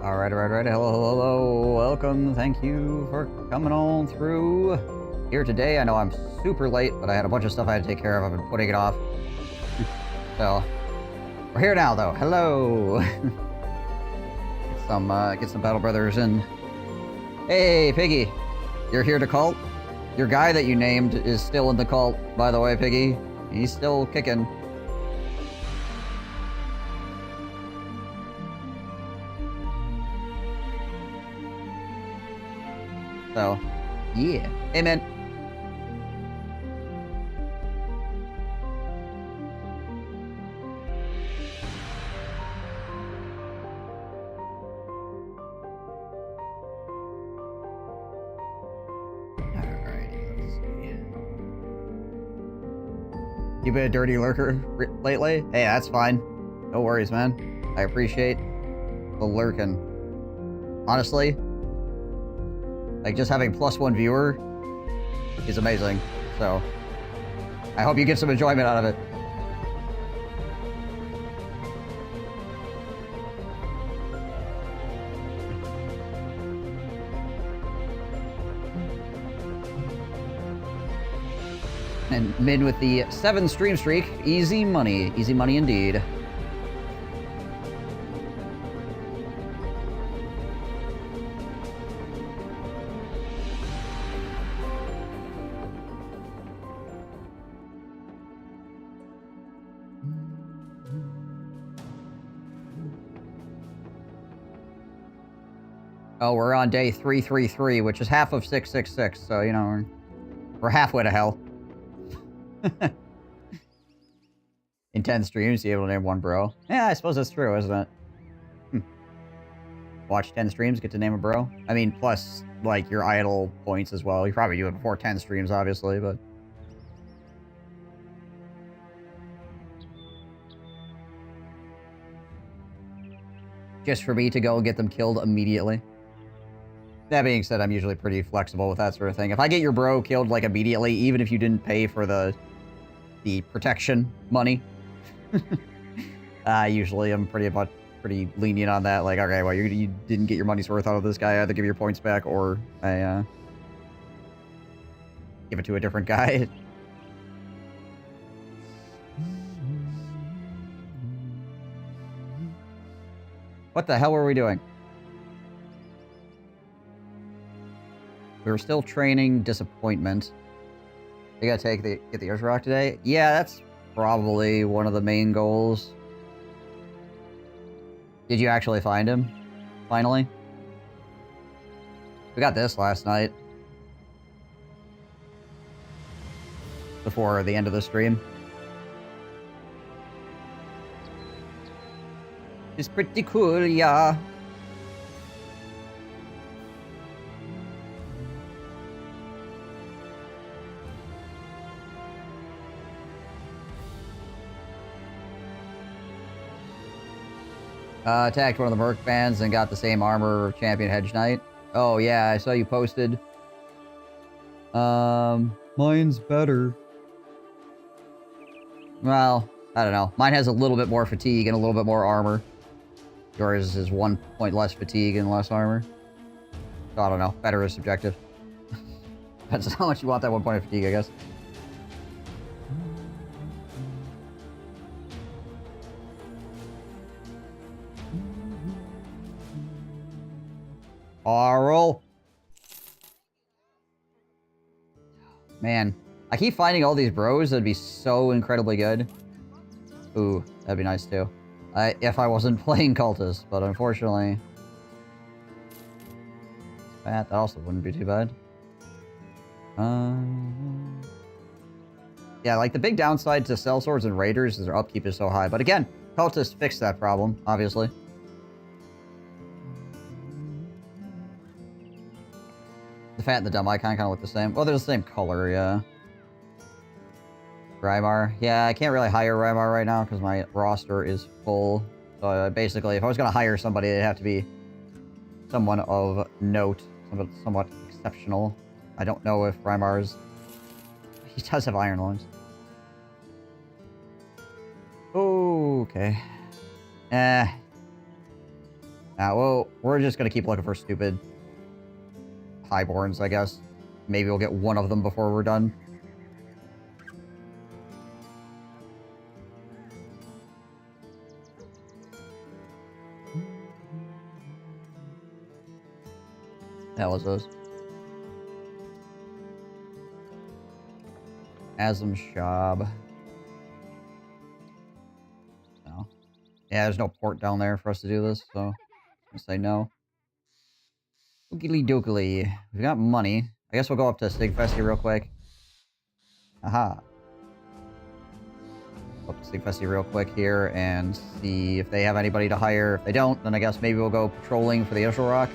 Alright. Hello. Welcome. Thank you for coming on through here today. I know I'm super late, but I had a bunch of stuff I had to take care of. I've been putting it off. So, we're here now, though. Hello. Get some Battle Brothers in. Hey, Piggy. You're here to cult? Your guy that you named is still in the cult, by the way, Piggy. He's still kicking. So, yeah. Amen. Alrighty, let's see. You been a dirty lurker lately? Hey, that's fine. No worries, man. I appreciate the lurking. Honestly, like, just having +1 viewer is amazing. So, I hope you get some enjoyment out of it. And mid with the 7 stream streak. Easy money. Easy money indeed. Oh, we're on day 333, which is half of 666, so, you know, we're halfway to hell. In 10 streams, you're able to name one bro. Yeah, I suppose that's true, isn't it? Watch 10 streams, get to name a bro. I mean, plus, like, your idle points as well. You probably do it before 10 streams, obviously, but... just for me to go and get them killed immediately. That being said, I'm usually pretty flexible with that sort of thing. If I get your bro killed, like, immediately, even if you didn't pay for the protection money, usually I'm pretty lenient on that. Like, okay, well, you didn't get your money's worth out of this guy. Either give your points back or I give it to a different guy. What the hell were we doing? We were still training disappointment. You gotta get the Earth Rock today? Yeah, that's probably one of the main goals. Did you actually find him? Finally? We got this last night. Before the end of the stream. It's pretty cool, yeah. Attacked one of the Merc bands and got the same armor of Champion Hedge Knight. Oh yeah, I saw you posted. Mine's better. Well, I don't know. Mine has a little bit more fatigue and a little bit more armor. Yours is 1 point less fatigue and less armor. So I don't know. Better is subjective. Depends on how much you want that 1 point of fatigue, I guess. Arl. Man, I keep finding all these bros that'd be so incredibly good. Ooh, that'd be nice too. If I wasn't playing Cultists, but unfortunately... that also wouldn't be too bad. Yeah, like the big downside to sellswords and raiders is their upkeep is so high. But again, Cultists fixed that problem, obviously. The fat and the dumb icon kind of look the same. Well, they're the same color, yeah. Rymar. Yeah, I can't really hire Rymar right now because my roster is full. So basically, if I was going to hire somebody, it'd have to be someone of note, somewhat exceptional. I don't know if Rymar's... he does have iron lungs. Okay. Well, we're just gonna keep looking for stupid highborns, I guess. Maybe we'll get one of them before we're done. That was those. Asm Shab. No. Yeah, there's no port down there for us to do this, so I'm gonna say no. Oogly doogly. We've got money. I guess we'll go up to Sigfesti real quick. Aha. Up to Sigfesti real quick here and see if they have anybody to hire. If they don't, then I guess maybe we'll go patrolling for the Ocean Rock.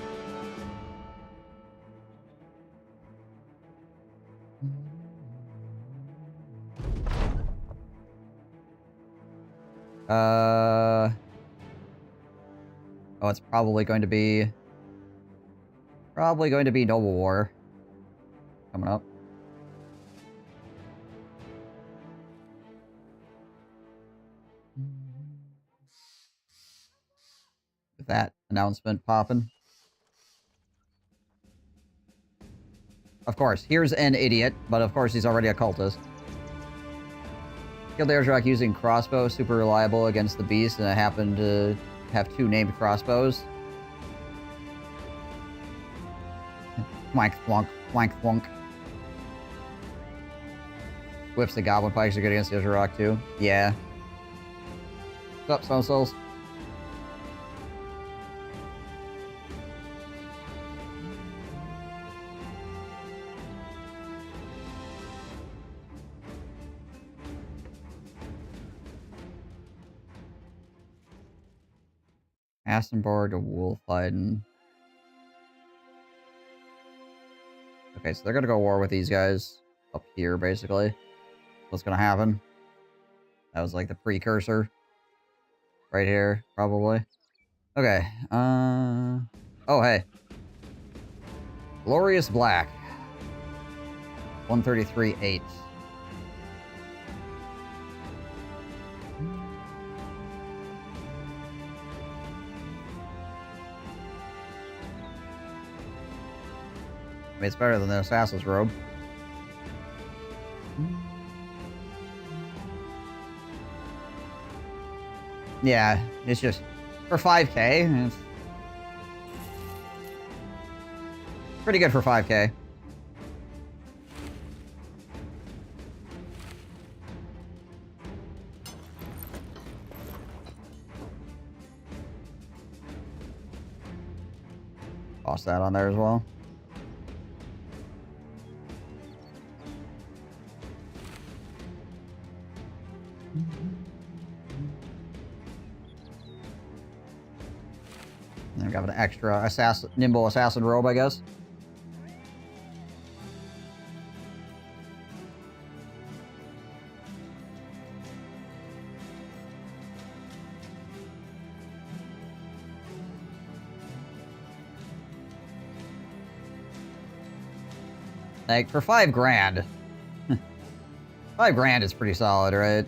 Oh, it's probably going to be Noble War coming up. With that announcement popping. Of course, here's an idiot, but of course he's already a cultist. Killed the Airjock using crossbow, super reliable against the beast, and I happen to have 2 named crossbows. Wank thwonk, wank thwonk. Whips the Goblin Pikes are good against the Airjock too. Yeah. What's up, Stone Souls? Assenborg to Wolfheiden. Okay, so they're gonna go war with these guys up here, basically. What's gonna happen? That was like the precursor. Right here, probably. Okay, oh, hey. Glorious Black. 133.8. I mean, it's better than the Assassin's Robe. Yeah, it's just for 5k. It's pretty good for 5k. Toss that on there as well. And we got an extra nimble assassin robe, I guess. Like, for 5 grand. 5 grand is pretty solid, right?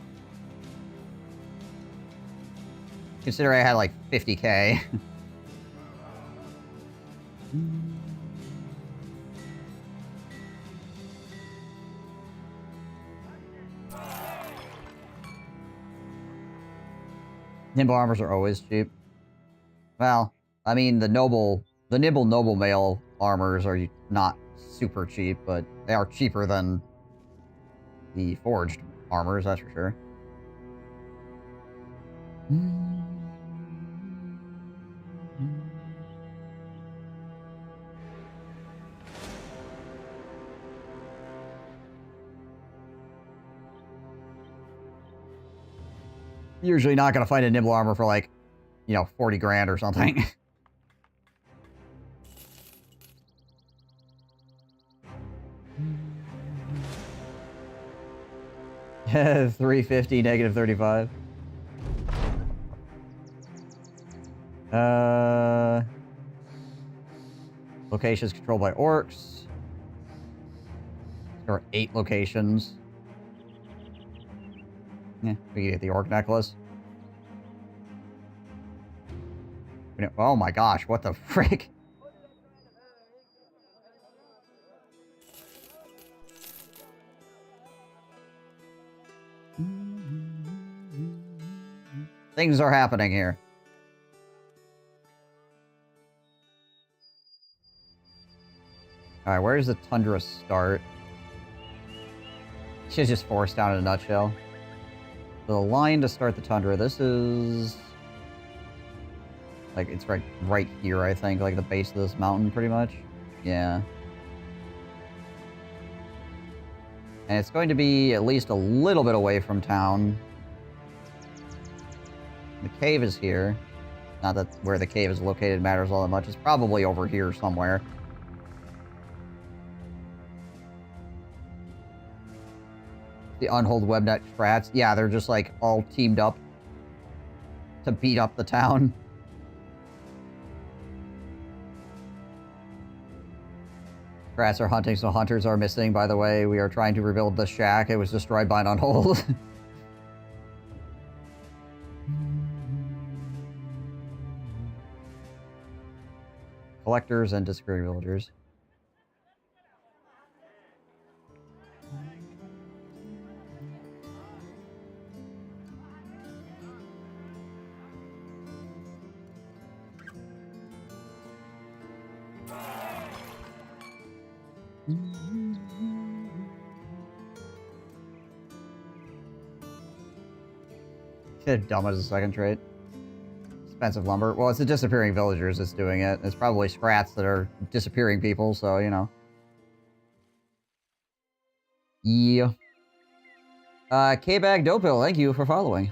Consider I had like 50k. Nimble armors are always cheap. Well, I mean, the nimble noble mail armors are not super cheap, but they are cheaper than the forged armors, that's for sure. Usually not going to find a nimble armor for like, 40 grand or something. $350, negative 35. Locations controlled by orcs. There are 8 locations. Yeah, we can get the orc necklace. Oh my gosh, what the frick? Things are happening here. Alright, where does the tundra start? She's just forced down in a nutshell. The line to start the tundra, this is... like, it's right here, I think. Like, the base of this mountain, pretty much. Yeah. And it's going to be at least a little bit away from town. The cave is here. Not that where the cave is located matters all that much. It's probably over here somewhere. The unhold webnet strats. Yeah, they're just, like, all teamed up to beat up the town. Strats are hunting, so hunters are missing, by the way. We are trying to rebuild the shack. It was destroyed by an unhold. Collectors and disappearing villagers. Dumb as a second trait. Expensive lumber. Well, it's the disappearing villagers that's doing it. It's probably sprats that are disappearing people, so, you know. Yeah. K-Bag Dopil, thank you for following.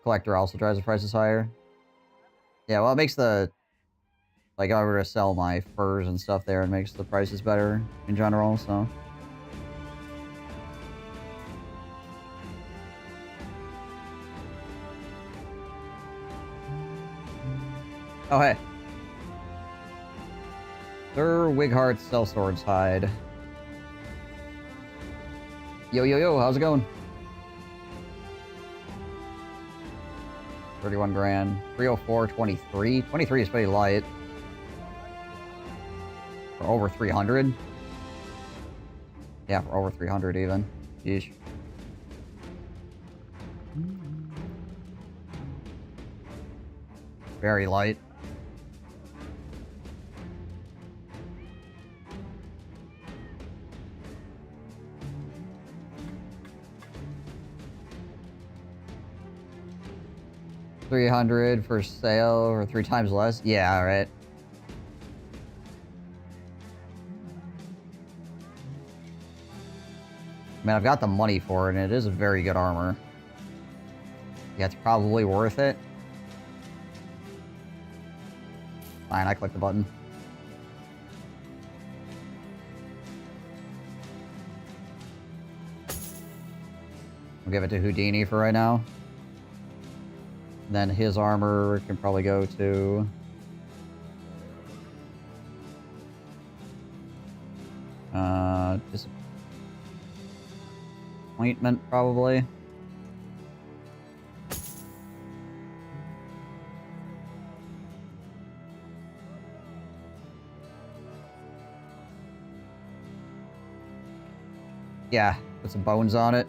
Collector also drives the prices higher. Yeah, well, it makes the... like, I were to sell my furs and stuff there, it makes the prices better in general, so... Oh, hey. Sir Wighart's Sellsword's hide. Yo, yo, yo, how's it going? 31 grand. 304, 23. 23 is pretty light. For over 300? Yeah, for over 300 even. Yeesh. Very light. $300 for sale or 3 times less? Yeah, alright. I mean, I've got the money for it, and it is a very good armor. Yeah, it's probably worth it. Fine, I clicked the button. We'll give it to Houdini for right now. Then his armor can probably go to... disappointment, probably. Yeah, put some bones on it.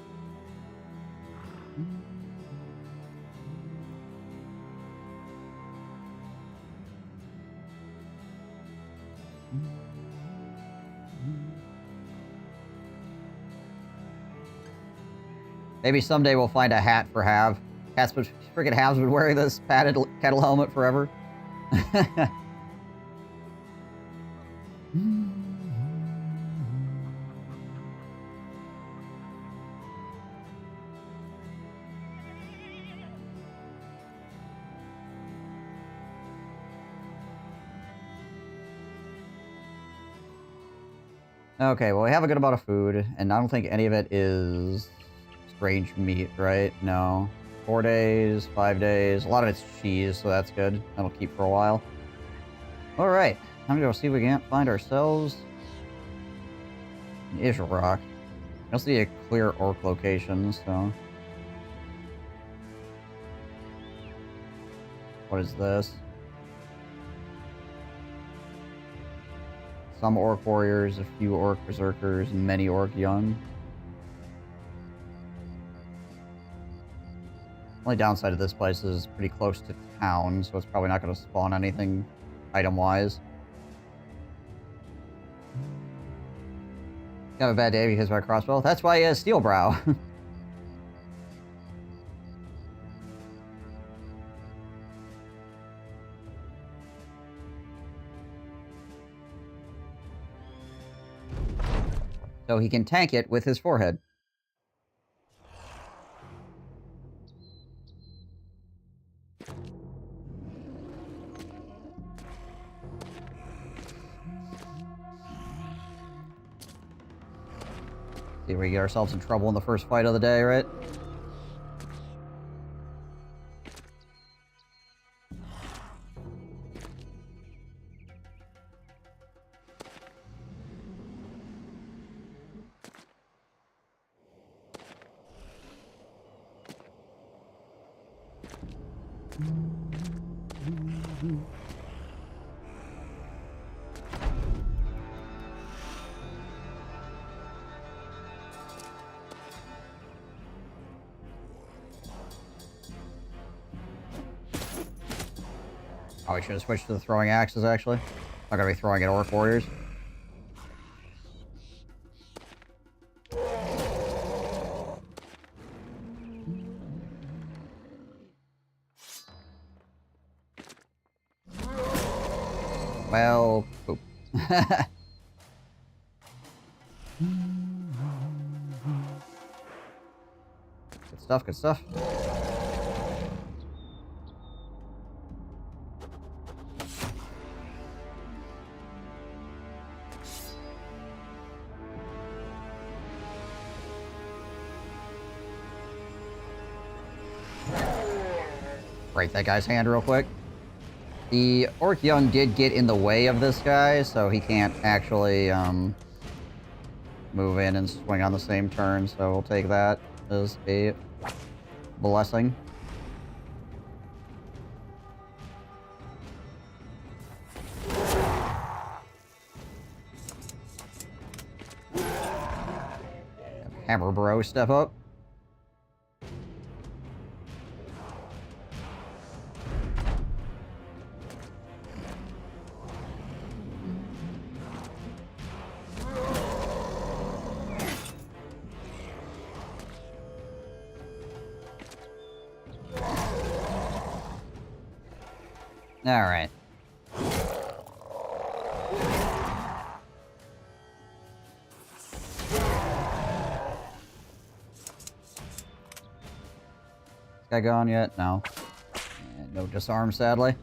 Maybe someday we'll find a hat for Hav. Freaking Hav's been wearing this padded kettle helmet forever. Okay, well, we have a good amount of food, and I don't think any of it is strange meat, right? No. 4 days, 5 days. A lot of it's cheese, so that's good. That'll keep for a while. Alright, I'm gonna go see if we can't find ourselves an Isle Rock. I also need a clear orc location, so... What is this? Some orc warriors, a few orc berserkers, and many orc young. Only downside of this place is pretty close to town, so it's probably not going to spawn anything item-wise. Have a bad day because of my crossbow. That's why he has steel brow. So he can tank it with his forehead. See, we get ourselves in trouble in the first fight of the day, right? Oh, we should have switched to the throwing axes, actually. Not gonna be throwing at orc warriors. Well, poop. Good stuff, good stuff. Break that guy's hand real quick. The Orc Young did get in the way of this guy, so he can't actually move in and swing on the same turn, so we'll take that as a blessing. Hammer Bro, step up. All right. This guy gone yet? No. And no disarm, sadly.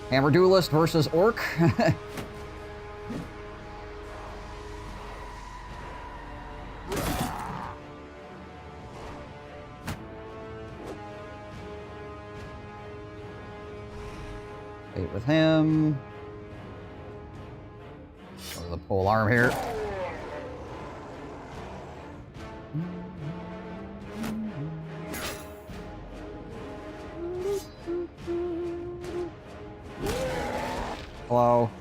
Hammer Duelist versus Orc. Wait with him. Go to the pole arm here. Hello.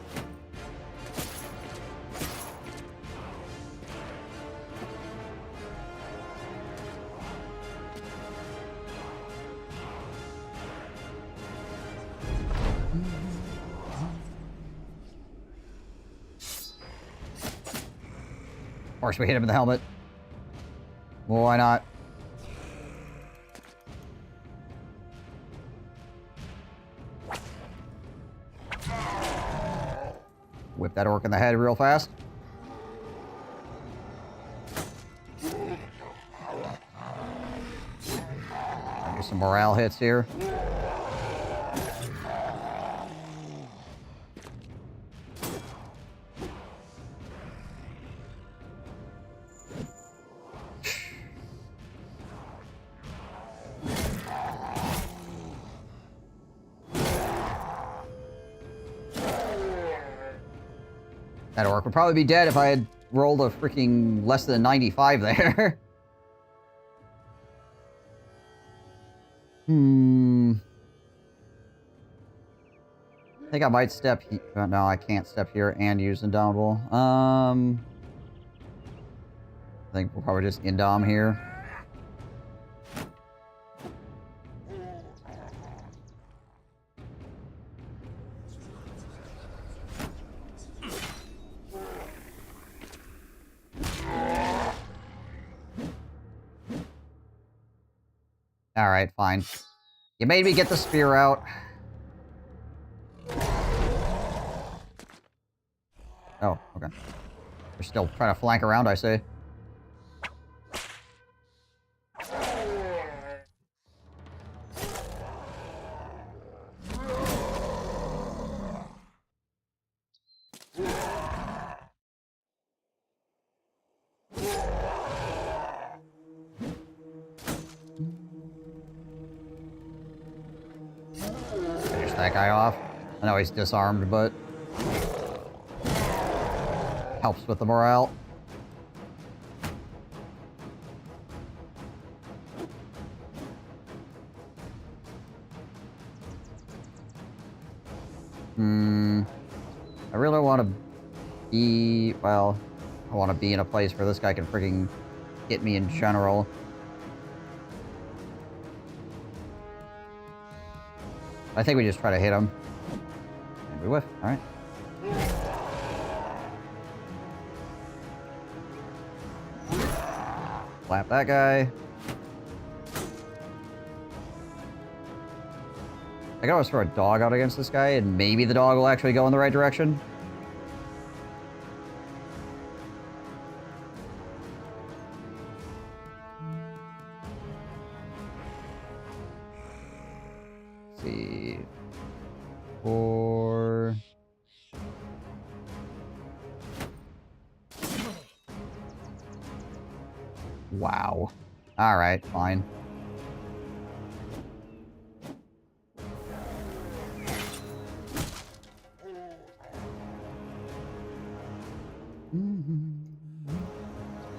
Of course, we hit him in the helmet. Well, why not? Whip that orc in the head real fast. I'll do some morale hits here. That orc would probably be dead if I had rolled a freaking less than 95 there. I think I might step here. No, I can't step here and use Indomitable. I think we'll probably just Indom here. Alright, fine. You made me get the spear out. Oh, okay. They're still trying to flank around, I see. Finish that guy off. I know he's disarmed, but helps with the morale. I really want to be, well, I want to be in a place where this guy can freaking hit me in general. I think we just try to hit him. And we whiff. Alright. Slap that guy. I can always throw a dog out against this guy, and maybe the dog will actually go in the right direction. Let's see. 4. Wow. Alright, fine.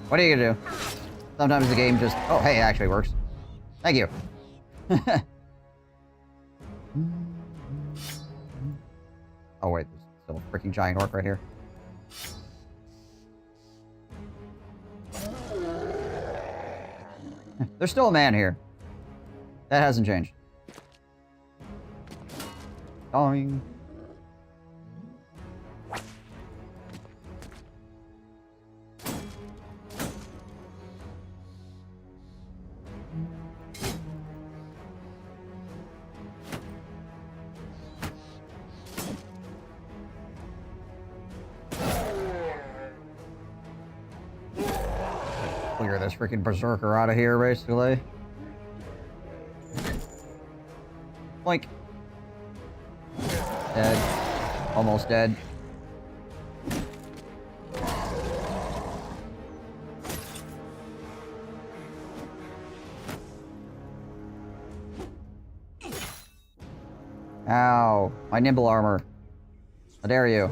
What are you gonna do? Sometimes the game just... Oh, hey, it actually works. Thank you. Oh, wait. There's still a freaking giant orc right here. There's still a man here. That hasn't changed. Going. Clear this freaking berserker out of here, basically. Like, dead. Almost dead. Ow. My nimble armor. How dare you?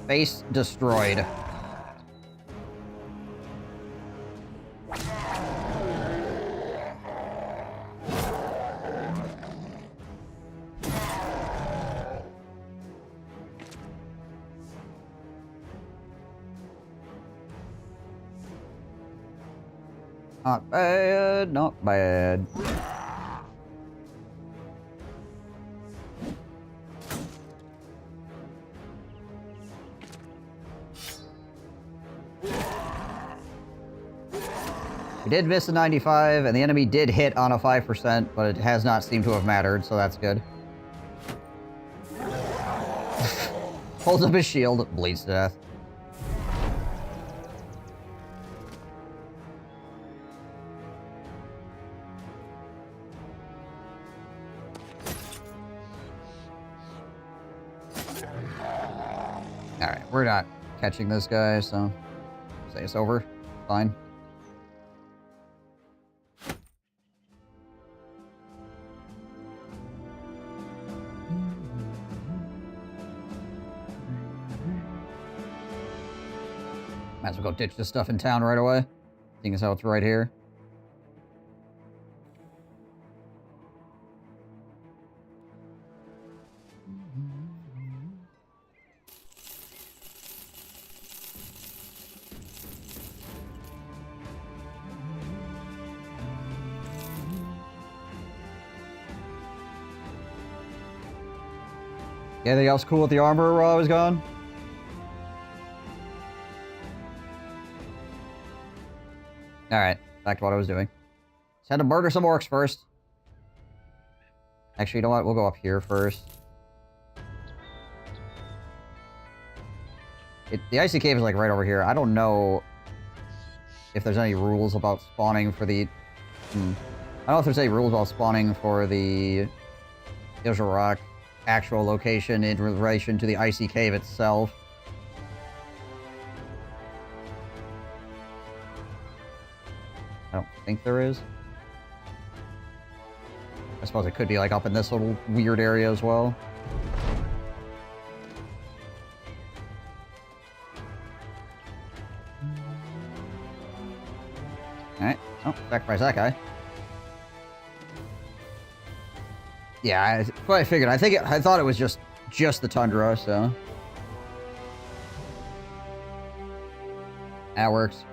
Base destroyed. Not bad, not bad. We did miss a 95, and the enemy did hit on a 5%, but it has not seemed to have mattered, so that's good. Holds up his shield, bleeds to death. Alright, we're not catching this guy, so say it's over. Fine. Might as well go ditch this stuff in town right away. Seeing as how it's right here. Anything else cool with the armor while I was gone? Alright, back to what I was doing. Just had to murder some orcs first. Actually, you know what? We'll go up here first. The icy cave is like right over here. I don't know if there's any rules about spawning for the... I don't know if there's any rules about spawning for the Rock actual location in relation to the icy cave itself. I don't think there is. I suppose it could be like up in this little weird area as well. Alright. Oh, sacrifice that guy. Yeah, that's what I figured. I thought it was just the tundra, so that works.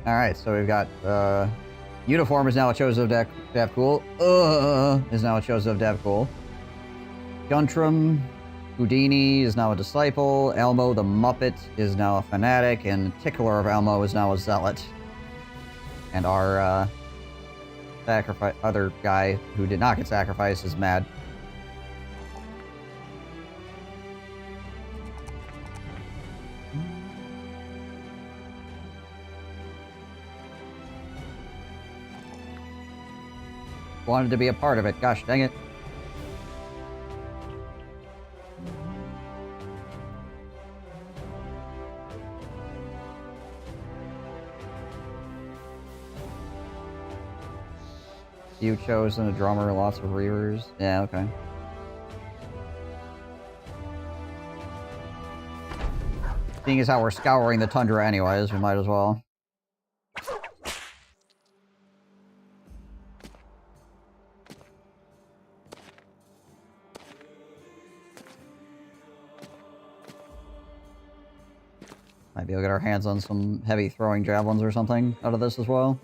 All right, so we've got uniform is now a chosen of Davcool. Is now a chosen of Davcool. Guntram, Houdini is now a disciple. Elmo the Muppet is now a fanatic, and Tickler of Elmo is now a zealot. And our other guy who did not get sacrificed is mad. Wanted to be a part of it. Gosh dang it. You chosen a drummer, lots of reavers. Yeah, okay. Seeing as how we're scouring the tundra anyways, we might as well. Might be able to get our hands on some heavy throwing javelins or something out of this as well.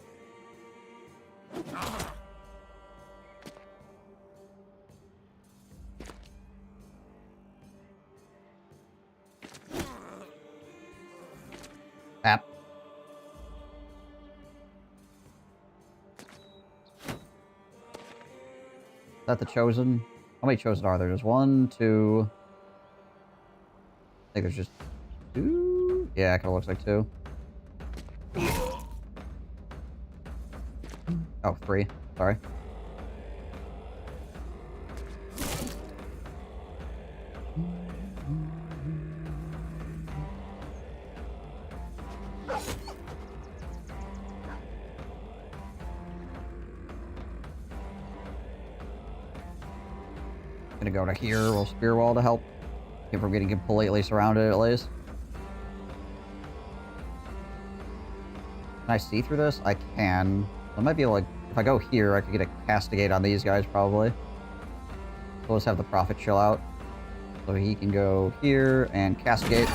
App. Is that the chosen? How many chosen are there? There's 1, 2... I think there's just 2? Yeah, it kind of looks like 2. Oh, 3. Sorry. Gonna go to here, we'll spear wall to help. Keep from getting completely surrounded at least. Can I see through this? I can. I might be able to, if I go here, I could get a castigate on these guys probably. So let's have the prophet chill out. So he can go here and castigate.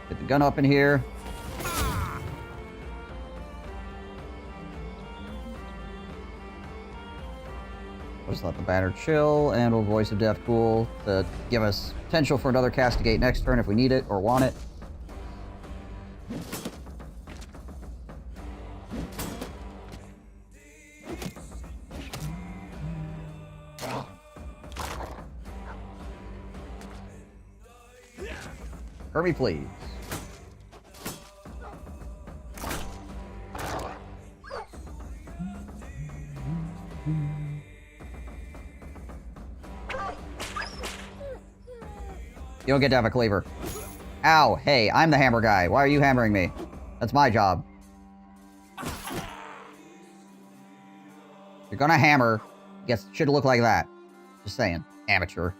Get the gun up in here. Just let the banner chill, and we'll Voice of Death Cool to give us potential for another castigate next turn if we need it or want it. Hurt me, please. You don't get to have a cleaver. Ow, hey, I'm the hammer guy. Why are you hammering me? That's my job. You're gonna hammer. Should look like that. Just saying. Amateur.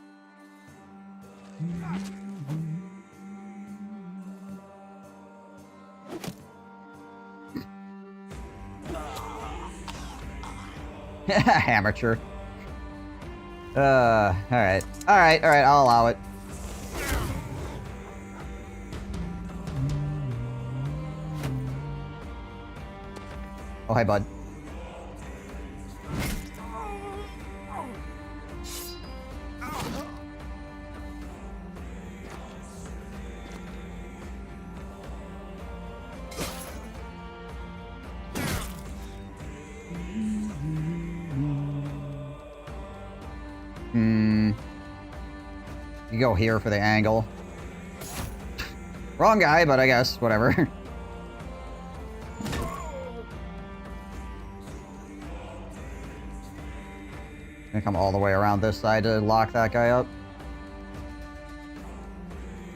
Amateur. Alright. Alright, I'll allow it. Oh, hi, bud. You go here for the angle. Wrong guy, but I guess, whatever. Gonna come all the way around this side to lock that guy up.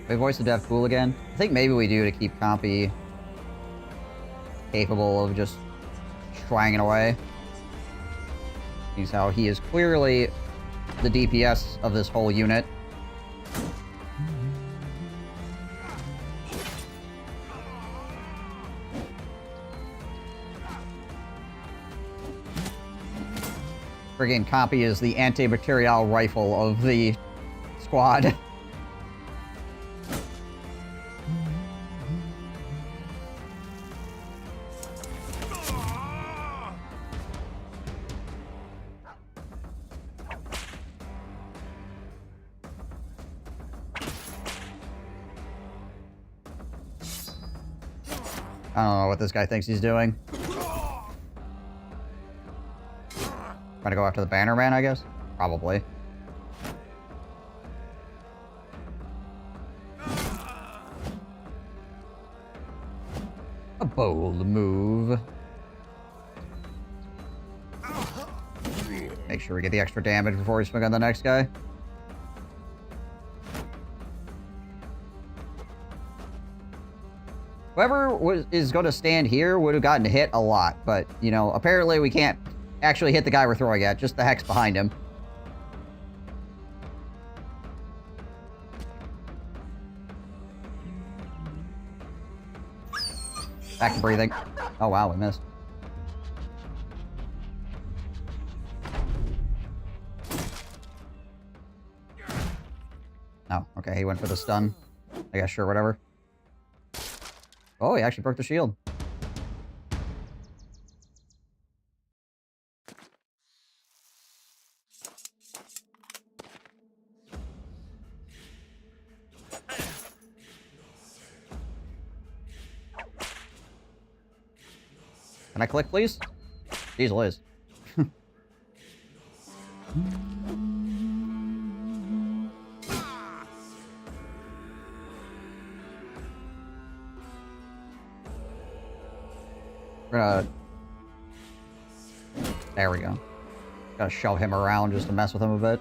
We voice the dev cool again? I think maybe we do to keep Compy capable of just swanging away. Seems how he is clearly the DPS of this whole unit. Friggin' Compy is the anti-material rifle of the squad. I don't know what this guy thinks he's doing. Trying to go after the banner man, I guess? Probably. A bold move. Make sure we get the extra damage before we swing on the next guy. Whoever is going to stand here would have gotten hit a lot, but, you know, apparently we can't actually hit the guy we're throwing at, just the hex behind him. Back to breathing. Oh wow, we missed. Oh, okay, he went for the stun. I guess sure, whatever. Oh, he actually broke the shield. Can I click, please? Jeez Liz. We're gonna... There we go. Gotta shove him around just to mess with him a bit.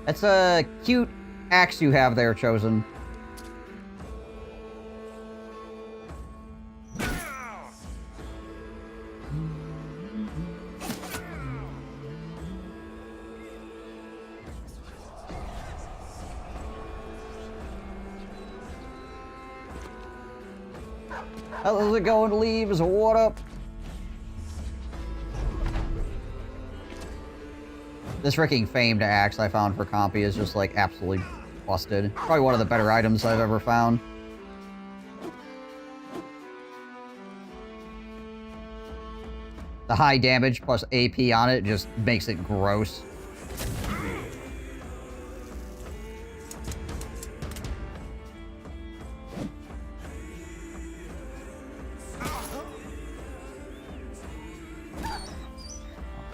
That's a cute axe you have there, Chosen. How's it going, Leaves? What up? This freaking famed axe I found for Compy is just like absolutely busted. Probably one of the better items I've ever found. The high damage plus AP on it just makes it gross.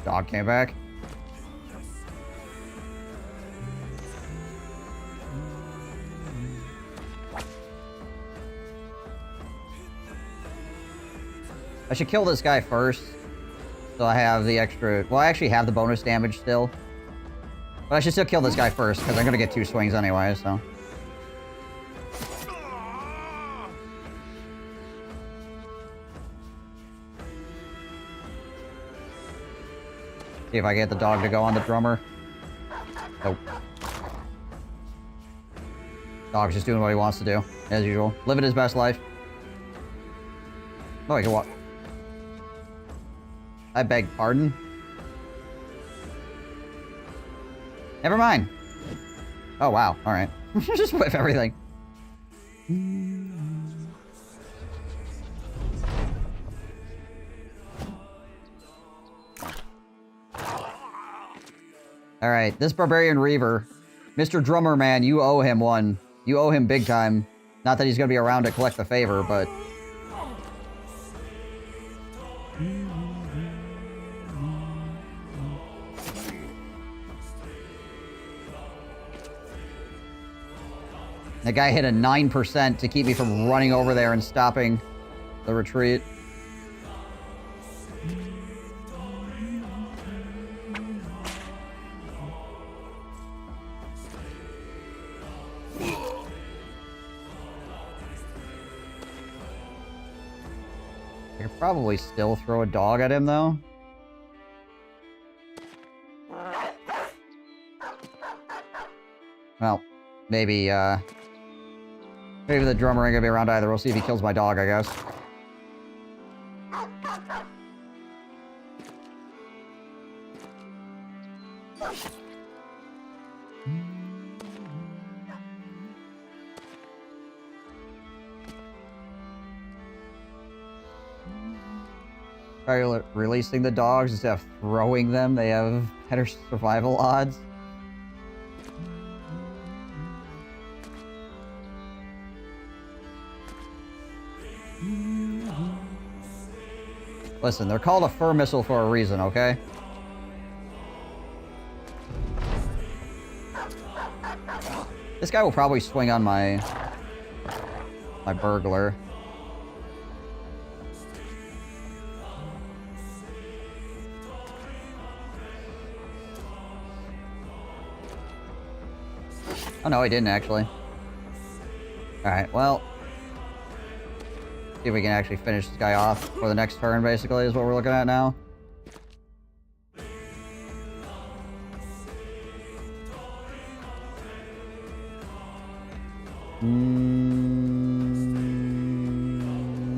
Dog came back. I should kill this guy first, so I have the extra... Well, I actually have the bonus damage still. But I should still kill this guy first, because I'm going to get 2 swings anyway, so... See if I get the dog to go on the drummer. Nope. Dog's just doing what he wants to do, as usual. Living his best life. Oh, I can walk. I beg pardon? Never mind. Oh, wow. Alright. Just whip everything. Alright, this Barbarian Reaver. Mr. Drummer Man, you owe him one. You owe him big time. Not that he's gonna be around to collect the favor, but... That guy hit a 9% to keep me from running over there and stopping the retreat. I could probably still throw a dog at him, though. Well, maybe, maybe the drummer ain't gonna be around either. We'll see if he kills my dog, I guess. By releasing the dogs instead of throwing them, they have better survival odds. Listen, they're called a fur missile for a reason, okay? This guy will probably swing on my burglar. Oh no, he didn't actually. Alright, well. See if we can actually finish this guy off for the next turn, basically, is what we're looking at now.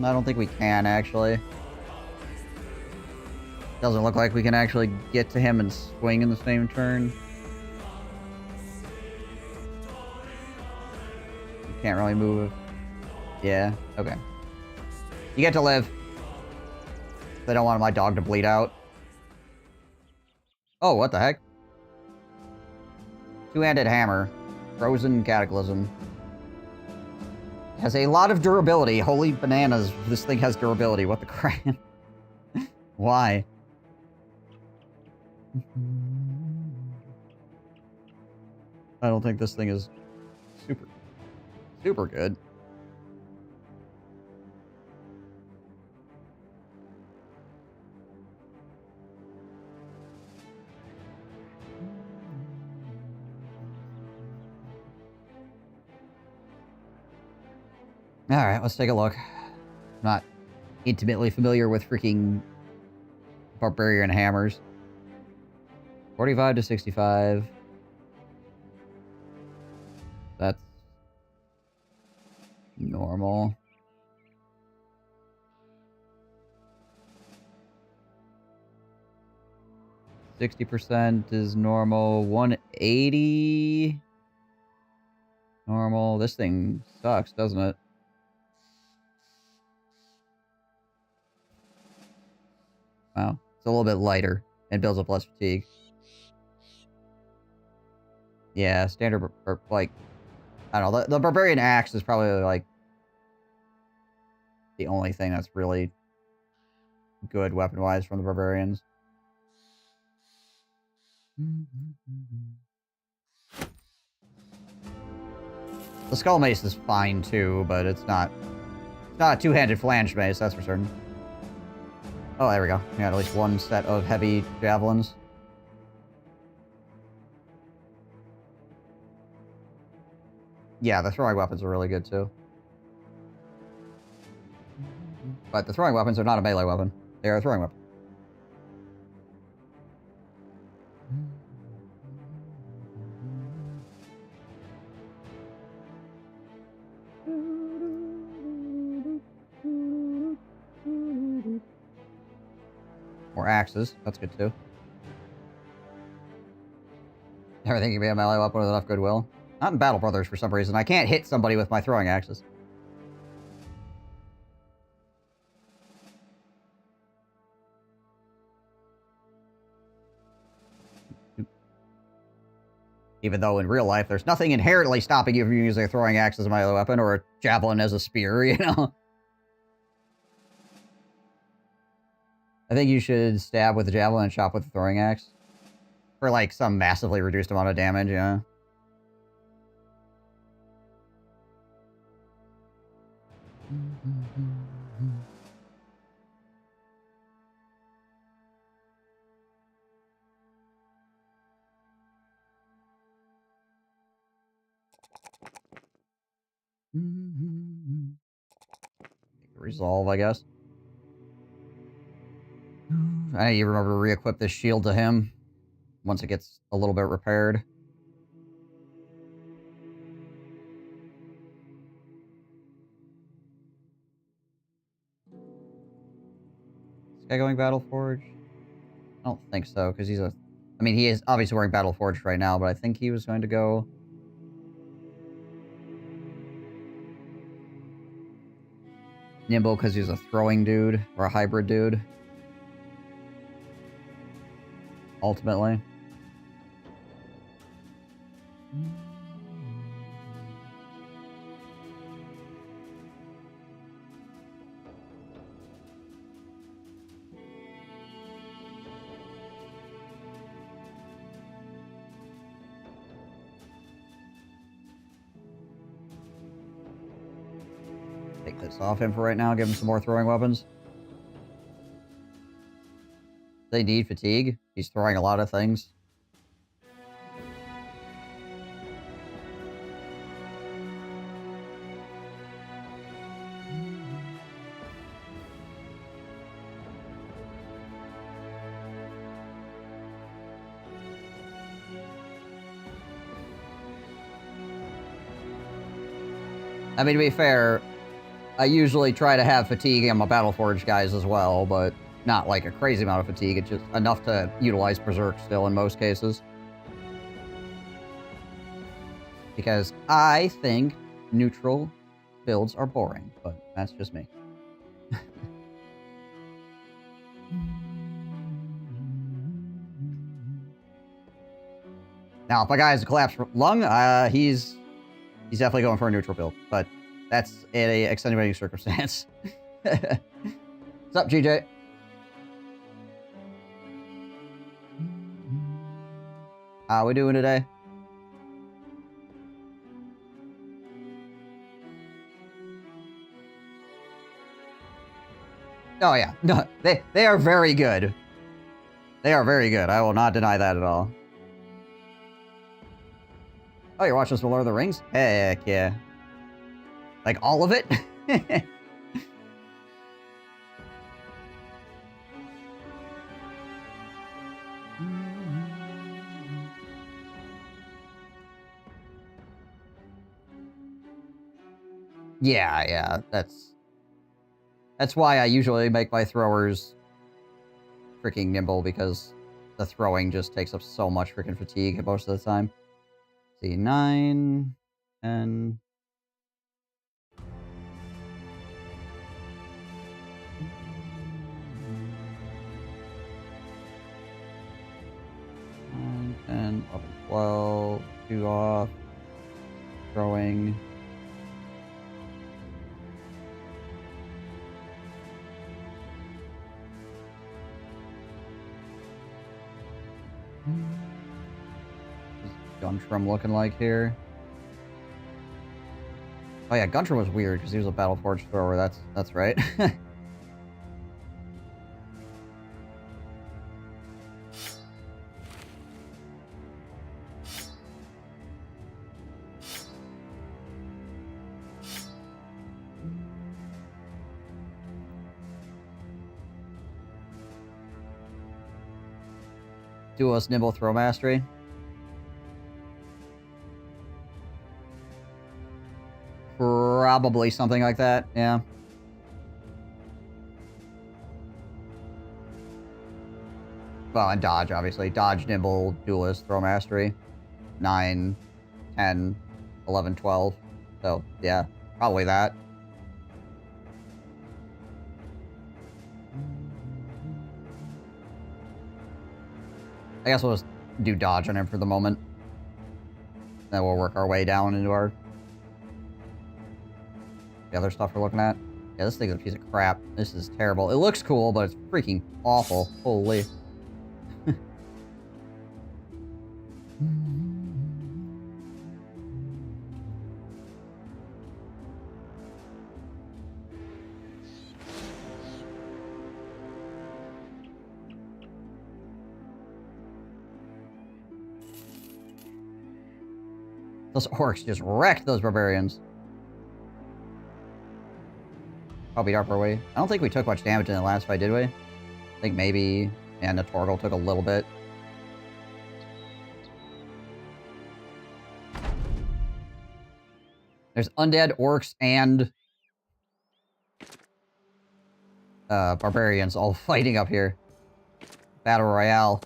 I don't think we can, actually. Doesn't look like we can actually get to him and swing in the same turn. You can't really move. Yeah, okay. You get to live. They don't want my dog to bleed out. Oh, what the heck? Two-handed hammer. Frozen Cataclysm. Has a lot of durability. Holy bananas, this thing has durability. What the crap? Why? I don't think this thing is super good. Alright, let's take a look. I'm not intimately familiar with freaking Barbarian hammers. 45 to 65. That's normal. %60 is normal. 180. Normal. This thing sucks, doesn't it? Wow. It's a little bit lighter and builds up less fatigue. Yeah, standard, like, I don't know. The Barbarian Axe is probably, like, the only thing that's really good weapon-wise from the Barbarians. The Skull Mace is fine, too, but it's not a two-handed flange mace, that's for certain. Oh, there we go. We got at least one set of heavy javelins. Yeah, the throwing weapons are really good, too. But the throwing weapons are not a melee weapon. They are a throwing weapon. More axes. That's good too. Everything can be a melee weapon with enough goodwill. Not in Battle Brothers for some reason. I can't hit somebody with my throwing axes. Even though in real life, there's nothing inherently stopping you from using a throwing axe as a melee weapon or a javelin as a spear, you know? I think you should stab with the javelin and chop with the throwing axe. For, like, some massively reduced amount of damage, yeah. Resolve, I guess. I need to remember to re-equip this shield to him once it gets a little bit repaired. Is this guy going Battleforge? I don't think so, because he's a... I mean, he is obviously wearing Battleforge right now, but I think he was going to go... Nimble, because he's a throwing dude, or a hybrid dude. Ultimately. Take this off him for right now, give him some more throwing weapons. They need fatigue. He's throwing a lot of things. I mean, to be fair, I usually try to have fatigue on my Battleforge guys as well, but not like a crazy amount of fatigue. It's just enough to utilize Berserk still in most cases. Because I think neutral builds are boring, but that's just me. Now, if my guy has a collapsed lung, he's definitely going for a neutral build, but that's an extenuating circumstance. What's up, GJ? How we doing today? Oh yeah, no, they are very good. They are very good. I will not deny that at all. Oh, you're watching us for Lord of the Rings? Heck yeah. Like all of it? Yeah, that's why I usually make my throwers freaking nimble, because the throwing just takes up so much freaking fatigue most of the time. See, 9, 10... And 11, 12, 2 off, throwing. What's Guntram looking like here? Oh yeah, Guntram was weird because he was a Battleforge thrower. That's right. Duelist Nimble Throw Mastery. Probably something like that, yeah. Well, and dodge, obviously. Dodge, nimble, duelist, throw mastery. 9, 10, 11, 12. So, yeah, probably that. I guess we'll just do dodge on him for the moment. Then we'll work our way down into our... the other stuff we're looking at. Yeah, this thing's a piece of crap. This is terrible. It looks cool, but it's freaking awful. Holy. Those orcs just wrecked those barbarians. Probably our way. I don't think we took much damage in the last fight, did we? I think maybe... and the Torgal took a little bit. There's undead, orcs, and... barbarians all fighting up here. Battle Royale.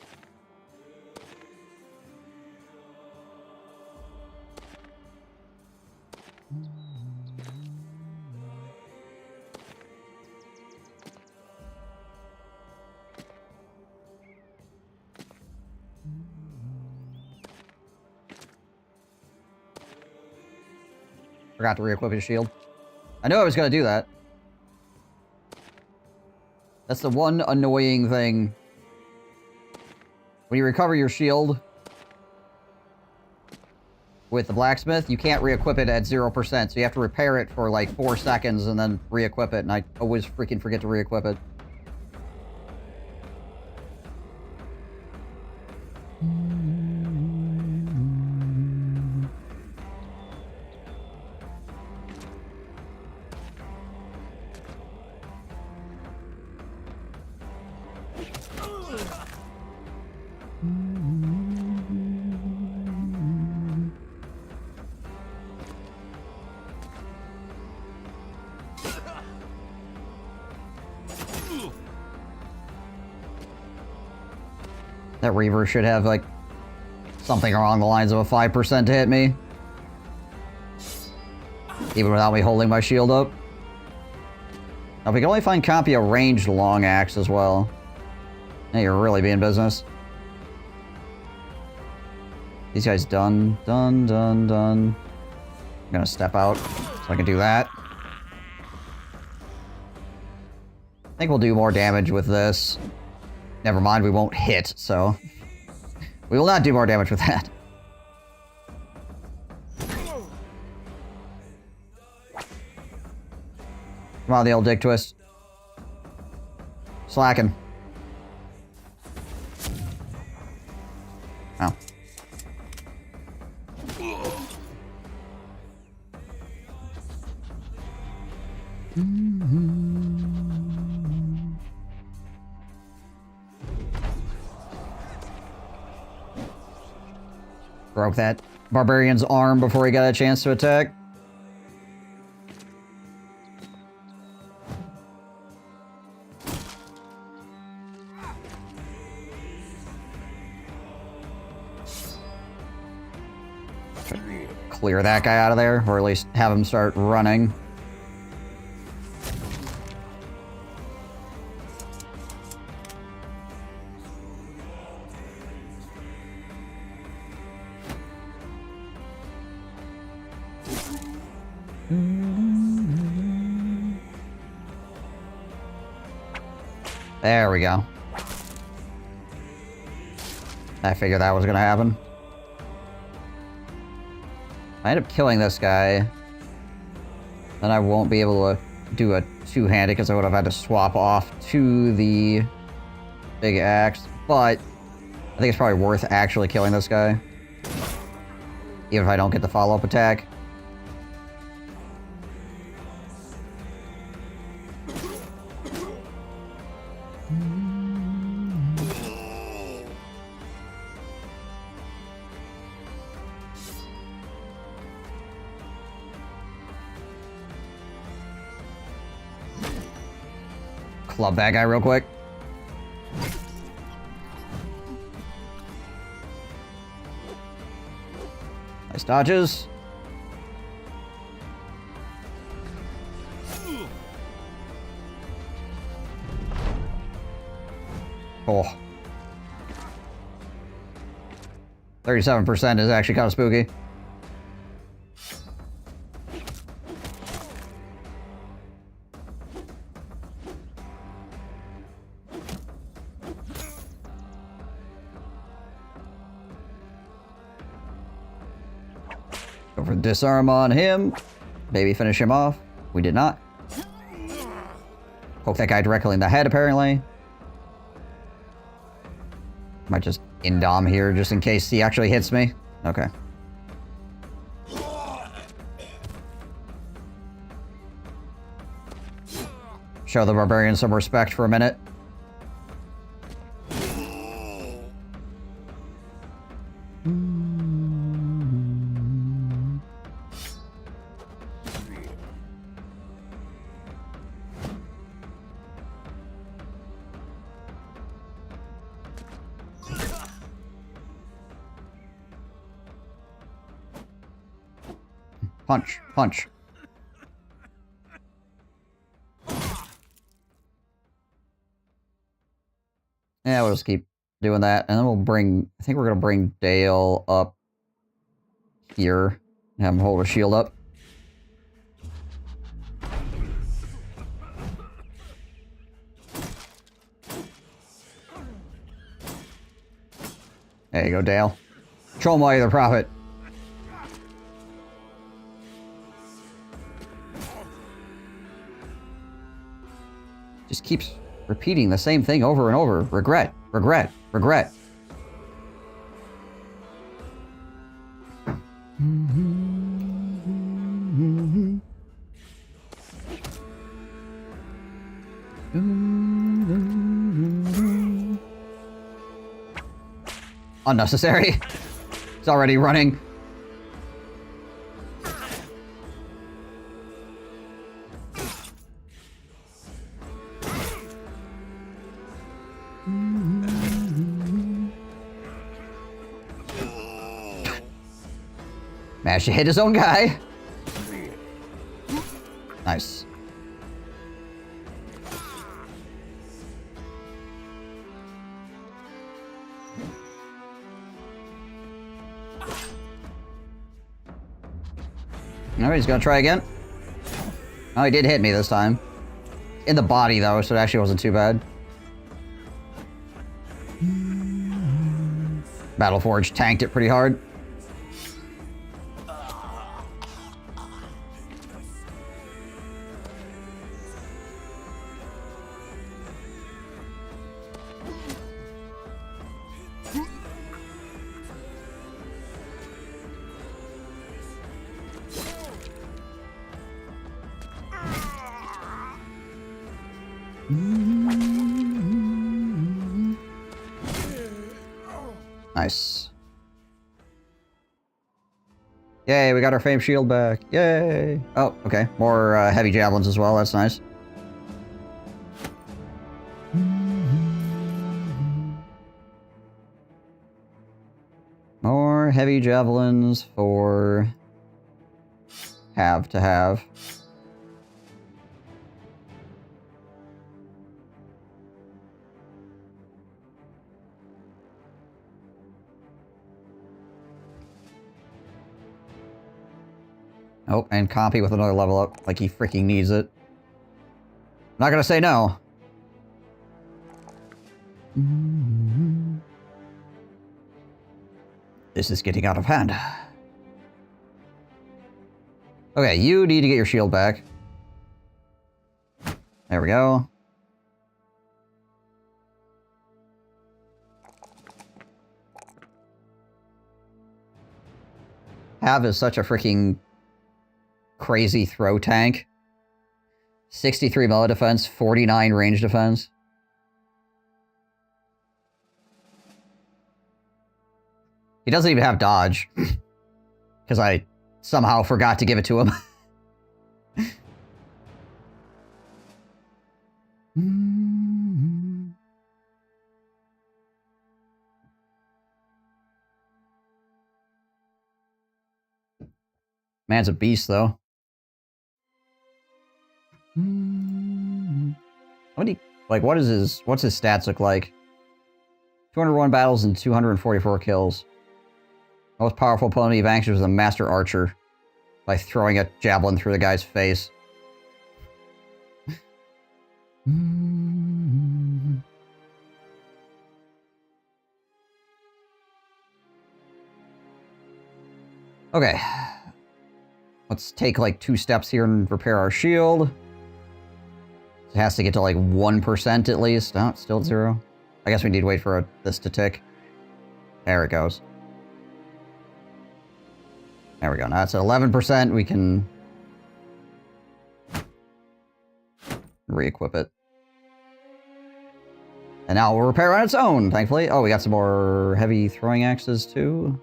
Forgot to re-equip his shield. I knew I was gonna do that. That's the one annoying thing. When you recover your shield with the blacksmith, you can't re-equip it at 0%, so you have to repair it for like 4 seconds and then re-equip it, and I always freaking forget to re-equip it. That Reaver should have, like, something along the lines of a 5% to hit me. Even without me holding my shield up. Now, if we can only find copy a ranged long axe as well. Now you're really being business. These guys done. I'm gonna step out so I can do that. I think we'll do more damage with this. Never mind, we won't hit, so... we will not do more damage with that. Come on, the old dick twist. Slacking. Oh. Broke that barbarian's arm before he got a chance to attack. Clear that guy out of there, or at least have him start running. There we go. I figured that was gonna happen. I end up killing this guy. Then I won't be able to do a two-handed because I would have had to swap off to the big axe. But I think it's probably worth actually killing this guy. Even if I don't get the follow-up attack. Club that guy real quick. Dodges. Oh. 37% is actually kind of spooky. Go for disarm on him. Maybe finish him off. We did not. Poke that guy directly in the head, apparently. Might just indom here, just in case he actually hits me. Okay. Show the barbarian some respect for a minute. Punch, punch. Yeah, we'll just keep doing that. And then we'll bring... I think we're going to bring Dale up here. And have him hold a shield up. There you go, Dale. Show him why you're the prophet. Just keeps repeating the same thing over and over. Regret, regret, regret. Unnecessary. It's already running. Managed to hit his own guy. Nice. Alright, he's gonna try again. Oh, he did hit me this time. In the body, though, so it actually wasn't too bad. Battleforge tanked it pretty hard. Nice. Yay, we got our famed shield back. Yay! Oh, okay. More heavy javelins as well. That's nice. More heavy javelins for... have to have. Oh, and Compy with another level up, like he freaking needs it. I'm not gonna say no. This is getting out of hand. Okay, you need to get your shield back. There we go. Have is such a freaking crazy throw tank. 63 melee defense, 49 range defense. He doesn't even have dodge. Because I somehow forgot to give it to him. Man's a beast, though. How many, like, what's his stats look like? 201 battles and 244 kills. Most powerful opponent he vanquished was a master archer by throwing a javelin through the guy's face. Okay. Let's take like 2 steps here and repair our shield. It has to get to like 1% at least. Oh, it's still at 0. I guess we need to wait for this to tick. There it goes. There we go. Now it's at 11%. We can re-equip it. And now we'll repair on its own, thankfully. Oh, we got some more heavy throwing axes too.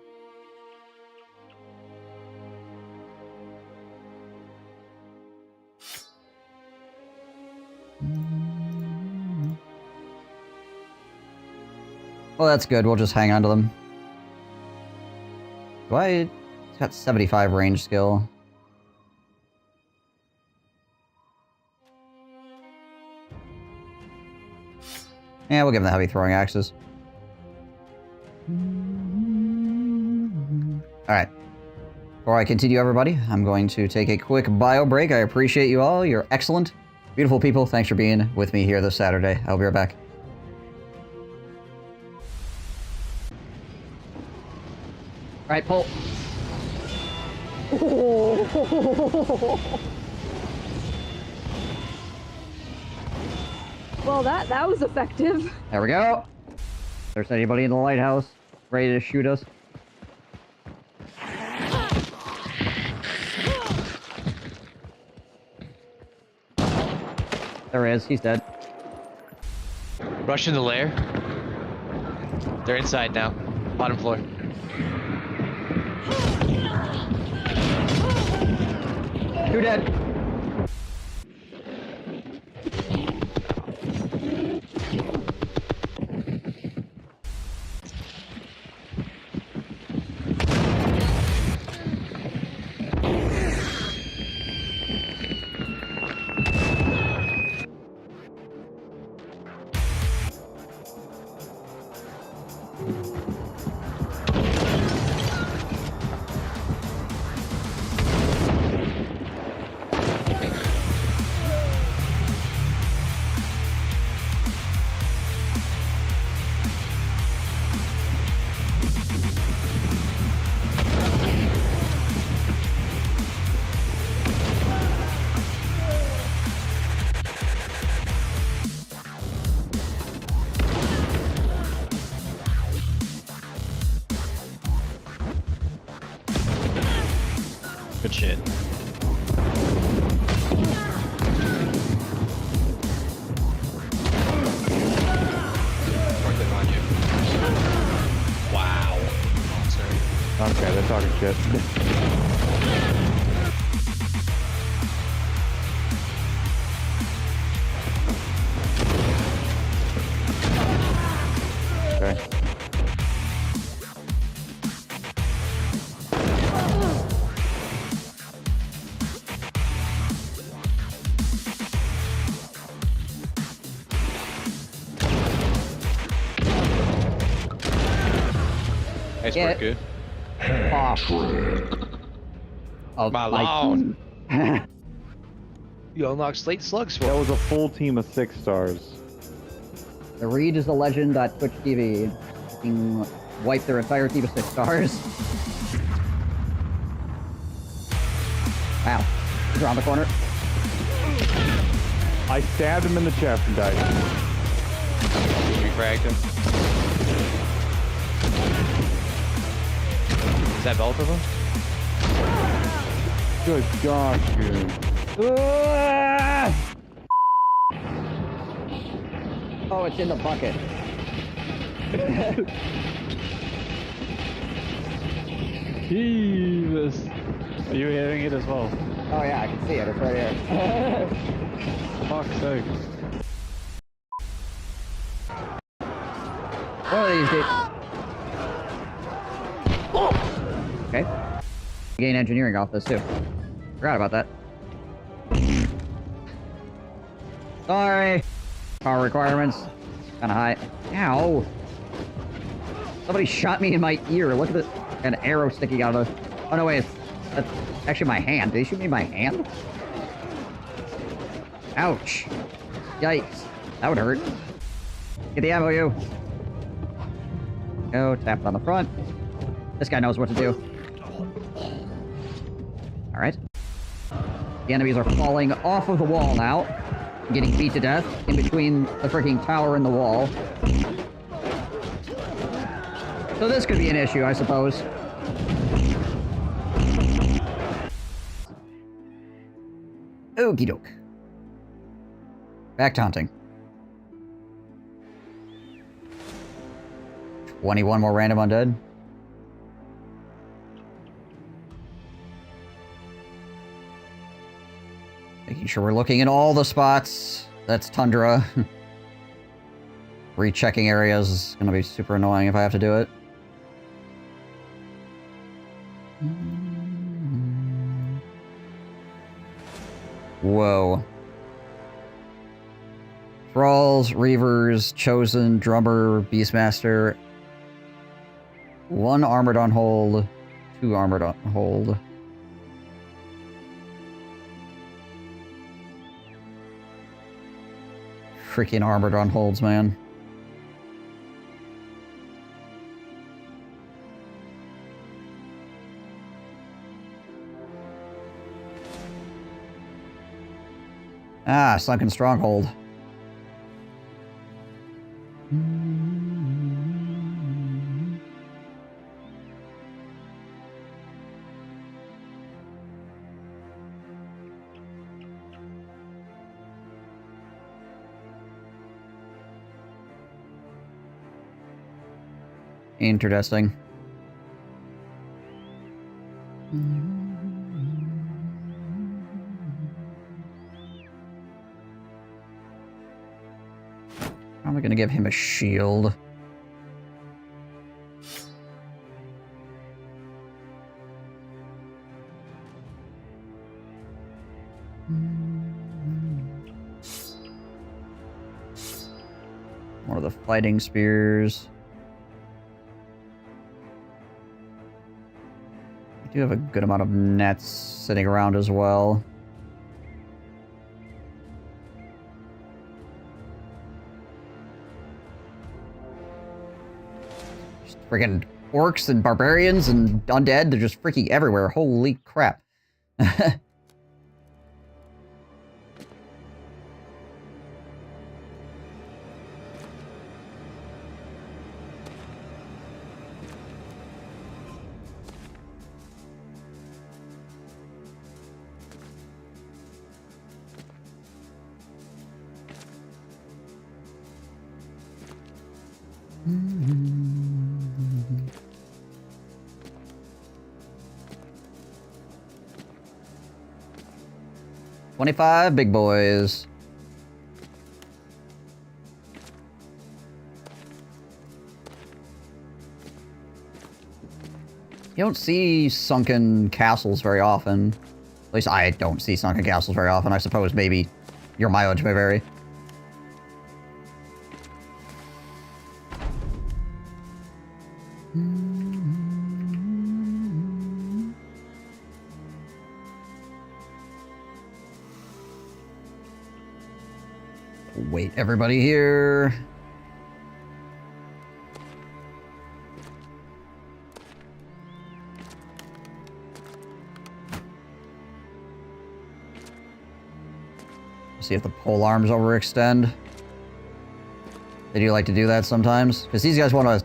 Well, that's good. We'll just hang on to them. It's got 75 range skill. Yeah, we'll give them the heavy throwing axes. Alright. Before I continue, everybody, I'm going to take a quick bio break. I appreciate you all. You're excellent. Beautiful people. Thanks for being with me here this Saturday. I'll be right back. Alright, pull. Well, that was effective. There we go. If there's anybody in the lighthouse ready to shoot us. There he is. He's dead. Rush in the lair. They're inside now. Bottom floor. Two dead. Good shit. Working on you. Wow. Monster. Okay, they're talking shit. Okay. Nice Get work, good. off of My lawn. You unlock slate slugs for That was a full team of 6 stars. The Reed is a legend at Twitch TV. Fucking wipe their entire team of 6 stars. Wow. He's around the corner. I stabbed him in the chest and died. Refragged him. Is that both of them? Good gosh, dude. Oh, it's in the bucket. Jesus. Are you hearing it as well? Oh yeah, I can see it. It's right here. Fuck's sake. One of these days. Okay. Gain engineering off this, too. Forgot about that. Sorry. Power requirements. Kinda high. Ow. Somebody shot me in my ear. Look at this. An arrow sticking out of... Oh, no, wait. That's actually my hand. Did they shoot me in my hand? Ouch. Yikes. That would hurt. Get the ammo, you. Go, tap it on the front. This guy knows what to do. Alright. The enemies are falling off of the wall now. Getting beat to death in between the freaking tower and the wall. So this could be an issue, I suppose. Okie doke. Back to hunting. 21 more random undead. Making sure we're looking in all the spots. That's tundra. Rechecking areas is gonna be super annoying if I have to do it. Whoa. Thralls, Reavers, Chosen, Drummer, Beastmaster. 1 armored on hold. 2 armored on hold. Freaking armored on holds, man. Ah, Sunken Stronghold. Interesting. Probably gonna give him a shield. More of the fighting spears. I do have a good amount of nets sitting around as well. Just friggin' orcs and barbarians and undead, they're just freaking everywhere. Holy crap. $25 big boys. You don't see sunken castles very often. At least I don't see sunken castles very often. I suppose maybe your mileage may vary. Wait, everybody here. See if the pole arms overextend. They do like to do that sometimes. Because these guys want to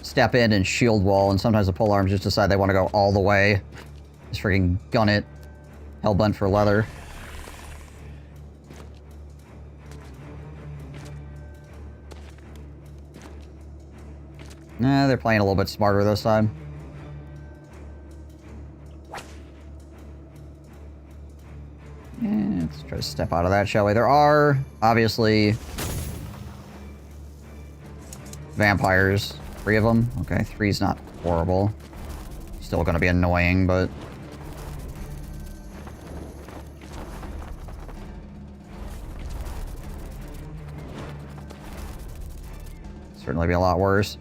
step in and shield wall, and sometimes the pole arms just decide they want to go all the way. Just freaking gun it. Hellbent for leather. Nah, they're playing a little bit smarter this time. Yeah, let's try to step out of that, shall we? There are, obviously, vampires. 3 of them. Okay, 3's not horrible. Still gonna be annoying, but certainly be a lot worse.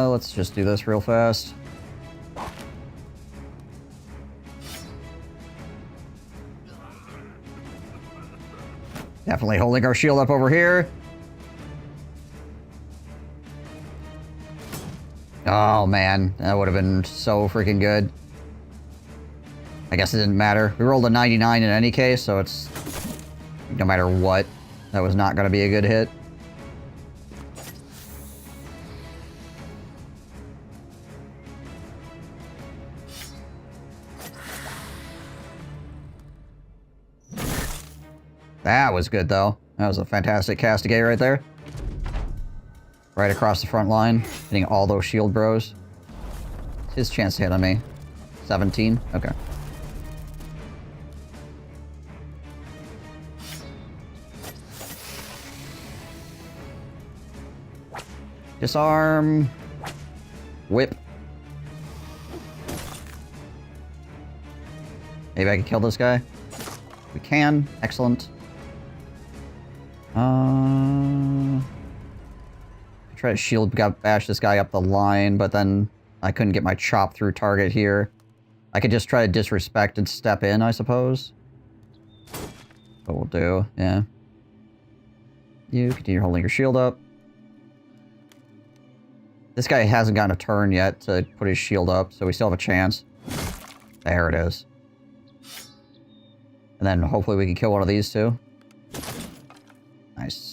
Let's just do this real fast. Definitely holding our shield up over here. Oh man, that would have been so freaking good. I guess it didn't matter. We rolled a 99 in any case, so it's... no matter what, that was not going to be a good hit. That was good, though. That was a fantastic castigate right there. Right across the front line, hitting all those shield bros. His chance to hit on me. 17? Okay. Disarm. Whip. Maybe I can kill this guy. We can. Excellent. Try to shield bash this guy up the line, but then I couldn't get my chop through target here. I could just try to disrespect and step in, I suppose. What we'll do, yeah. You continue holding your shield up. This guy hasn't gotten a turn yet to put his shield up, so we still have a chance. There it is. And then hopefully we can kill one of these two. Nice.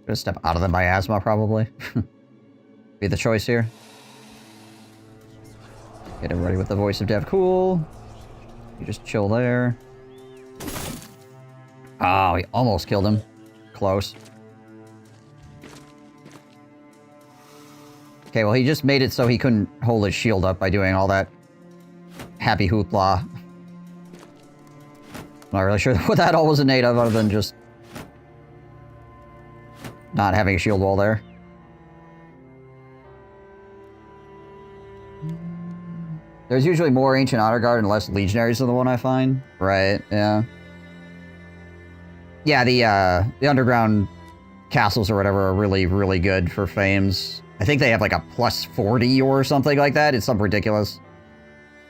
Gonna step out of the miasma, probably. Be the choice here. Get everybody with the voice of death. Cool. You just chill there. Oh, he almost killed him. Close. Okay, well, he just made it so he couldn't hold his shield up by doing all that happy hoopla. Not really sure what that all was innate of, other than just not having a shield wall there. There's usually more Ancient Honor Guard and less Legionaries than the one I find. Right, yeah. Yeah, the underground castles or whatever are really, really good for fames. I think they have like a plus 40 or something like that. It's some ridiculous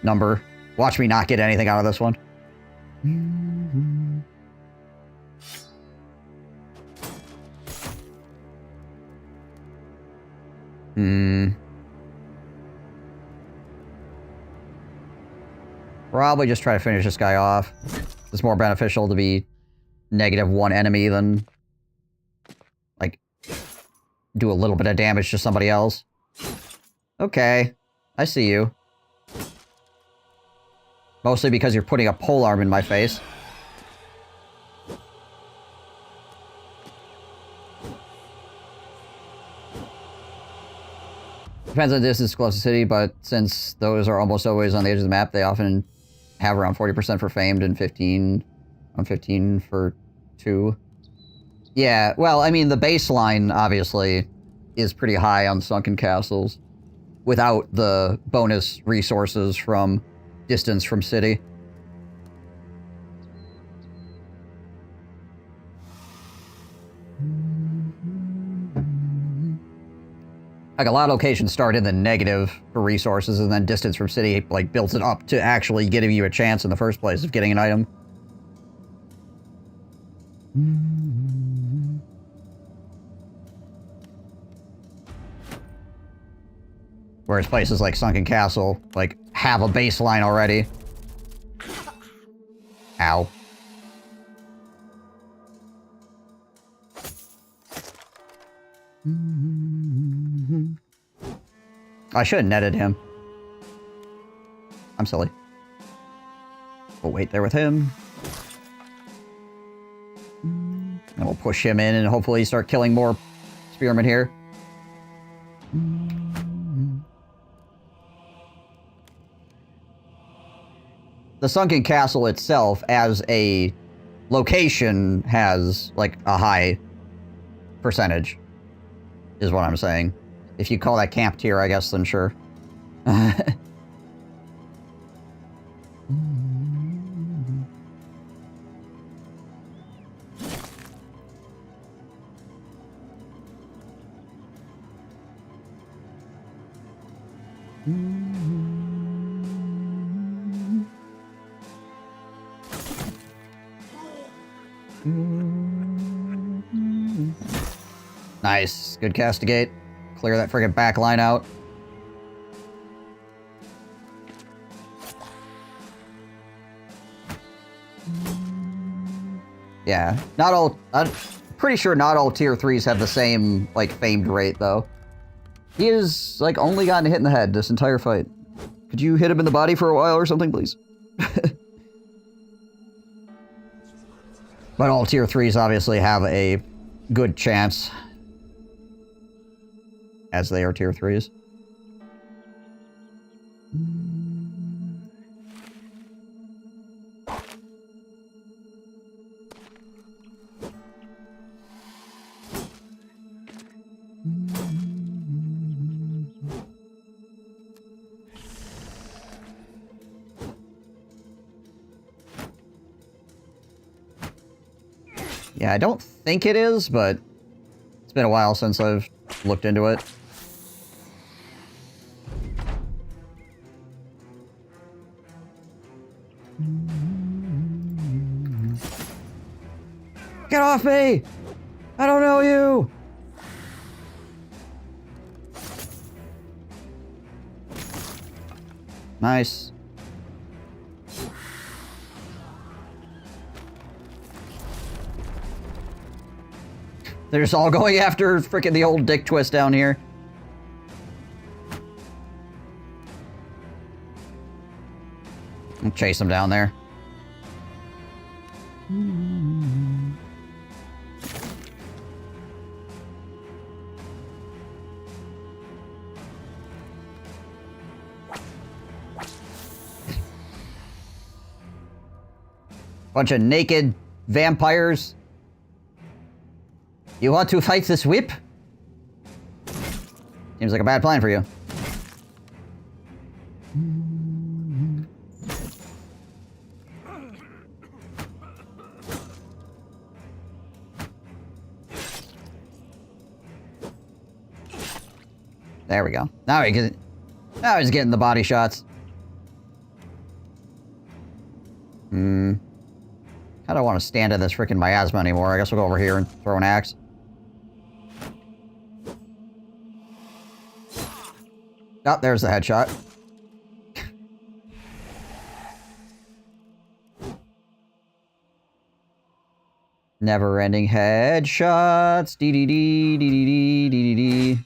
number. Watch me not get anything out of this one. Probably just try to finish this guy off. It's more beneficial to be -1 enemy than, like, do a little bit of damage to somebody else. Okay. I see you. Mostly because you're putting a polearm in my face. Depends on the distance close to city, but since those are almost always on the edge of the map, they often have around 40% for famed and 15 for 2. Yeah, well, I mean, the baseline, obviously, is pretty high on sunken castles without the bonus resources from distance from city. Like, a lot of locations start in the negative for resources, and then distance from city, like, builds it up to actually giving you a chance in the first place of getting an item. Whereas places like Sunken Castle, like, have a baseline already. Ow. I should have netted him. I'm silly. We'll wait there with him. And we'll push him in and hopefully start killing more spearmen here. The Sunken Castle itself, as a location, has, like, a high percentage, is what I'm saying. If you call that camp tier, I guess, then sure. Nice. Good castigate. Clear that friggin' back line out. Yeah. Not all... I'm pretty sure not all tier 3s have the same, like, famed rate, though. He has, like, only gotten hit in the head this entire fight. Could you hit him in the body for a while or something, please? But all tier 3s obviously have a good chance, as they are tier 3s. Yeah, I don't think it is, but it's been a while since I've looked into it. Get off me! I don't know you! Nice. They're just all going after frickin' the old dick twist down here. I'll chase them down there. Bunch of naked vampires. You want to fight this whip? Seems like a bad plan for you. There we go. Now he's getting the body shots. I don't want to stand in this freaking miasma anymore. I guess we'll go over here and throw an axe. Oh, there's the headshot. Never-ending headshots. Dee-dee-dee, dee-dee-dee, dee-dee-dee.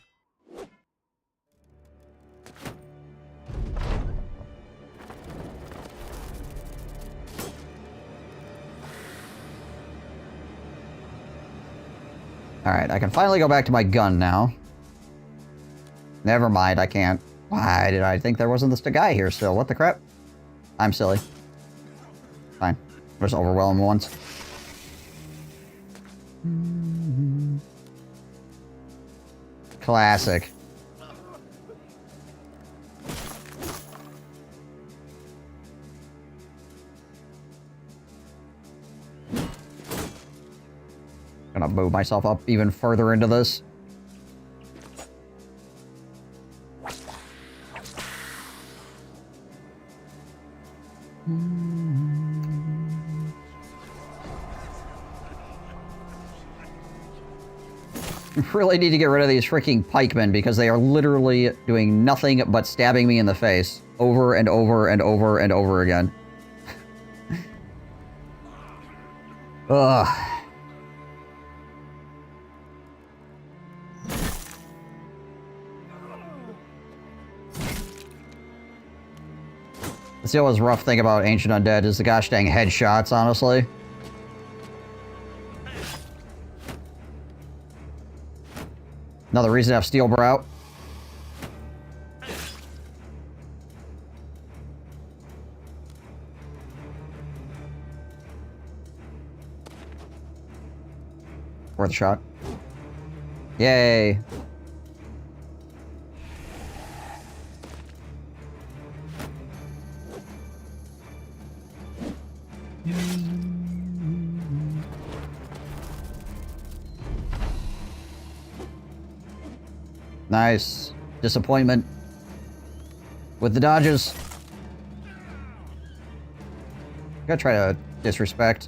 Alright, I can finally go back to my gun now. Never mind, I can't. Why did I think there wasn't this guy here still? What the crap? I'm silly. Fine. Just overwhelm him once. Classic. Gonna move myself up even further into this. Really need to get rid of these freaking pikemen because they are literally doing nothing but stabbing me in the face over and over and over and over again. Ugh. That's the always rough thing about Ancient Undead is the gosh dang headshots, honestly. Another reason to have Steel Brow. Worth a shot. Yay. Nice. Disappointment with the dodges. Gotta try to disrespect.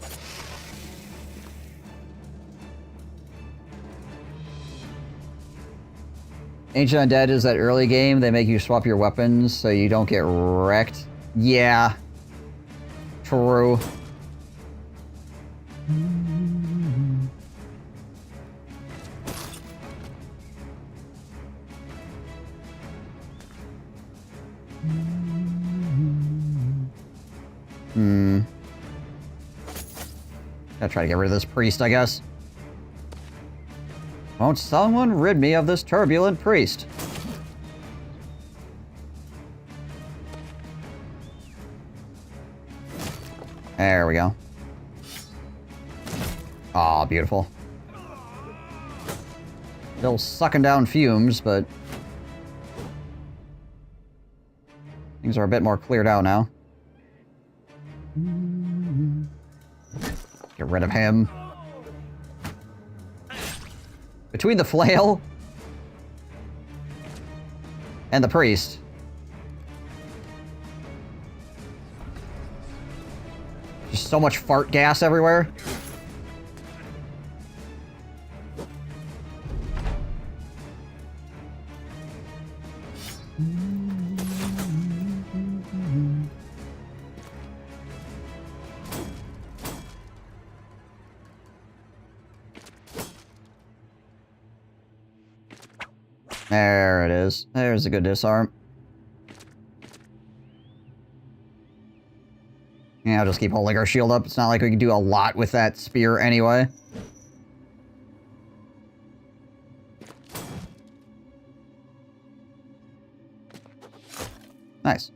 Ancient Undead is that early game. They make you swap your weapons so you don't get wrecked. Yeah. True. Gotta try to get rid of this priest, I guess. Won't someone rid me of this turbulent priest? There we go. Aw, beautiful. Still sucking down fumes, but things are a bit more cleared out now. Get rid of him. Between the flail and the priest. Just so much fart gas everywhere. There it is. There's a good disarm. Yeah, I'll just keep holding our shield up. It's not like we can do a lot with that spear anyway. Nice.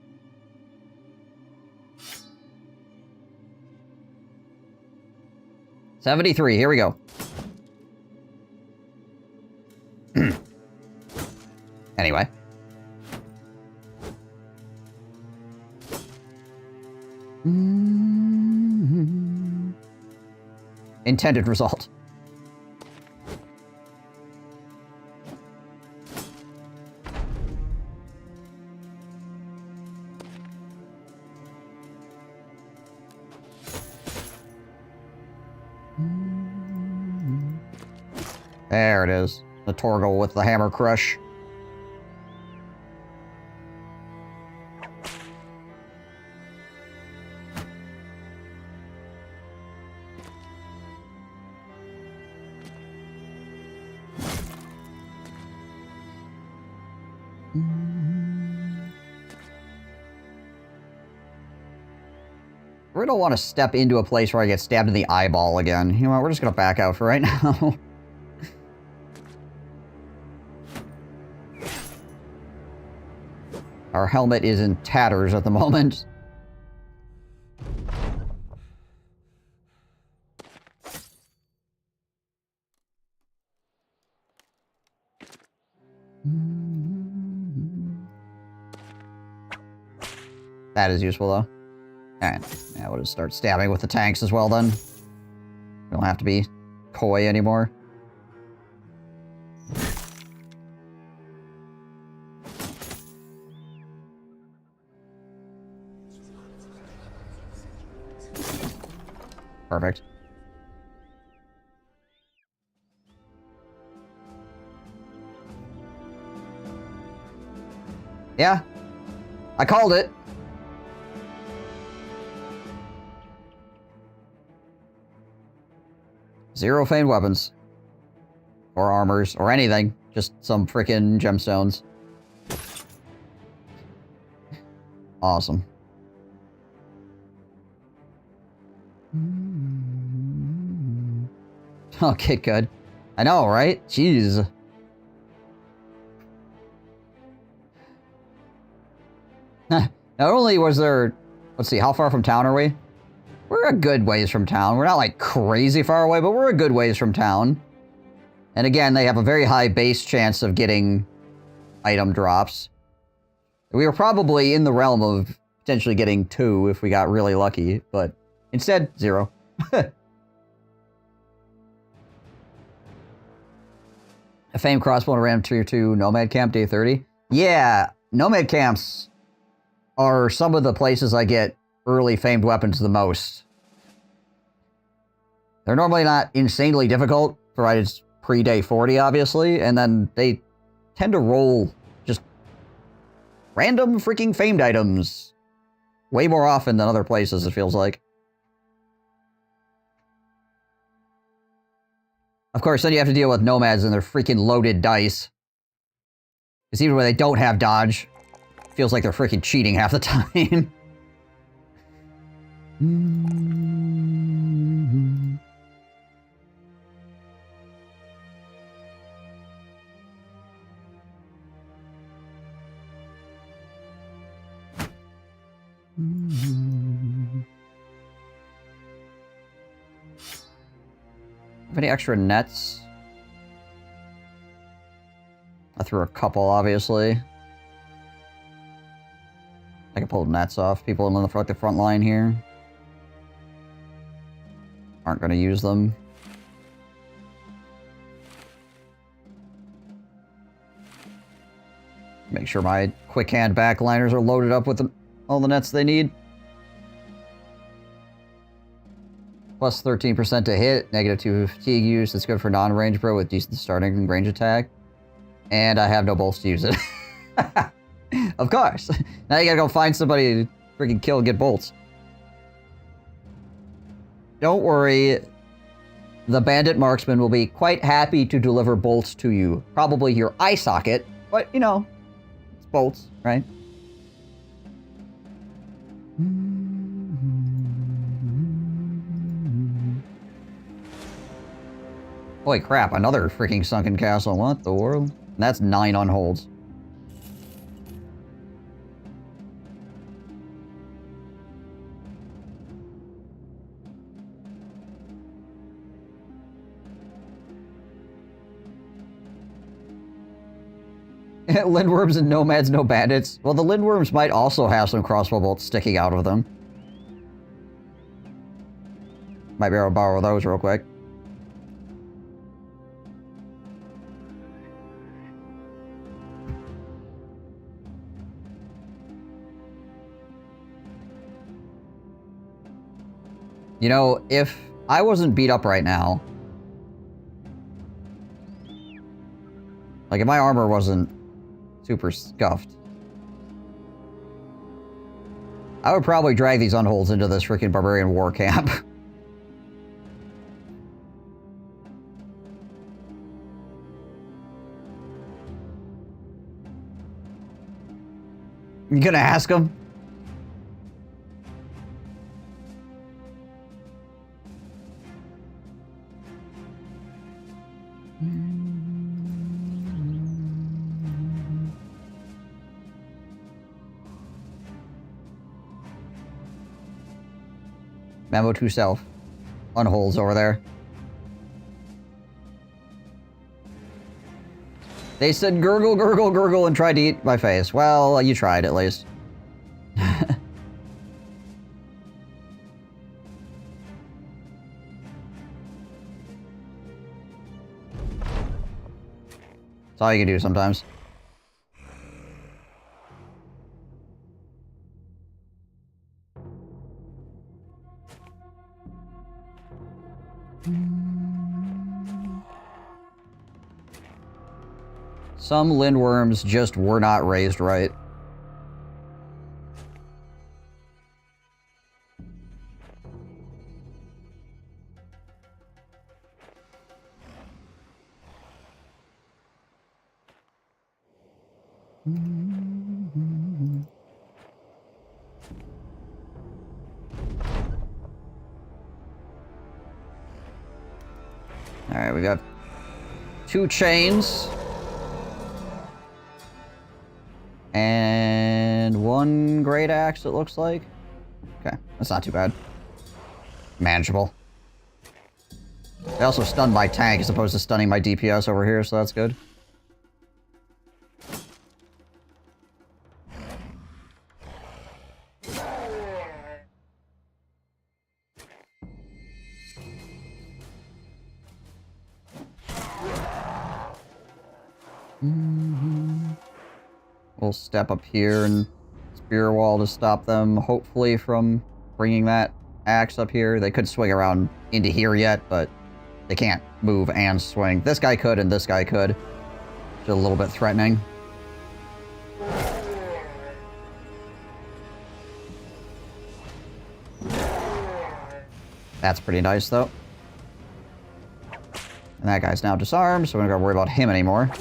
$73. Here we go. Anyway. Intended result. There it is. The Torgal with the hammer crush. We don't want to step into a place where I get stabbed in the eyeball again. You know what? We're just going to back out for right now. Our helmet is in tatters at the moment. That is useful, though. Alright, yeah, we'll just start stabbing with the tanks as well, then. We don't have to be coy anymore. Perfect. Yeah. I called it. Zero famed weapons. Or armors, or anything. Just some frickin' gemstones. Awesome. Okay, good. I know, right? Jeez. Not only was there... Let's see, how far from town are we? We're a good ways from town. We're not, like, crazy far away, but we're a good ways from town. And again, they have a very high base chance of getting item drops. We were probably in the realm of potentially getting 2 if we got really lucky, but instead, 0. A famed crossbow and ram tier 2 Nomad Camp day 30. Yeah, Nomad Camps are some of the places I get early famed weapons the most. They're normally not insanely difficult, provided it's pre-day 40, obviously, and then they tend to roll just random freaking famed items way more often than other places, it feels like. Of course, then you have to deal with nomads and their freaking loaded dice. Because even when they don't have dodge, it feels like they're freaking cheating half the time. Have any extra nets? I threw a couple, obviously. I can pull nets off. People in the front line here aren't going to use them. Make sure my quick hand backliners are loaded up with all the nets they need. Plus 13% to hit, -2 fatigue use. It's good for non-range bro with decent starting range attack. And I have no bolts to use it. Of course. Now you gotta go find somebody to freaking kill and get bolts. Don't worry. The bandit marksman will be quite happy to deliver bolts to you. Probably your eye socket, but you know, it's bolts, right? Holy crap, another freaking sunken castle. What the world? And that's 9 on holds. Lindworms and nomads, no bandits. Well, the lindworms might also have some crossbow bolts sticking out of them. Might be able to borrow those real quick. You know, if I wasn't beat up right now, like if my armor wasn't super scuffed, I would probably drag these unholds into this freaking barbarian war camp. You gonna ask them? Memo to self. Unholds over there. They said gurgle, gurgle, gurgle and tried to eat my face. Well, you tried at least. That's all you can do sometimes. Some lindworms just were not raised right. Alright, we got 2 chains. And 1 great axe, it looks like. Okay, that's not too bad. Manageable. They also stunned my tank as opposed to stunning my DPS over here, so that's good. We'll step up here and spear wall to stop them, hopefully, from bringing that axe up here. They could swing around into here yet, but they can't move and swing. This guy could, and this guy could. Just a little bit threatening. That's pretty nice, though. And that guy's now disarmed, so we're not gonna worry about him anymore.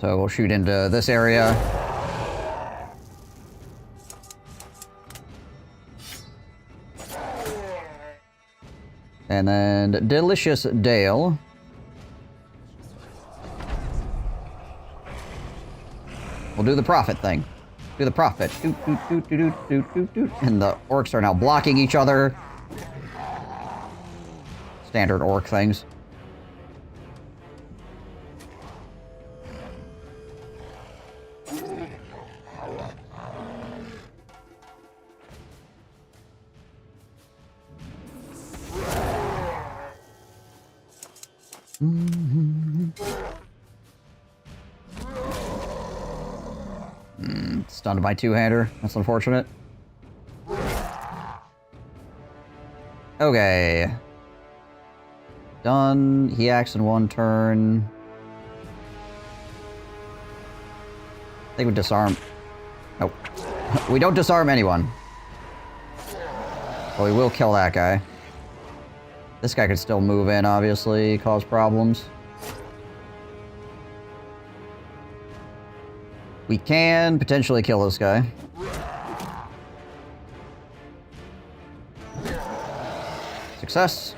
So we'll shoot into this area. And then Delicious Dale. We'll do the profit thing. Do the profit. Doot, doot, doot, doot, doot, doot, doot. And the orcs are now blocking each other. Standard orc things. Stunned by two-hander. That's unfortunate. Okay. Done. He acts in one turn. I think we disarm. Nope. We don't disarm anyone. Well, we will kill that guy. This guy could still move in, obviously, cause problems. We can potentially kill this guy. Success.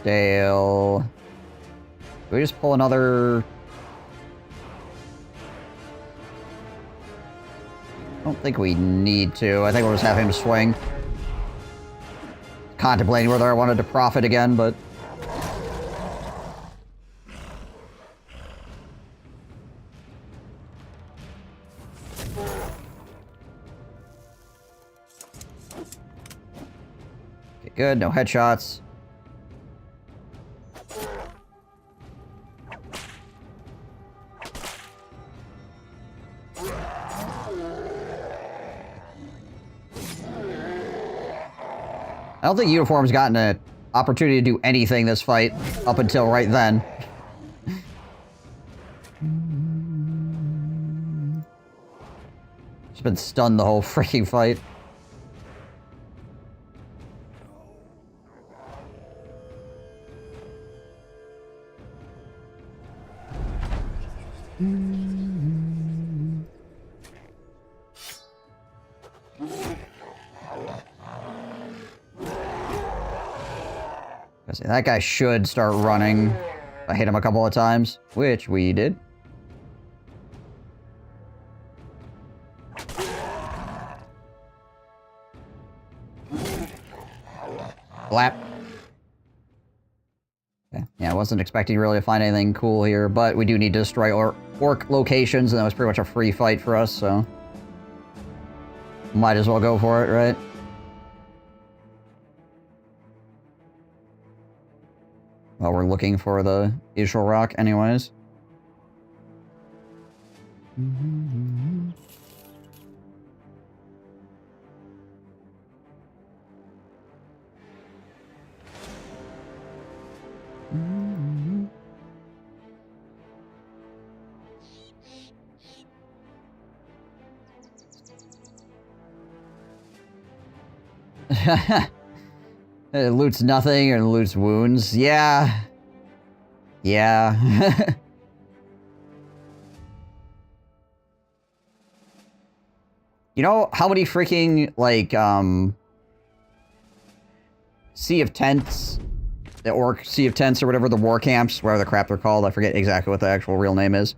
Dale. Do we just pull another... I don't think we need to. I think we'll just have him swing. Contemplating whether I wanted to profit again, but... Okay, good. No headshots. I don't think Uniform's gotten an opportunity to do anything this fight up until right then. Just been stunned the whole freaking fight. That guy should start running. I hit him a couple of times, which we did. Blap. Okay. Yeah, I wasn't expecting really to find anything cool here, but we do need to destroy orc locations, and that was pretty much a free fight for us, so... Might as well go for it, right? Well, we're looking for the Ishal Rock anyways. It loots nothing and loots wounds. Yeah. Yeah. You know how many freaking, like, Sea of Tents, the Orc Sea of Tents or whatever, the war camps, whatever the crap they're called, I forget exactly what the actual real name is.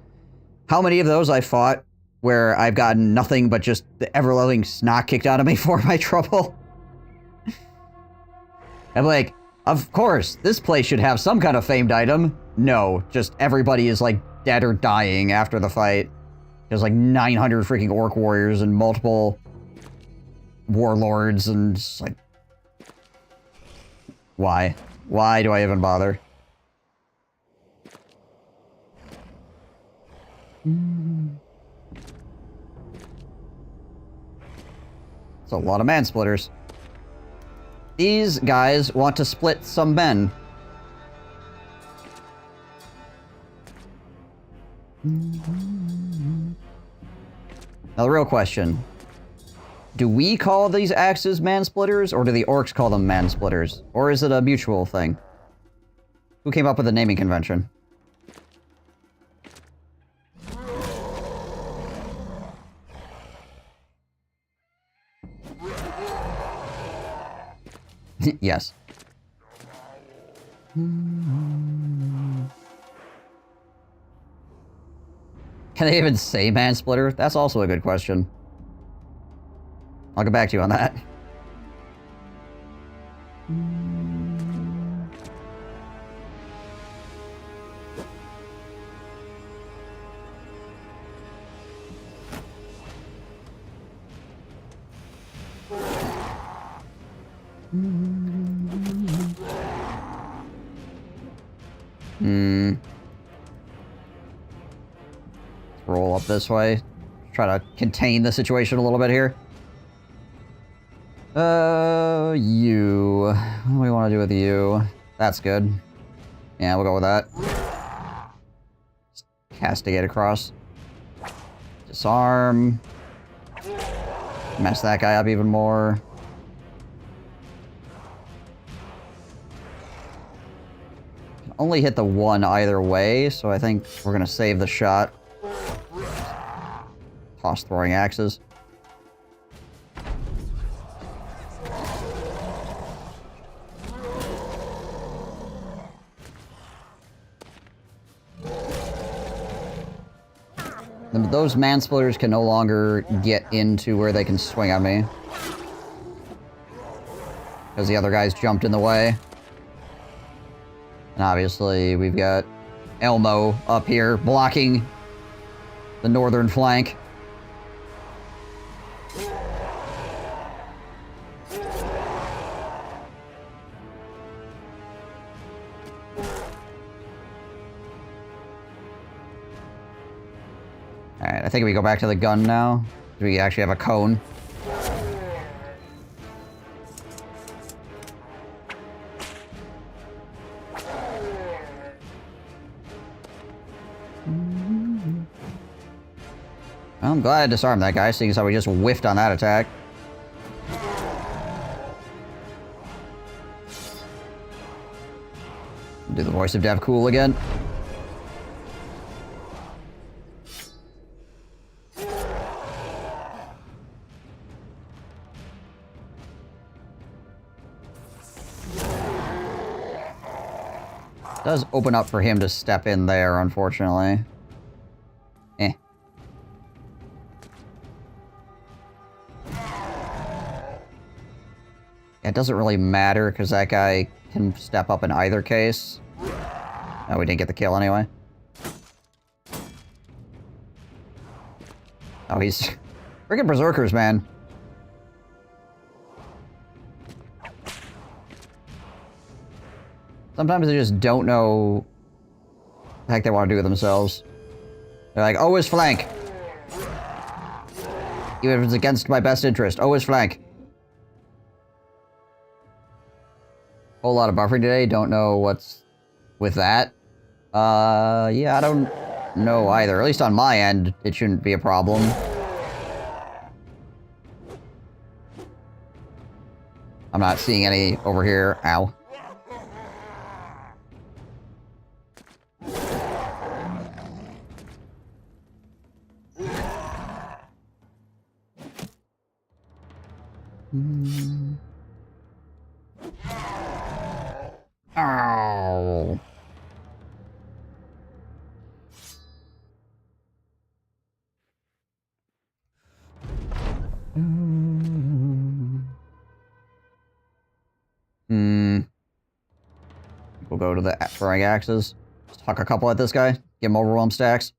How many of those I fought where I've gotten nothing but just the ever-loving snot kicked out of me for my trouble. I'm like, of course, this place should have some kind of famed item. No, just everybody is like dead or dying after the fight. There's like 900 freaking orc warriors and multiple warlords and it's like... Why? Why do I even bother? It's a lot of man-splitters. These guys want to split some men. Now the real question. Do we call these axes man-splitters, or do the orcs call them man-splitters? Or is it a mutual thing? Who came up with the naming convention? Yes. Can they even say man-splitter? That's also a good question. I'll get back to you on that. Let's roll up this way. Try to contain the situation a little bit here. You. What do we want to do with you? That's good. Yeah, we'll go with that. Just castigate across. Disarm. Mess that guy up even more. Can only hit the one either way, so I think we're gonna save the shot. Toss throwing axes. Those man-splitters can no longer get into where they can swing at me. Because the other guys jumped in the way. And obviously, we've got Elmo up here blocking the northern flank. Alright, I think we go back to the gun now. We actually have a cone. Well, I'm glad I disarmed that guy, seeing as how we just whiffed on that attack. Do the voice of Dev cool again. Does open up for him to step in there, unfortunately. Eh. It doesn't really matter, because that guy can step up in either case. Oh, we didn't get the kill anyway. Oh, he's... Freaking berserkers, man. Sometimes they just don't know the heck they want to do with themselves. They're like, always flank. Even if it's against my best interest, always flank. Whole lot of buffering today, don't know what's with that. Yeah, I don't know either. At least on my end, it shouldn't be a problem. I'm not seeing any over here. Ow. Ow. We'll go to the throwing axes. Just huck a couple at this guy. Give him overwhelm stacks.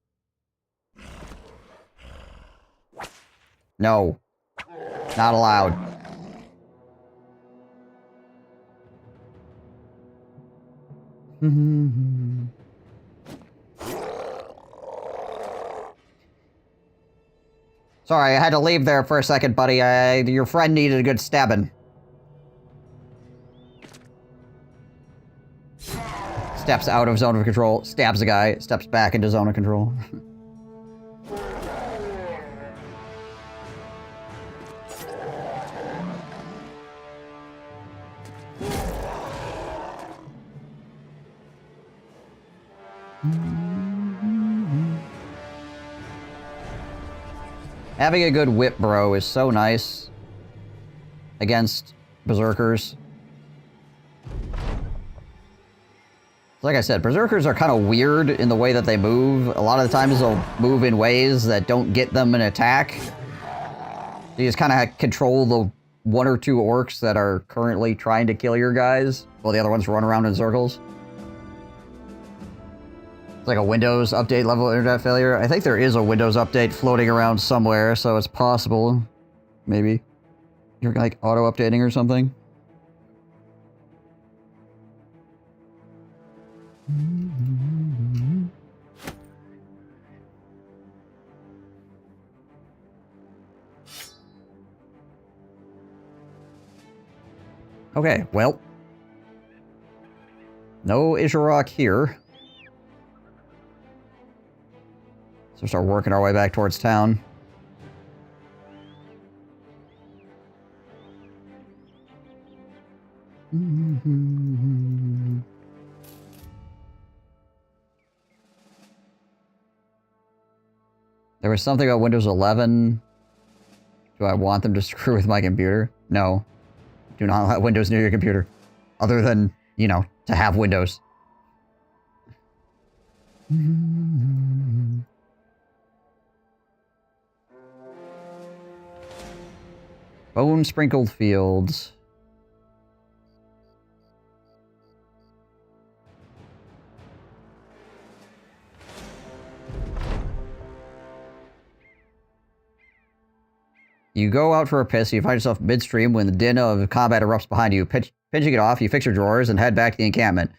No. Not allowed. Sorry, I had to leave there for a second, buddy. Your friend needed a good stabbing. Steps out of zone of control, stabs a guy, steps back into zone of control. Having a good whip bro is so nice against berserkers. Like I said, berserkers are kind of weird in the way that they move. A lot of the times they'll move in ways that don't get them an attack. You just kind of control the one or two orcs that are currently trying to kill your guys, while the other ones run around in circles. It's like a Windows update level internet failure. I think there is a Windows update floating around somewhere, so it's possible. Maybe. You're like auto-updating or something. Okay, well. No Isharok here. So we start working our way back towards town. There was something about Windows 11. Do I want them to screw with my computer? No. Do not let Windows near your computer. Other than, you know, to have Windows. Bone sprinkled fields. You go out for a piss, you find yourself midstream when the din of combat erupts behind you. Pinching it off, you fix your drawers and head back to the encampment.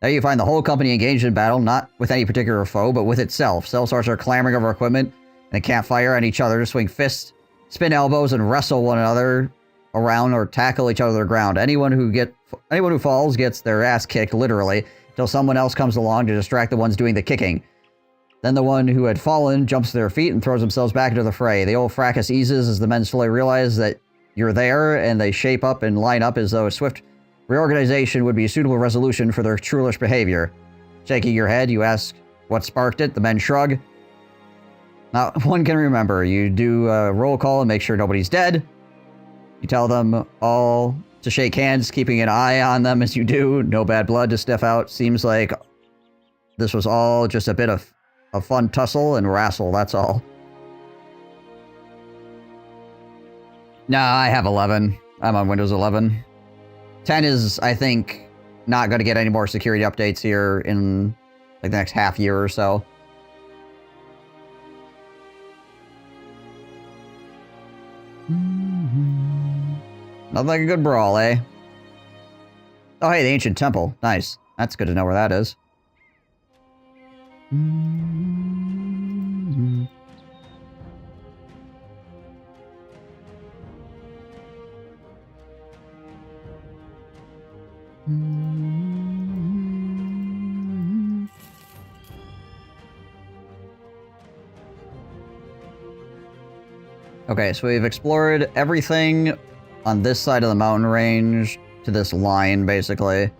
There you find the whole company engaged in battle, not with any particular foe, but with itself. Sellswords are clamoring over equipment and a campfire and each other to swing fists, spin elbows, and wrestle one another around or tackle each other to the ground. Anyone who falls gets their ass kicked, literally, until someone else comes along to distract the ones doing the kicking. Then the one who had fallen jumps to their feet and throws themselves back into the fray. The old fracas eases as the men slowly realize that you're there, and they shape up and line up as though a swift reorganization would be a suitable resolution for their churlish behavior. Shaking your head, you ask what sparked it. The men shrug. Not one can remember. You do a roll call and make sure nobody's dead. You tell them all to shake hands, keeping an eye on them as you do. No bad blood to sniff out. Seems like this was all just a bit of a fun tussle and wrestle, that's all. Nah, I have 11. I'm on Windows 11. 10 is, I think, not going to get any more security updates here in like the next half year or so. Nothing like a good brawl, eh? Oh, hey, the ancient temple. Nice. That's good to know where that is. Okay, so we've explored everything on this side of the mountain range to this line, basically.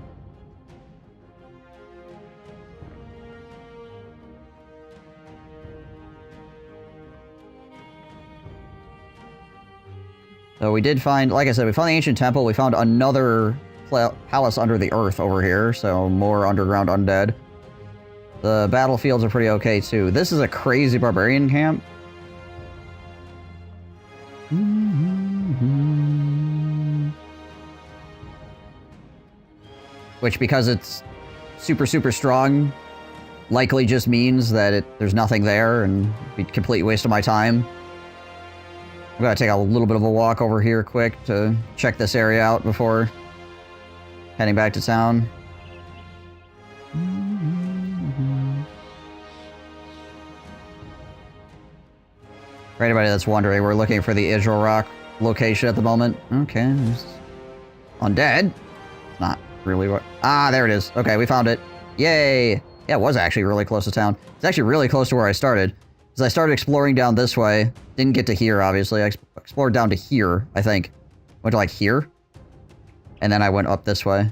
So we did find, like I said, we found the ancient temple. We found another palace under the earth over here, so more underground undead. The battlefields are pretty okay, too. This is a crazy barbarian camp. Which, because it's super, super strong likely just means that there's nothing there and it'd be a complete waste of my time. I'm gonna take a little bit of a walk over here quick to check this area out before heading back to town. For anybody that's wondering, we're looking for the Israel Rock location at the moment. Okay, there's undead. Not really what... Ah, there it is. Okay, we found it. Yay! Yeah, it was actually really close to town. It's actually really close to where I started. Because I started exploring down this way. Didn't get to here, obviously. I explored down to here, I think. Went to, like, here. And then I went up this way.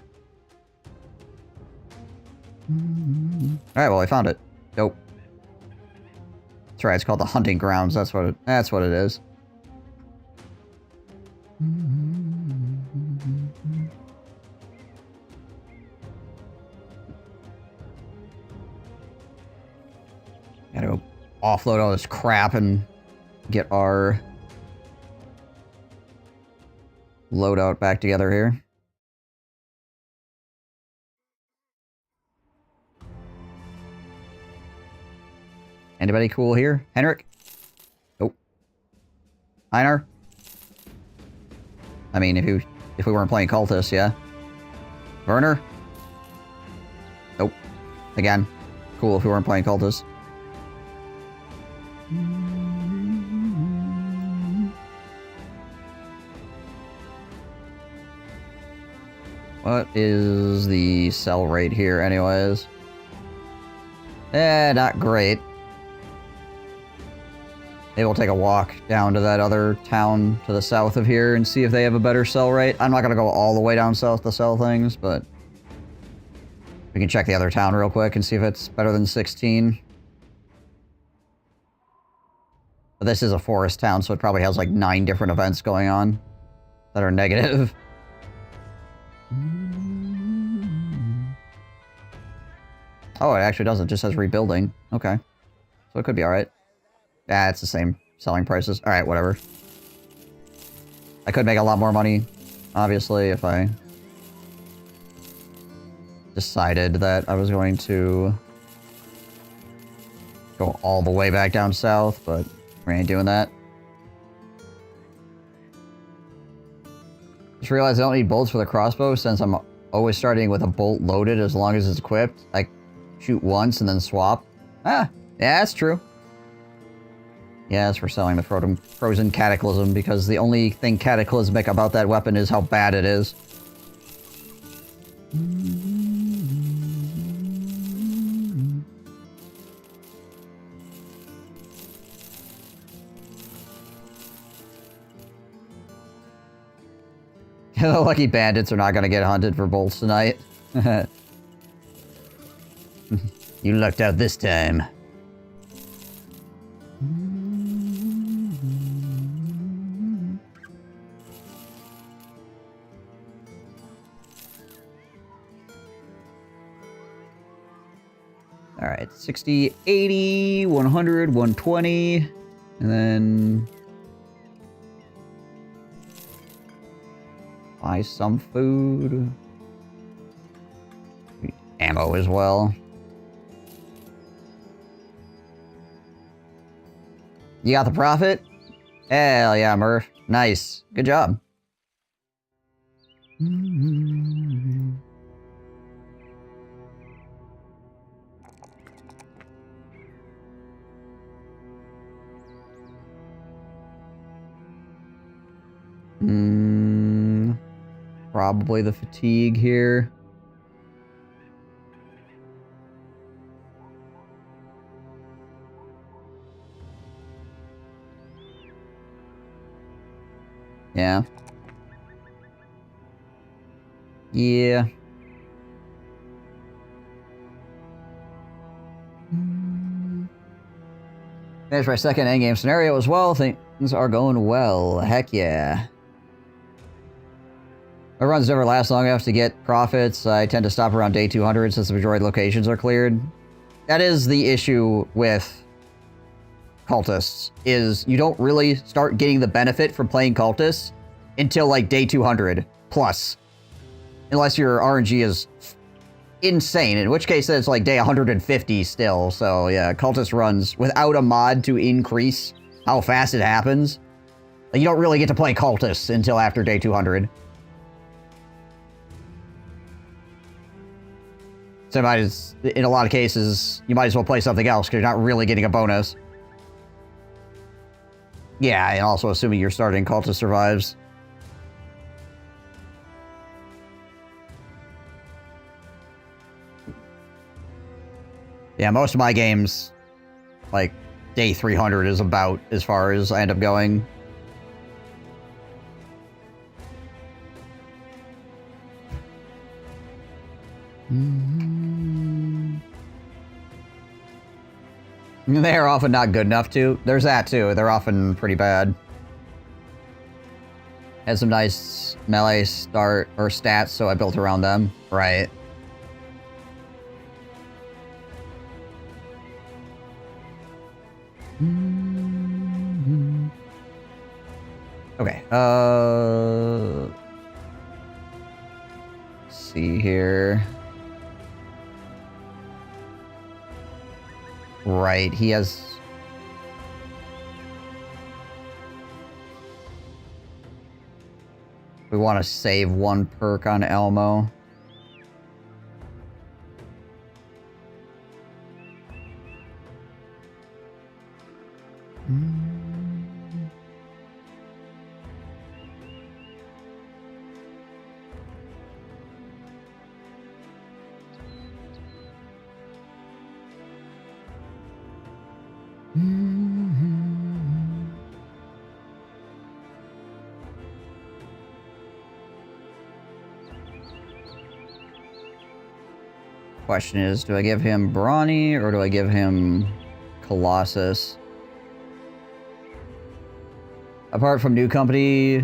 Alright, well, I found it. Dope. That's right, it's called the Hunting Grounds. That's what it is. Gotta go offload all this crap and get our loadout back together here. Anybody cool here? Henrik? Nope. Einar? I mean, if we weren't playing Cultists, yeah. Werner? Nope. Again, cool if we weren't playing Cultists. What is the sell rate here, anyways? Not great. Maybe we'll take a walk down to that other town to the south of here and see if they have a better sell rate. I'm not going to go all the way down south to sell things, but we can check the other town real quick and see if it's better than 16. But this is a forest town, so it probably has like 9 different events going on that are negative. Oh, it actually doesn't. It just says rebuilding. Okay. So it could be alright. Yeah, it's the same selling prices. Alright, whatever. I could make a lot more money, obviously, if I decided that I was going to go all the way back down south, but we ain't doing that. Just realized I don't need bolts for the crossbow since I'm always starting with a bolt loaded as long as it's equipped. I shoot once and then swap. Ah, yeah, that's true. Yes, we're selling the Frozen Cataclysm because the only thing cataclysmic about that weapon is how bad it is. The lucky bandits are not going to get hunted for bolts tonight. You lucked out this time. Alright, 60, 80, 100, 120, and then buy some food. Ammo as well. You got the profit? Hell yeah, Murph. Nice. Good job. Probably the fatigue here. Yeah. Yeah. There's my second endgame scenario as well. Things are going well. Heck yeah. My runs never last long enough to get profits. I tend to stop around day 200 since the majority of locations are cleared. That is the issue with Cultists, is you don't really start getting the benefit from playing Cultists until like day 200 plus. Unless your RNG is insane, in which case it's like day 150 still. So yeah, Cultist runs without a mod to increase how fast it happens. Like, you don't really get to play Cultists until after day 200. So in a lot of cases, you might as well play something else because you're not really getting a bonus. Yeah, and also assuming you're starting Cultist survives. Yeah, most of my games, like, day 300 is about as far as I end up going. They're often not good enough to. There's that too. They're often pretty bad. Had some nice melee start or stats, so I built around them. Right. Okay. Let's see here. Right, he has... We want to save one perk on Elmo. Question is, do I give him Brawny or do I give him Colossus? Apart from New Company,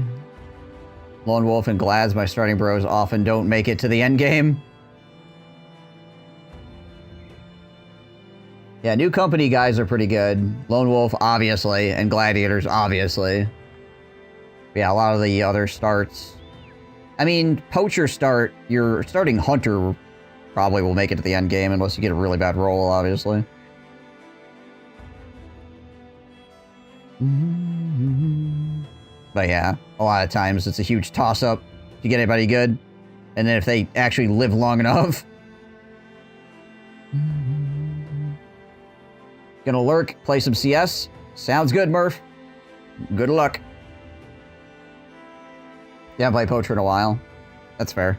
Lone Wolf and Glads, my starting bros often don't make it to the end game. Yeah, New Company guys are pretty good. Lone Wolf, obviously, and Gladiators, obviously. Yeah, a lot of the other starts. I mean, Poacher start, you're starting Hunter probably will make it to the end game unless you get a really bad roll, obviously. But yeah, a lot of times it's a huge toss-up to get anybody good. And then if they actually live long enough. Gonna lurk, play some CS. Sounds good, Murph. Good luck. Yeah, I haven't played Poacher in a while. That's fair.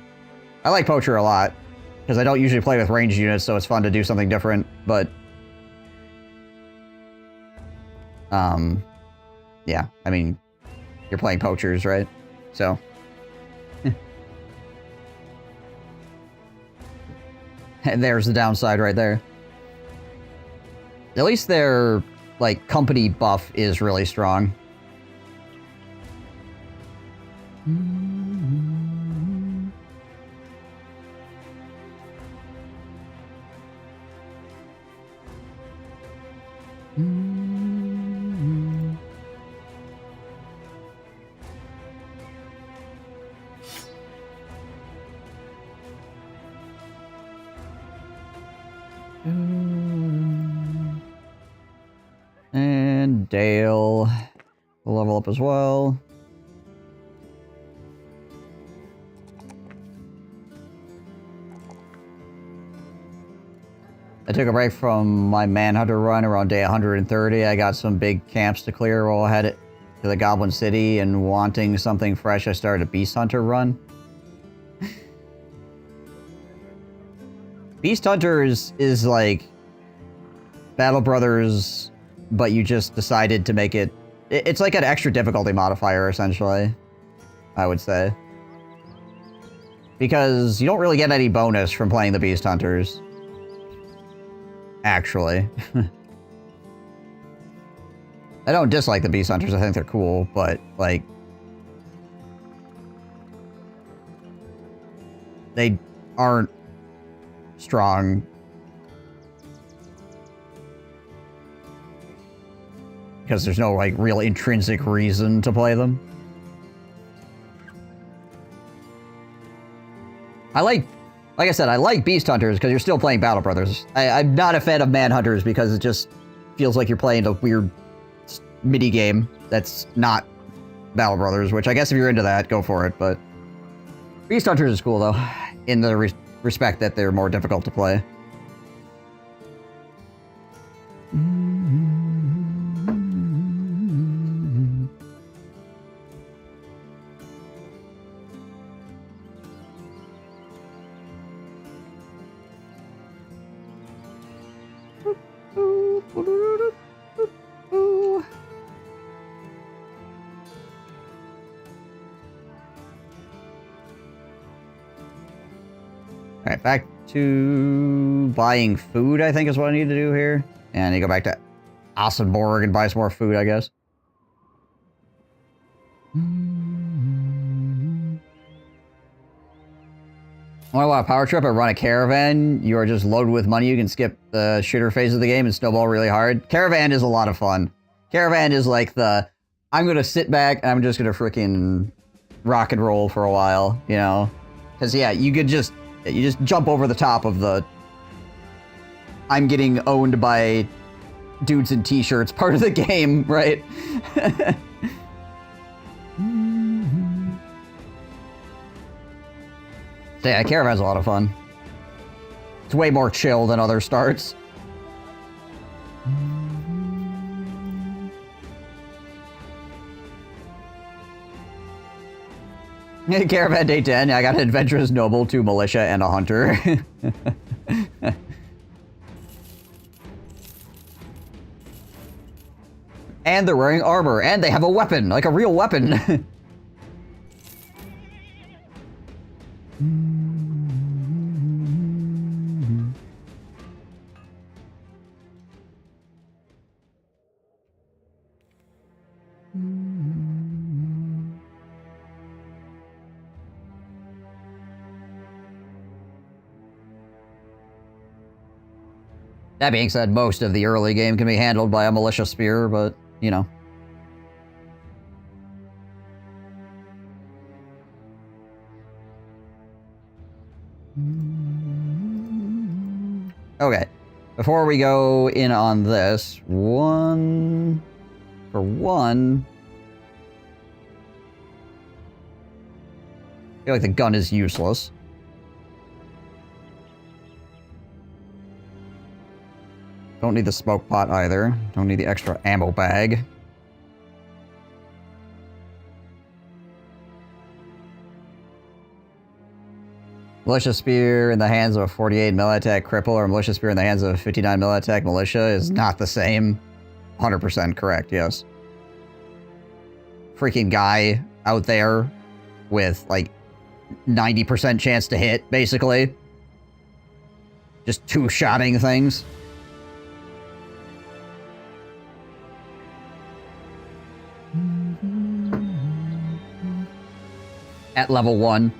I like Poacher a lot. Because I don't usually play with ranged units, so it's fun to do something different, but... yeah, I mean, you're playing Poachers, right? So... And there's the downside right there. At least their, like, company buff is really strong. And Dale will level up as well. I took a break from my Manhunter run around day 130. I got some big camps to clear while I headed to the Goblin City, and wanting something fresh, I started a Beast Hunter run. Beast Hunter is like Battle Brothers, but you just decided to make it... It's like an extra difficulty modifier, essentially, I would say. Because you don't really get any bonus from playing the Beast Hunters. Actually. I don't dislike the Beast Hunters, I think they're cool, but, like... They aren't strong. Because there's no, like, real intrinsic reason to play them. I like Like I said, I like Beast Hunters because you're still playing Battle Brothers. I'm not a fan of Manhunters because it just feels like you're playing a weird mini game that's not Battle Brothers, which I guess if you're into that, go for it, but Beast Hunters is cool, though, in the respect that they're more difficult to play. Alright, back to buying food, I think is what I need to do here. And you go back to Assenborg and buy some more food, I guess. When I want a power trip, I run a caravan. You are just loaded with money. You can skip the shitter phase of the game and snowball really hard. Caravan is a lot of fun. Caravan is like the, I'm going to sit back and I'm just going to freaking rock and roll for a while, you know? Because, yeah, you just jump over the top of the I'm getting owned by dudes in t-shirts part of the game, right? So yeah, Caravan's a lot of fun. It's way more chill than other starts. Caravan Day 10, I got an adventurous noble, 2 militia, and a hunter. And they're wearing armor, and they have a weapon, like a real weapon. That being said, most of the early game can be handled by a militia spear, but, you know. Okay, before we go in on this, I feel like the gun is useless. Don't need the smoke pot either. Don't need the extra ammo bag. Militia spear in the hands of a 48 milliattack cripple or militia spear in the hands of a 59 milliattack militia is not the same. 100% correct, yes. Freaking guy out there with like 90% chance to hit, basically. Just two-shotting things. At level 1.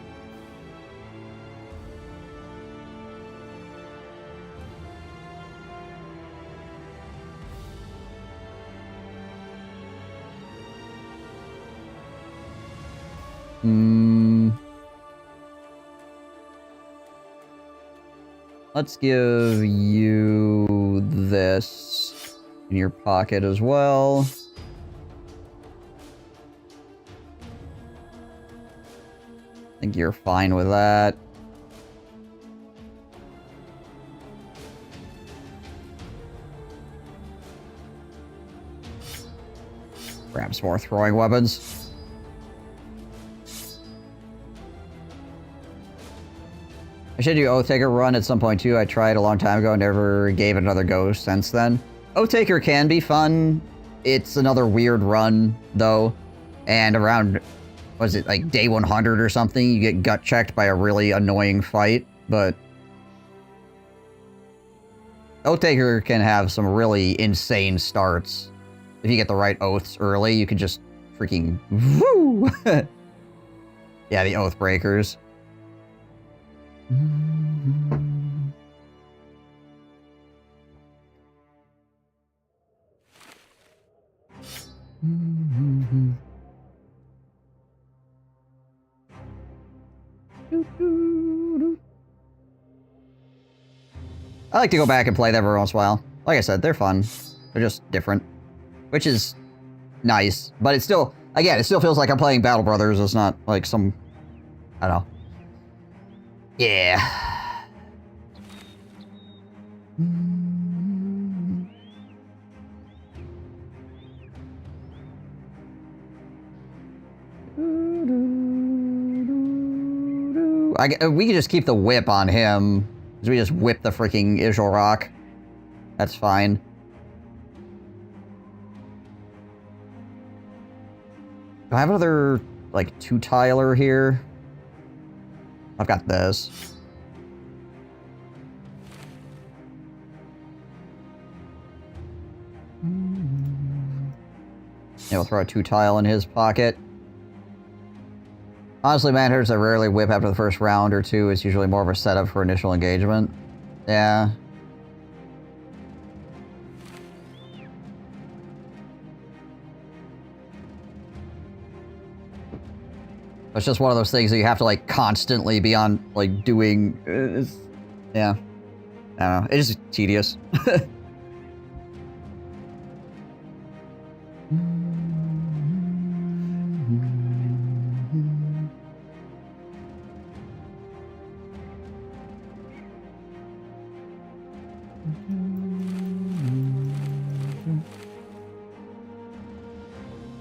Let's give you this in your pocket as well. I think you're fine with that. Grab some more throwing weapons. I should do Oathtaker run at some point too. I tried a long time ago, never gave it another go since then. Oathtaker can be fun. It's another weird run, though. And around, was it like day 100 or something, you get gut checked by a really annoying fight, but Oathtaker can have some really insane starts. If you get the right oaths early, you can just freaking woo! Yeah, the oath breakers. I like to go back and play them every once in a while. Like I said, they're fun. They're just different. Which is nice. But it's still, again, it still feels like I'm playing Battle Brothers. It's not like some, I don't know. Yeah. We can just keep the whip on him. Because we just whip the freaking Ishal Rock. That's fine. Do I have another, like, 2-tiler here? I've got this. Yeah, we'll throw a 2-tile in his pocket. Honestly, manhunters I rarely whip after the first round or two. It's usually more of a setup for initial engagement. Yeah. It's just one of those things that you have to, like, constantly be on, like, doing. Yeah. I don't know. It's just tedious.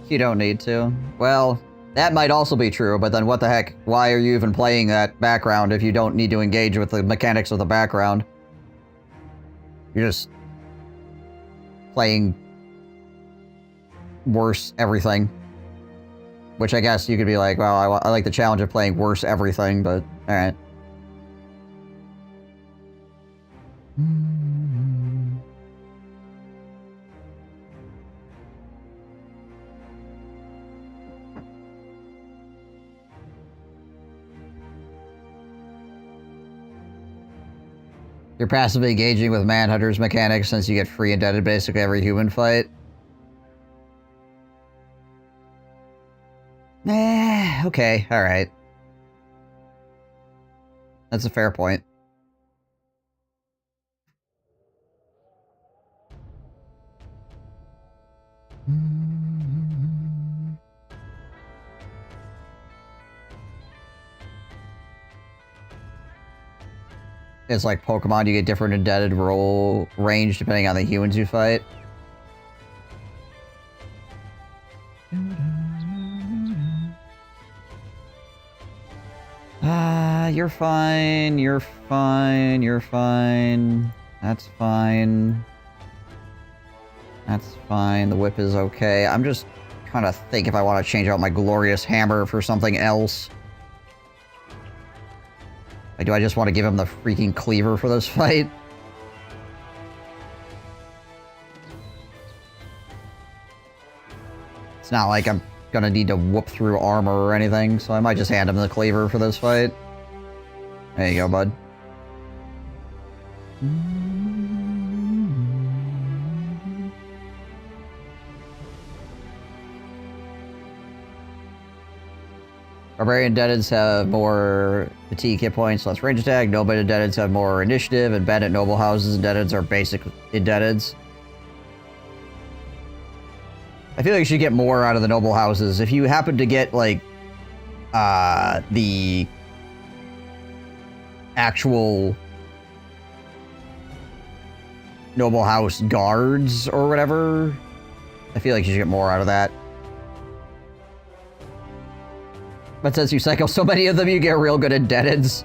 You don't need to. Well, that might also be true, but then what the heck? Why are you even playing that background if you don't need to engage with the mechanics of the background? You're just playing worse everything. Which I guess you could be like, well, I like the challenge of playing worse everything, but alright. You're passively engaging with Manhunter's mechanics since you get free indebted basically every human fight. Okay, alright. That's a fair point. It's like Pokemon, you get different indebted roll range depending on the humans you fight. You're fine, you're fine, you're fine. That's fine. That's fine, the whip is okay. I'm just trying to think if I want to change out my glorious hammer for something else. Like, do I just want to give him the freaking cleaver for this fight? It's not like I'm gonna need to whoop through armor or anything, so I might just hand him the cleaver for this fight. There you go, bud. Barbarian Indebteds have more fatigue hit points, less range attack. Noble Indebteds have more initiative, and Bandit Noble Houses Indebteds are basic Indebteds. I feel like you should get more out of the Noble Houses. If you happen to get, like, the actual Noble House guards or whatever, I feel like you should get more out of that. But since you cycle so many of them, you get real good Indebteds.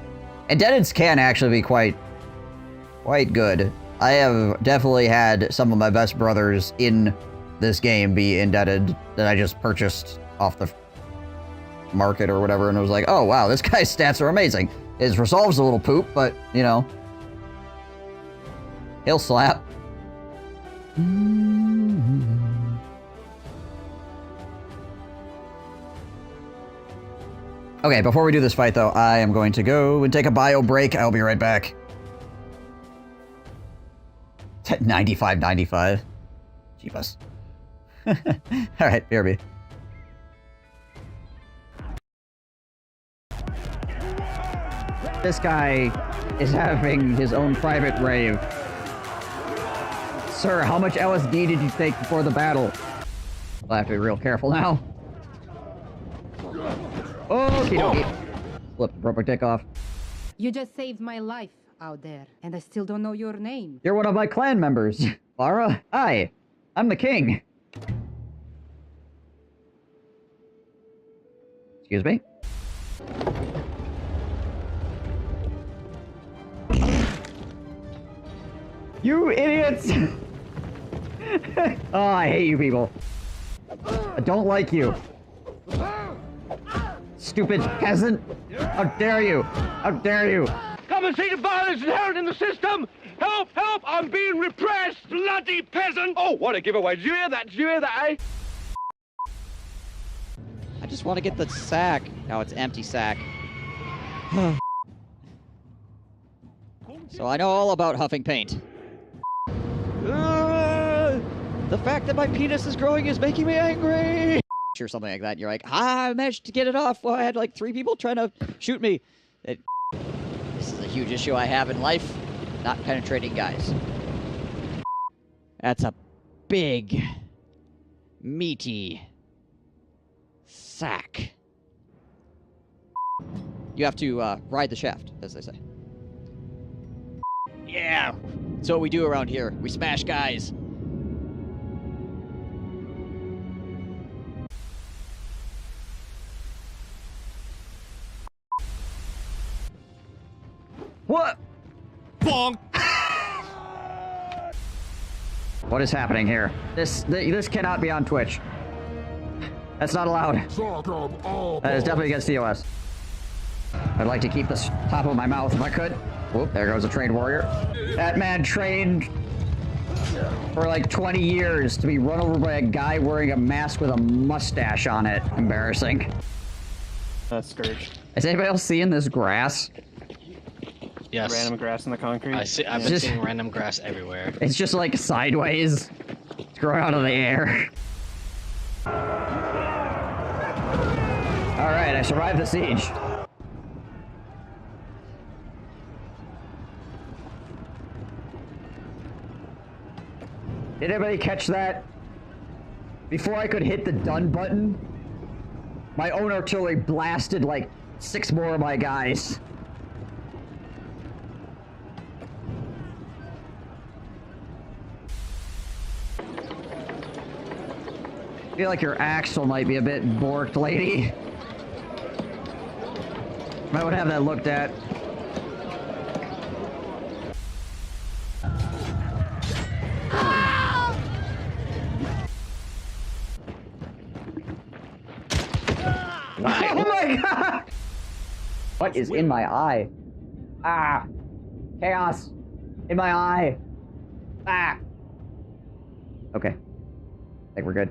Indebteds can actually be quite good. I have definitely had some of my best brothers in this game be indebted that I just purchased off the market or whatever, and it was like, oh wow, this guy's stats are amazing. His resolve's a little poop, but, you know, he'll slap. Okay, before we do this fight, though, I am going to go and take a bio break. I'll be right back. 95.95. Jeebus. Alright, BRB. This guy is having his own private rave. Sir, how much LSD did you take before the battle? I'll have to be real careful now. Okie dokie. Flip the rubber dick off. You just saved my life out there, and I still don't know your name. You're one of my clan members. Lara, hi. I'm the king. Excuse me? You idiots! Oh, I hate you people. I don't like you. Stupid peasant! How dare you! How dare you! Come and see the violence inherent in the system! Help! Help! I'm being repressed! Bloody peasant! Oh, what a giveaway! Did you hear that? Did you hear that, eh? I just want to get the sack. No, it's empty sack. So I know all about huffing paint. The fact that my penis is growing is making me angry! Or something like that. You're like, I managed to get it off. Well, I had like 3 people trying to shoot me. This is a huge issue I have in life. Not penetrating guys. That's a big, meaty sack. You have to ride the shaft, as they say. Yeah! So what we do around here. We smash guys. What? Bonk! What is happening here? This cannot be on Twitch. That's not allowed. That is definitely against TOS. I'd like to keep this top of my mouth if I could. Whoop, there goes a trained warrior. That man trained for like 20 years to be run over by a guy wearing a mask with a mustache on it. Embarrassing. That's Scourge. Is anybody else seeing this grass? Yes. Random grass in the concrete. I've been seeing random grass everywhere. It's just like sideways. It's growing out of the air. Alright, I survived the siege. Did anybody catch that? Before I could hit the done button, my own artillery blasted like 6 more of my guys. I feel like your axle might be a bit borked, lady. Might want to have that looked at. Oh my god! What is in my eye? Ah! Chaos! In my eye! Ah! Okay. I think we're good.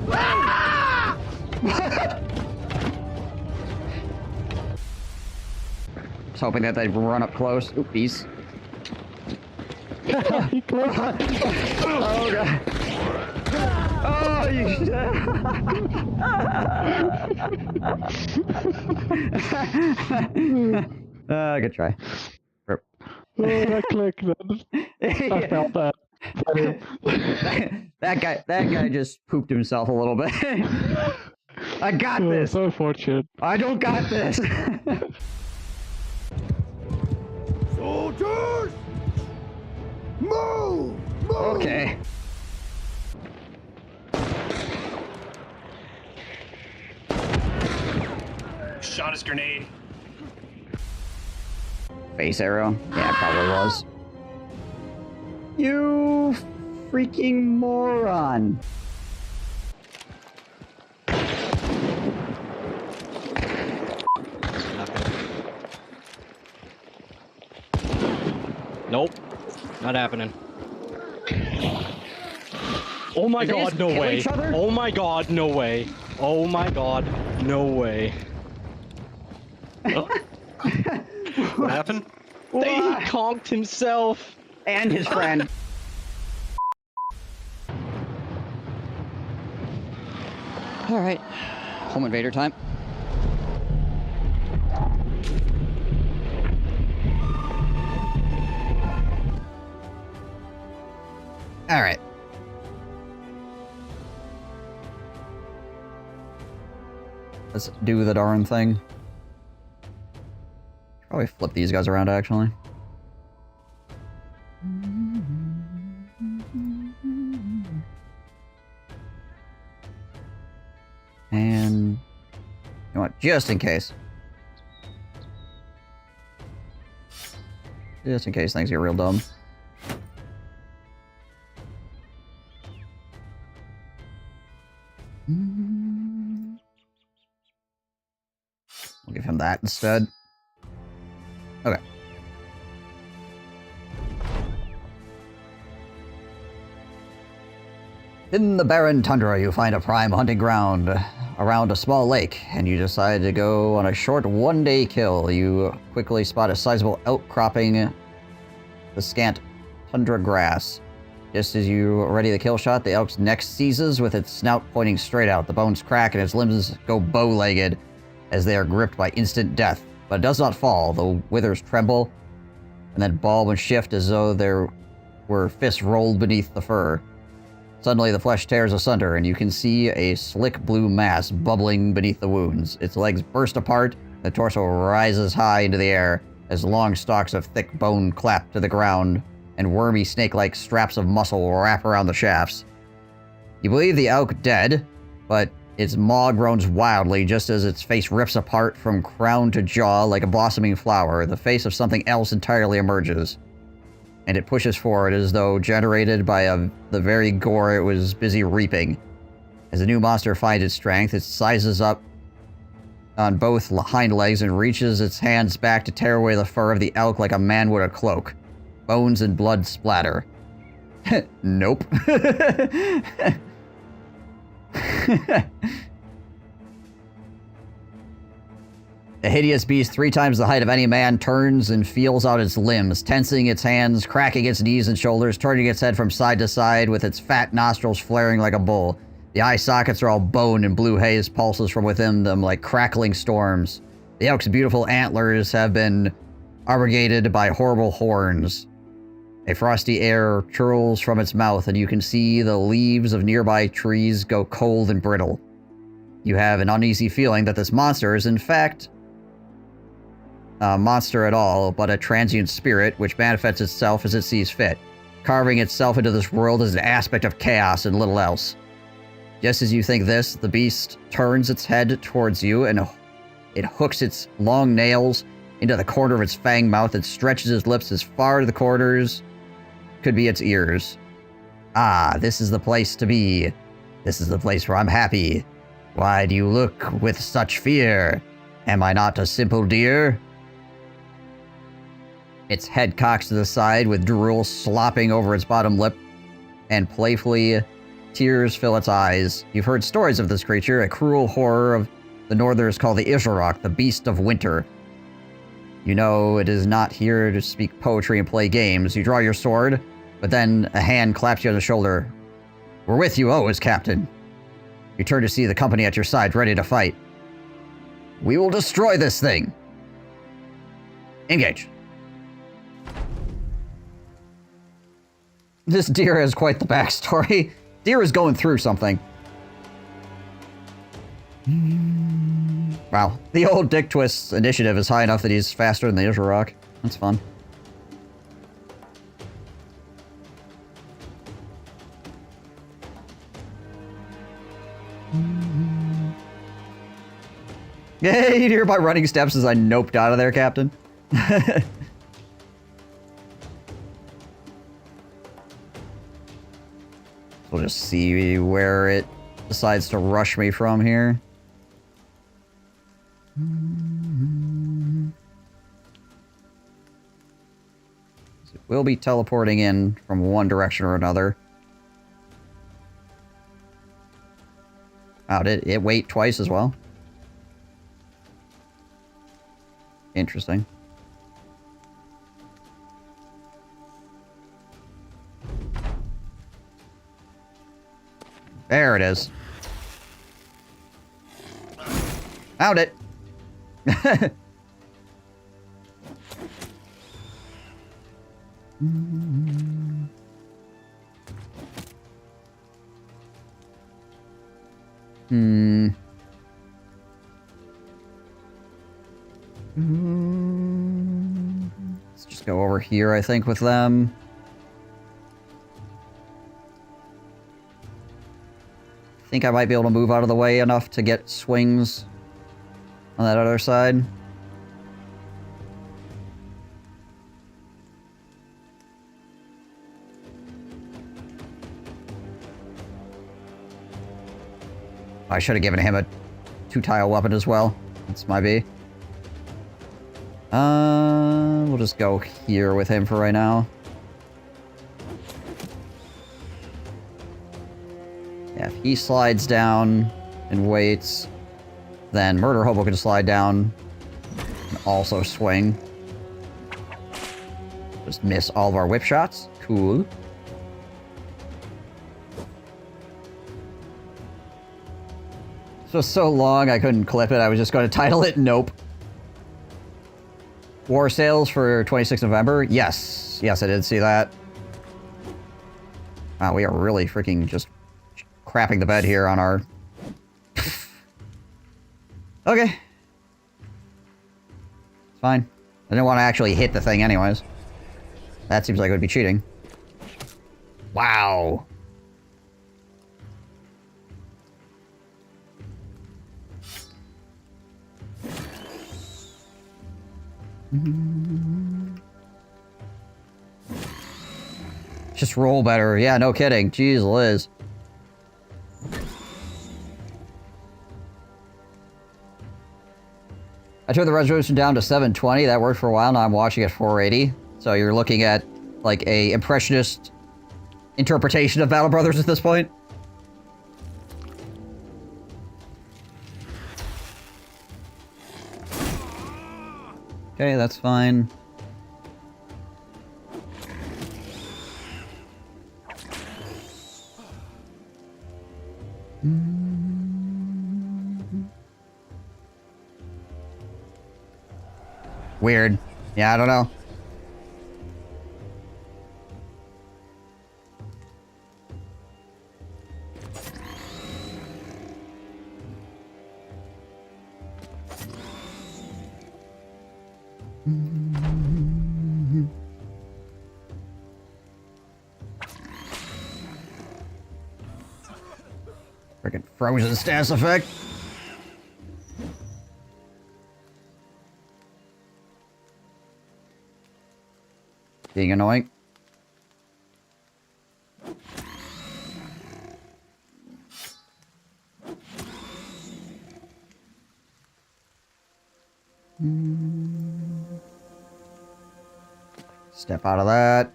I was hoping that they'd run up close. Oopies. Oh god. Oh, you good try. Oh, that click, man. I felt that. that guy just pooped himself a little bit. I got this. So fortunate. I don't got this. Soldiers! Move! Okay. Shot his grenade. Face arrow? Yeah, it probably was. You freaking moron. Nope. Not happening. Oh my god, no way. Oh my god, no way. Oh my god, no way. What happened? He conked himself. And his friend. Alright. Home invader time. Alright. Let's do the darn thing. Probably flip these guys around, actually. And... you know what? Just in case. Just in case things get real dumb. We'll give him that instead. Okay. In the barren tundra, you find a prime hunting ground around a small lake, and you decide to go on a short one-day kill. You quickly spot a sizable outcropping the scant tundra grass. Just as you ready the kill shot, the elk's neck seizes with its snout pointing straight out. The bones crack and its limbs go bow-legged as they are gripped by instant death. But it does not fall. The withers tremble and then bulb and shift as though there were fists rolled beneath the fur. Suddenly, the flesh tears asunder, and you can see a slick blue mass bubbling beneath the wounds. Its legs burst apart, the torso rises high into the air as long stalks of thick bone clap to the ground, and wormy snake-like straps of muscle wrap around the shafts. You believe the elk dead, but its maw groans wildly just as its face rips apart from crown to jaw like a blossoming flower. The face of something else entirely emerges, and it pushes forward as though generated by the very gore it was busy reaping. As the new monster finds its strength, it sizes up on both hind legs and reaches its hands back to tear away the fur of the elk like a man would a cloak. Bones and blood splatter. Nope. The hideous beast, 3 times the height of any man, turns and feels out its limbs, tensing its hands, cracking its knees and shoulders, turning its head from side to side with its fat nostrils flaring like a bull. The eye sockets are all bone and blue haze pulses from within them like crackling storms. The elk's beautiful antlers have been abrogated by horrible horns. A frosty air churls from its mouth, and you can see the leaves of nearby trees go cold and brittle. You have an uneasy feeling that this monster is in fact a monster at all, but a transient spirit which manifests itself as it sees fit, carving itself into this world as an aspect of chaos and little else. Just as you think this, the beast turns its head towards you, and it hooks its long nails into the corner of its fang mouth and stretches its lips as far to the corners could be its ears. Ah, this is the place to be. This is the place where I'm happy. Why do you look with such fear? Am I not a simple deer? Its head cocks to the side with drool slopping over its bottom lip, and playfully tears fill its eyes. You've heard stories of this creature, a cruel horror of the Northerners call the Isharok, the beast of winter. You know it is not here to speak poetry and play games. You draw your sword, but then a hand claps you on the shoulder. We're with you always, Captain. You turn to see the company at your side, ready to fight. We will destroy this thing. Engage. This deer has quite the backstory. Deer is going through something. Wow. The old Dick Twist's initiative is high enough that he's faster than the Isharok. That's fun. Yay, you hear my running steps as I noped out of there, Captain. We'll just see where it decides to rush me from here. It will be teleporting in from one direction or another. Wow, did it wait twice as well? Interesting. There it is. Found it. Hmm. Let's just go over here, I think, with them. I think I might be able to move out of the way enough to get swings on that other side. I should have given him a 2-tile weapon as well. That's my B. We'll just go here with him for right now. Yeah, if he slides down and waits, then Murder Hobo can slide down and also swing. Just miss all of our whip shots. Cool. This was so long I couldn't clip it. I was just going to title it Nope. War sales for 26th November? Yes. Yes, I did see that. Wow, we are really freaking just crapping the bed here on our... Okay. It's fine. I didn't want to actually hit the thing anyways. That seems like it would be cheating. Wow. Just roll better. Yeah, no kidding. Jeez, Liz. I turned the resolution down to 720. That worked for a while. Now I'm watching at 480. So you're looking at, like, a impressionist interpretation of Battle Brothers at this point? Okay, that's fine. Weird. Yeah, I don't know. Freaking frozen status effect. Being annoying. Step out of that.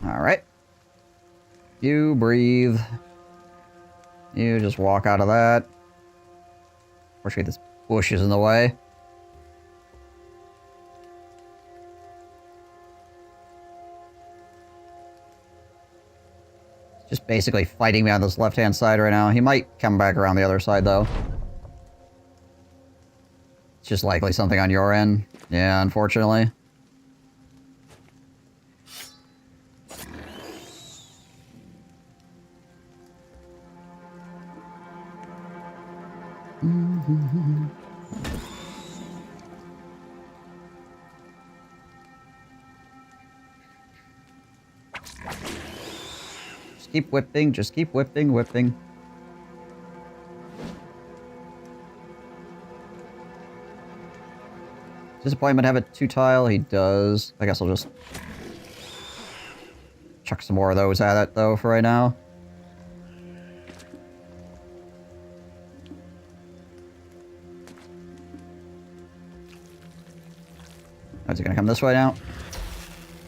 Alright. You breathe. You just walk out of that. Unfortunately, this bush is in the way. Just basically fighting me on this left-hand side right now. He might come back around the other side, though. It's just likely something on your end. Yeah, unfortunately. Just keep whipping, just keep whipping, whipping. Disappointment have a 2-tile? He does. I guess I'll just chuck some more of those at it, though, for right now. Oh, is he gonna come this way now?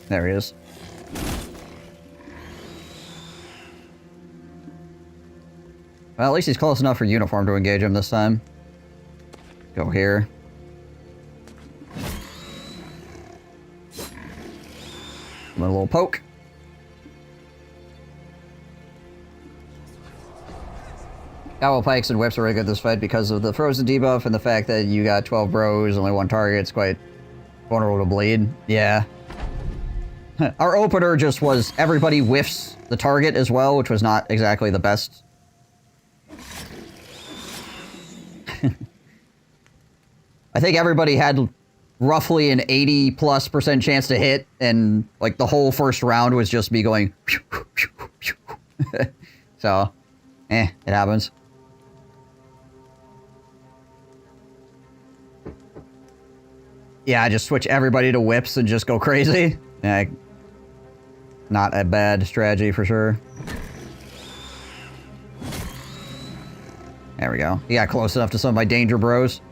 There he is. Well, at least he's close enough for uniform to engage him this time. Go here. A little poke. Owl pikes and whips are really good this fight because of the frozen debuff and the fact that you got 12 bros, only one target. It's quite vulnerable to bleed. Yeah. Our opener just was everybody whiffs the target as well, which was not exactly the best. I think everybody had roughly an 80+% chance to hit, and like the whole first round was just me going. So, it happens. Yeah, I just switch everybody to whips and just go crazy. Yeah, not a bad strategy for sure. There we go. He got close enough to some of my danger bros.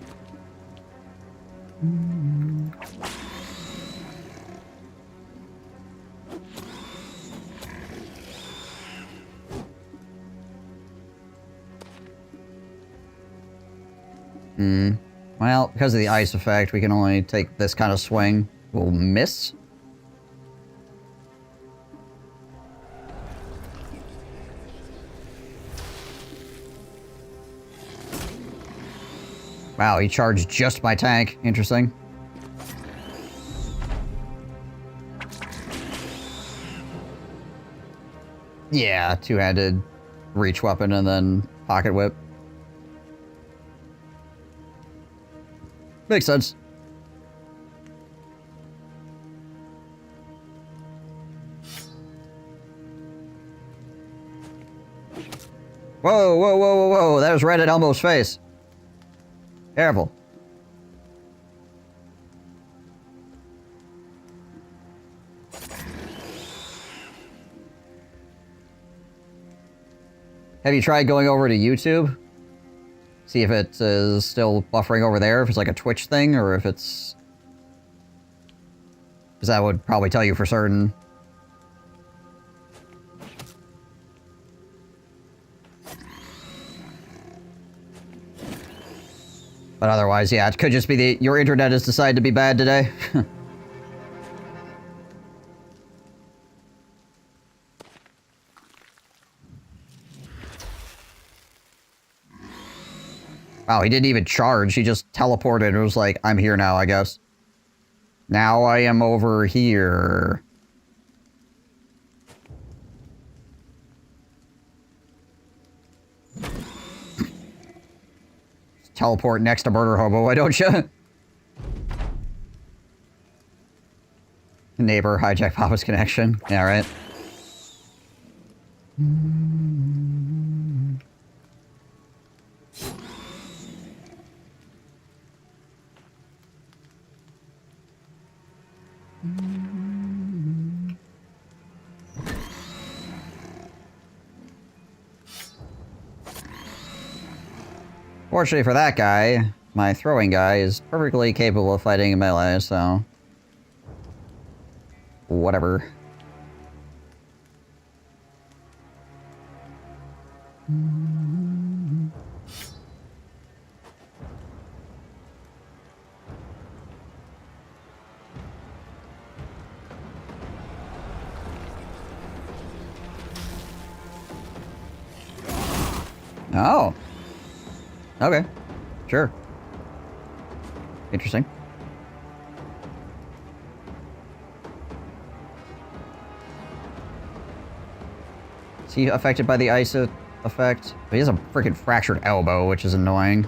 Well, because of the ice effect, we can only take this kind of swing. We'll miss. Wow, he charged just my tank. Interesting. Yeah, two-handed reach weapon and then pocket whip. Makes sense. Whoa, whoa, whoa, whoa, whoa. That was right at Elmo's face. Careful. Have you tried going over to YouTube? See if it is still buffering over there, if it's like a Twitch thing, or if it's... Because that would probably tell you for certain. But otherwise, yeah, it could just be your internet has decided to be bad today. Wow, he didn't even charge. He just teleported. It was like, I'm here now, I guess. Now I am over here. Teleport next to Murder Hobo, why don't you? Neighbor, hijack Papa's connection. Yeah, right. Fortunately for that guy, my throwing guy is perfectly capable of fighting in melee, so... Whatever. Oh. Okay. Sure. Interesting. Is he affected by the ice effect? He has a freaking fractured elbow, which is annoying.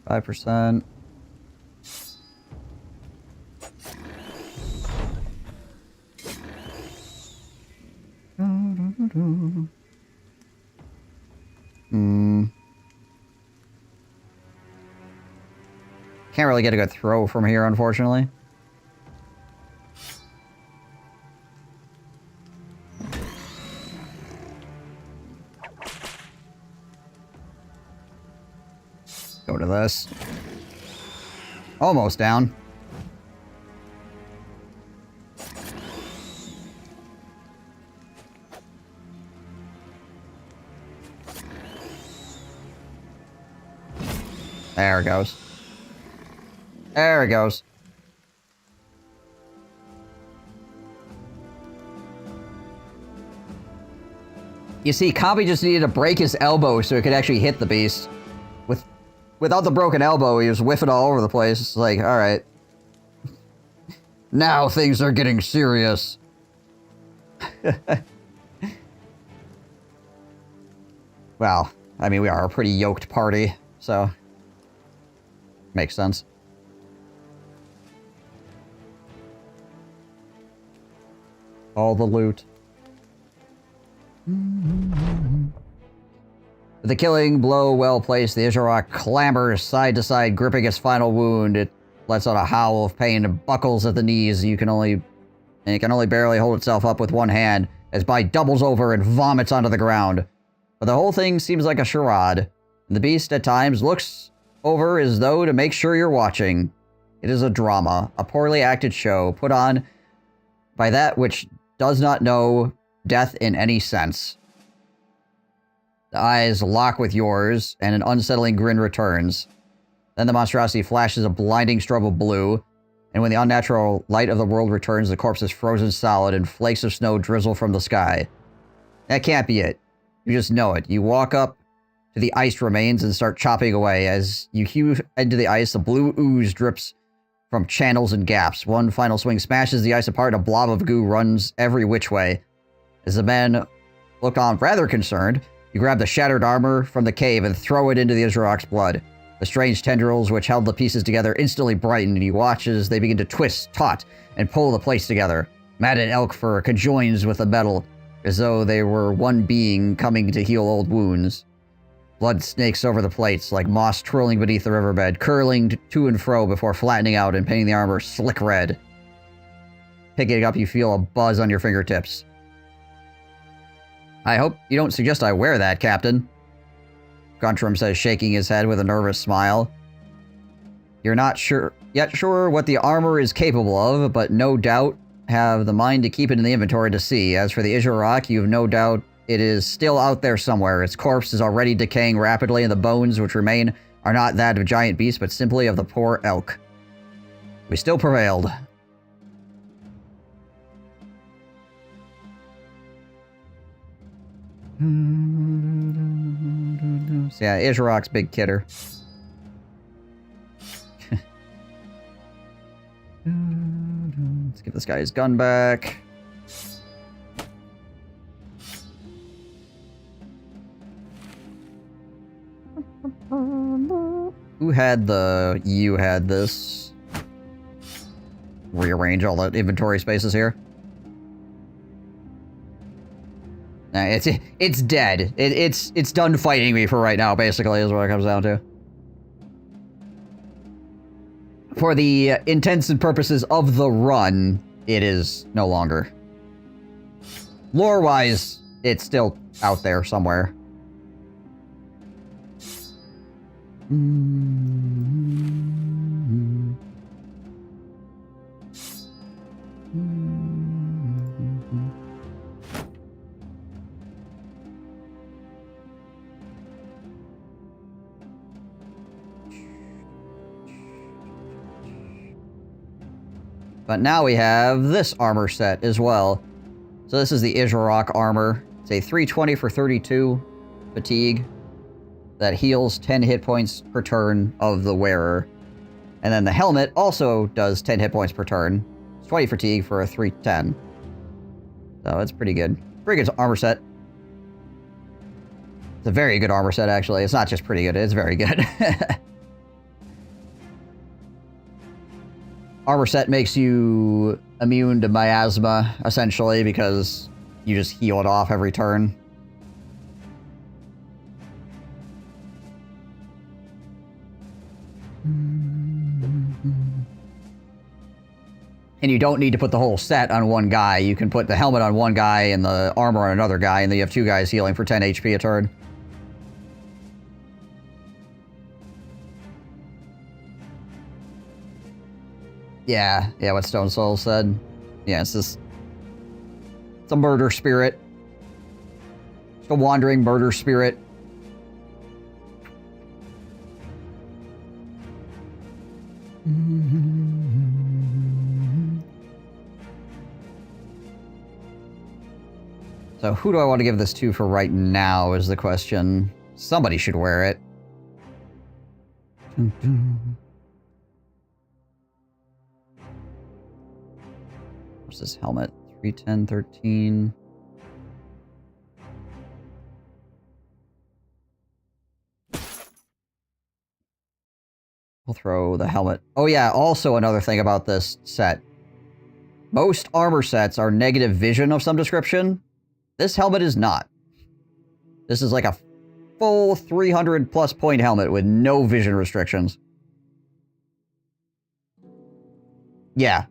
%. Can't really get a good throw from here, unfortunately. Go to this. Almost down. There it goes. There it goes. You see, Kami just needed to break his elbow so he could actually hit the beast. Without the broken elbow, he was whiffing all over the place. It's like, alright. Now things are getting serious. Well, I mean, we are a pretty yoked party, so... Makes sense. All the loot. With the killing blow well placed, the Isharok clambers side to side, gripping its final wound. It lets out a howl of pain and buckles at the knees. It can only barely hold itself up with one hand, as Bai doubles over and vomits onto the ground. But the whole thing seems like a charade. The beast at times looks over as though to make sure you're watching. It is a drama, a poorly acted show, put on by that which does not know death in any sense. The eyes lock with yours, and an unsettling grin returns. Then the monstrosity flashes a blinding strobe of blue, and when the unnatural light of the world returns, the corpse is frozen solid and flakes of snow drizzle from the sky. That can't be it. You just know it. You walk up to the iced remains and start chopping away. As you hew into the ice, the blue ooze drips from channels and gaps. One final swing smashes the ice apart, and a blob of goo runs every which way. As the men look on rather concerned, you grab the shattered armor from the cave and throw it into the Isharok's blood. The strange tendrils which held the pieces together instantly brighten, and you watch as they begin to twist, taut, and pull the plates together. Matted elk fur conjoins with the metal, as though they were one being coming to heal old wounds. Blood snakes over the plates, like moss twirling beneath the riverbed, curling to and fro before flattening out and painting the armor slick red. Picking it up, you feel a buzz on your fingertips. I hope you don't suggest I wear that, Captain. Guntram says, shaking his head with a nervous smile. You're not sure what the armor is capable of, but no doubt have the mind to keep it in the inventory to see. As for the Isharok, you have no doubt it is still out there somewhere. Its corpse is already decaying rapidly, and the bones which remain are not that of giant beasts, but simply of the poor elk. We still prevailed. So yeah, Isharok's big kidder. Let's give this guy his gun back. Who had the... You had this. Rearrange all the inventory spaces here. Nah, it's dead. It's done fighting me for right now, basically, is what it comes down to. For the intents and purposes of the run, it is no longer. Lore-wise, it's still out there somewhere. But now we have this armor set as well. So this is the Isharok armor. It's a 320 for 32 fatigue that heals 10 hit points per turn of the wearer. And then the helmet also does 10 hit points per turn. It's 20 fatigue for a 310. So it's pretty good. Pretty good armor set. It's a very good armor set, actually. It's not just pretty good, it's very good. Armor set makes you immune to miasma, essentially, because you just heal it off every turn. And you don't need to put the whole set on one guy. You can put the helmet on one guy and the armor on another guy, and then you have two guys healing for 10 HP a turn. Yeah, what Stone Soul said. Yeah, it's a murder spirit. It's a wandering murder spirit. So who do I want to give this to for right now is the question. Somebody should wear it. What's this helmet? 310, 13. We'll throw the helmet. Oh yeah, also another thing about this set. Most armor sets are negative vision of some description. This helmet is not. This is like a full 300 plus point helmet with no vision restrictions. Yeah.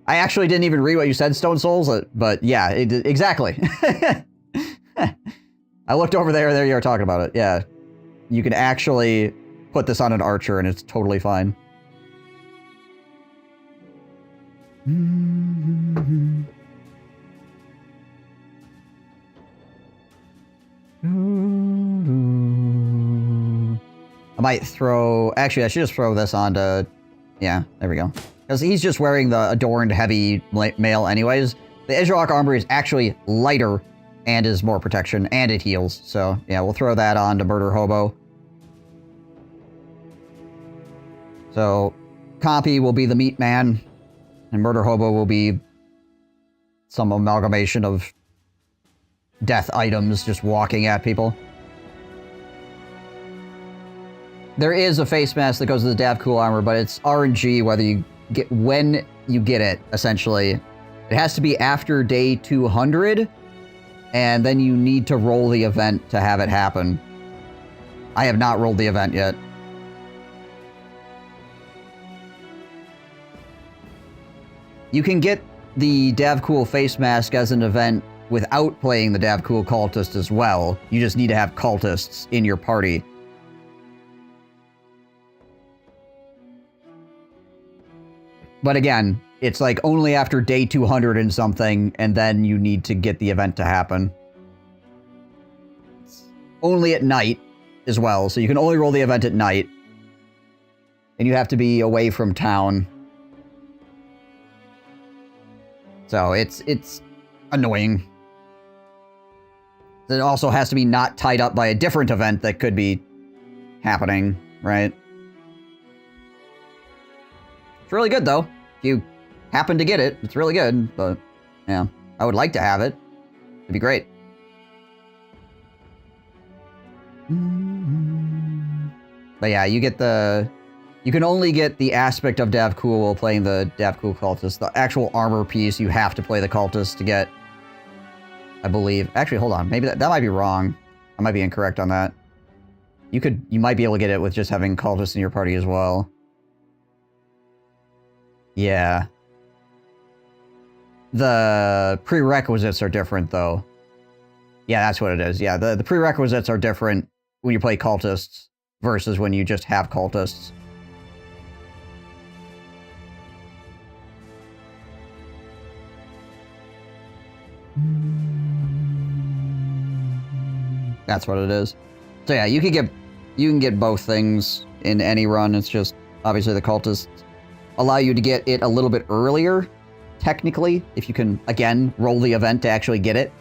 I actually didn't even read what you said, Stone Souls, but yeah, exactly. I looked over there you were talking about it. Yeah. You can actually put this on an archer and it's totally fine. I might throw... Actually, I should just throw this onto... Yeah, there we go. Because he's just wearing the adorned heavy mail anyways. The Isharok armor is actually lighter and is more protection, and it heals. So, yeah, we'll throw that on to Murder Hobo. So, Compy will be the meat man, and Murder Hobo will be some amalgamation of death items just walking at people. There is a face mask that goes with the Dav Cool armor, but it's RNG when you get it, essentially. It has to be after day 200, and then you need to roll the event to have it happen. I have not rolled the event yet. You can get the Dav Cool face mask as an event without playing the Dav Cool Cultist as well. You just need to have Cultists in your party. But again, it's like only after day 200 and something, and then you need to get the event to happen. It's only at night as well, so you can only roll the event at night. And you have to be away from town. So it's annoying. It also has to be not tied up by a different event that could be happening, right? It's really good, though. If you happen to get it, it's really good. But, yeah, I would like to have it. It'd be great. But yeah, you get the... You can only get the aspect of Dav Cool while playing the Dav Cool Cultist. The actual armor piece, you have to play the Cultist to get, I believe. Actually, hold on. Maybe that might be wrong. I might be incorrect on that. You might be able to get it with just having Cultists in your party as well. Yeah. The prerequisites are different, though. Yeah, that's what it is. Yeah, the prerequisites are different when you play Cultists versus when you just have Cultists. That's what it is. So yeah, you can get both things in any run. It's just obviously the Cultists allow you to get it a little bit earlier, technically, if you can again roll the event to actually get it.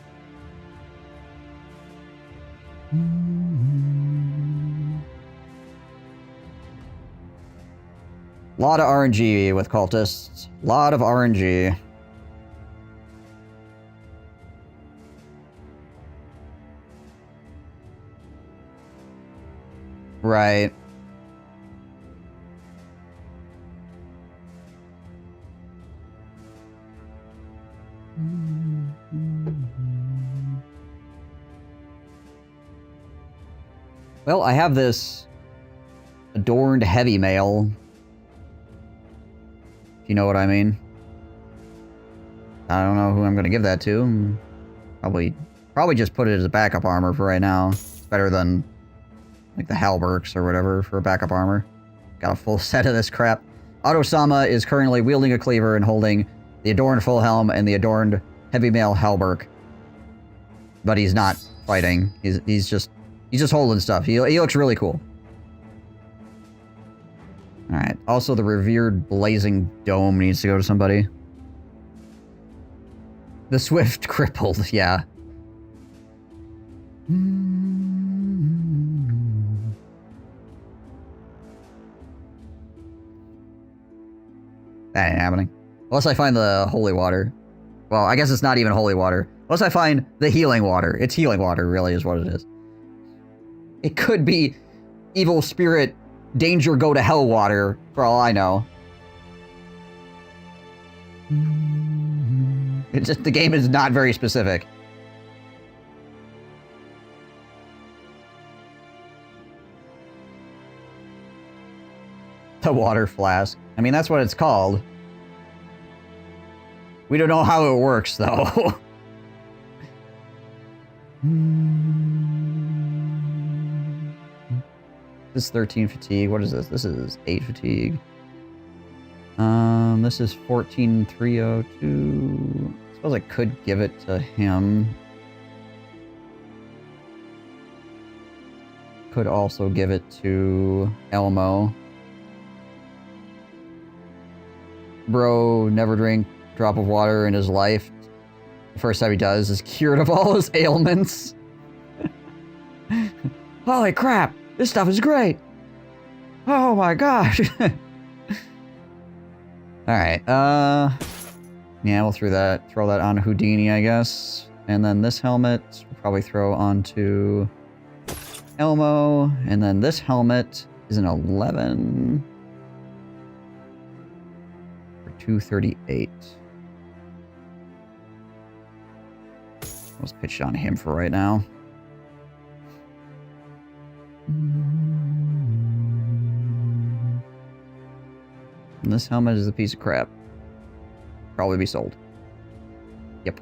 A lot of RNG with Cultists. A lot of RNG. Right. Well, I have this adorned heavy mail. If you know what I mean. I don't know who I'm going to give that to. Probably just put it as a backup armor for right now. It's better than like the Halberks or whatever for backup armor. Got a full set of this crap. Otto-sama is currently wielding a cleaver and holding the adorned full helm and the adorned heavy mail Halberk. But he's not fighting. He's just holding stuff. He looks really cool. Alright. Also, the revered blazing dome needs to go to somebody. The swift crippled, yeah. That ain't happening. Unless I find the holy water. Well, I guess it's not even holy water. Unless I find the healing water. It's healing water, really, is what it is. It could be evil spirit, danger, go to hell water, for all I know. It's just, the game is not very specific. The water flask. I mean, that's what it's called. We don't know how it works, though. This is 13 fatigue. What is this? This is 8 fatigue. This is 14,302. I suppose I could give it to him. Could also give it to Elmo. Bro, never drink a drop of water in his life. The first time he does is cured of all his ailments. Holy crap! This stuff is great! Oh my gosh! Alright, yeah, we'll throw that on Houdini, I guess. And then this helmet, we'll probably throw onto Elmo. And then this helmet is an 11. For 238. Let's pitch it on him for right now. And this helmet is a piece of crap. Probably be sold. Yep.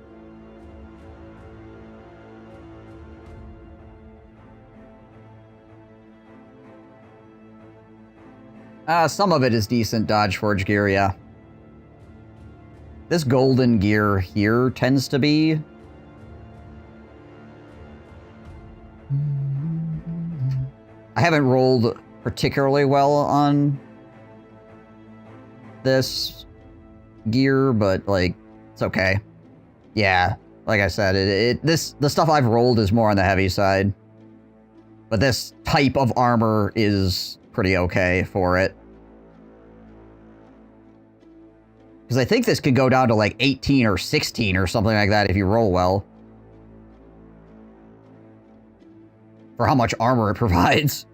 Some of it is decent Dodge Forge gear, yeah. This golden gear here tends to be... I haven't rolled particularly well on this gear, but like, it's okay. Yeah, like I said, the stuff I've rolled is more on the heavy side. But this type of armor is pretty okay for it. Because I think this could go down to like 18 or 16 or something like that if you roll well. For how much armor it provides.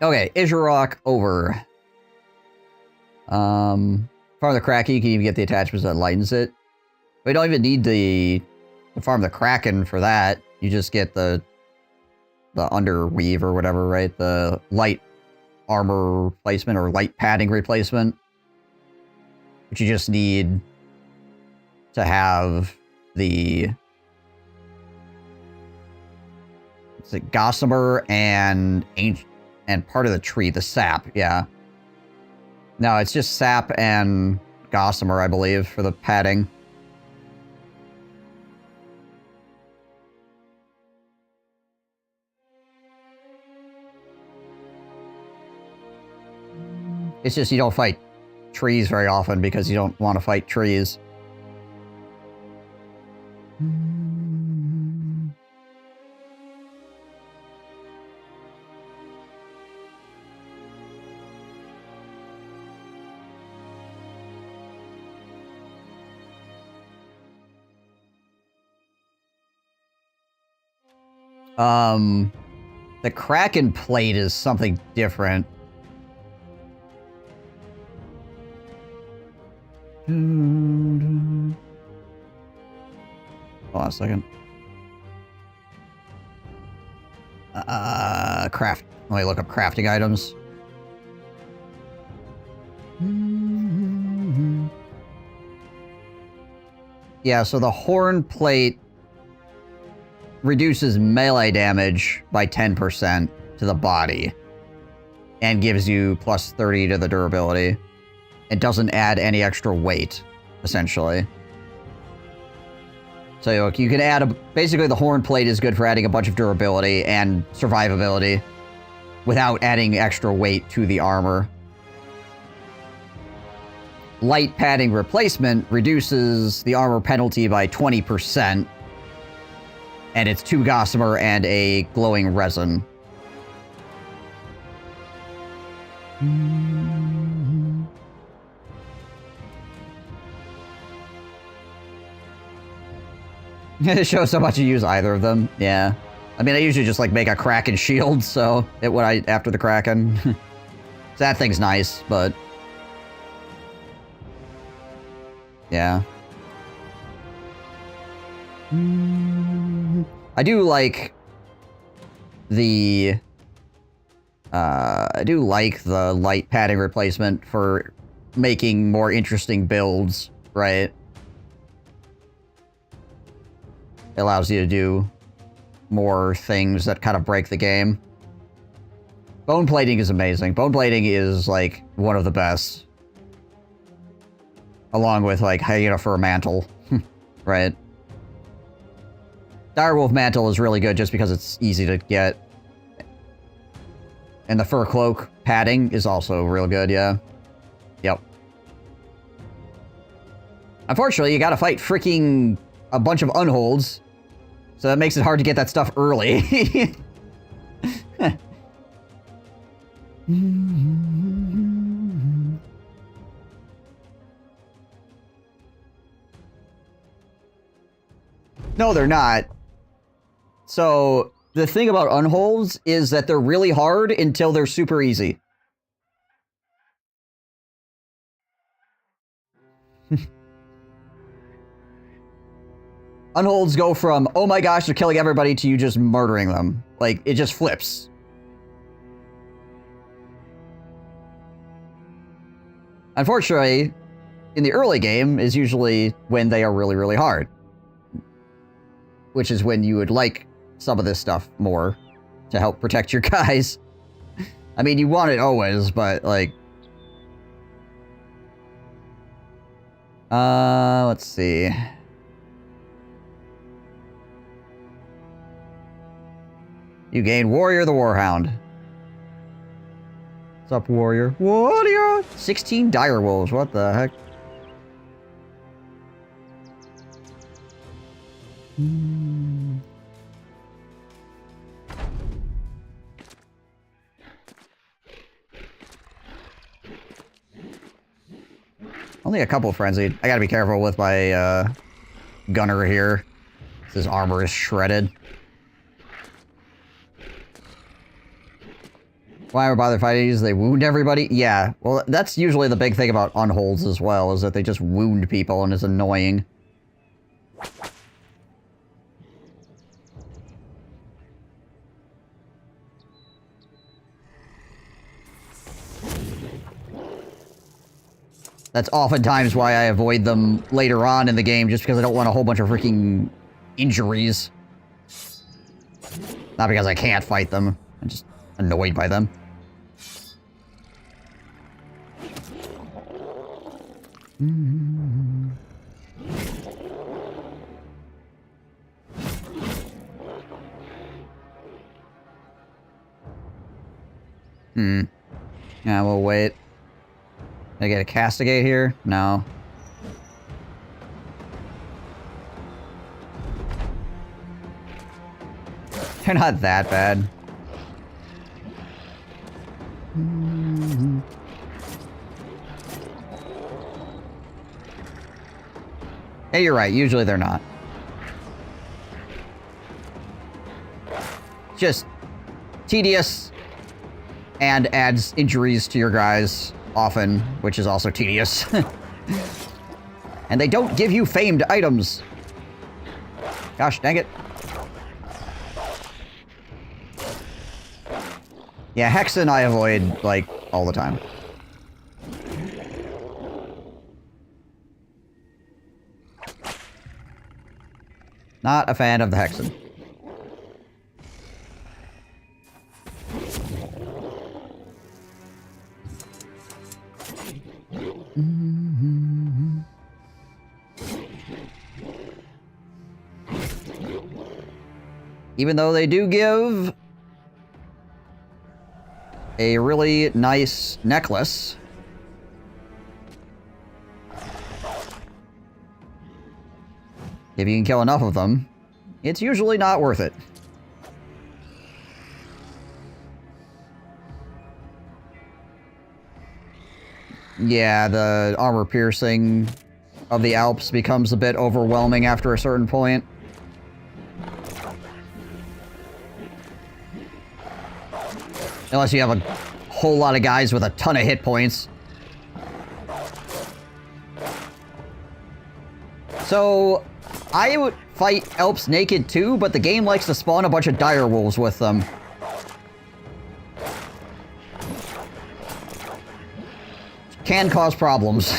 Okay, Isharok over. Farm the Kraken, you can even get the attachments that lightens it. We don't even need to farm the Kraken for that. You just get the underweave or whatever, right? The light armor replacement or light padding replacement. But you just need to have the... It's like Gossamer and part of the tree, the sap, yeah. No, it's just sap and Gossamer, I believe, for the padding. It's just you don't fight trees very often because you don't want to fight trees. The Kraken plate is something different. Hold on a second. Craft. Let me look up crafting items. Yeah, so the horn plate reduces melee damage by 10% to the body. and gives you plus 30 to the durability. It doesn't add any extra weight, essentially. So you can add basically the horn plate is good for adding a bunch of durability and survivability without adding extra weight to the armor. Light padding replacement reduces the armor penalty by 20%, and it's 2 gossamer and a glowing resin. It shows how much you use either of them. Yeah. I mean, I usually just, like, make a Kraken shield, so... after the Kraken. So that thing's nice, but... Yeah. I do like... the... I do like the light padding replacement for making more interesting builds, right? It allows you to do more things that kind of break the game. Bone plating is amazing. Bone plating is, like, one of the best. Along with, like, hyena fur mantle. Right? Direwolf mantle is really good just because it's easy to get. And the fur cloak padding is also real good, yeah. Yep. Unfortunately, you gotta fight freaking a bunch of unholds. So that makes it hard to get that stuff early. No, they're not. So, the thing about unholds is that they're really hard until they're super easy. Unholds go from, oh my gosh, they're killing everybody, to you just murdering them. Like, it just flips. Unfortunately, in the early game is usually when they are really, really hard. Which is when you would like some of this stuff more to help protect your guys. I mean, you want it always, but, like... let's see... You gain Warrior the Warhound. What's up, Warrior? Warrior! 16 dire wolves, what the heck? Only a couple frenzied. I gotta be careful with my, gunner here. His armor is shredded. Why would bother fighting these? They wound everybody? Yeah, well, that's usually the big thing about unholds as well, is that they just wound people and it's annoying. That's oftentimes why I avoid them later on in the game, just because I don't want a whole bunch of freaking injuries. Not because I can't fight them. I'm just annoyed by them. Yeah, we'll wait. Did I get a castigate here? No. They're not that bad. Hey, you're right. Usually they're not. Just tedious and adds injuries to your guys often, which is also tedious. And they don't give you famed items. Gosh, dang it. Yeah, Hexen I avoid, like, all the time. Not a fan of the Hexen. Even though they do give a really nice necklace. If you can kill enough of them, it's usually not worth it. Yeah, the armor piercing of the Alps becomes a bit overwhelming after a certain point. Unless you have a whole lot of guys with a ton of hit points. So, I would fight Alps naked too, but the game likes to spawn a bunch of dire wolves with them. Can cause problems.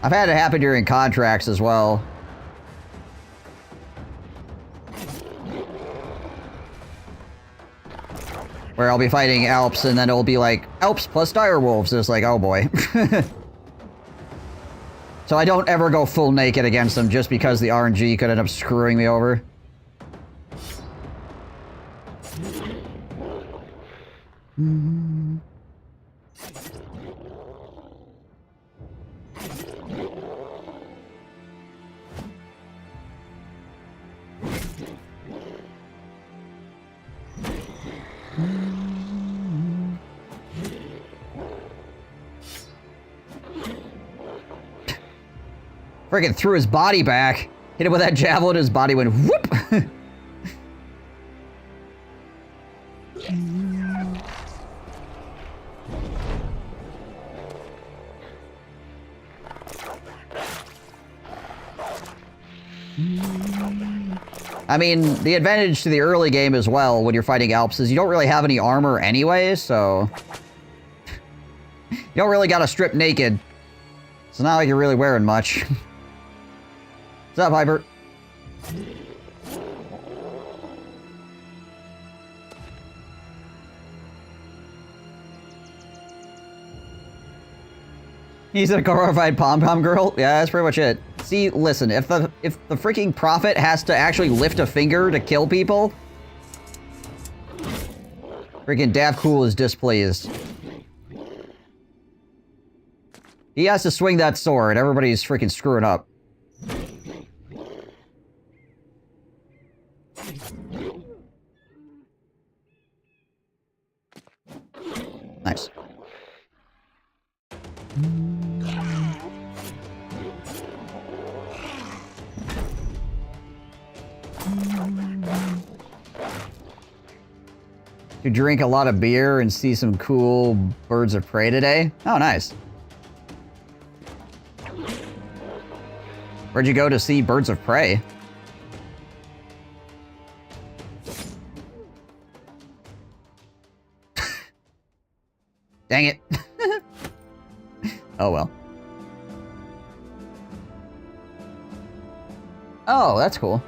I've had it happen during contracts as well. Where I'll be fighting Alps and then it'll be like, Alps plus dire wolves. It's like, oh boy. So I don't ever go full naked against them just because the RNG could end up screwing me over. Friggin' threw his body back. Hit him with that javelin, his body went whoop! I mean, the advantage to the early game as well when you're fighting Alps is you don't really have any armor anyway, so... you don't really gotta strip naked. It's not like you're really wearing much. What's up, Hyper? He's a glorified pom-pom girl? Yeah, that's pretty much it. See, listen, if the freaking prophet has to actually lift a finger to kill people, freaking Daft Cool is displeased. He has to swing that sword. Everybody's freaking screwing up. Nice. You drink a lot of beer and see some cool birds of prey today? Oh, nice. Where'd you go to see birds of prey? Dang it. Oh, well. Oh, that's cool.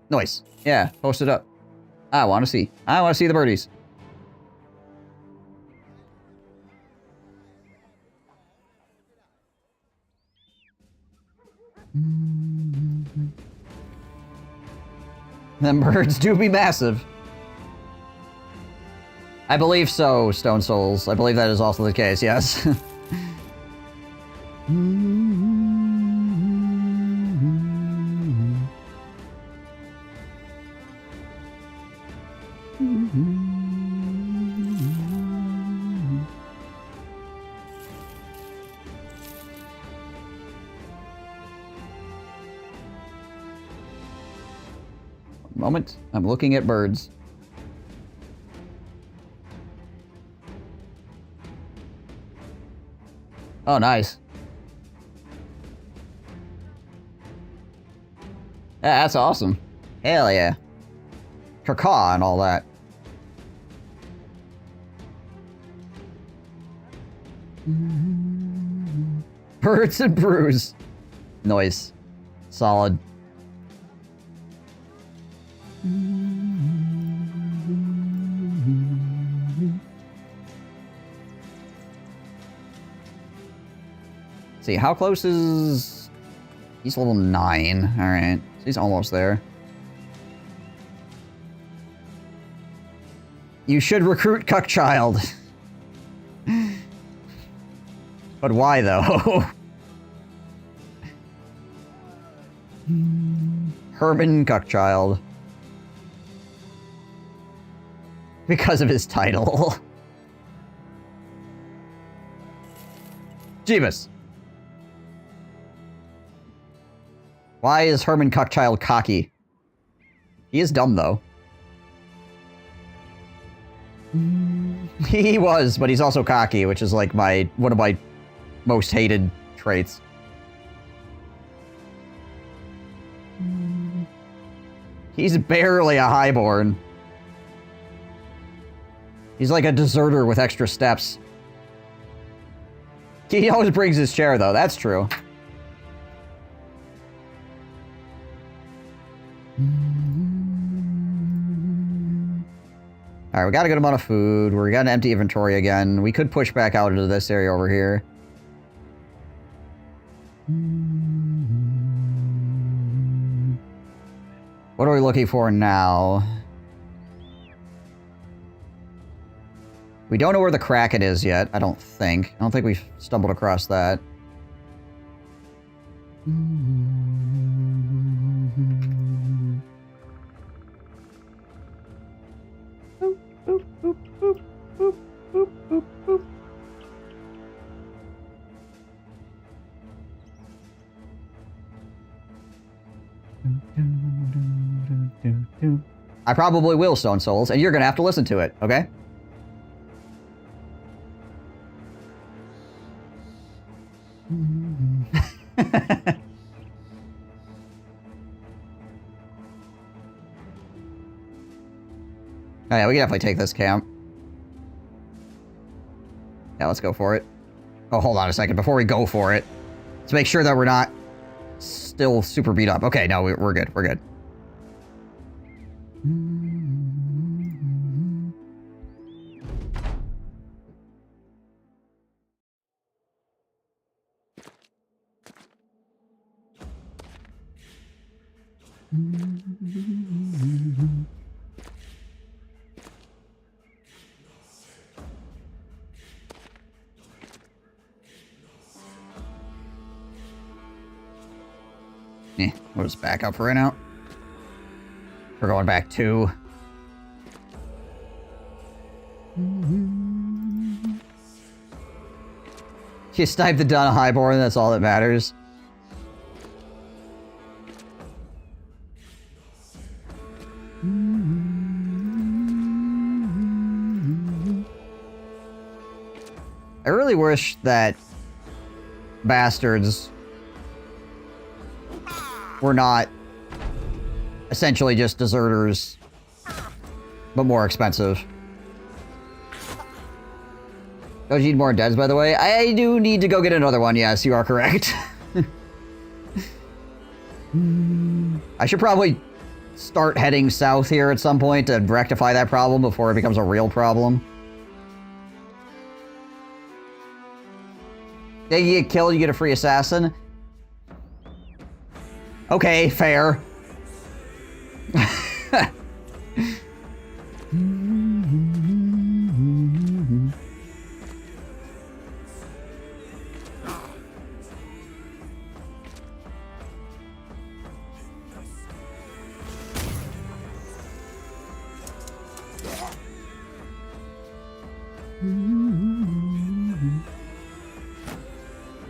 Nice. Yeah, post it up. I want to see. I want to see the birdies. Them birds do be massive. I believe so, Stone Souls. I believe that is also the case, yes. Moment. I'm looking at birds. Oh, nice. Yeah, that's awesome. Hell yeah. Caw and all that. Birds and brews. Nice. Solid. Let's see, how close is... He's level 9. Alright, so he's almost there. You should recruit Cuckchild. But why, though? Herman Cuckchild. Because of his title. Jeebus. Why is Herman Cuckchild cocky? He is dumb, though. He was, but he's also cocky, which is like one of my most hated traits. He's barely a highborn. He's like a deserter with extra steps. He always brings his chair, though. That's true. Alright, we got a good amount of food. We got an empty inventory again. We could push back out into this area over here. What are we looking for now? We don't know where the Kraken is yet, I don't think. I don't think we've stumbled across that. I probably will, Stone Souls, and you're gonna have to listen to it, okay? Oh yeah, we can definitely take this camp. Yeah, let's go for it. Oh, hold on a second. Before we go for it, let's make sure that we're not still super beat up. Okay, no, we're good. We're good. We'll just back up for right now. We're going back 2. You sniped the Donna Highborn, that's all that matters. I really wish that bastards were not essentially just deserters, but more expensive. Don't you need more deads, by the way? I do need to go get another one, yes, you are correct. I should probably start heading south here at some point to rectify that problem before it becomes a real problem. Then you get killed, you get a free assassin. Okay, fair.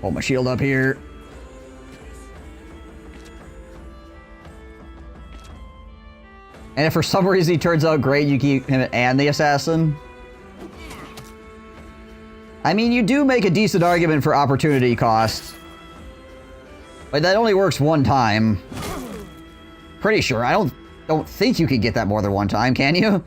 Hold my shield up here. And if for some reason he turns out great, you keep him and the assassin. I mean, you do make a decent argument for opportunity cost. But that only works one time. Pretty sure. I don't think you can get that more than one time, can you?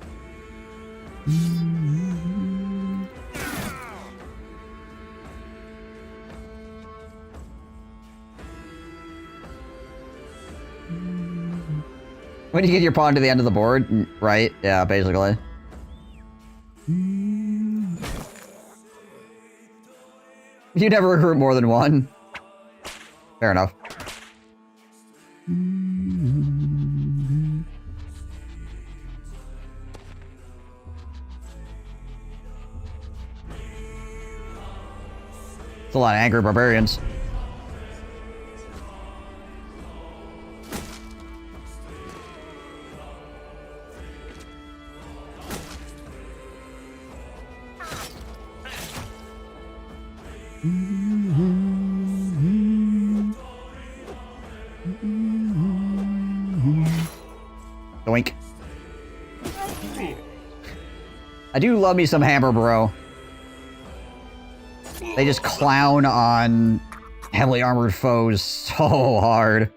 When you get your pawn to the end of the board, right? Yeah, basically. You never recruit more than one. Fair enough. It's a lot of angry barbarians. Doink. I do love me some Hammer Bro. They just clown on heavily armored foes so hard.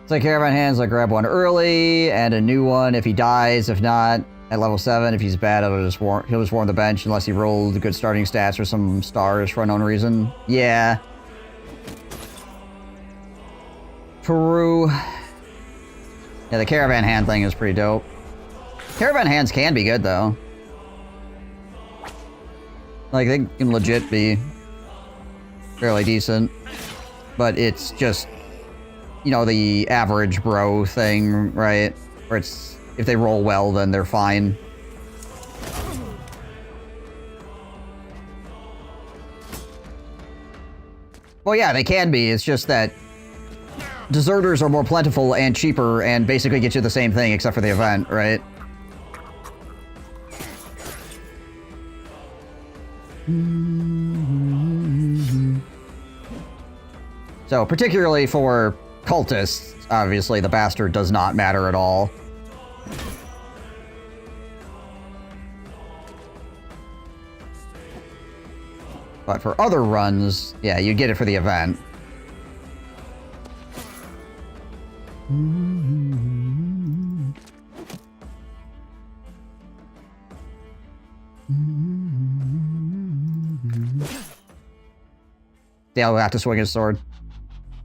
It's like Caravan Hands, I grab one early, and a new one if he dies. If not, at level 7, if he's bad, he'll just warm the bench unless he rolled good starting stats or some stars for unknown reason. Yeah. True. Yeah, the Caravan Hand thing is pretty dope. Caravan Hands can be good, though. Like, they can legit be fairly decent. But it's just, you know, the average bro thing, right? Where it's, if they roll well, then they're fine. Well, yeah, they can be. It's just that deserters are more plentiful and cheaper and basically get you the same thing except for the event, right? So, particularly for cultists, obviously, the bastard does not matter at all. But for other runs, yeah, you get it for the event. Dale will have to swing his sword.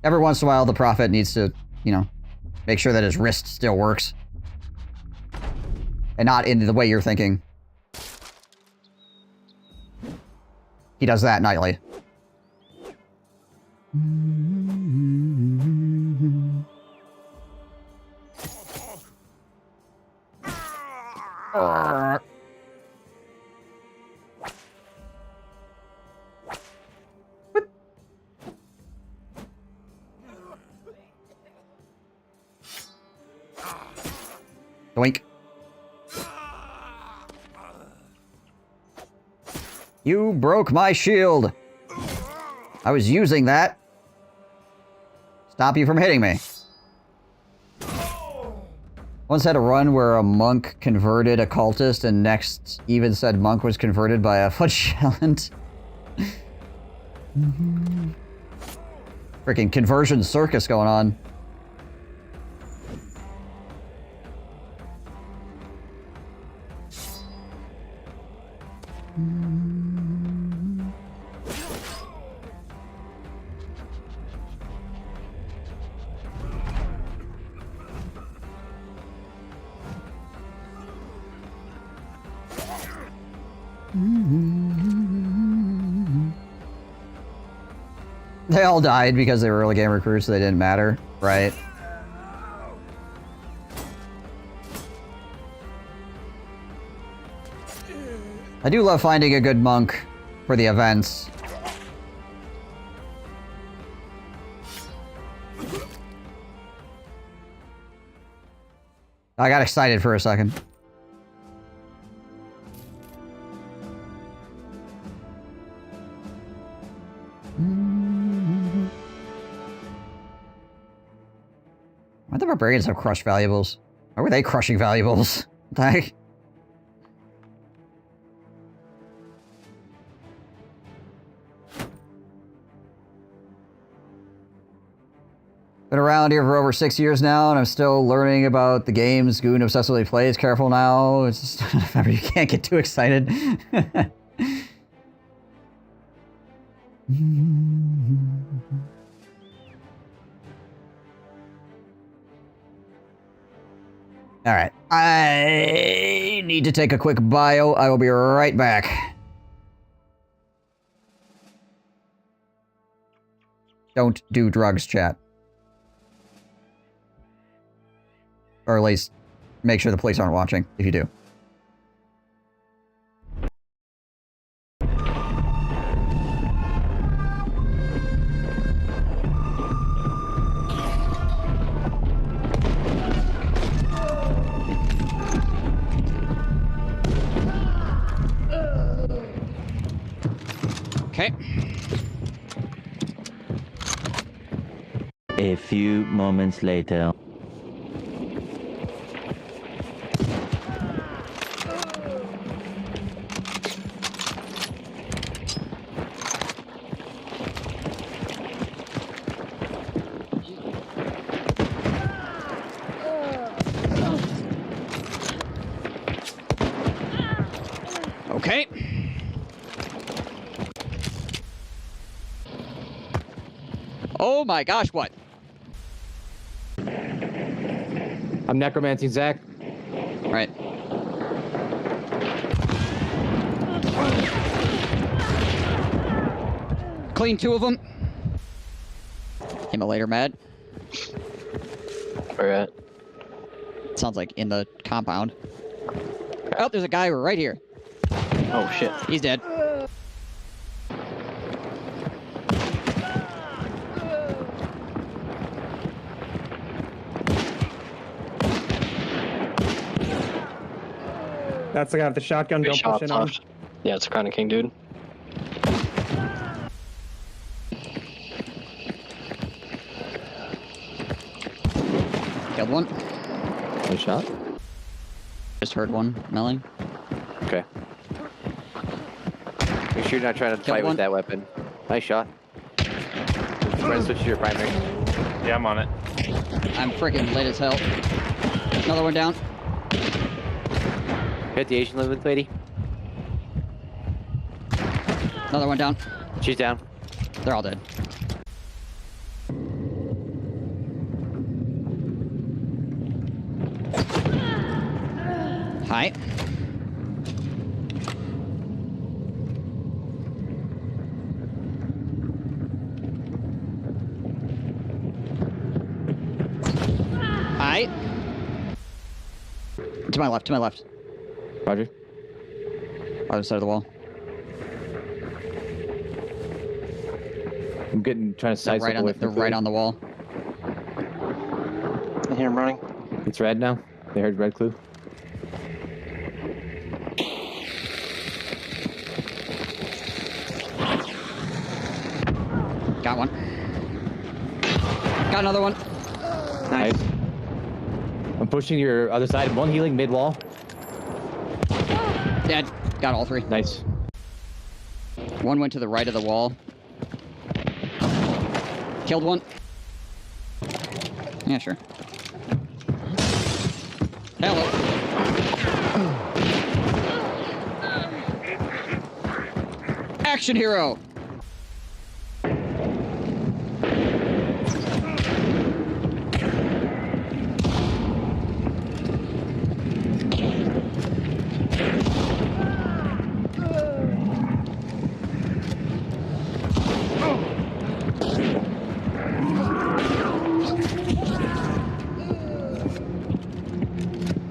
Every once in a while, the prophet needs to, you know, make sure that his wrist still works. And not in the way you're thinking. He does that nightly. Doink. You broke my shield. I was using that. Stop you from hitting me. Once had a run where a monk converted a cultist and next even said monk was converted by a foot challenge. Freaking conversion circus going on. They all died because they were early game recruits, so they didn't matter, right? I do love finding a good monk for the events. I got excited for a second. Why do the barbarians have crushed valuables? Why were they crushing valuables? What the heck? Been around here for over 6 years now, and I'm still learning about the games Goon obsessively plays. Careful now. It's just, remember, you can't get too excited. Alright. I need to take a quick bio. I will be right back. Don't do drugs, chat. Or at least, make sure the police aren't watching, if you do. Okay. A few moments later. Okay. Oh my gosh, what? I'm necromancing Zach. Right. Clean 2 of them. Immolator mad. Where at? Sounds like in the compound. Oh, there's a guy right here. Oh shit. He's dead. That's the guy with the shotgun. Don't push in on. Yeah, it's a Crown King, dude. Killed one. Good shot. Just heard one melling. Okay. Make sure you're not trying to fight with that weapon. Nice shot. Try to switch to your primary. Yeah, I'm on it. I'm freaking lit as hell. Another one down. Hit the Asian lady. Another one down. She's down. They're all dead. Hi. Hi. To my left, to my left. Roger. Other side of the wall. I'm trying to They're sidestep right on away the, from they're right on the wall. I hear him running. It's red now. They heard red clue. Got one. Got another one. Nice. I'm pushing your other side. One healing mid wall. Dead. Got all 3. Nice. One went to the right of the wall. Killed one. Yeah, sure. Hello. Action hero.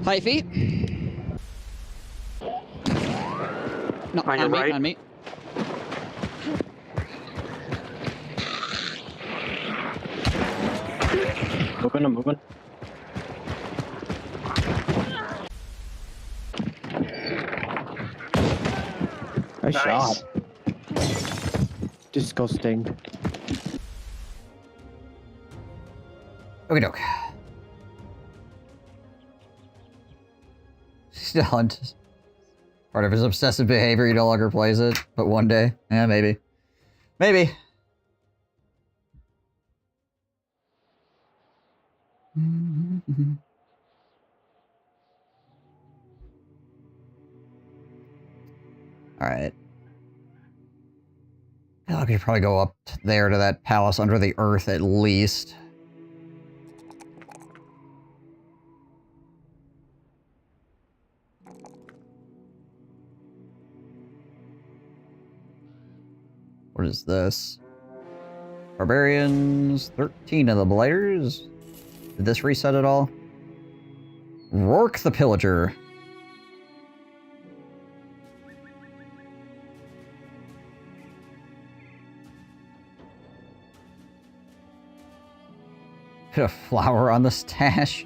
High feet. No, on me, on me. Moving, I'm moving. Nice shot. Disgusting. Okie doke. Still hunt. Part of his obsessive behavior, he no longer plays it, but one day. Yeah, maybe. Maybe. Alright. I feel like we should probably go up there to that palace under the earth at least. What is this? Barbarians, 13 of the Blighters. Did this reset at all? Rourke the Pillager. Put a flower on the stash.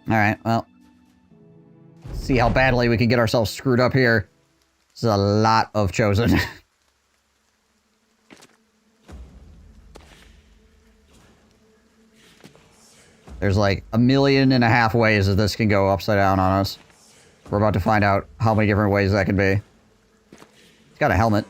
Alright, well. See how badly we can get ourselves screwed up here. This is a lot of Chosen. There's like 1.5 million ways that this can go upside down on us. We're about to find out how many different ways that can be. It's got a helmet.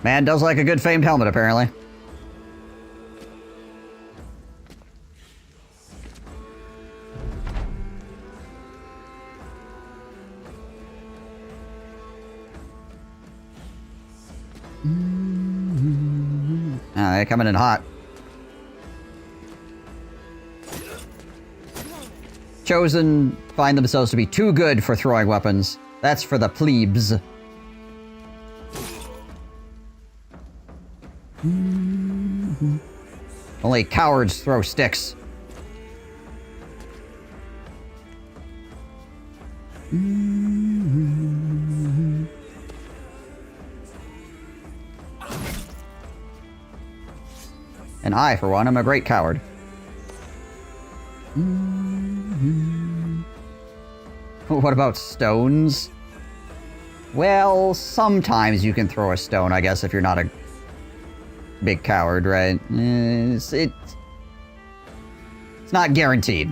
Man does like a good famed helmet, apparently. Ah, they're coming in hot. Chosen find themselves to be too good for throwing weapons. That's for the plebes. Only cowards throw sticks. And I, for one, am a great coward. What about stones? Well, sometimes you can throw a stone, I guess, if you're not a big coward, right? It's not guaranteed.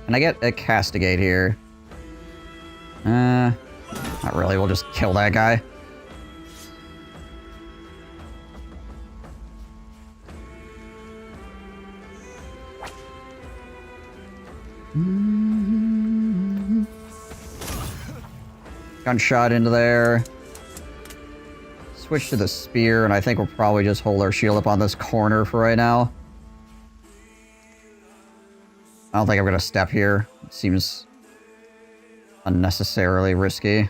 Can I get a castigate here? Not really, we'll just kill that guy. Gunshot into there. Switch to the spear, and I think we'll probably just hold our shield up on this corner for right now. I don't think I'm gonna step here. It seems unnecessarily risky.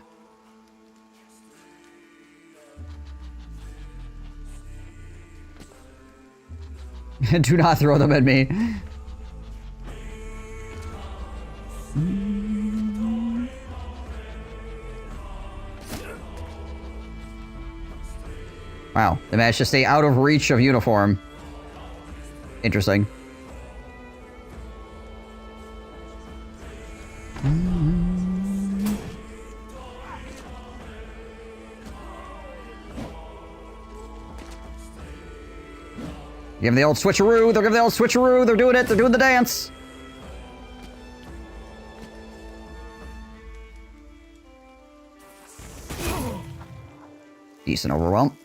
Do not throw them at me. Wow, they managed to stay out of reach of uniform. Interesting. Give them the old switcheroo, they're giving the old switcheroo, they're doing it, they're doing the dance. Decent overwhelm.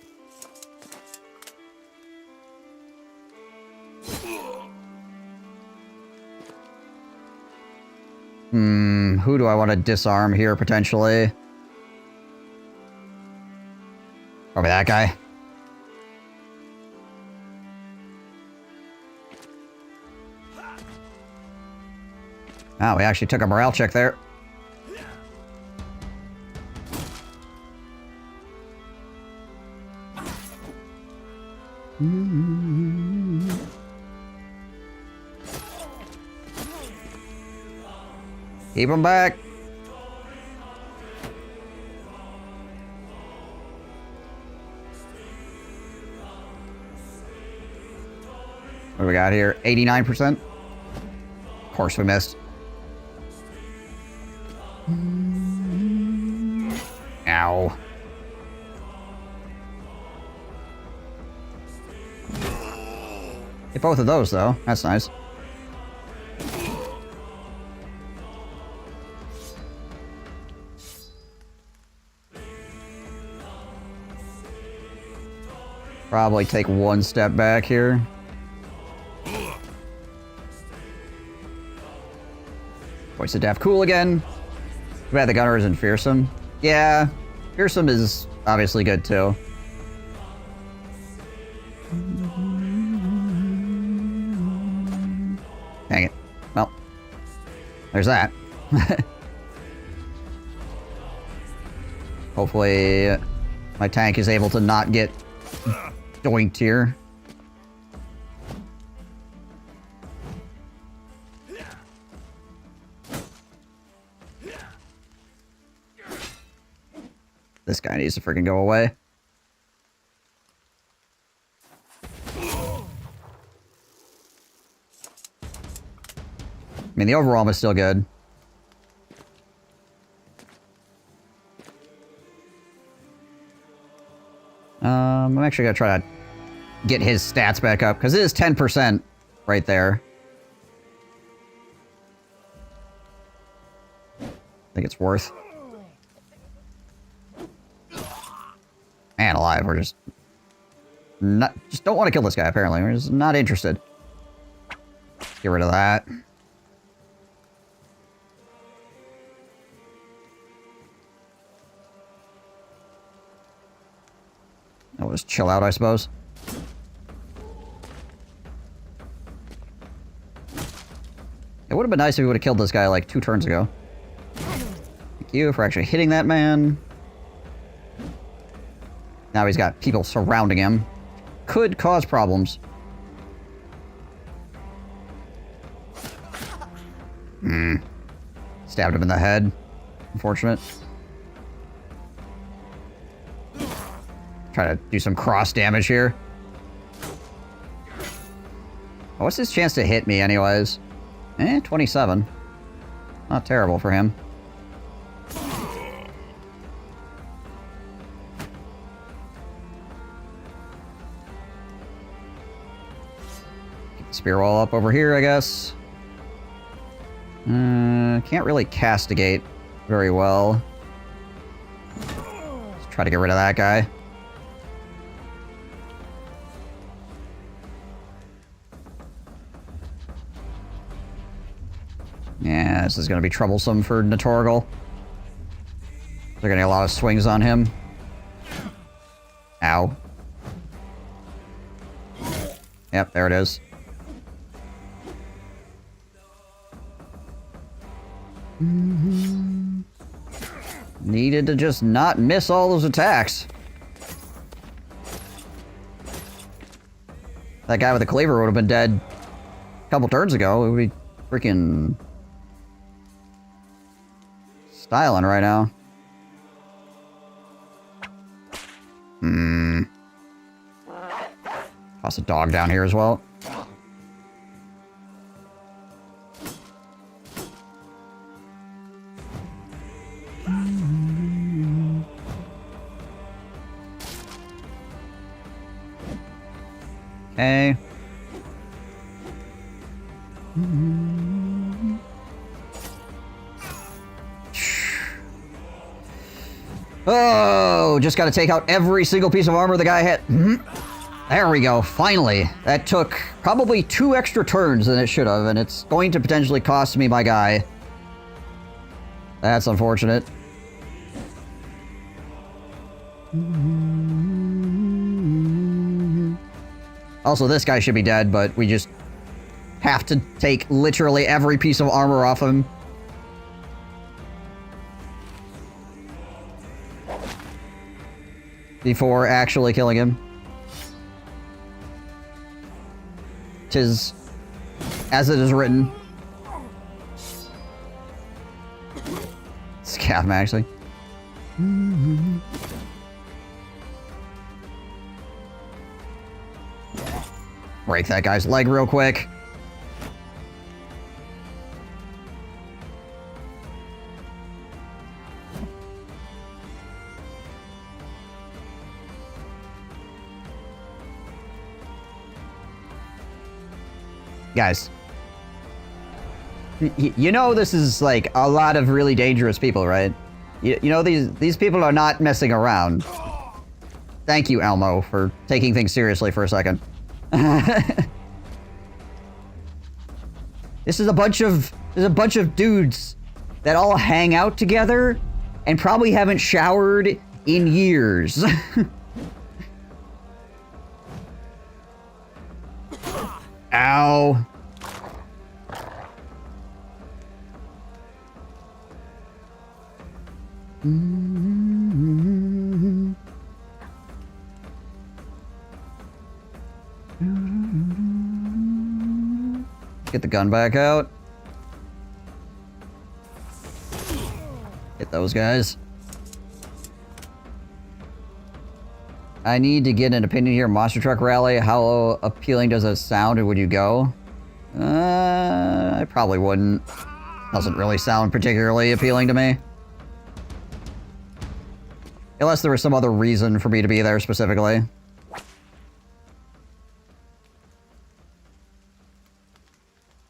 Who do I want to disarm here, potentially? Probably that guy. Oh, we actually took a morale check there. Keep him back. What do we got here? 89%? Of course we missed. Ow. Get both of those, though. That's nice. Probably take one step back here. Voice of Death cool again. Too bad the gunner isn't fearsome. Yeah, fearsome is obviously good too. Dang it. Well, there's that. Hopefully my tank is able to not get doinked here. This guy needs to freaking go away. I mean, the overall is still good. I'm actually gonna try to get his stats back up, because it is 10% right there. I think it's worth. Man alive, we're just don't want to kill this guy, apparently. We're just not interested. Get rid of that. I'll just chill out, I suppose. It would have been nice if we would have killed this guy like 2 turns ago. Thank you for actually hitting that man. Now he's got people surrounding him. Could cause problems. Stabbed him in the head. Unfortunate. Try to do some cross damage here. Oh, what's his chance to hit me anyways? 27. Not terrible for him. Spear wall up over here, I guess. Can't really castigate very well. Let's try to get rid of that guy. Yeah, this is going to be troublesome for Natorgal. They're getting a lot of swings on him. Ow. Yep, there it is. Needed to just not miss all those attacks. That guy with the cleaver would have been dead a couple turns ago. It would be freaking styling right now. Toss a dog down here as well. Okay. Oh, just got to take out every single piece of armor the guy hit. There we go, finally. That took probably 2 extra turns than it should have, and it's going to potentially cost me my guy. That's unfortunate. Also, this guy should be dead, but we just have to take literally every piece of armor off him. Before actually killing him. 'Tis as it is written. half maxing. Break that guy's leg real quick. Guys. You know this is like a lot of really dangerous people, right? You know these people are not messing around. Thank you, Elmo, for taking things seriously for a second. This is a bunch of dudes that all hang out together and probably haven't showered in years. Ow. Get the gun back out. Hit those guys. I need to get an opinion here. Monster Truck Rally. How appealing does it sound, and would you go? I probably wouldn't. Doesn't really sound particularly appealing to me. Unless there was some other reason for me to be there specifically.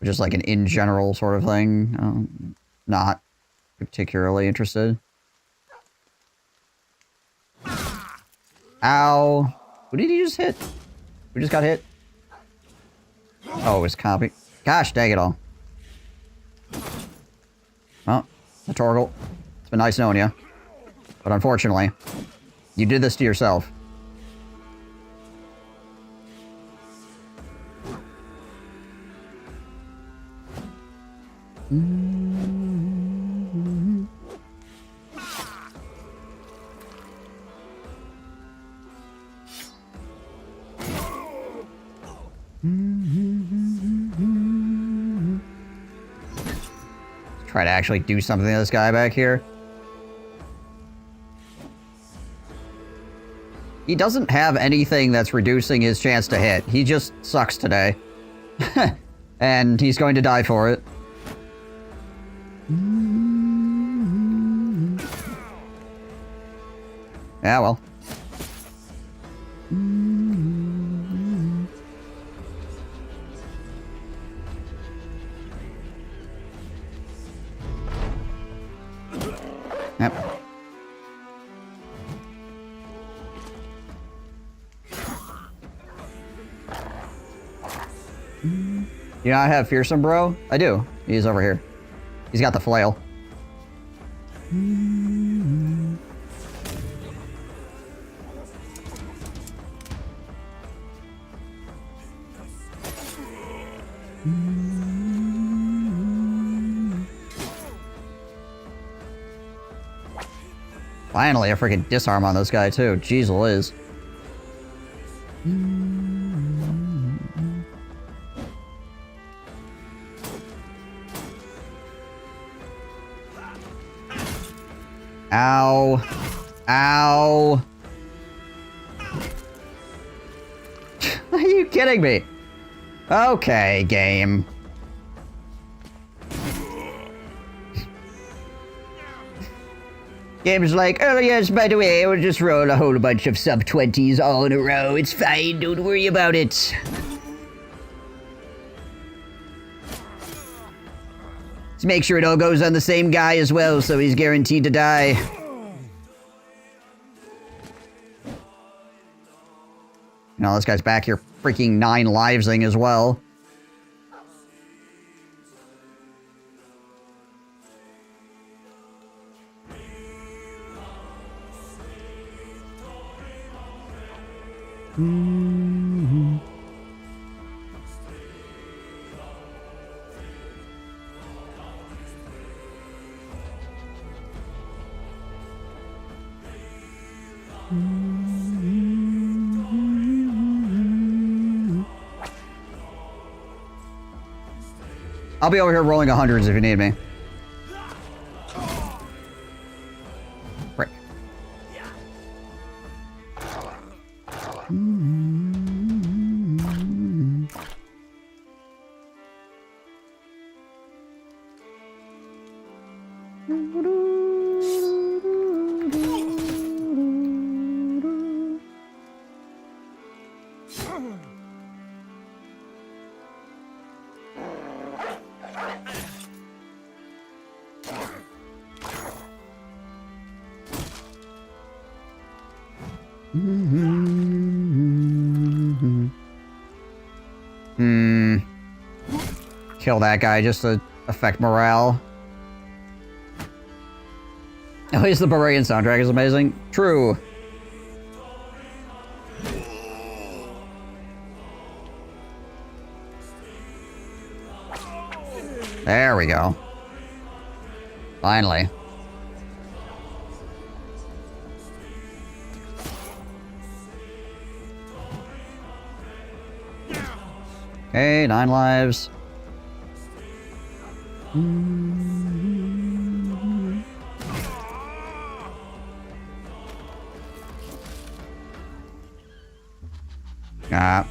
Just like an in general sort of thing. Not particularly interested. Ow. Who did he just hit? Who just got hit? Oh, it was copy. Gosh, dang it all. Well, Torgal, it's been nice knowing you. But unfortunately, you did this to yourself. Try to actually do something to this guy back here. He doesn't have anything that's reducing his chance to hit. He just sucks today. And he's going to die for it. Yeah, well. Yep. You not have Fearsome, bro? I do. He's over here. He's got the flail. Finally, a freaking disarm on this guy, too. Jeez Liz. Ow. Ow. Are you kidding me? Okay, game. Game's like, oh yes, by the way, we'll just roll a whole bunch of sub-20s all in a row. It's fine, don't worry about it. Let's make sure it all goes on the same guy as well, so he's guaranteed to die. Now this guy's back here freaking 9 livesing as well. I'll be over here rolling 100s if you need me. Kill that guy just to affect morale. At least the Bavarian soundtrack is amazing. True. There we go. Finally. Okay, 9 lives.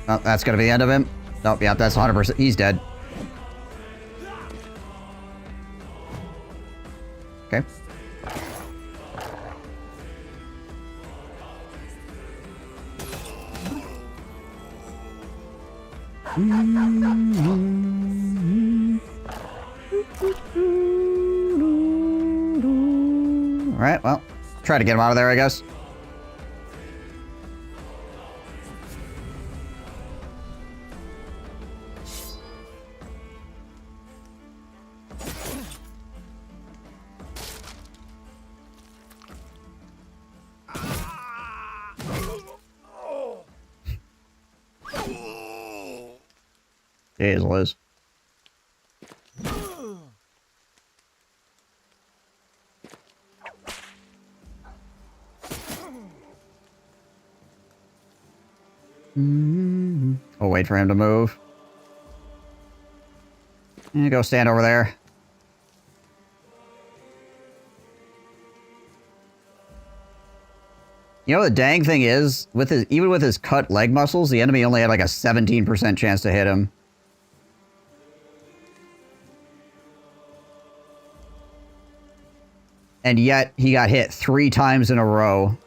Oh, that's gonna be the end of him. Nope, yeah, that's 100%. He's dead. Okay. Alright, well, try to get him out of there, I guess. Jeez, Liz. We'll wait for him to move. And go stand over there. You know, the dang thing is, with his, even with his cut leg muscles, the enemy only had like a 17% chance to hit him. And yet, he got hit 3 times in a row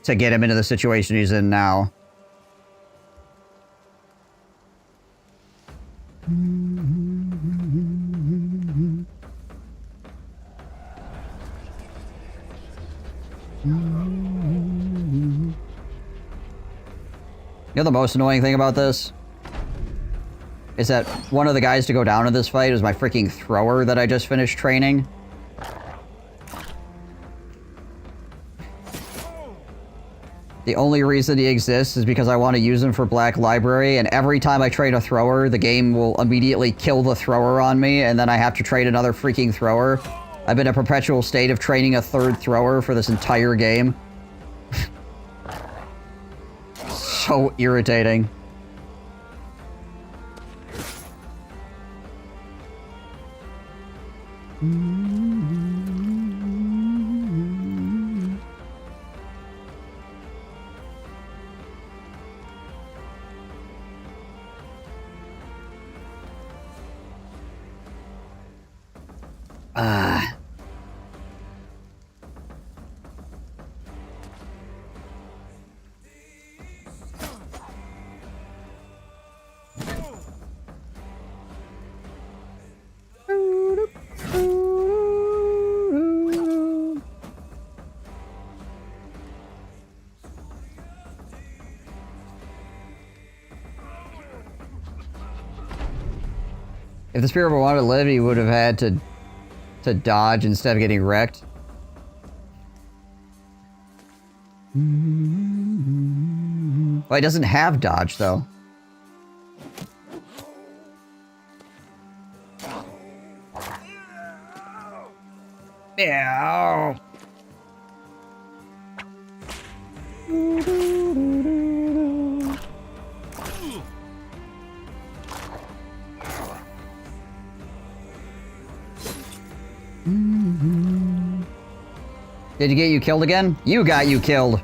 to get him into the situation he's in now. You know the most annoying thing about this? Is that one of the guys to go down in this fight is my freaking thrower that I just finished training. The only reason he exists is because I want to use him for Black Library, and every time I train a thrower, the game will immediately kill the thrower on me, and then I have to train another freaking thrower. I've been in a perpetual state of training a 3rd thrower for this entire game. So irritating. If the spirit wanted to live, he would have had to dodge instead of getting wrecked. Well, he doesn't have dodge, though. Yeah. Did he get you killed again? You got you killed.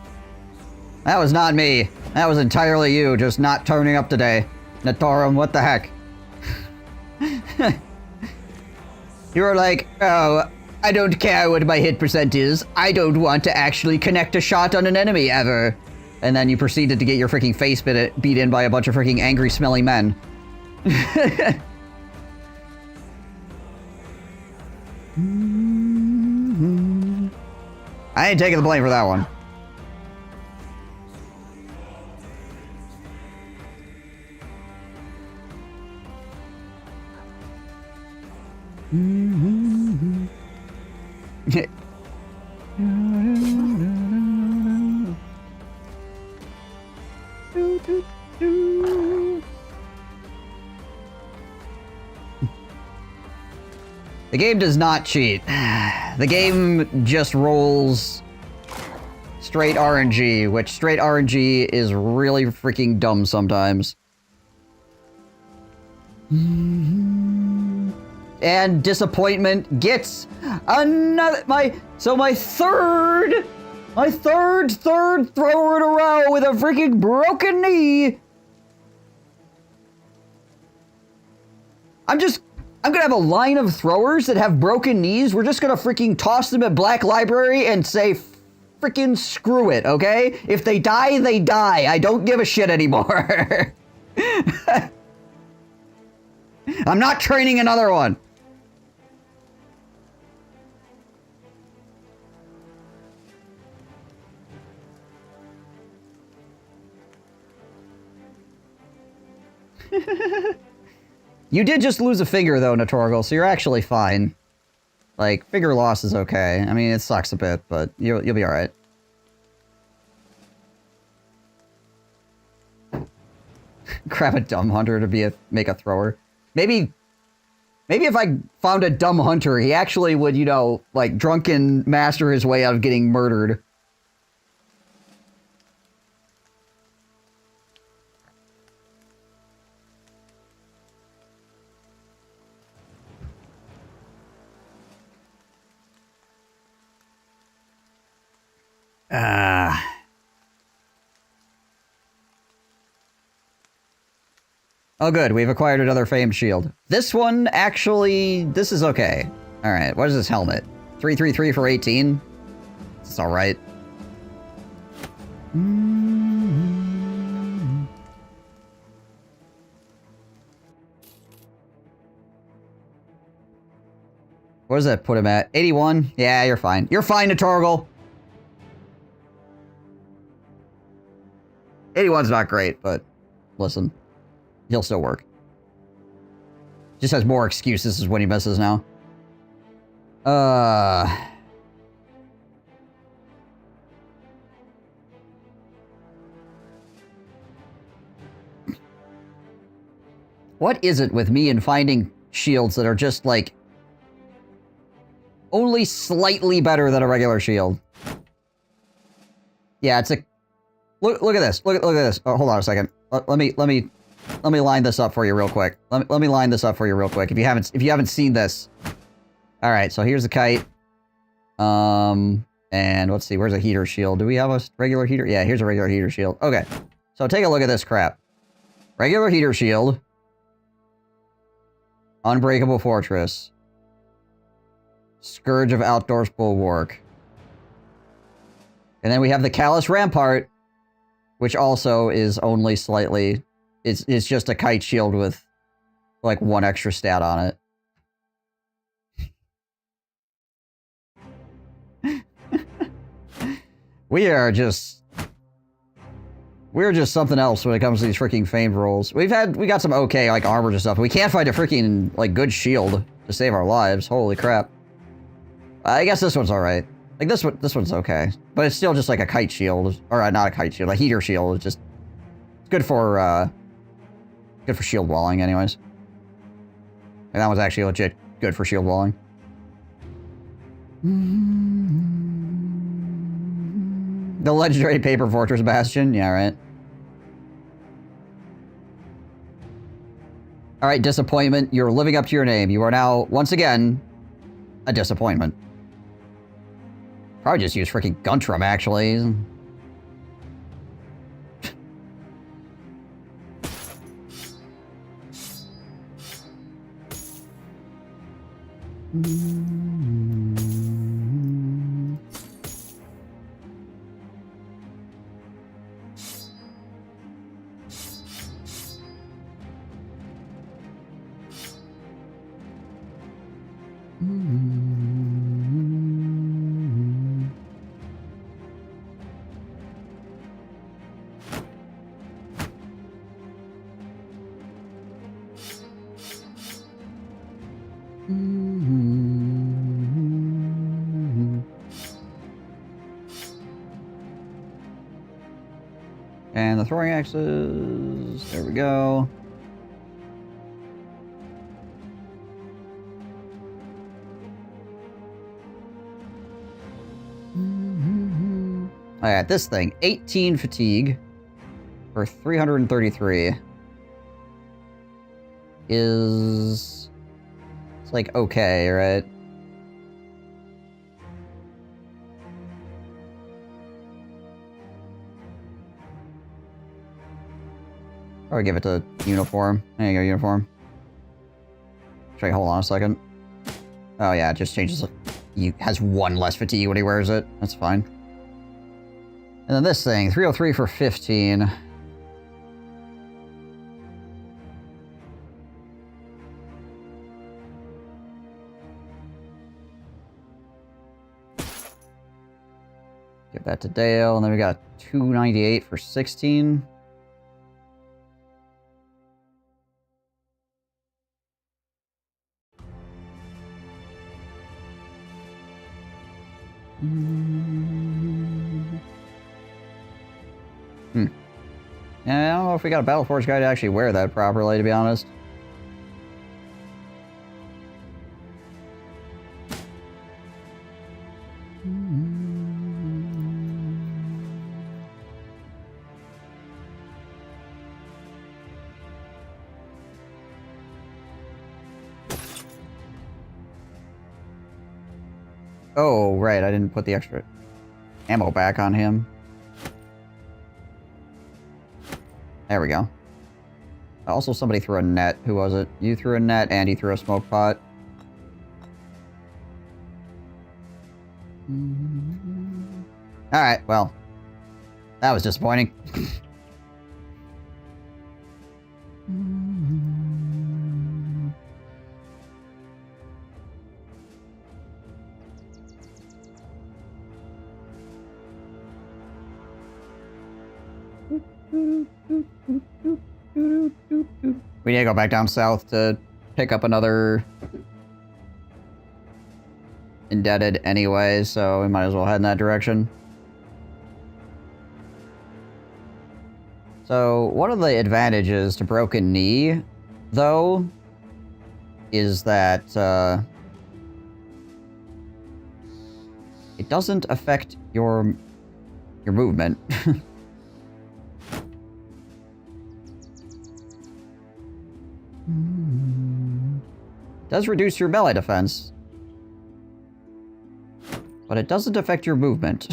That was not me. That was entirely you, just not turning up today. Natorum, what the heck? You were like, oh, I don't care what my hit percent is. I don't want to actually connect a shot on an enemy ever. And then you proceeded to get your freaking face beat in by a bunch of freaking angry, smelly men. I ain't taking the blame for that one. The game does not cheat. The game just rolls straight RNG, which straight RNG is really freaking dumb sometimes. And disappointment gets another my third thrower in a row with a freaking broken knee. I'm gonna have a line of throwers that have broken knees. We're just gonna freaking toss them at Black Library and say freaking screw it, okay? If they die, they die. I don't give a shit anymore. I'm not training another one. You did just lose a finger, though, Notorgal, so you're actually fine. Like, finger loss is okay. I mean, it sucks a bit, but you'll be alright. Grab a dumb hunter to make a thrower. Maybe if I found a dumb hunter, he actually would, you know, like, drunken master his way out of getting murdered. Oh good, we've acquired another famed shield. This one, actually, this is okay. Alright, what is this helmet? 333 for 18? It's alright. What does that put him at? 81? Yeah, you're fine. You're fine, Notorgal! 81's not great, but listen. He'll still work. Just has more excuses when he misses now. What is it with me and finding shields that are just, like, only slightly better than a regular shield? Yeah, it's a... Look at this. Look at this. Oh, hold on a second. Let me line this up for you real quick. Let me line this up for you real quick. If you haven't seen this. All right, so here's the kite. And let's see, where's a heater shield? Do we have a regular heater? Yeah, here's a regular heater shield. Okay. So take a look at this crap. Regular heater shield. Unbreakable fortress. Scourge of Outdoors Bulwark. And then we have the Callous Rampart, which also is only slightly... It's just a kite shield with, like, one extra stat on it. We're just something else when it comes to these freaking famed rolls. We got some okay, like, armor and stuff. We can't find a freaking, like, good shield to save our lives. Holy crap. I guess this one's alright. Like, this one's okay. But it's still just like a kite shield. Or, not a kite shield, a heater shield. It's good for, good for shield walling, anyways. And that was actually legit good for shield walling. The legendary Paper Fortress Bastion? Yeah, right. Alright, disappointment. You're living up to your name. You are now, once again, a disappointment. Probably just use freaking Guntram, actually. And the throwing axes. There we go. Alright, this thing. 18 fatigue for 333 is... It's like okay, right? Or give it to uniform. There you go, uniform. Actually, hold on a second. Oh yeah, it just changes. He has 1 less fatigue when he wears it. That's fine. And then this thing, 303 for 15. Give that to Dale, and then we got 298 for 16. Yeah, I don't know if we got a Battleforge guy to actually wear that properly, to be honest. Oh, right, I didn't put the extra ammo back on him. There we go. Also, somebody threw a net. Who was it? You threw a net, and he threw a smoke pot. Alright, well. That was disappointing. We need to go back down south to pick up another indebted anyway, so we might as well head in that direction. So, one of the advantages to Broken Knee, though, is that it doesn't affect your movement. Does reduce your melee defense, but it doesn't affect your movement.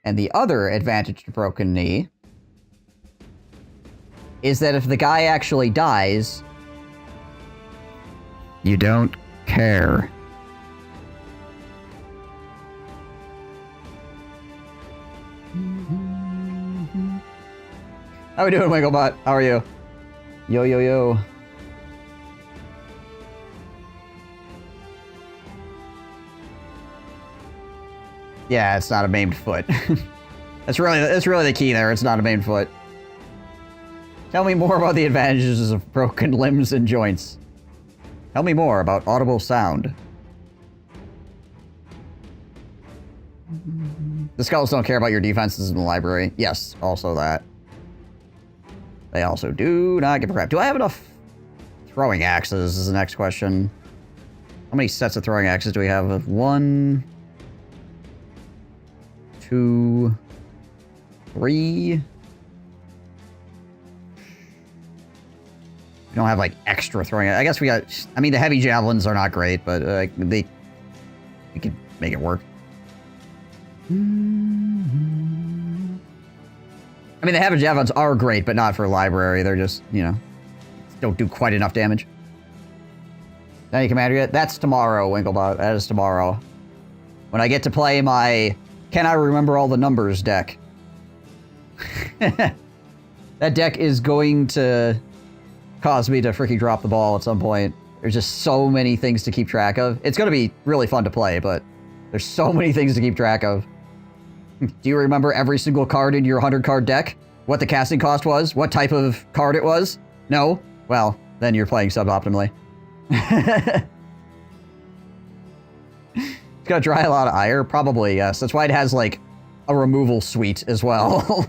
And the other advantage to Broken Knee is that if the guy actually dies, you don't care. How we doing, Wigglebot? How are you? Yo, yo, yo. Yeah, it's not a maimed foot. That's really the key there. It's not a maimed foot. Tell me more about the advantages of broken limbs and joints. Tell me more about audible sound. The skulls don't care about your defenses in the library. Yes, also that. They also do not give a crap. Do I have enough throwing axes is the next question. How many sets of throwing axes do we have? 1, 2, 3. We don't have, like, extra throwing. I guess we got... I mean, the heavy javelins are not great, but we could make it work. I mean, the heavy javelins are great, but not for library. They're just, you know, don't do quite enough damage. Any commander yet? That's tomorrow, Winklebot. That is tomorrow. When I get to play my Can I Remember All the Numbers deck. That deck is going to cause me to freaking drop the ball at some point. There's just so many things to keep track of. It's going to be really fun to play, but there's so many things to keep track of. Do you remember every single card in your 100-card deck? What the casting cost was? What type of card it was? No? Well, then you're playing suboptimally. It's gonna dry a lot of ire? Probably, yes. That's why it has, like, a removal suite as well.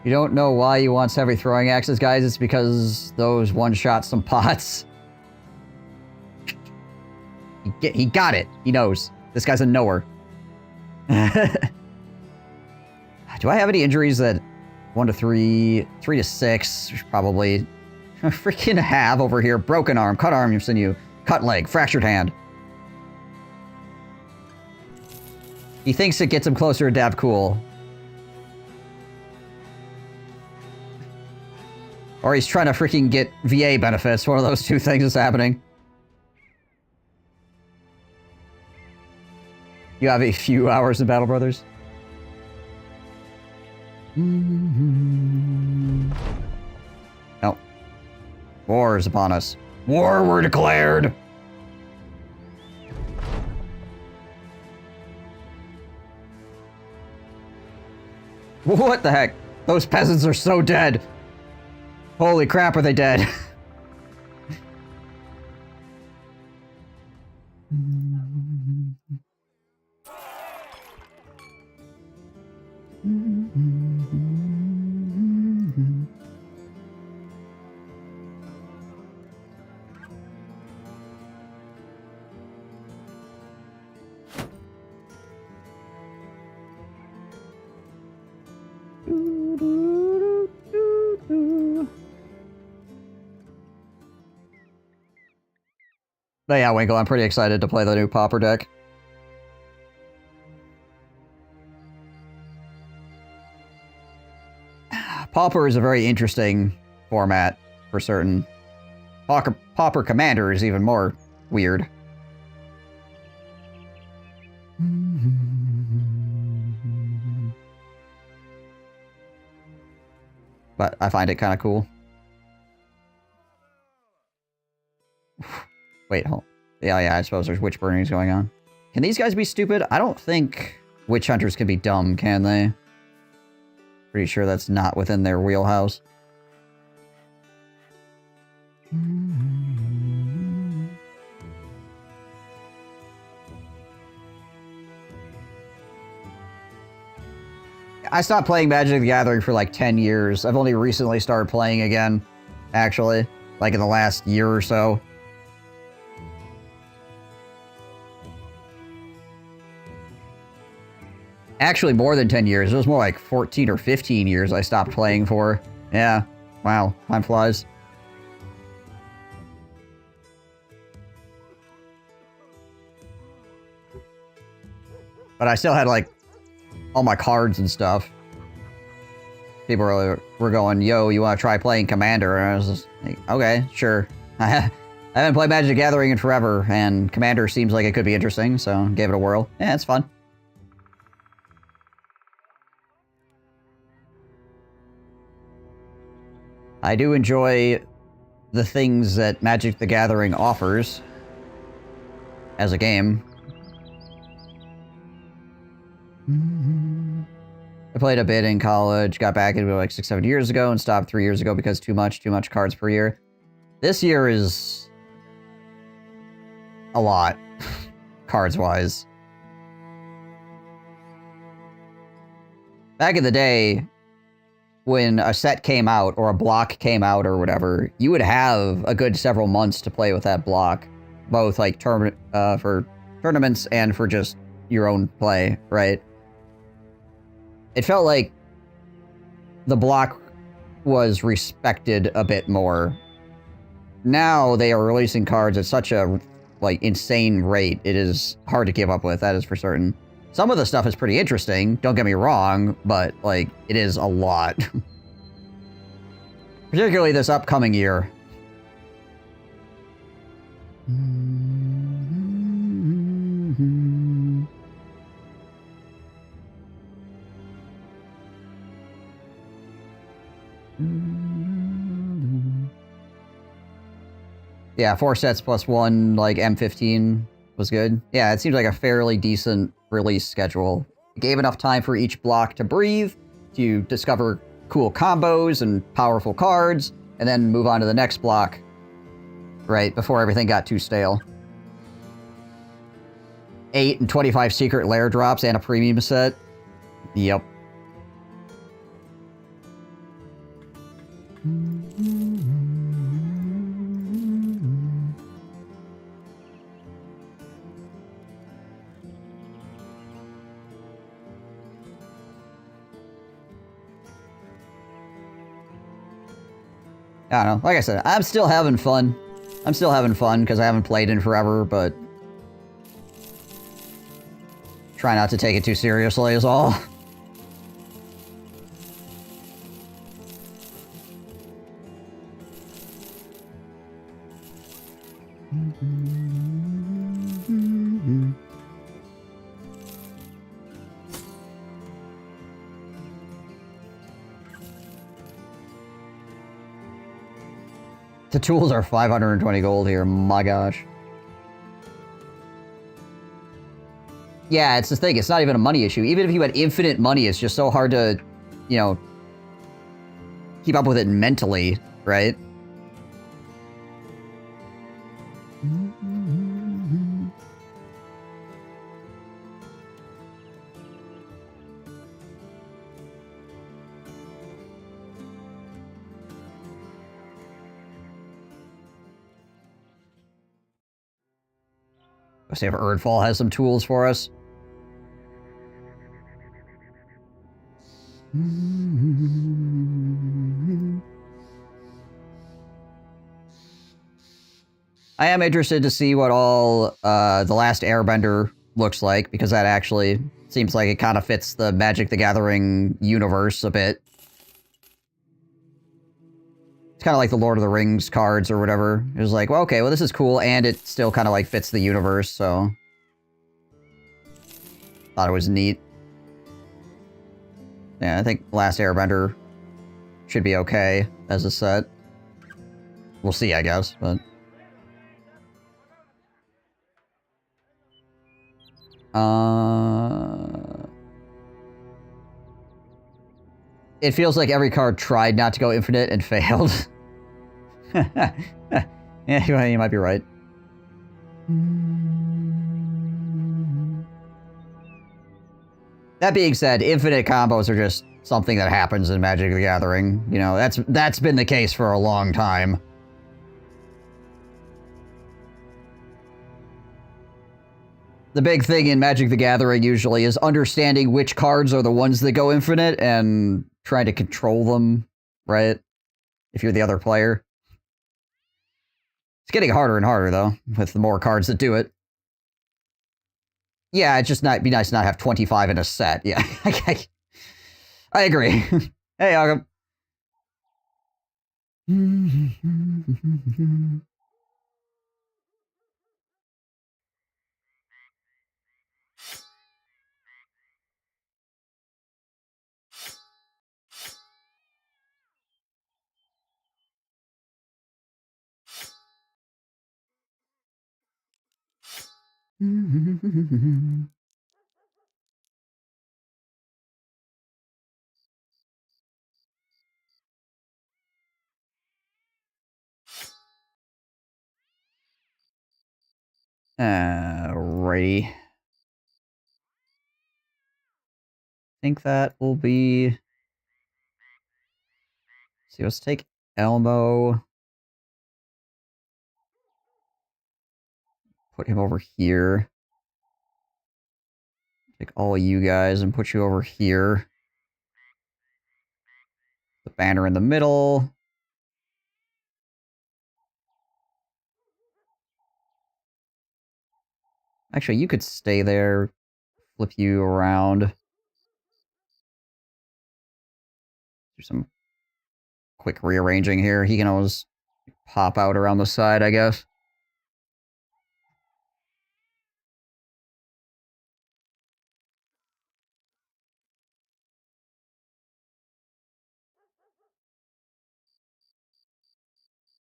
You don't know why he wants heavy throwing axes, guys. It's because those one-shot some pots. He got it. He knows. This guy's a knower. Do I have any injuries that 1 to 3, 3 to 6, probably freaking have over here? Broken arm, cut arm, sinew, cut leg, fractured hand. He thinks it gets him closer to Dab Cool. Or he's trying to freaking get VA benefits. One of those two things is happening. You have a few hours in Battle Brothers. No. War is upon us. War were declared! What the heck? Those peasants are so dead! Holy crap, are they dead? But yeah, Winkle, I'm pretty excited to play the new Pauper deck. Pauper is a very interesting format, for certain. Pauper Commander is even more weird. But I find it kind of cool. Wait, hold. Yeah, I suppose there's witch burnings going on. Can these guys be stupid? I don't think witch hunters can be dumb, can they? Pretty sure that's not within their wheelhouse. I stopped playing Magic the Gathering for like 10 years. I've only recently started playing again, actually. Like in the last year or so. Actually, more than 10 years. It was more like 14 or 15 years I stopped playing for. Yeah. Wow. Time flies. But I still had, like, all my cards and stuff. People were going, yo, you want to try playing Commander? And I was just like, okay, sure. I haven't played Magic the Gathering in forever, and Commander seems like it could be interesting, so gave it a whirl. Yeah, it's fun. I do enjoy the things that Magic the Gathering offers as a game. I played a bit in college, got back into it like 6-7 years ago, and stopped 3 years ago because too much cards per year. This year is a lot, cards-wise. Back in the day, when a set came out, or a block came out, or whatever, you would have a good several months to play with that block. both like for tournaments and for just your own play, right? It felt like the block was respected a bit more. Now they are releasing cards at such a like insane rate. It is hard to keep up with, that is for certain. Some of the stuff is pretty interesting, don't get me wrong, but like it is a lot. Particularly this upcoming year. Yeah, 4 sets plus 1, like, M15 was good. Yeah, it seems like a fairly decent release schedule. It gave enough time for each block to breathe, to discover cool combos and powerful cards, and then move on to the next block, right, before everything got too stale. 8 and 25 secret lair drops and a premium set. Yep. I don't know. Like I said, I'm still having fun. I'm still having fun because I haven't played in forever, but try not to take it too seriously is all. The tools are 520 gold here, my gosh. Yeah, it's the thing, it's not even a money issue. Even if you had infinite money, it's just so hard to, you know, keep up with it mentally, right? Let's see if Erdfall has some tools for us. I am interested to see what all The Last Airbender looks like, because that actually seems like it kind of fits the Magic the Gathering universe a bit. It's kind of like the Lord of the Rings cards or whatever. It was like, well, okay, well, this is cool, and it still kind of like fits the universe, so thought it was neat. Yeah, I think Last Airbender should be okay as a set. We'll see, I guess, but... It feels like every card tried not to go infinite and failed. Yeah, you might be right. That being said, infinite combos are just something that happens in Magic the Gathering. You know, that's been the case for a long time. The big thing in Magic the Gathering usually is understanding which cards are the ones that go infinite and trying to control them, right? If you're the other player. It's getting harder and harder, though, with the more cards that do it. Yeah, it's just be nice to not have 25 in a set. Yeah, I agree. Hey, Agam. Alrighty. I think that will be... See, let's take Elmo. put him over here. Take all of you guys and put you over here. The banner in the middle. Actually, you could stay there. Flip you around. Do some quick rearranging here. He can always pop out around the side, I guess.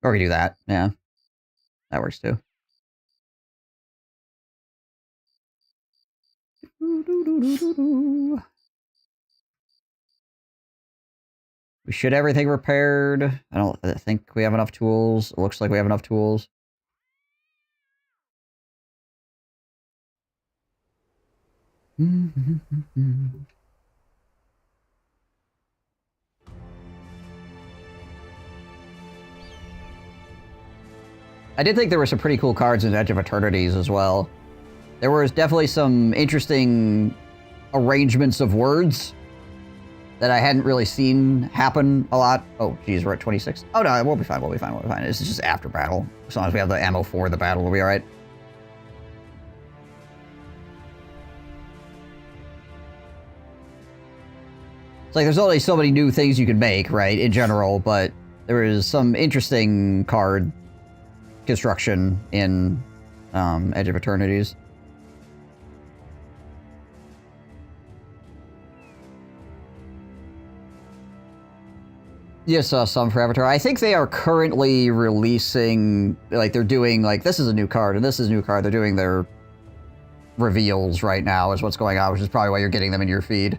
Or we do that, yeah. That works too. We should have everything repaired. I don't think we have enough tools. It looks like we have enough tools. I did think there were some pretty cool cards in Edge of Eternities as well. There was definitely some interesting arrangements of words that I hadn't really seen happen a lot. Oh, geez, we're at 26. Oh, no, we'll be fine, we'll be fine, we'll be fine. This is just after battle. As long as we have the ammo for the battle, we'll be alright. It's like there's only so many new things you can make, right, in general, but there is some interesting card construction in Edge of Eternities. Yes, some for Avatar. I think they are currently releasing, like, they're doing, like, this is a new card, and this is a new card. They're doing their reveals right now is what's going on, which is probably why you're getting them in your feed.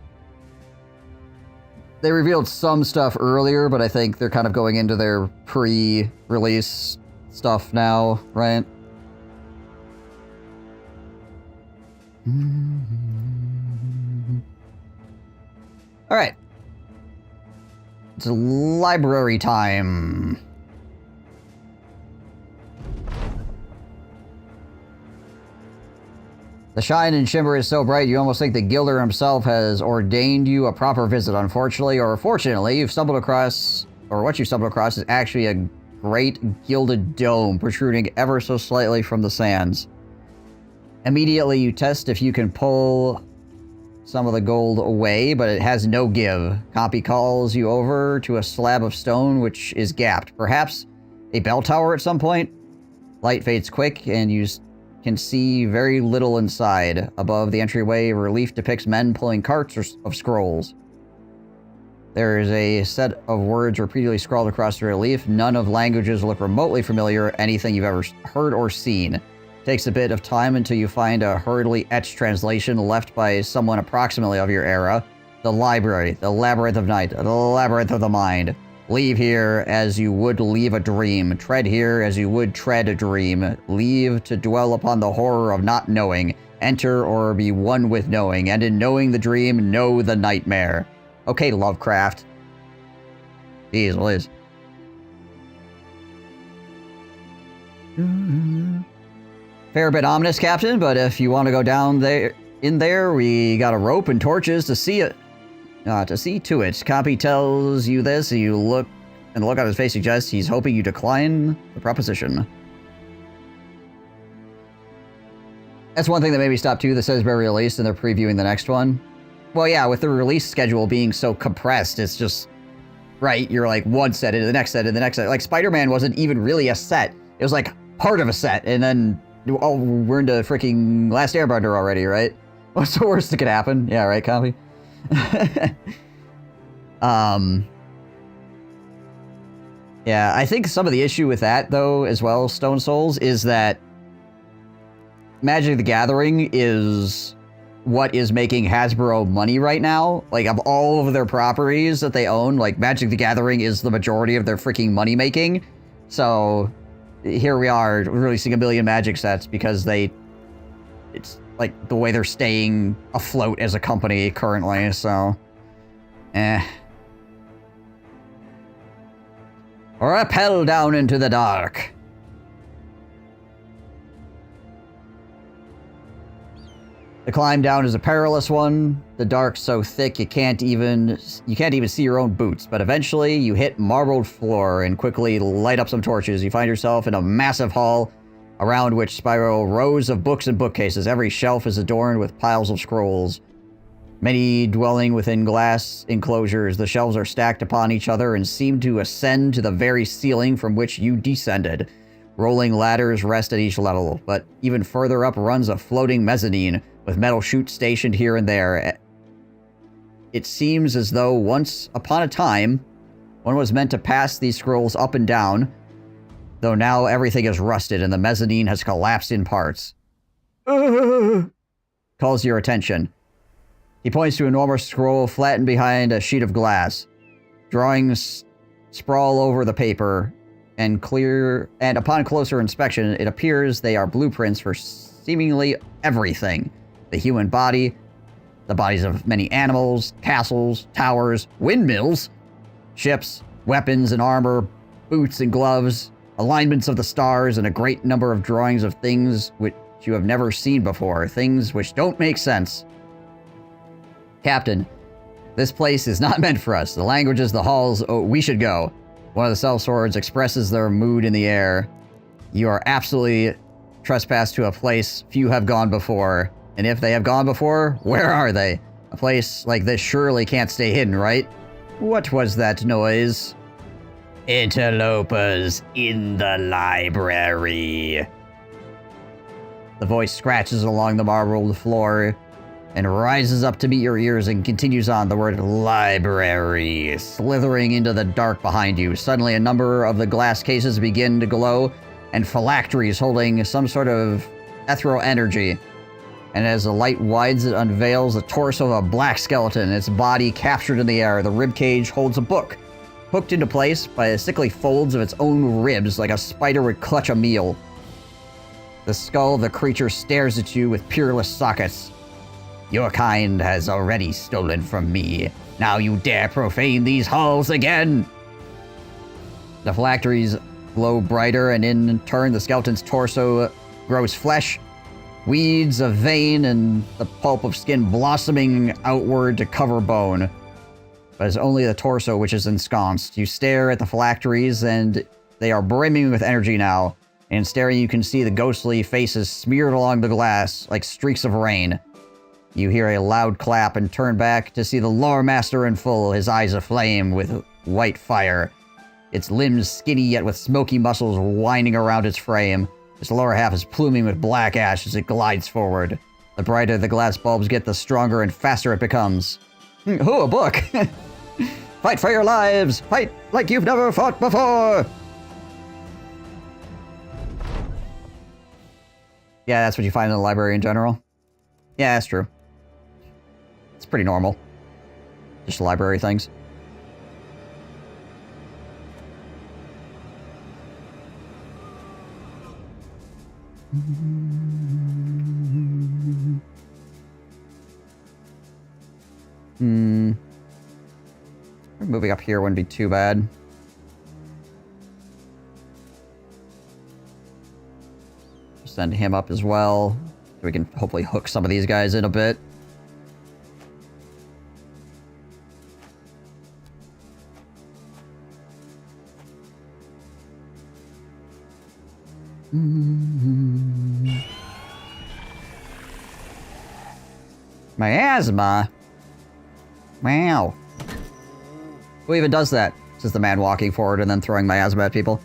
They revealed some stuff earlier, but I think they're kind of going into their pre-release stuff now, right? All right. It's library time. The shine and shimmer is so bright you almost think the Gilder himself has ordained you a proper visit. Unfortunately, or fortunately, you've stumbled across, or what you've stumbled across is actually a great gilded dome protruding ever so slightly from the sands. Immediately you test if you can pull some of the gold away, but it has no give. Copy calls you over to a slab of stone which is gapped. Perhaps a bell tower at some point? Light fades quick and you can see very little inside. Above the entryway, relief depicts men pulling carts of scrolls. There is a set of words repeatedly scrawled across the relief. None of languages look remotely familiar, anything you've ever heard or seen. Takes a bit of time until you find a hurriedly etched translation left by someone approximately of your era. The library, the labyrinth of night, the labyrinth of the mind. Leave here as you would leave a dream. Tread here as you would tread a dream. Leave to dwell upon the horror of not knowing. Enter or be one with knowing, and in knowing the dream, know the nightmare. Okay, Lovecraft. Jeez, Liz. Fair bit ominous, Captain, but if you want to go down there, we got a rope and torches to see it. To see to it. Copy tells you this, and you look, and the look on his face suggests he's hoping you decline the proposition. That's one thing that made me stop too. That says very released, and they're previewing the next one. Well, yeah, with the release schedule being so compressed, it's just, right, you're like one set into the next set, and the next set. Like, Spider-Man wasn't even really a set. It was like part of a set, and then, oh, we're into freaking Last Airbender already, right? What's the worst that could happen? Yeah, right, copy? Yeah, I think some of the issue with that, though, as well, Stone Souls, is that Magic the Gathering is what is making Hasbro money right now. Like, of all of their properties that they own, like, Magic the Gathering is the majority of their freaking money-making. So, here we are, releasing a million Magic sets because it's like the way they're staying afloat as a company currently, so... Rappel down into the dark. The climb down is a perilous one. The dark's so thick you can't even see your own boots. But eventually, you hit marbled floor and quickly light up some torches. You find yourself in a massive hall around which spiral rows of books and bookcases. Every shelf is adorned with piles of scrolls. Many dwelling within glass enclosures, the shelves are stacked upon each other and seem to ascend to the very ceiling from which you descended. Rolling ladders rest at each level, but even further up runs a floating mezzanine with metal chutes stationed here and there. It seems as though once upon a time, one was meant to pass these scrolls up and down, though now everything is rusted and the mezzanine has collapsed in parts. Calls your attention. He points to an enormous scroll flattened behind a sheet of glass. Drawings sprawl over the paper, and upon closer inspection, it appears they are blueprints for seemingly everything. The human body, the bodies of many animals, castles, towers, windmills, ships, weapons and armor, boots and gloves, alignments of the stars, and a great number of drawings of things which you have never seen before, things which don't make sense. Captain, this place is not meant for us. The languages, the halls, we should go. One of the sellswords expresses their mood in the air. You are absolutely trespassed to a place few have gone before. And if they have gone before, where are they? A place like this surely can't stay hidden, right? What was that noise? Interlopers in the library. The voice scratches along the marbled floor and rises up to meet your ears and continues on, the word library, slithering into the dark behind you. Suddenly, a number of the glass cases begin to glow, and phylacteries holding some sort of ethereal energy. And as the light widens, it unveils the torso of a black skeleton, its body captured in the air. The ribcage holds a book, hooked into place by the sickly folds of its own ribs, like a spider would clutch a meal. The skull of the creature stares at you with peerless sockets. Your kind has already stolen from me. Now you dare profane these halls again! The phylacteries glow brighter, and in turn the skeleton's torso grows flesh, weeds of vein, and the pulp of skin blossoming outward to cover bone. But it's only the torso which is ensconced. You stare at the phylacteries, and they are brimming with energy now. And staring, you can see the ghostly faces smeared along the glass like streaks of rain. You hear a loud clap and turn back to see the lore master in full, his eyes aflame with white fire. Its limbs skinny yet with smoky muscles winding around its frame. Its lower half is pluming with black ash as it glides forward. The brighter the glass bulbs get, the stronger and faster it becomes. Oh, a book! Fight for your lives! Fight like you've never fought before! Yeah, that's what you find in the library in general. Yeah, that's true. It's pretty normal. Just library things. Moving up here wouldn't be too bad. Send him up as well, so we can hopefully hook some of these guys in a bit. Miasma? Wow. Who even does that? Says the man walking forward and then throwing miasma at people.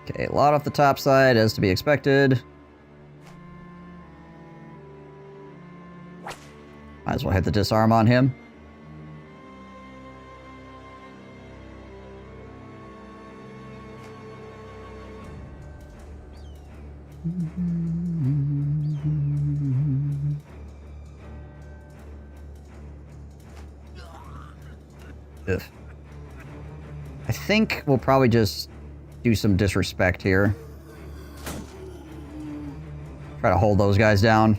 Okay, a lot off the top side, as to be expected. Might as well hit the disarm on him. Ugh. I think we'll probably just do some disrespect here. Try to hold those guys down.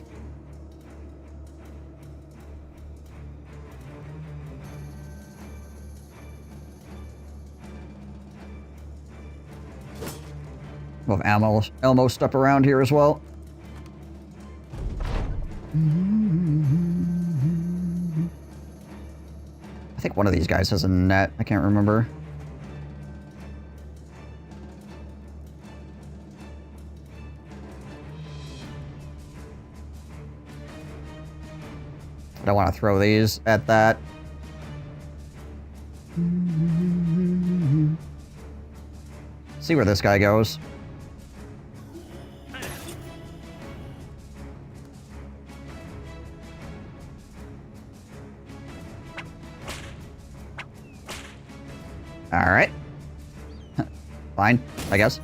We'll have Elmo step around here as well. I think one of these guys has a net. I can't remember. I don't want to throw these at that. See where this guy goes. Alright. Fine, I guess.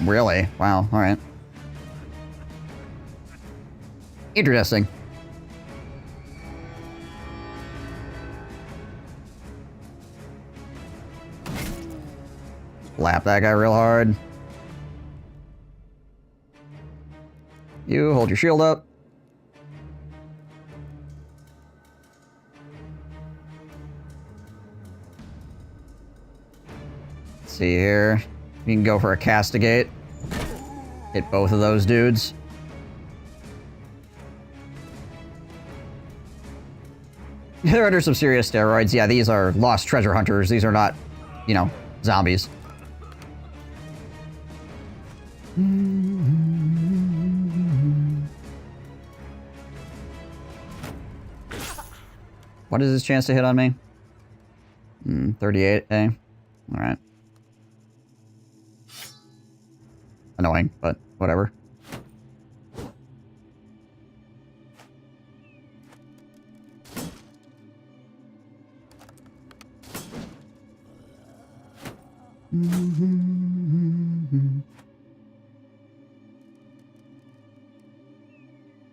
Really? Wow, alright. Interesting. Slap that guy real hard. You hold your shield up. Let's see here. You can go for a castigate. Hit both of those dudes. They're under some serious steroids. Yeah, these are lost treasure hunters. These are not, you know, zombies. What is his chance to hit on me? 38, eh? Alright. Annoying, but whatever.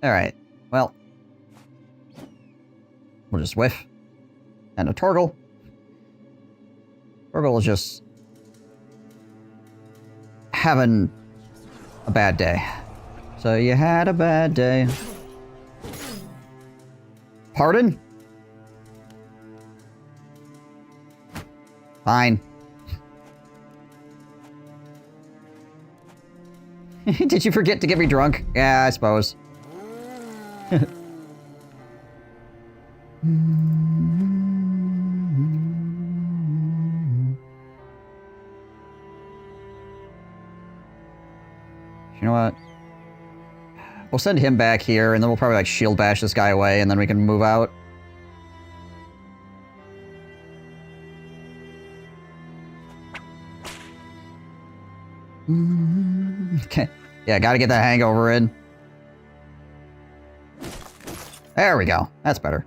Alright, well. We'll just whiff. And a Torgle. Torgle is just having a bad day. So you had a bad day. Pardon? Fine. Did you forget to get me drunk? Yeah, I suppose. You know what? We'll send him back here, and then we'll probably, like, shield bash this guy away, and then we can move out. Okay. Yeah, gotta get that hangover in. There we go. That's better.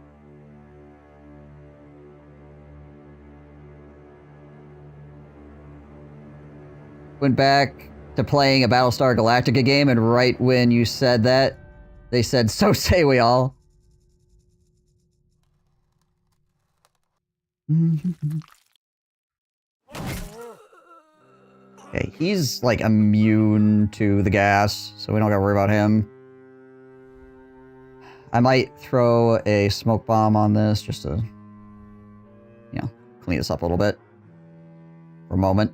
Went back to playing a Battlestar Galactica game, and right when you said that, they said, "So say we all." Okay, he's, like, immune to the gas, so we don't gotta worry about him. I might throw a smoke bomb on this, just to, you know, clean this up a little bit. For a moment.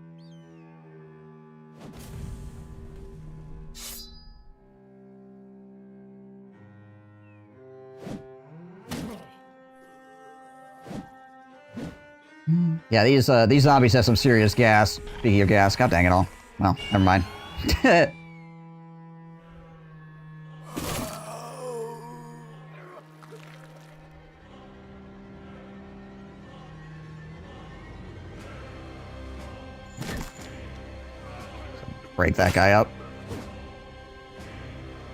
Yeah, these zombies have some serious gas. Speaking of gas, god dang it all. Well, never mind. Break that guy up.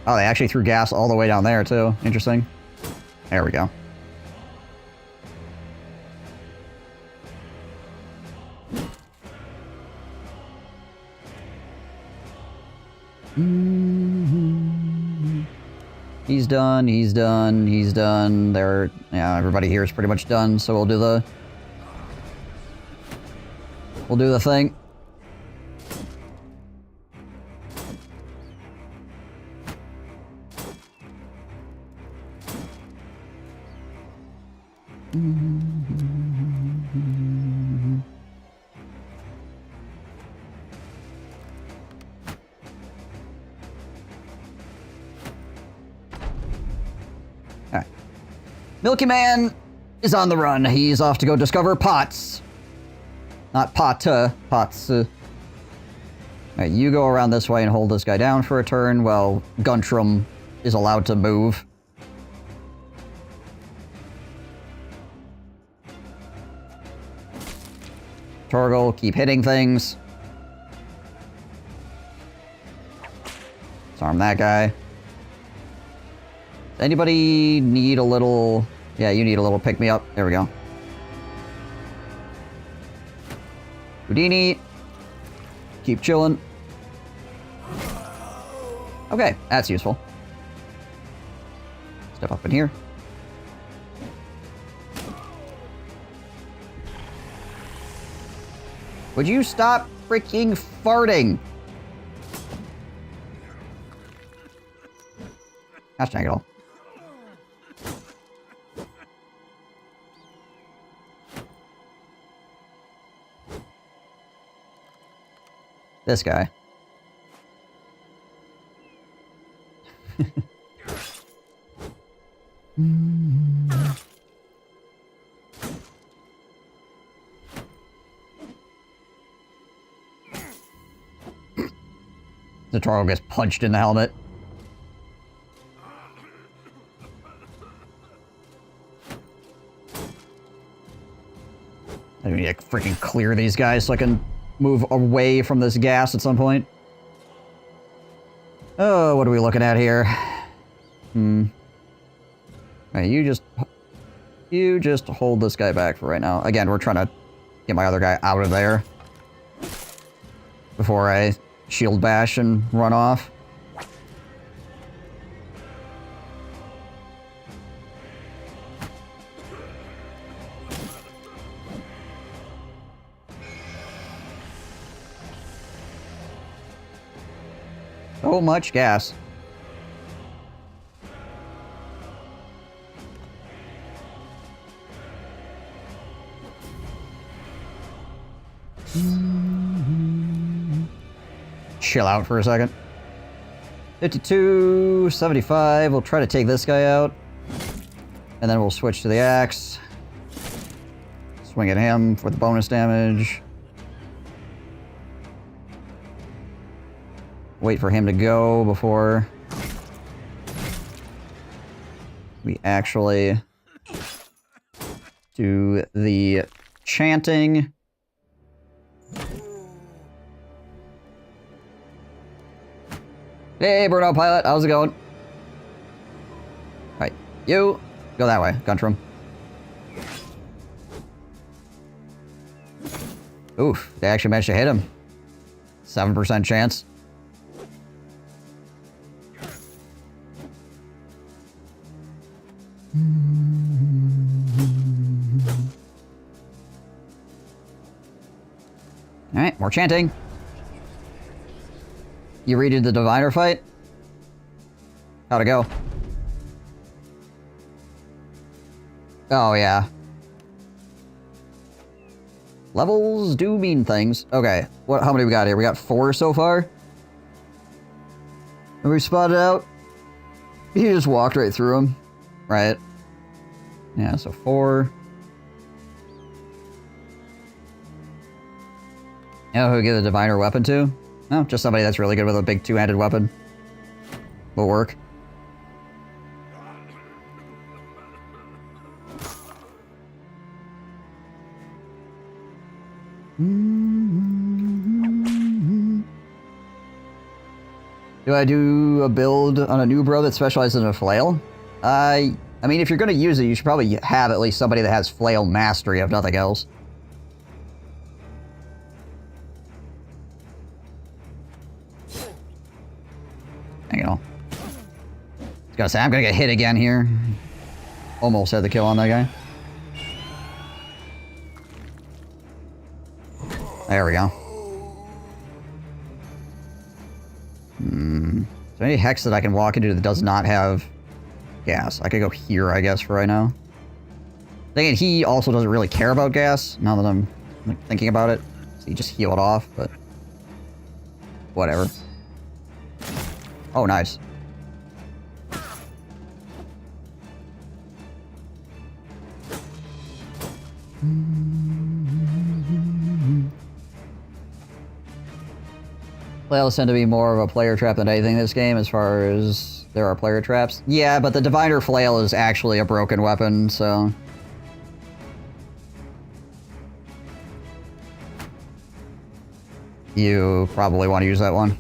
Oh, they actually threw gas all the way down there, too. Interesting. There we go. He's done, he's done, he's done. Yeah, everybody here is pretty much done, so we'll do the thing. Milky Man is on the run. He's off to go discover pots. Not potta, pots. Alright, you go around this way and hold this guy down for a turn while Guntram is allowed to move. Torgal, keep hitting things. Let's arm that guy. Does anybody need a little... Yeah, you need a little pick-me-up. There we go. Houdini. Keep chilling. Okay, that's useful. Step up in here. Would you stop freaking farting? Gosh dang it all. This guy. The Toro gets punched in the helmet. I need to freaking clear these guys so I can move away from this gas at some point. Oh, what are we looking at here? Right, you just hold this guy back for right now. Again, we're trying to get my other guy out of there before I shield bash and run off. So much gas. Chill out for a second. 52, 75. We'll try to take this guy out. And then we'll switch to the axe. Swing at him for the bonus damage. Wait for him to go before we actually do the chanting. Hey, Burnout Pilot, how's it going? Alright, you go that way, Guntram. Oof, they actually managed to hit him. 7% chance. Alright, more chanting. You redid the Diviner fight? How'd it go? Oh, yeah. Levels do mean things. Okay, how many we got here? We got 4 so far? And we spotted out? He just walked right through them. Right. Yeah, so 4. You know who we give the Diviner weapon to? No, just somebody that's really good with a big two-handed weapon. Will work. Do I do a build on a new bro that specializes in a flail? I mean, if you're going to use it, you should probably have at least somebody that has flail mastery, if nothing else. You know. I was gonna say, I'm gonna get hit again here. Almost had the kill on that guy. There we go. Is there any hex that I can walk into that does not have gas? I could go here, I guess, for right now. Again, he also doesn't really care about gas, now that I'm thinking about it. So he just heal it off, but... whatever. Oh, nice. Flails tend to be more of a player trap than anything in this game as far as there are player traps. Yeah, but the Diviner Flail is actually a broken weapon, so... You probably want to use that one.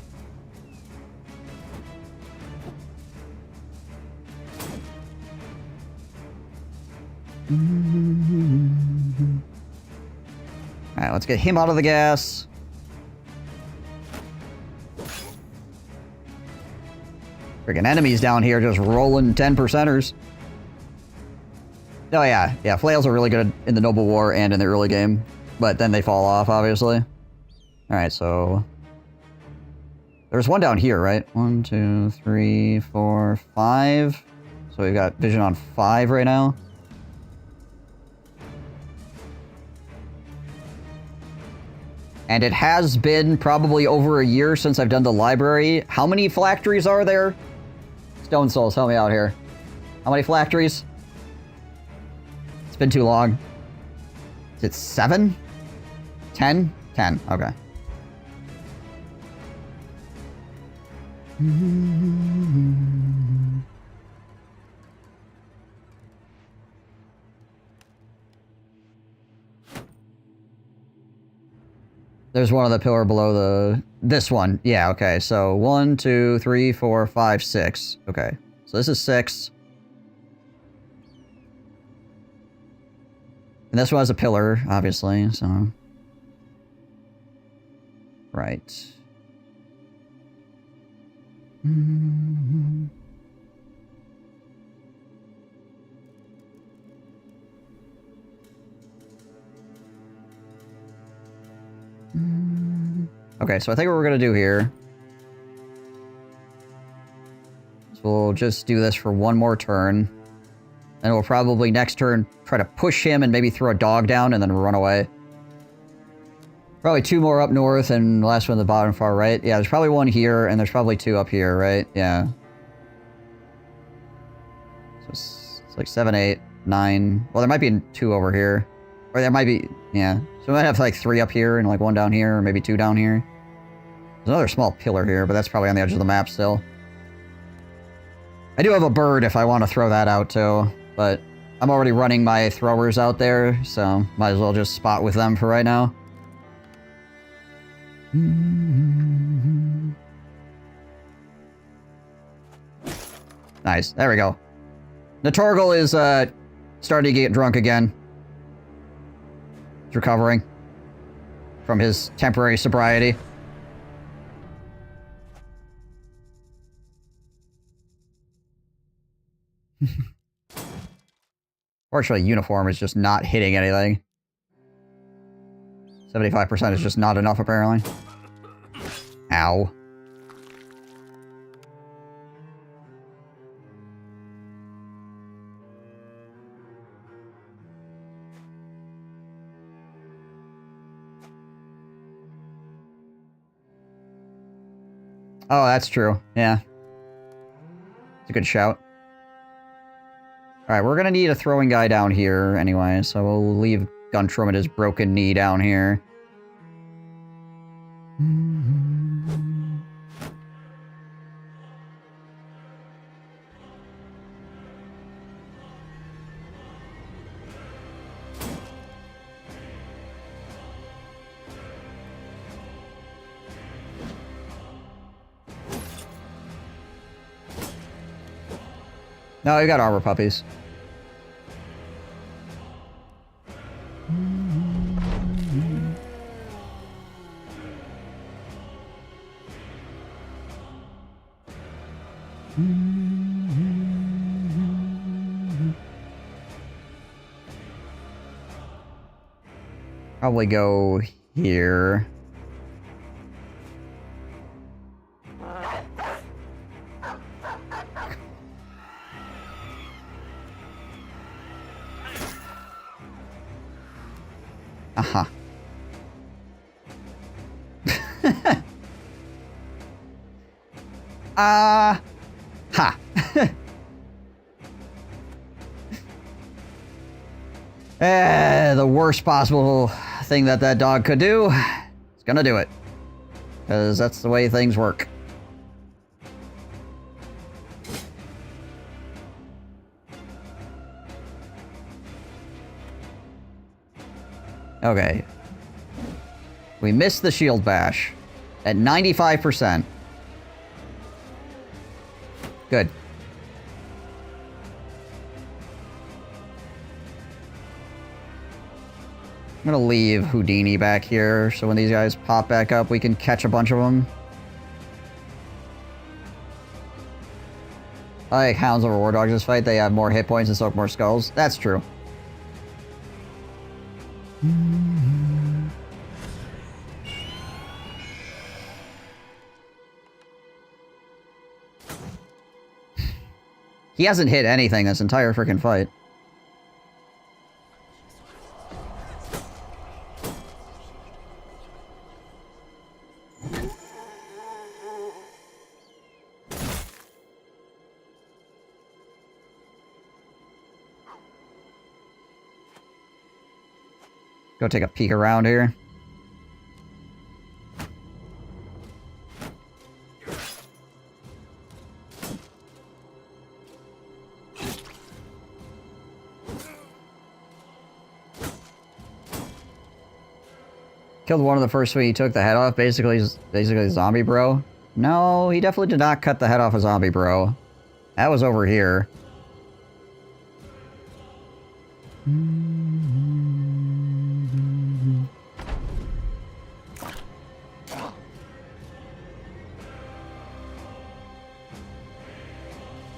Alright, let's get him out of the gas. Freaking enemies down here just rolling 10%ers. Oh yeah, yeah, flails are really good in the Noble War and in the early game. But then they fall off, obviously. Alright, so... There's one down here, right? 1, 2, 3, 4, 5. So we've got vision on 5 right now. And it has been probably over a year since I've done the library. How many phylacteries are there? Stone Souls, help me out here. How many phylacteries? It's been too long. Is it 7? 10? 10, okay. There's one on the pillar below the... This one. Yeah, okay. So 1, 2, 3, 4, 5, 6. Okay. So this is 6. And this one has a pillar, obviously, so... Right. Okay, so I think what we're gonna do here is we'll just do this for one more turn. And we'll probably next turn try to push him and maybe throw a dog down and then run away. Probably 2 more up north and the last one at the bottom far right. Yeah, there's probably 1 here and there's probably 2 up here, right? Yeah. So it's like 7, 8, 9. Well, there might be 2 over here. Or there might be, yeah. So we might have like 3 up here and like 1 down here or maybe 2 down here. There's another small pillar here, but that's probably on the edge of the map still. I do have a bird if I want to throw that out too, but I'm already running my throwers out there, so might as well just spot with them for right now. Nice, there we go. Natorgal is starting to get drunk again. He's recovering from his temporary sobriety. Fortunately, uniform is just not hitting anything. 75% is just not enough, apparently. Ow. Oh, that's true. Yeah. It's a good shout. Alright, we're gonna need a throwing guy down here anyway, so we'll leave Guntram at his broken knee down here. No, you got armor puppies. Probably go here. Aha. Ha. The worst possible thing that dog could do, it's gonna do it. Because that's the way things work. Okay. We missed the shield bash at 95%. Good. I'm gonna leave Houdini back here, so when these guys pop back up, we can catch a bunch of them. I like Hounds over War Dogs this fight. They have more hit points and soak more skulls. That's true. He hasn't hit anything this entire freaking fight. Go take a peek around here. Killed one of the first when he took the head off. Basically zombie bro. No, he definitely did not cut the head off a zombie bro. That was over here.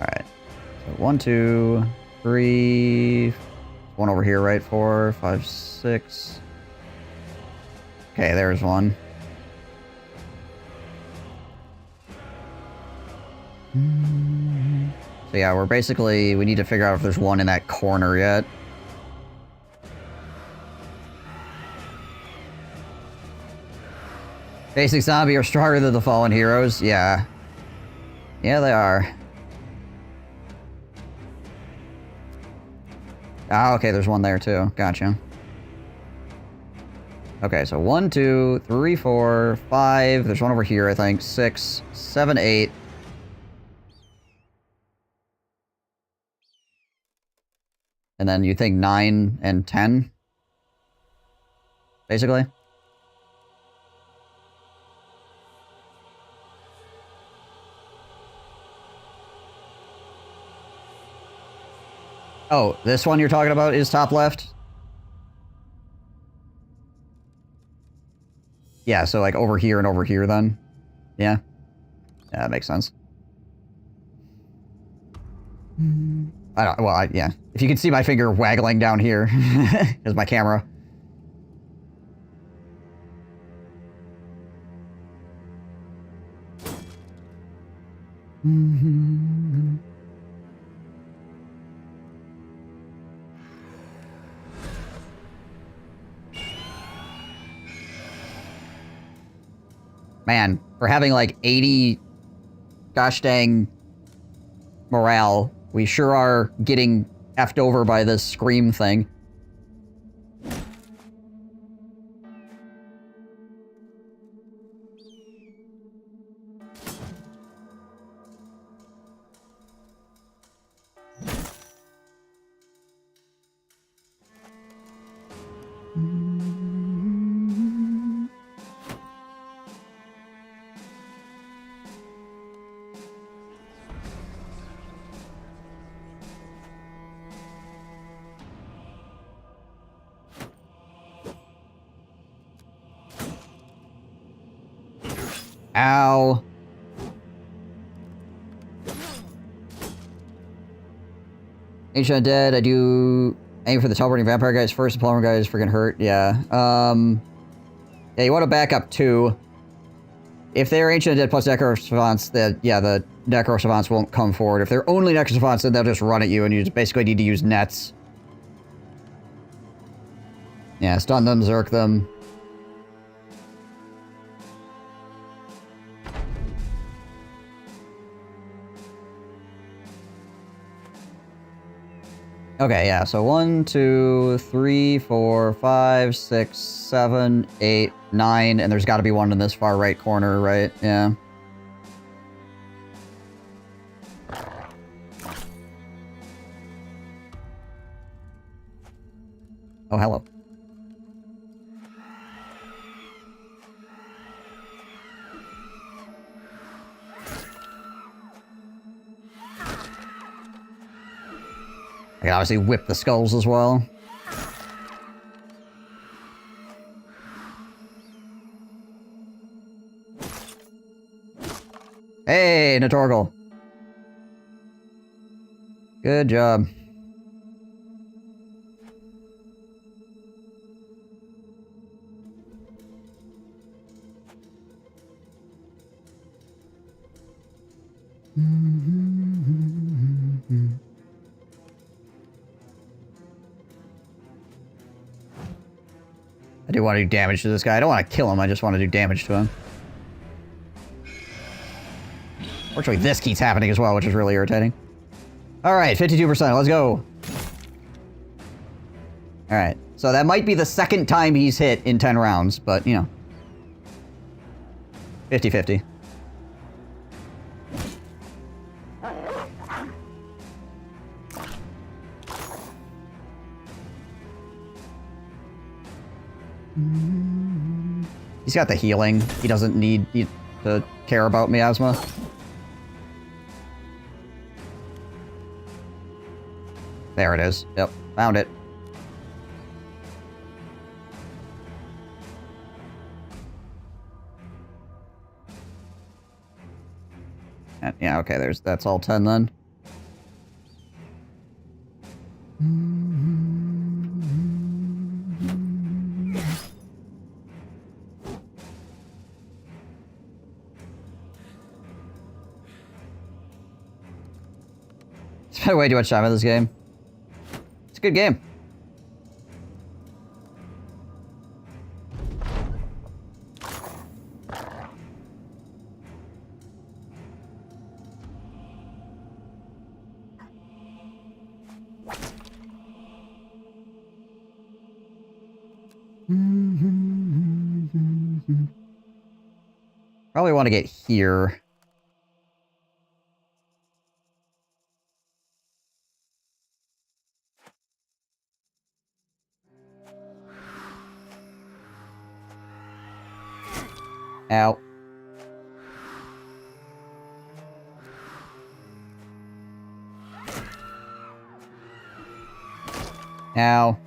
Alright. So 1, 2, 3. One over here, right? 4, 5, 6. Okay, there's one. So yeah, we're basically... We need to figure out if there's one in that corner yet. Basic zombie are stronger than the fallen heroes. Yeah. Yeah, they are. Ah, okay, there's one there too. Gotcha. Okay, so 1, 2, 3, 4, 5. There's one over here, I think. 6, 7, 8. And then you think 9 and 10? Basically? Oh, this one you're talking about is top left? Yeah, so like over here and over here then? Yeah? Yeah, that makes sense. I don't, well, yeah. If you can see my finger waggling down here, is my camera. Man, for having like 80 gosh dang morale, we sure are getting effed over by this scream thing. Ow. Ancient Undead, I do aim for the teleporting vampire guys first. The plumber guy is freaking hurt. Yeah. Yeah, you want to back up 2. If they're Ancient Undead plus Necro Savants, the Necro Savants won't come forward. If they're only Necro Savants, then they'll just run at you and you just basically need to use nets. Yeah, stun them, zerk them. Oh Okay, yeah, so 1, 2, 3, 4, 5, 6, 7, 8, 9, and there's got to be one in this far right corner, right? Yeah. Oh, hello. I can obviously whip the skulls as well. Hey, Natorgal. Good job. I do want to do damage to this guy. I don't want to kill him, I just want to do damage to him. Fortunately, this keeps happening as well, which is really irritating. Alright, 52%, let's go. Alright, so that might be the second time he's hit in 10 rounds, but, you know. 50-50. He's got the healing. He doesn't need to care about miasma. There it is. Yep, found it. And, yeah, okay, that's all 10 then. Spent way too much time in this game. It's a good game. Probably want to get here. Ow. Ow.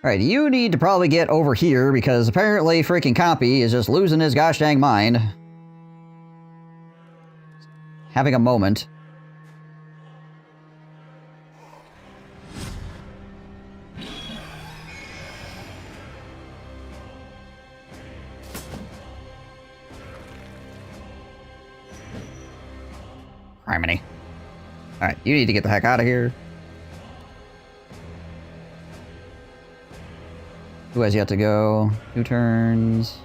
Alright, you need to probably get over here, because apparently freaking Compy is just losing his gosh dang mind. Having a moment. Criminy. Alright, you need to get the heck out of here. Who has yet to go? 2 turns.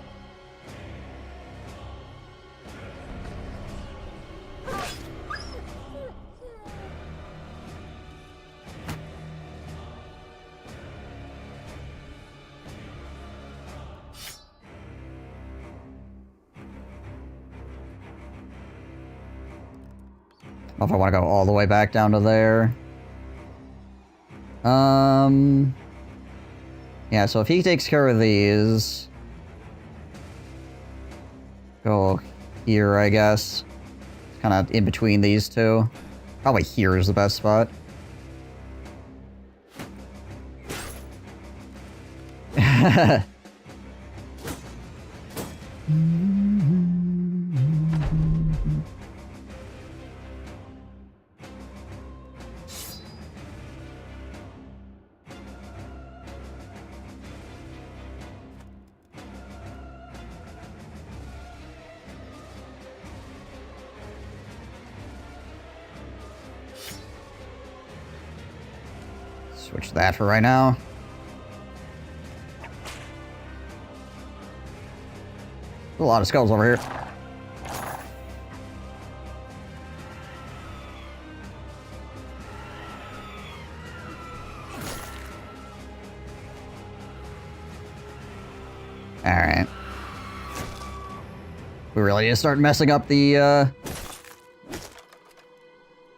I don't know if I want to go all the way back down to there. Yeah, so if he takes care of these... Go here, I guess. Kind of in between these two. Probably here is the best spot. Switch that for right now. A lot of skulls over here. Alright. We really need to start messing up the,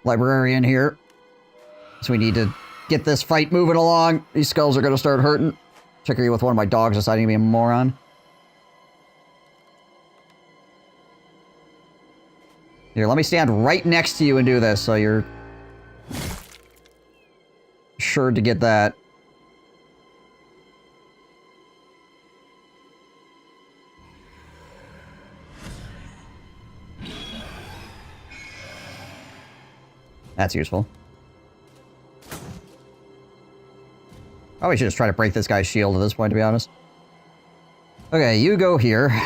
librarian here. So we need to get this fight moving along. These skulls are gonna start hurting. Particularly with one of my dogs deciding to be a moron. Here, let me stand right next to you and do this, so you're sure to get that. That's useful. Probably should just try to break this guy's shield at this point, to be honest. Okay, you go here.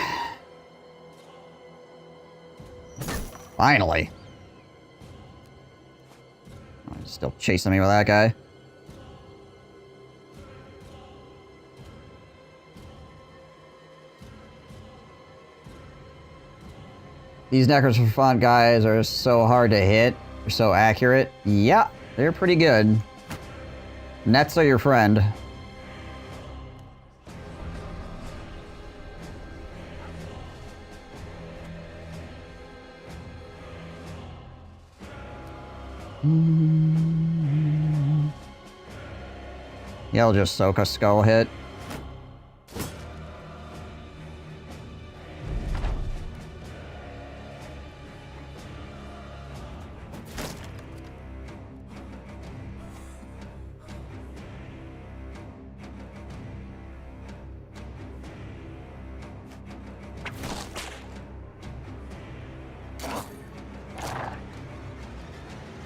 Finally. Oh, he's still chasing me with that guy. These Necrophant guys are so hard to hit. They're so accurate. Yeah, they're pretty good. Nets are your friend. Yeah, I'll just soak a skull hit.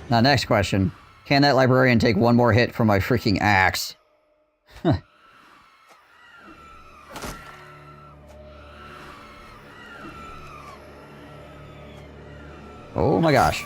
Now, next question. Can that librarian take one more hit from my freaking axe? Oh my gosh.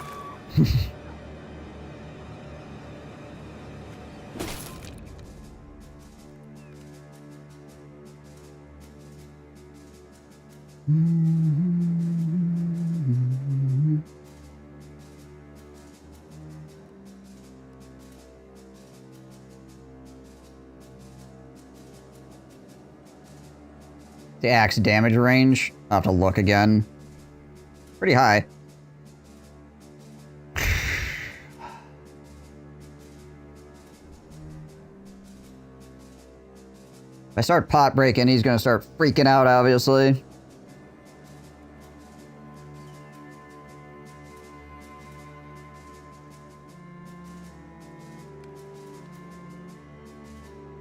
The axe damage range, I'll have to look again. Pretty high. If I start pot breaking, he's gonna start freaking out, obviously.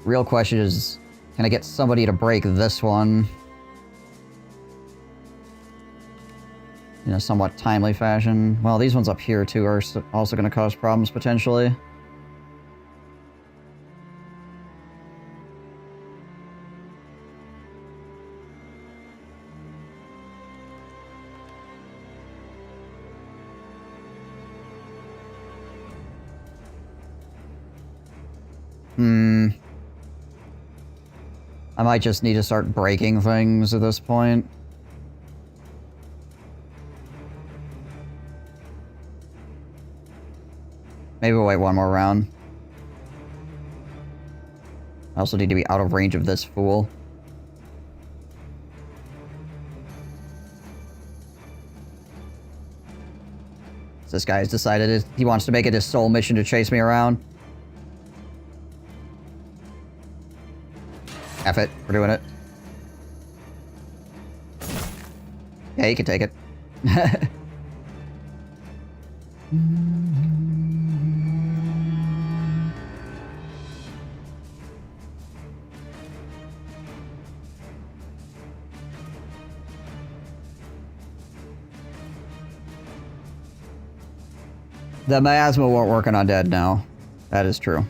Real question is, can I get somebody to break this one? In a somewhat timely fashion. Well, these ones up here, too, are also going to cause problems, potentially. I might just need to start breaking things at this point. Maybe we'll wait one more round. I also need to be out of range of this fool. So this guy's decided he wants to make it his sole mission to chase me around. F it, we're doing it. Yeah, you can take it. The miasma won't work on undead now. That is true.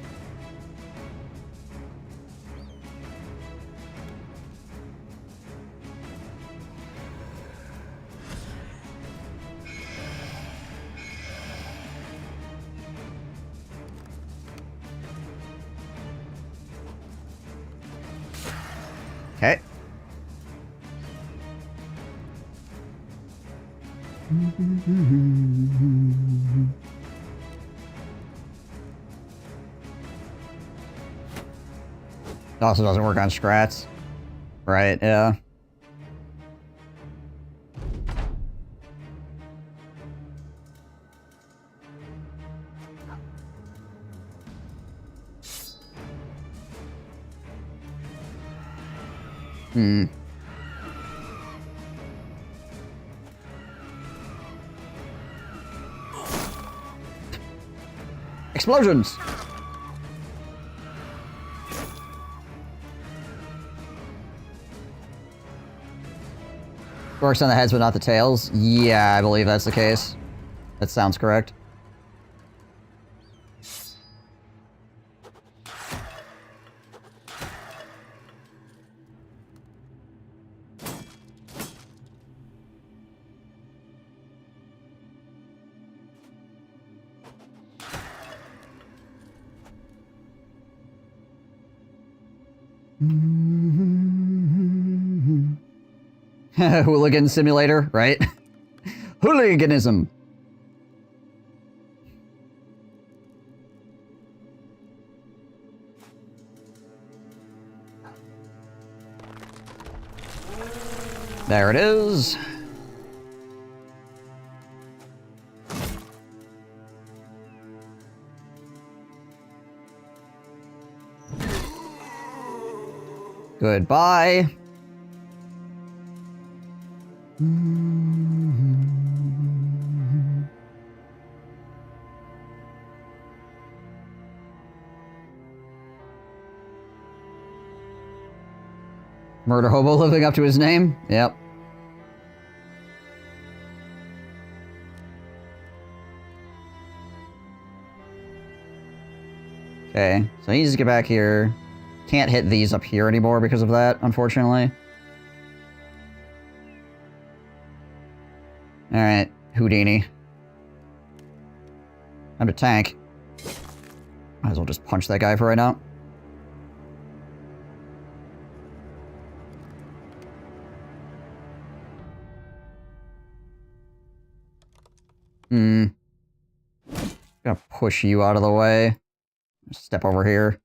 Okay. It also doesn't work on strats. Right, yeah. Hmm. Explosions! Works on the heads but not the tails? Yeah, I believe that's the case. That sounds correct. Hooligan simulator, right? Hooliganism. There it is. Goodbye. Murder hobo living up to his name? Yep. Okay, so he needs to get back here. Can't hit these up here anymore because of that, unfortunately. Alright, Houdini. I'm a tank. Might as well just punch that guy for right now. Gonna push you out of the way. Step over here.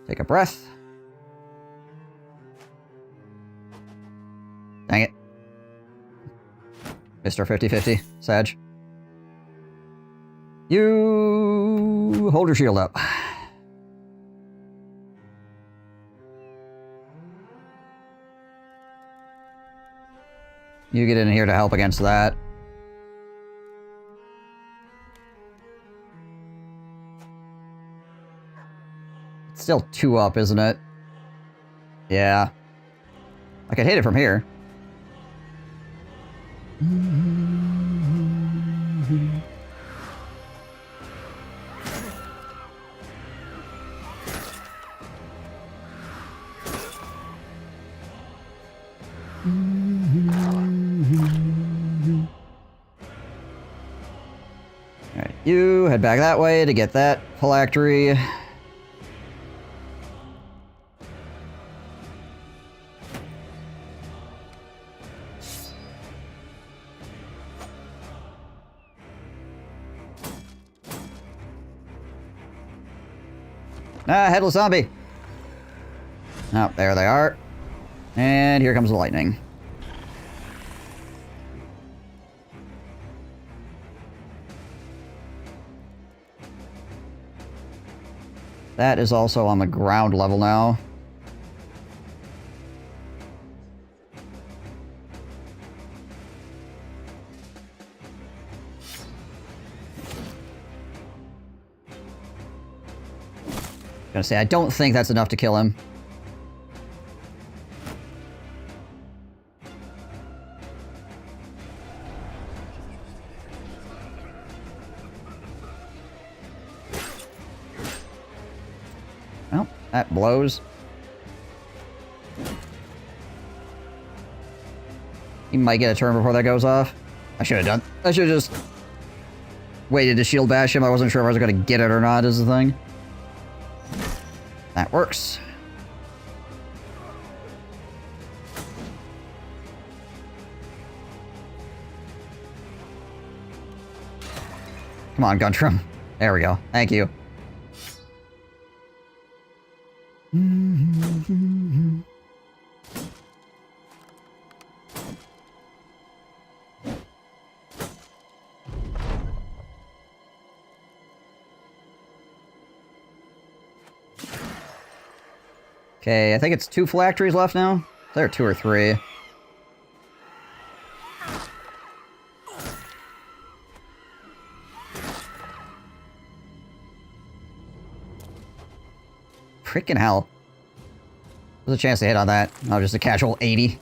Take a breath. Dang it. Mr. 50-50, Sag. You hold your shield up. You get in here to help against that. It's still 2 up, isn't it? Yeah. I could hit it from here. Alright, you head back that way to get that phylactery. Ah, headless zombie! Oh, there they are. And here comes the lightning. That is also on the ground level now. Gonna say, I don't think that's enough to kill him. Well, that blows. He might get a turn before that goes off. I should have just waited to shield bash him. I wasn't sure if I was gonna get it or not, is the thing. That works. Come on, Guntram. There we go. Thank you. Okay, I think it's 2 phylacteries left now. There are 2 or 3. Freaking hell. There's a chance to hit on that. Oh, just a casual 80.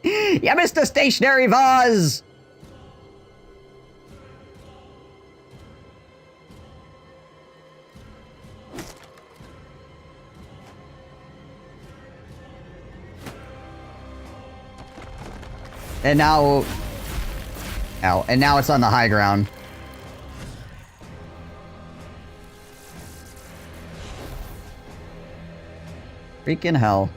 Yeah, Mr. Stationary Vase! And now... Ow. And now it's on the high ground. Freaking hell.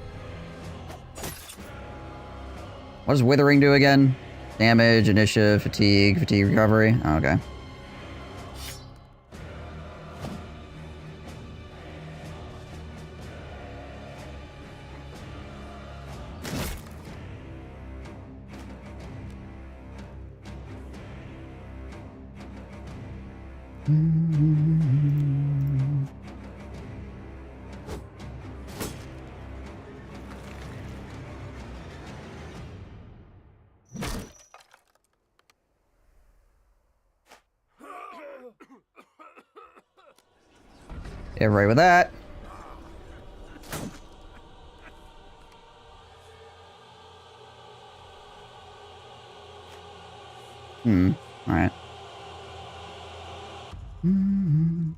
What does Withering do again? Damage, initiative, fatigue recovery. Oh, okay. Yeah, right with that. Alright.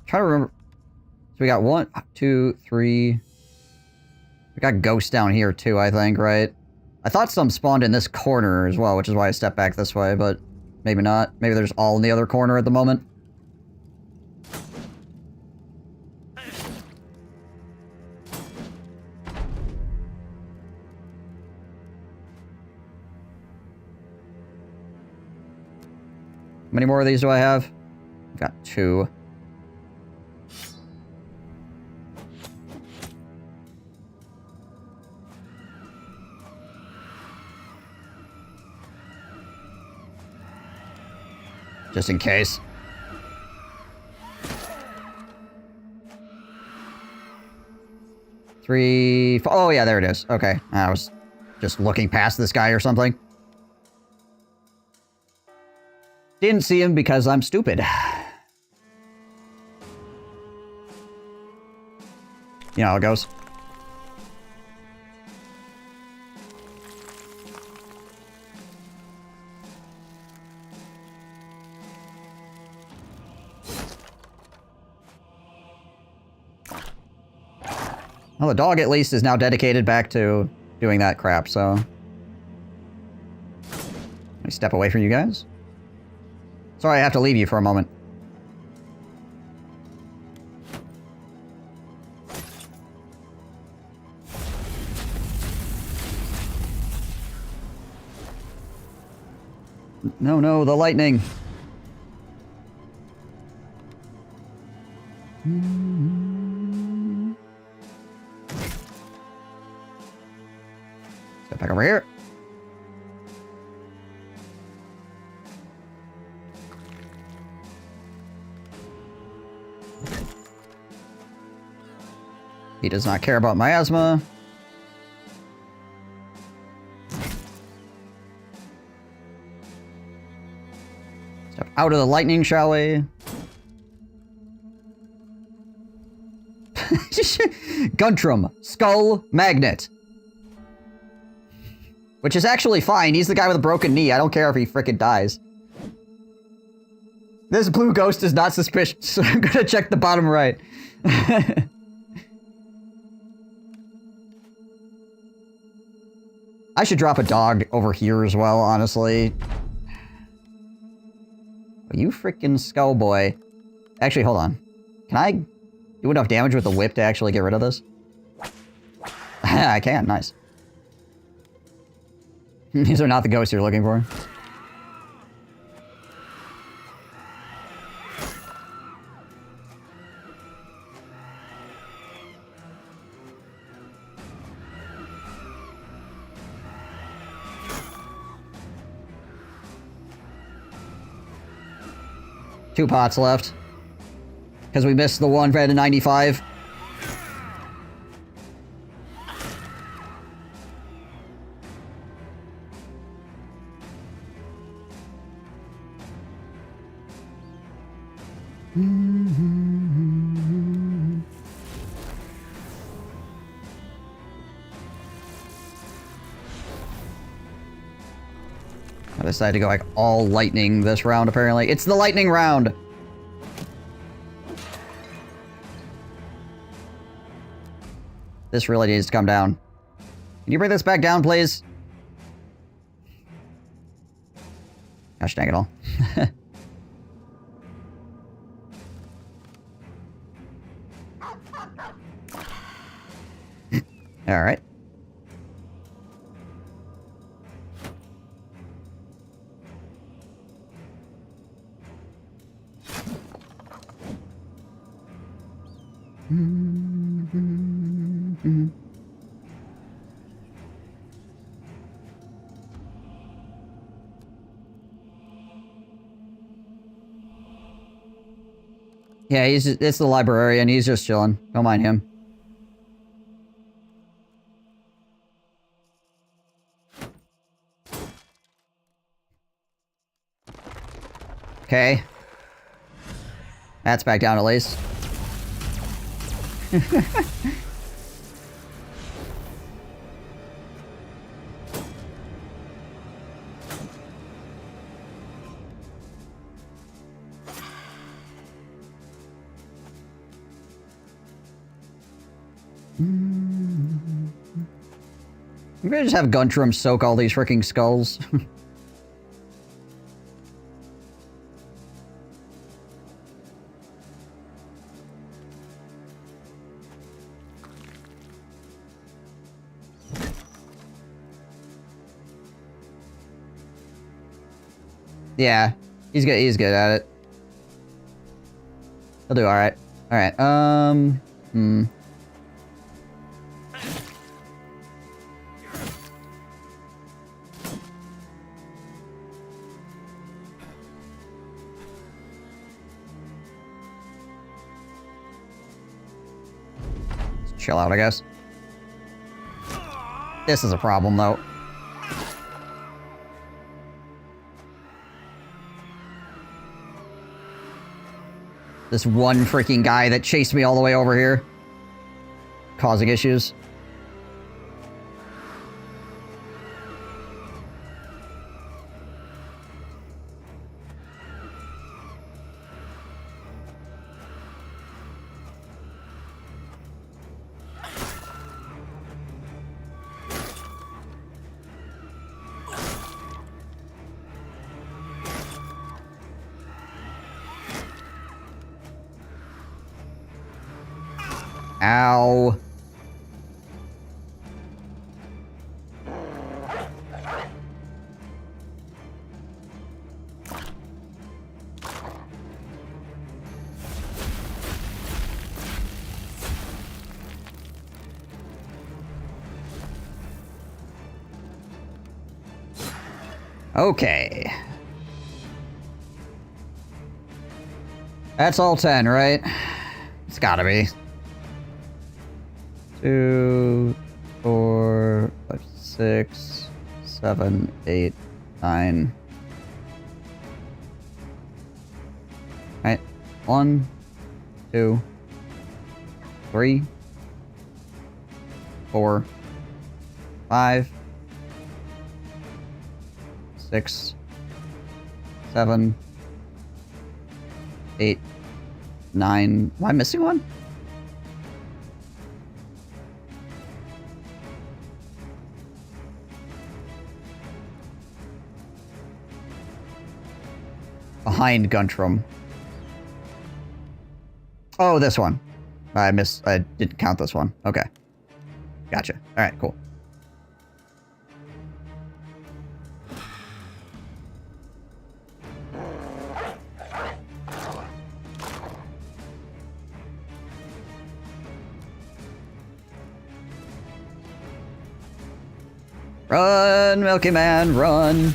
Try to remember. So we got 1, 2, 3. We got ghosts down here too, I think, right? I thought some spawned in this corner as well, which is why I stepped back this way, but maybe not. Maybe there's all in the other corner at the moment. How many more of these do I have? I've got 2. Just in case. Three, four, oh yeah, there it is. Okay, I was just looking past this guy or something. Didn't see him because I'm stupid. You know how it goes. Well, the dog at least is now dedicated back to doing that crap, so... Let me step away from you guys. Sorry, I have to leave you for a moment. No, no, the lightning. Step back over here. He does not care about miasma. Step out of the lightning, shall we? Guntram, Skull Magnet. Which is actually fine. He's the guy with a broken knee. I don't care if he frickin' dies. This blue ghost is not suspicious, so I'm gonna check the bottom right. I should drop a dog over here as well, honestly. You freaking skull boy. Actually, hold on. Can I Do enough damage with the whip to actually get rid of this? I can, nice. These are not the ghosts you're looking for. Two pots left. Because we missed the one red 95. I decided to go like all lightning this round apparently. It's the lightning round! This really needs to come down. Can you bring this back down, please? Gosh dang it all. Alright. Yeah, it's the librarian. He's just chilling. Don't mind him. Okay. That's back down at least. I'm gonna just have Guntram soak all these freaking skulls. Yeah, he's good. He's good at it. He'll do all right. All right. Chill out, I guess. This is a problem, though. This one freaking guy that chased me all the way over here. Causing issues. Ow. Okay. That's all 10, right? It's gotta be. 2, 4, 5, 6, 7, 8, 9. Alright. 1, 2, 3, 4, 5, 6, 7, 8, 9. Am I missing one? Behind Guntram. Oh, this one. I didn't count this one. Okay. Gotcha. Alright, cool. Run, Milky Man, run!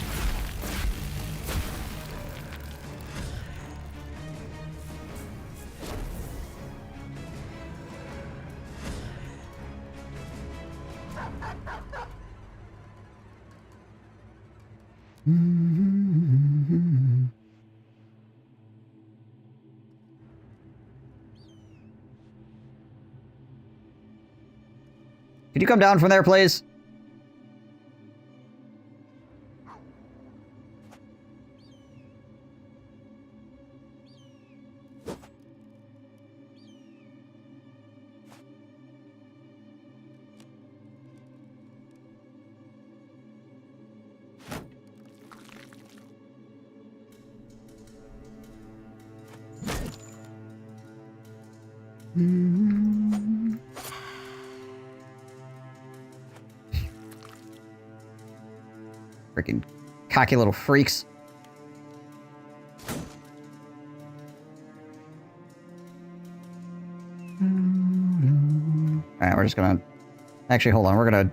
Could you come down from there, please? Freaking cocky little freaks. Alright, we're just gonna... Actually, hold on, we're gonna...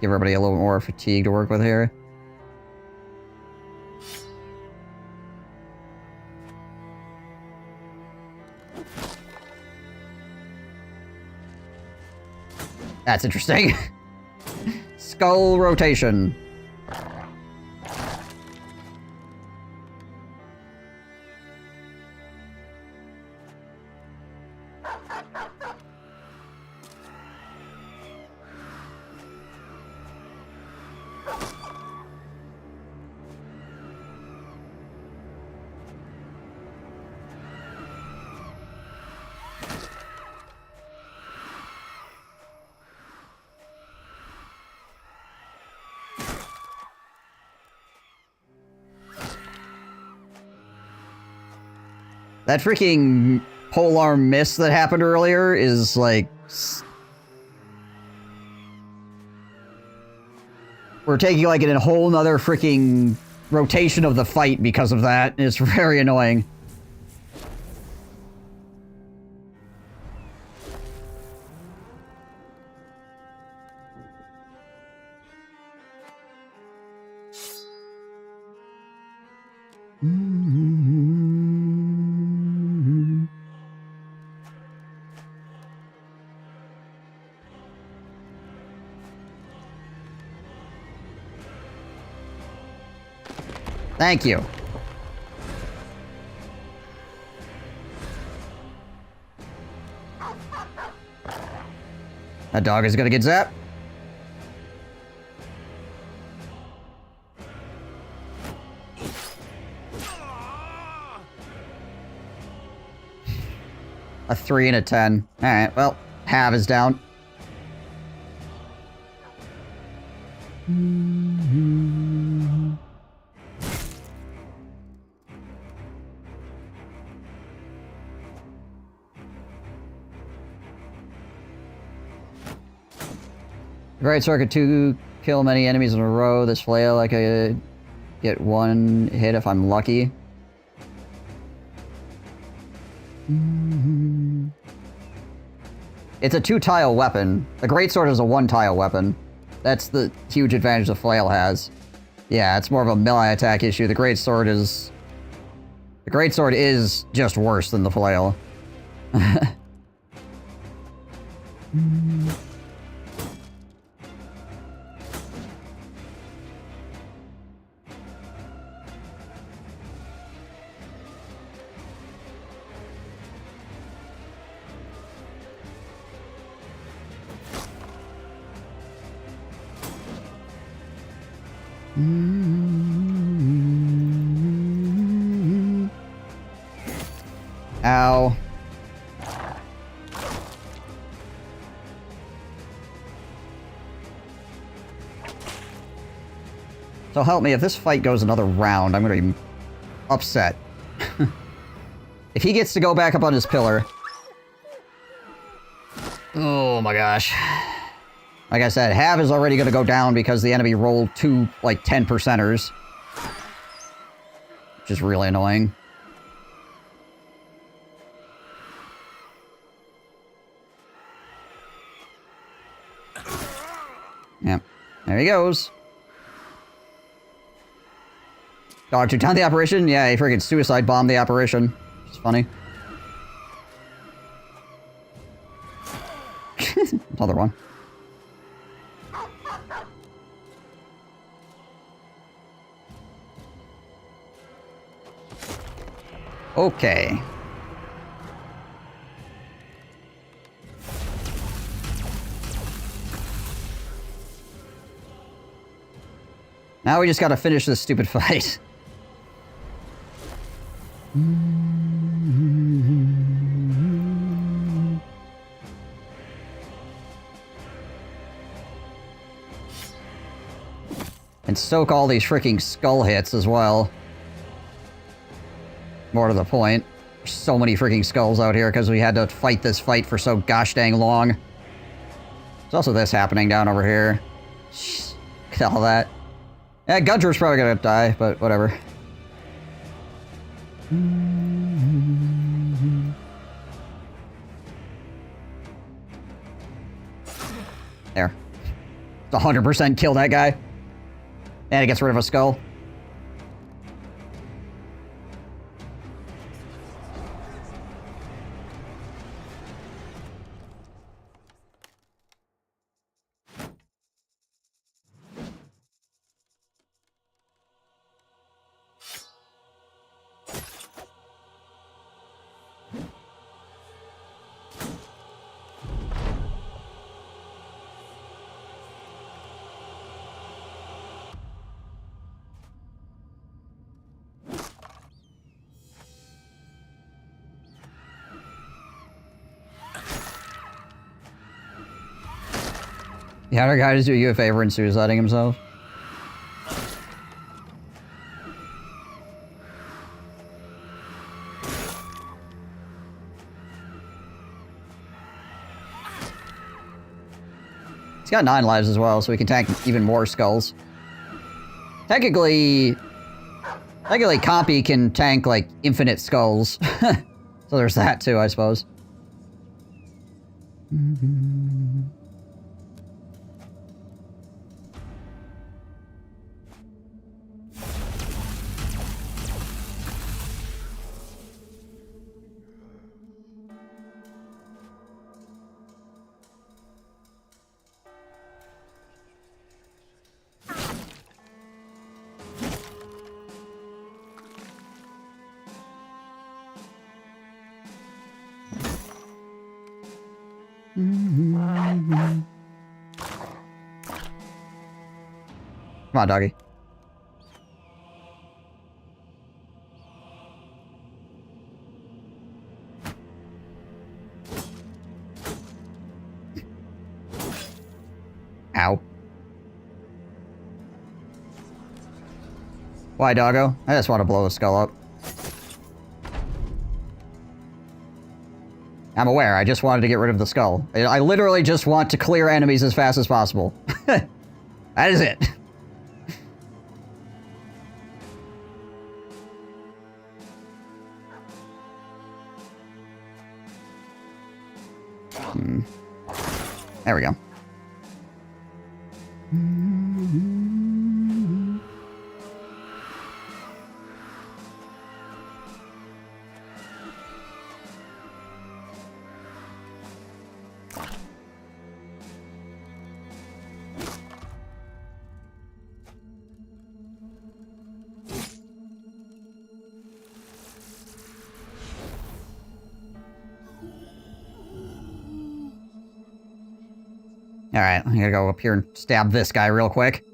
give everybody a little more fatigue to work with here. That's interesting. Skull rotation. That freaking polar mist that happened earlier is like... We're taking like a whole nother freaking rotation of the fight because of that. It's very annoying. Thank you. That dog is gonna get zapped. A 3 and a 10. Alright, well, half is down. Great Circuit 2, kill many enemies in a row. This flail, I could get one hit if I'm lucky. It's a 2-tile weapon. The Greatsword is a 1-tile weapon. That's the huge advantage the flail has. Yeah, it's more of a melee attack issue. The Greatsword is... The Greatsword is just worse than the flail. Ow. So help me, if this fight goes another round, I'm gonna be upset. If he gets to go back up on his pillar... Oh my gosh. Like I said, half is already going to go down because the enemy rolled 2, like, 10%ers. Which is really annoying. Yep. There he goes. Dog to down the operation? Yeah, he freaking suicide bombed the operation. It's funny. Another one. Okay. Now we just gotta finish this stupid fight. And soak all these freaking skull hits as well. More to the point. There's so many freaking skulls out here because we had to fight this fight for so gosh dang long. There's also this happening down over here. Jeez, look at all that. Yeah, Gunter's probably gonna die, but whatever. There. It's 100% kill that guy. And it gets rid of a skull. The other guy just do you a favor and suiciding himself. He's got 9 lives as well, so we can tank even more skulls. Technically, Compy can tank, like, infinite skulls. So there's that, too, I suppose. Come on, doggy. Ow. Why, doggo? I just want to blow the skull up. I'm aware, I just wanted to get rid of the skull. I literally just want to clear enemies as fast as possible. That is it. There we go. Alright, I gotta go up here and stab this guy real quick.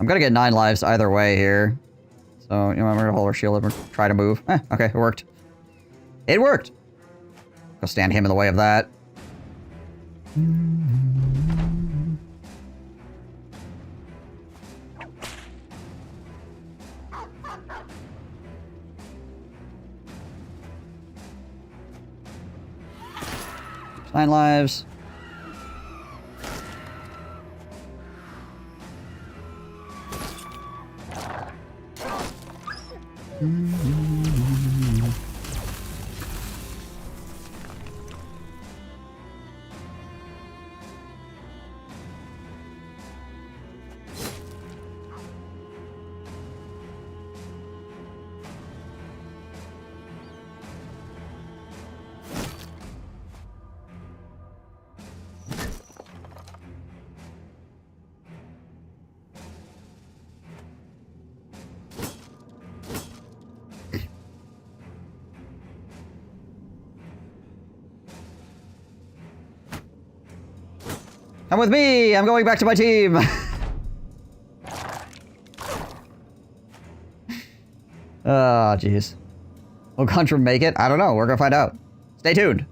I'm gonna get 9 lives either way here. So, you know, I'm gonna hold our shield and try to move. Okay, it worked. It worked! Go stand him in the way of that. Nine lives. Come with me! I'm going back to my team! Oh, jeez. Will Guntram make it? I don't know. We're gonna find out. Stay tuned.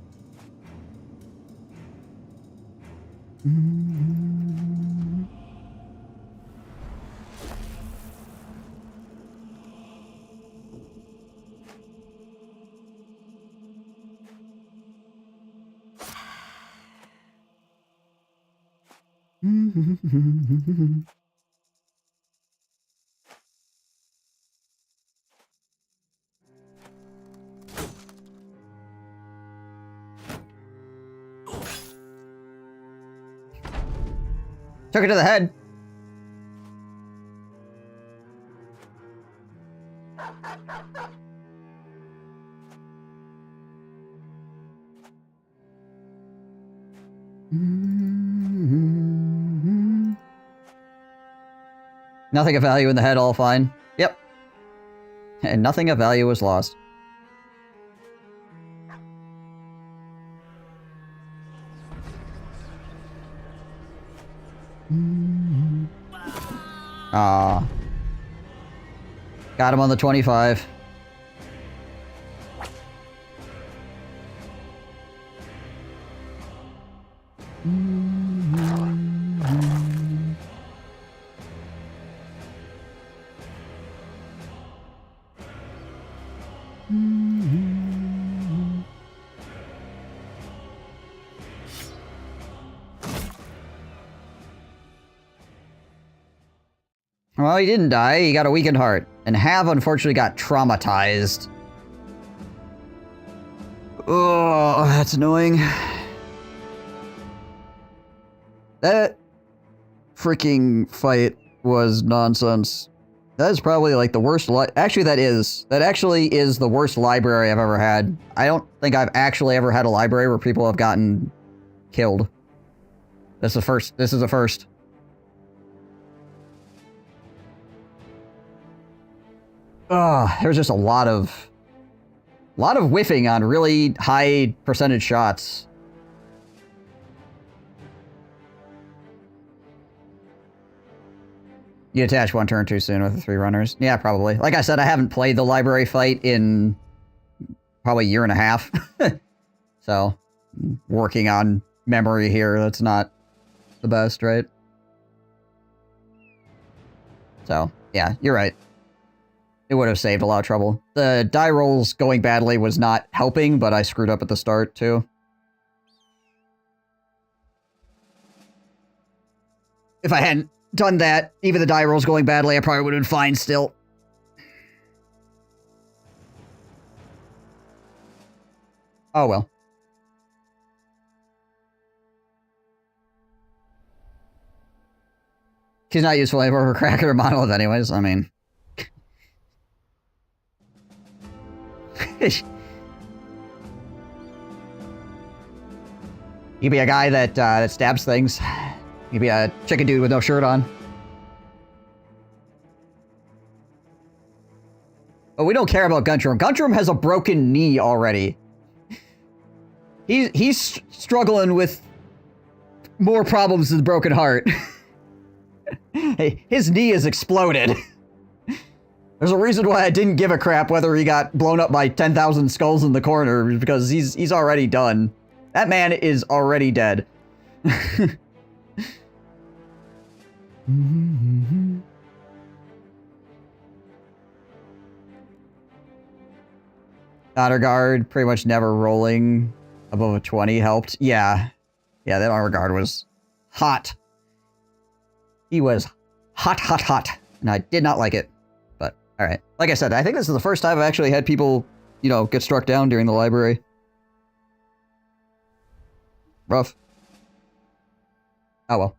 Took it to the head. Nothing of value in the head, all fine. Yep. And nothing of value was lost. Ah. Got him on the 25. Well, he didn't die. He got a weakened heart. And Have, unfortunately, got traumatized. Oh, that's annoying. That freaking fight was nonsense. That is probably like the worst actually that actually is the worst library I've ever had. I don't think I've actually ever had a library where people have gotten killed. This is a first. There's just a lot of whiffing on really high percentage shots. You attach one turn too soon with the 3 runners. Yeah, probably. Like I said, I haven't played the library fight in probably a year and a half. So, working on memory here, that's not the best, right? So, yeah, you're right. It would have saved a lot of trouble. The die rolls going badly was not helping, but I screwed up at the start, too. If I hadn't done that, even the die rolls going badly, I probably would have been fine still. Oh, well. She's not useful anymore for Kraken or Monolith anyways, I mean... You'd be a guy that stabs things. You'd be a chicken dude with no shirt on. But we don't care about Guntram. Guntram has a broken knee already. He's struggling with more problems than broken heart. Hey, his knee is exploded. There's a reason why I didn't give a crap whether he got blown up by 10,000 skulls in the corner, because he's already done. That man is already dead. Honor guard pretty much never rolling above a 20 helped. Yeah. Yeah, that honor guard was hot. He was hot, hot, hot. And I did not like it. But, alright. Like I said, I think this is the first time I've actually had people, you know, get struck down during the library. Rough. Oh well.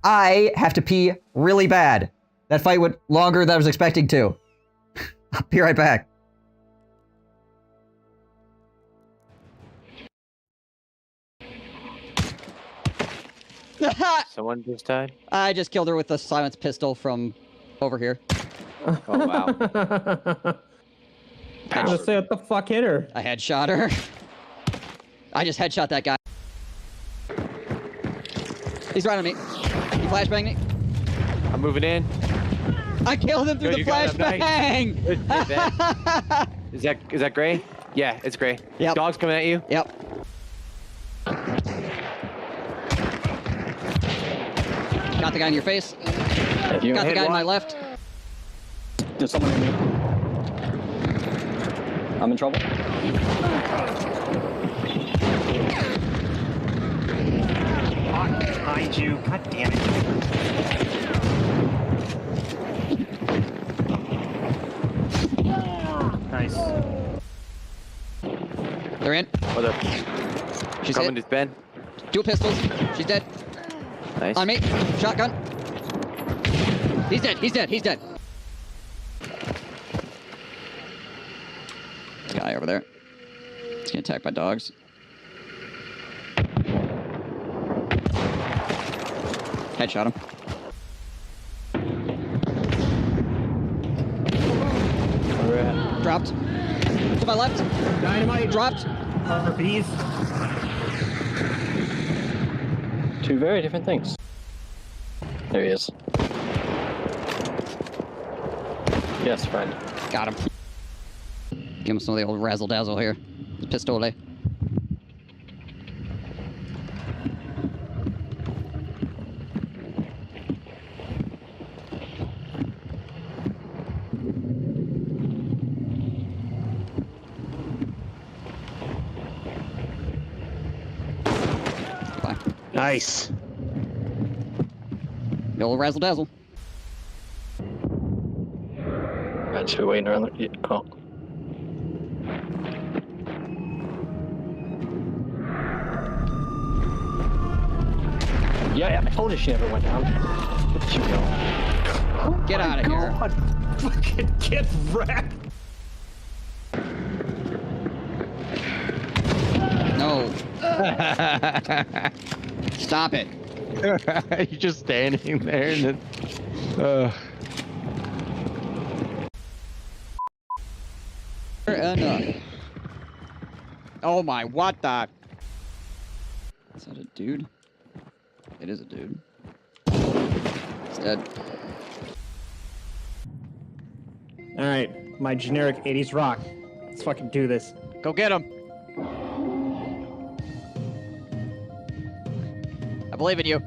I have to pee really bad. That fight went longer than I was expecting to. I'll be right back. Someone just died? I just killed her with the silence pistol from over here. Oh, wow. I was gonna say, what the fuck hit her? I headshot her. I just headshot that guy. He's right on me. He flashbanged me. I'm moving in. I killed him through Yo, the you got him, flashbang! Is that gray? Yeah, it's gray. Yep. Dog's coming at you. Yep. Got the guy in your face. Got the guy to my left. There's someone in me. I'm in trouble. Behind you. God damn it. Nice. They're in. Hold up. She's Coming hit. to Ben. Dual pistols. She's dead. Nice. On me. Shotgun. He's dead. He's dead. He's dead. Guy over there. He's getting attacked by dogs. Headshot him. Dropped. To my left. Dynamite. Dropped. Harpies. Two very different things. There he is. Yes, friend. Got him. Give him some of the old razzle dazzle here. Pistole. Bye. Nice. The old razzle dazzle. Got two waiting around the... Oh. Yeah, I told you she never went down. Where'd she go? Get out of here. Fucking get wrecked. No. Stop it. You're just standing there and then... Enough. Oh my, what the? Is that a dude? It is a dude. He's dead. Alright, my generic 80s rock. Let's fucking do this. Go get him. I believe in you.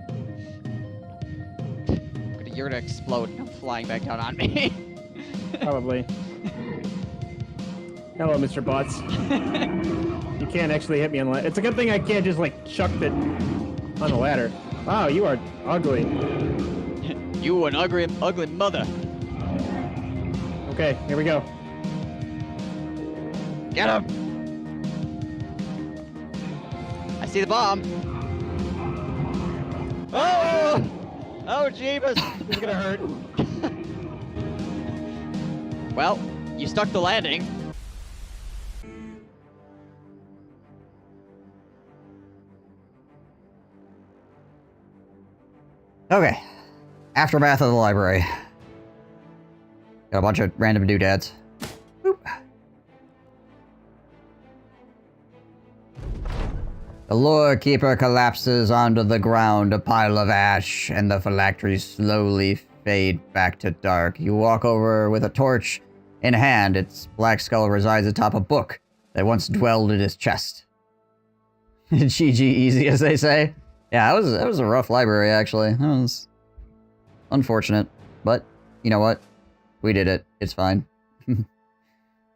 You're gonna explode and come flying back down on me. Probably. Hello, Mr. Butts. You can't actually hit me on the ladder. It's a good thing I can't just, like, chuck it on the ladder. Wow, you are ugly. You an ugly mother. Okay, here we go. Get him. I see the bomb. Oh! Oh, Jeebus! This is gonna hurt. Well, you stuck the landing. Okay. Aftermath of the library. Got a bunch of random doodads. Boop. The lore keeper collapses onto the ground, a pile of ash, and the phylacteries slowly fade back to dark. You walk over with a torch in hand. Its black skull resides atop a book that once dwelled in his chest. GG easy, as they say. Yeah, that was a rough library, actually. That was unfortunate. But, you know what? We did it. It's fine.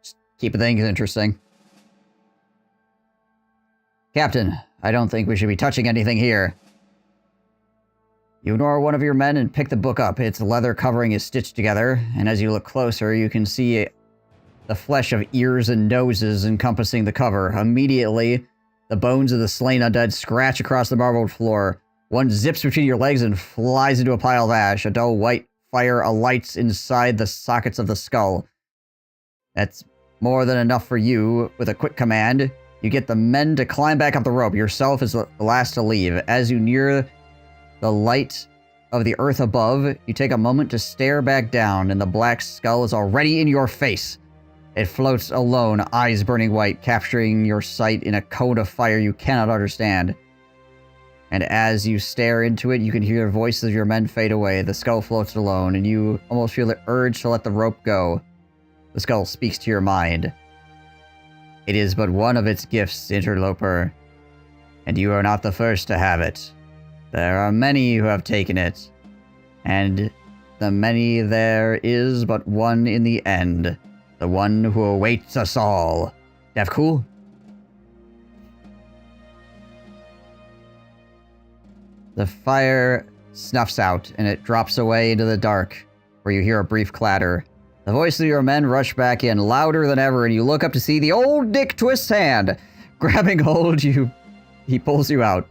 Just keep things interesting. Captain, I don't think we should be touching anything here. You ignore one of your men and pick the book up. Its leather covering is stitched together, and as you look closer, you can see the flesh of ears and noses encompassing the cover. Immediately, the bones of the slain undead scratch across the marbled floor. One zips between your legs and flies into a pile of ash. A dull white fire alights inside the sockets of the skull. That's more than enough for you. With a quick command, you get the men to climb back up the rope. Yourself is the last to leave. As you near the light of the earth above, you take a moment to stare back down, and the black skull is already in your face. It floats alone, eyes burning white, capturing your sight in a cone of fire you cannot understand. And as you stare into it, you can hear the voices of your men fade away. The skull floats alone, and you almost feel the urge to let the rope go. The skull speaks to your mind. It is but one of its gifts, interloper, and you are not the first to have it. There are many who have taken it, and the many there is but one in the end, the one who awaits us all. Def cool? The fire snuffs out, and it drops away into the dark, where you hear a brief clatter. The voices of your men rush back in, louder than ever, and you look up to see the old Dick Twist's hand. Grabbing hold, he pulls you out.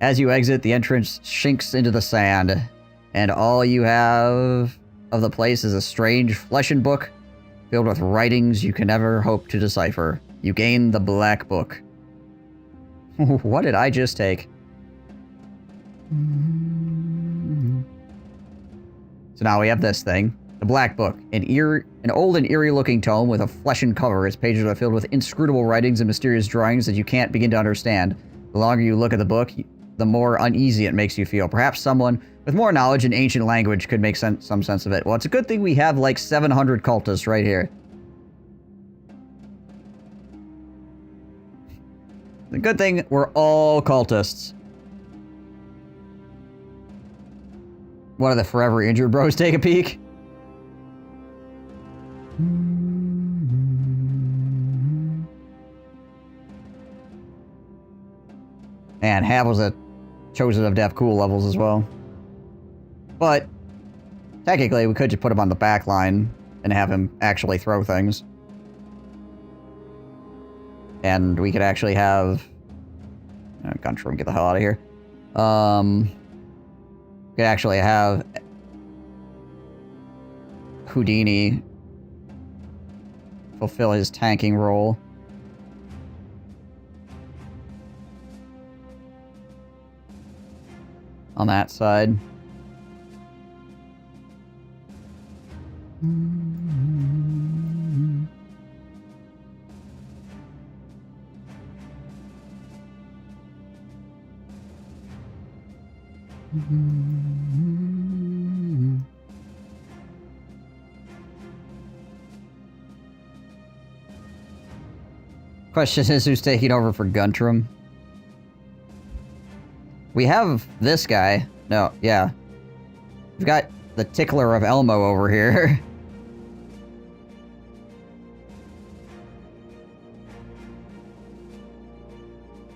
As you exit, the entrance sinks into the sand, and all you have of the place is a strange fleshen book filled with writings you can never hope to decipher. You gain the Black Book. What did I just take? So now we have this thing. The Black Book. An old and eerie-looking tome with a fleshen cover. Its pages are filled with inscrutable writings and mysterious drawings that you can't begin to understand. The longer you look at the book, the more uneasy it makes you feel. Perhaps someone with more knowledge in ancient language could make some sense of it. Well, it's a good thing we have like 700 cultists right here. The good thing we're all cultists. One of the forever injured bros take a peek. And Hab was a chosen of Def Cool levels as well. But technically, we could just put him on the back line and have him actually throw things. And we could actually have... Guntram, get the hell out of here. We could actually have Houdini fulfill his tanking role. On that side. Question is, who's taking over for Guntram? We have this guy. No, yeah. We've got the tickler of Elmo over here.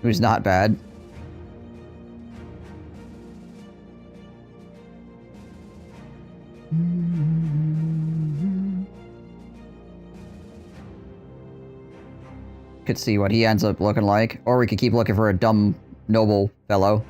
Who's not bad. Could see what he ends up looking like. Or we could keep looking for a dumb, noble fellow.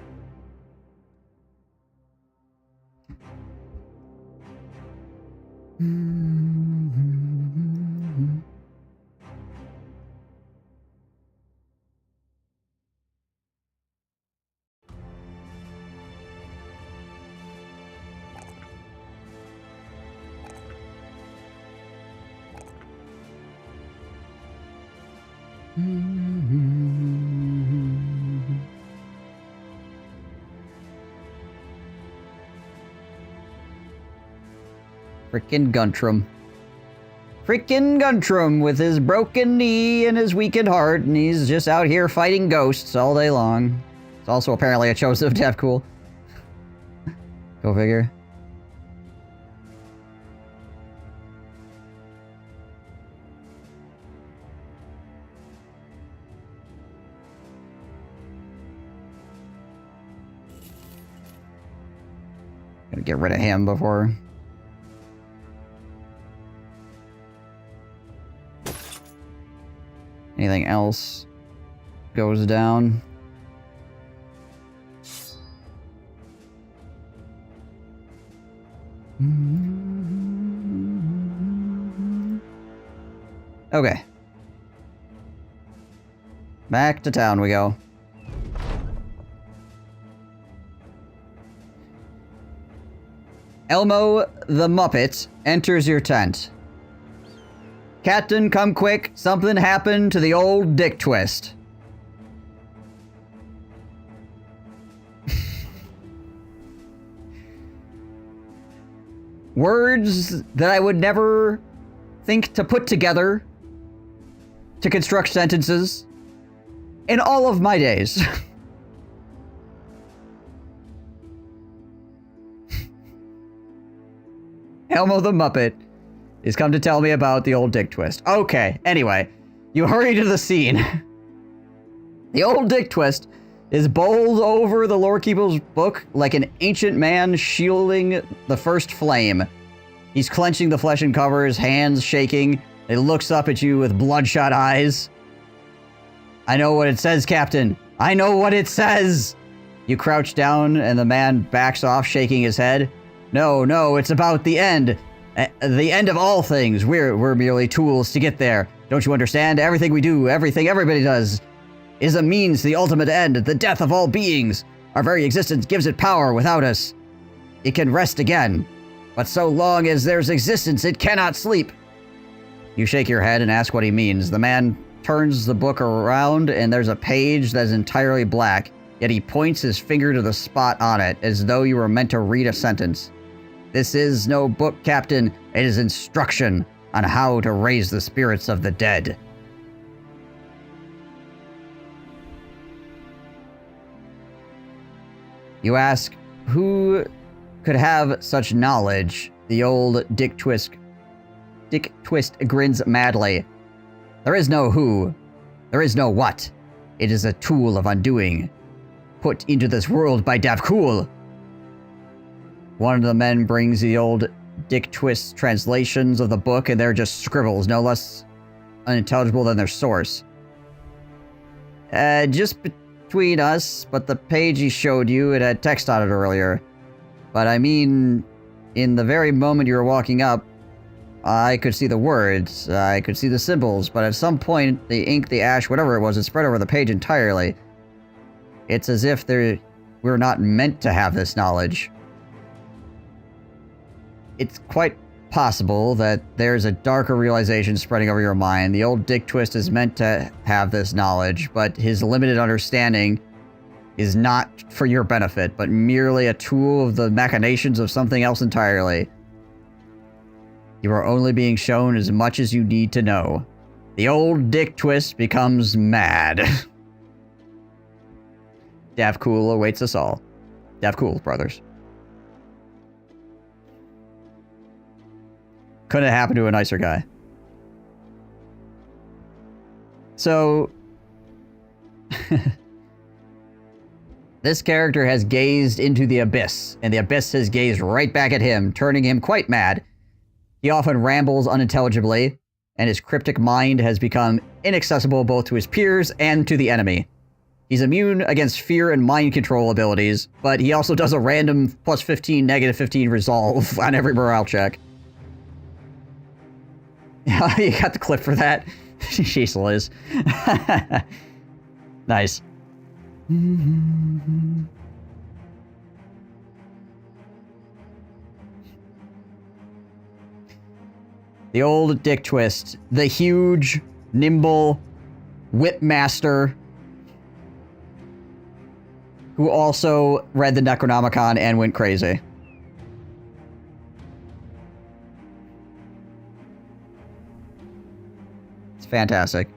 Frickin' Guntram. Frickin' Guntram with his broken knee and his weakened heart, and he's just out here fighting ghosts all day long. It's also apparently a Joseph Devcool. Go figure. Gotta get rid of him before... anything else goes down. Okay. Back to town we go. Elmo the Muppet enters your tent. Captain, come quick. Something happened to the old Dick Twist. Words that I would never think to put together to construct sentences in all of my days. Elmo the Muppet is come to tell me about the old Dick Twist. Okay, anyway, you hurry to the scene. The old Dick Twist is bowled over the Lore Keeper's book like an ancient man shielding the first flame. He's clenching the flesh and covers, hands shaking. He looks up at you with bloodshot eyes. I know what it says, Captain. I know what it says. You crouch down and the man backs off, shaking his head. No, no, it's about the end. The end of all things. We're merely tools to get there. Don't you understand? Everything we do, everything everybody does, is a means to the ultimate end, the death of all beings. Our very existence gives it power. Without us, it can rest again. But so long as there's existence, it cannot sleep. You shake your head and ask what he means. The man turns the book around and there's a page that is entirely black, yet he points his finger to the spot on it, as though you were meant to read a sentence. This is no book, Captain. It is instruction on how to raise the spirits of the dead. You ask, who could have such knowledge? The old Dick Twist grins madly. There is no who. There is no what. It is a tool of undoing, put into this world by Davcool. One of the men brings the old Dick Twist translations of the book, and they're just scribbles, no less unintelligible than their source. Just between us, but the page he showed you, it had text on it earlier. But I mean, in the very moment you were walking up, I could see the words, I could see the symbols, but at some point, the ink, the ash, whatever it was, it spread over the page entirely. It's as if we're not meant to have this knowledge. It's quite possible that there's a darker realization spreading over your mind. The old Dick Twist is meant to have this knowledge, but his limited understanding is not for your benefit, but merely a tool of the machinations of something else entirely. You are only being shown as much as you need to know. The old Dick Twist becomes mad. Davcool awaits us all. Davcool brothers. Couldn't have happened to a nicer guy. So... this character has gazed into the abyss, and the abyss has gazed right back at him, turning him quite mad. He often rambles unintelligibly, and his cryptic mind has become inaccessible both to his peers and to the enemy. He's immune against fear and mind control abilities, but he also does a random plus 15, negative 15 resolve on every morale check. You got the clip for that? She's Liz. Nice. The old Dick Twist. The huge, nimble whip master who also read the Necronomicon and went crazy. Fantastic.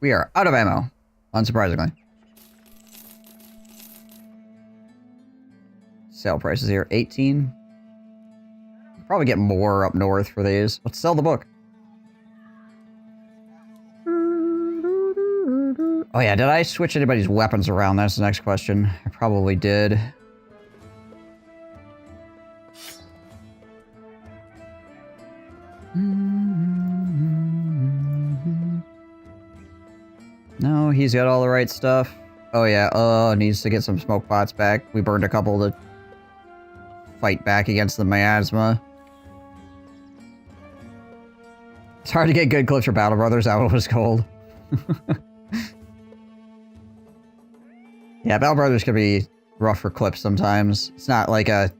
We are out of ammo, unsurprisingly. Sale prices here, 18. Probably get more up north for these. Let's sell the book. Oh yeah, did I switch anybody's weapons around? That's the next question. I probably did. No, he's got all the right stuff. Oh yeah, needs to get some smoke pots back. We burned a couple to fight back against the miasma. It's hard to get good clips for Battle Brothers, that one was cold. Yeah, Battle Brothers can be rough for clips sometimes. It's not like a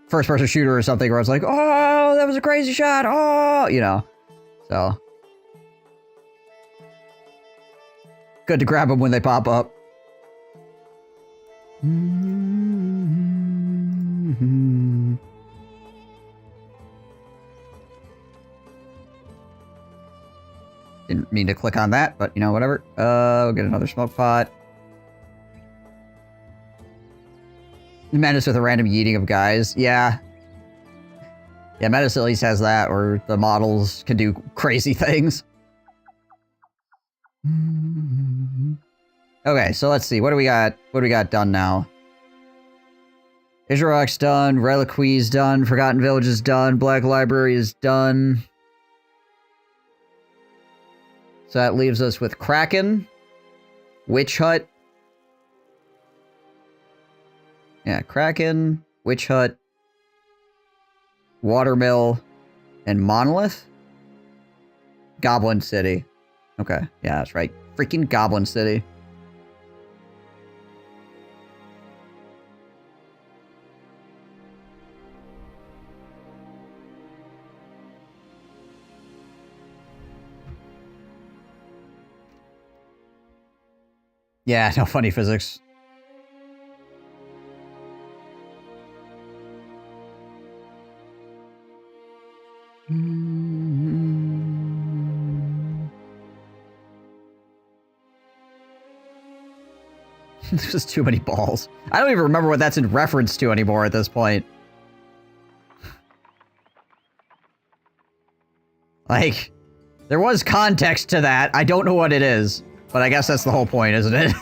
first-person shooter or something where it's like, oh, that was a crazy shot, oh, you know. So. Good to grab them when they pop up. Didn't mean to click on that, but you know, whatever. We'll get another smoke pot. Menace with a random yeeting of guys. Yeah. Yeah, Menace at least has that, or the models can do crazy things. Okay, so let's see. What do we got? What do we got done now? Isharok's done. Reliquy is done. Forgotten Village is done. Black Library is done. So that leaves us with Kraken, Witch Hut. Yeah, Kraken, Witch Hut, Watermill, and Monolith. Goblin City. Okay, yeah, that's right. Freaking Goblin City. Yeah, no funny physics. There's just too many balls. I don't even remember what that's in reference to anymore at this point. Like, there was context to that. I don't know what it is. But I guess that's the whole point, isn't it?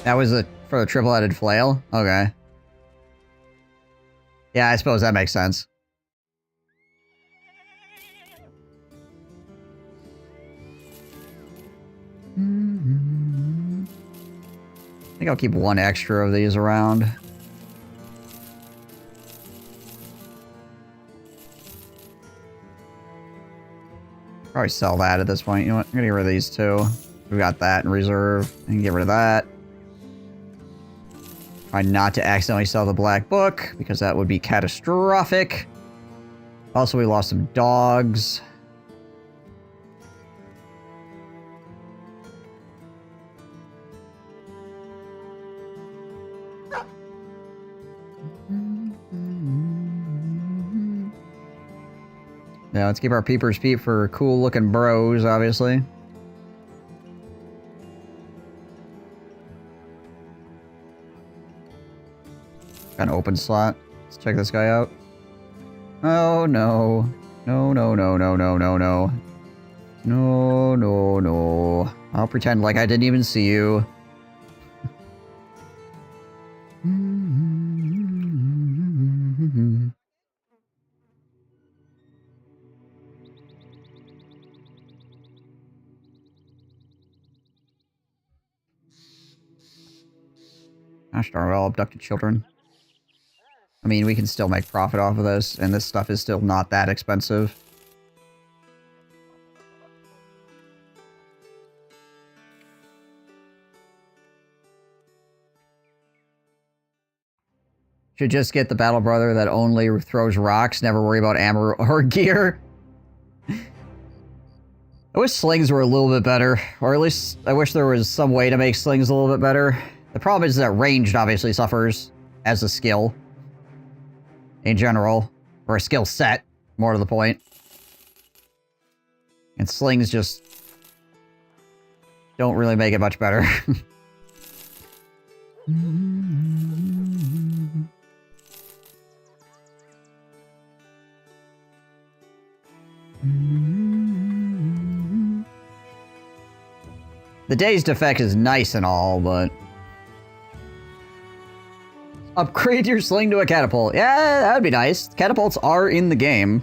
That was for the triple-headed flail? Okay. Yeah, I suppose that makes sense. I think I'll keep one extra of these around. Probably sell that at this point. You know what? I'm gonna get rid of these two. We got that in reserve. I can get rid of that. Try not to accidentally sell the black book, because that would be catastrophic. Also, we lost some dogs. Yeah, let's keep our peepers peep for cool looking bros, obviously. Got an open slot. Let's check this guy out. Oh no. No, no, no, no, no, no, no. No, no, no. I'll pretend like I didn't even see you. Gosh darn, all abducted children. I mean, we can still make profit off of this, and this stuff is still not that expensive. Should just get the battle brother that only throws rocks, never worry about ammo or gear. I wish slings were a little bit better, or at least I wish there was some way to make slings a little bit better. The problem is that ranged obviously suffers as a skill in general, or a skill set, more to the point. And slings just don't really make it much better. The dazed effect is nice and all, but... Upgrade your sling to a catapult. Yeah, that would be nice. Catapults are in the game.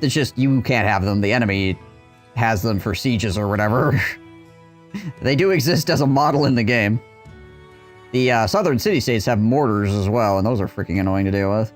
It's just you can't have them. The enemy has them for sieges or whatever. They do exist as a model in the game. The southern city-states have mortars as well, and those are freaking annoying to deal with.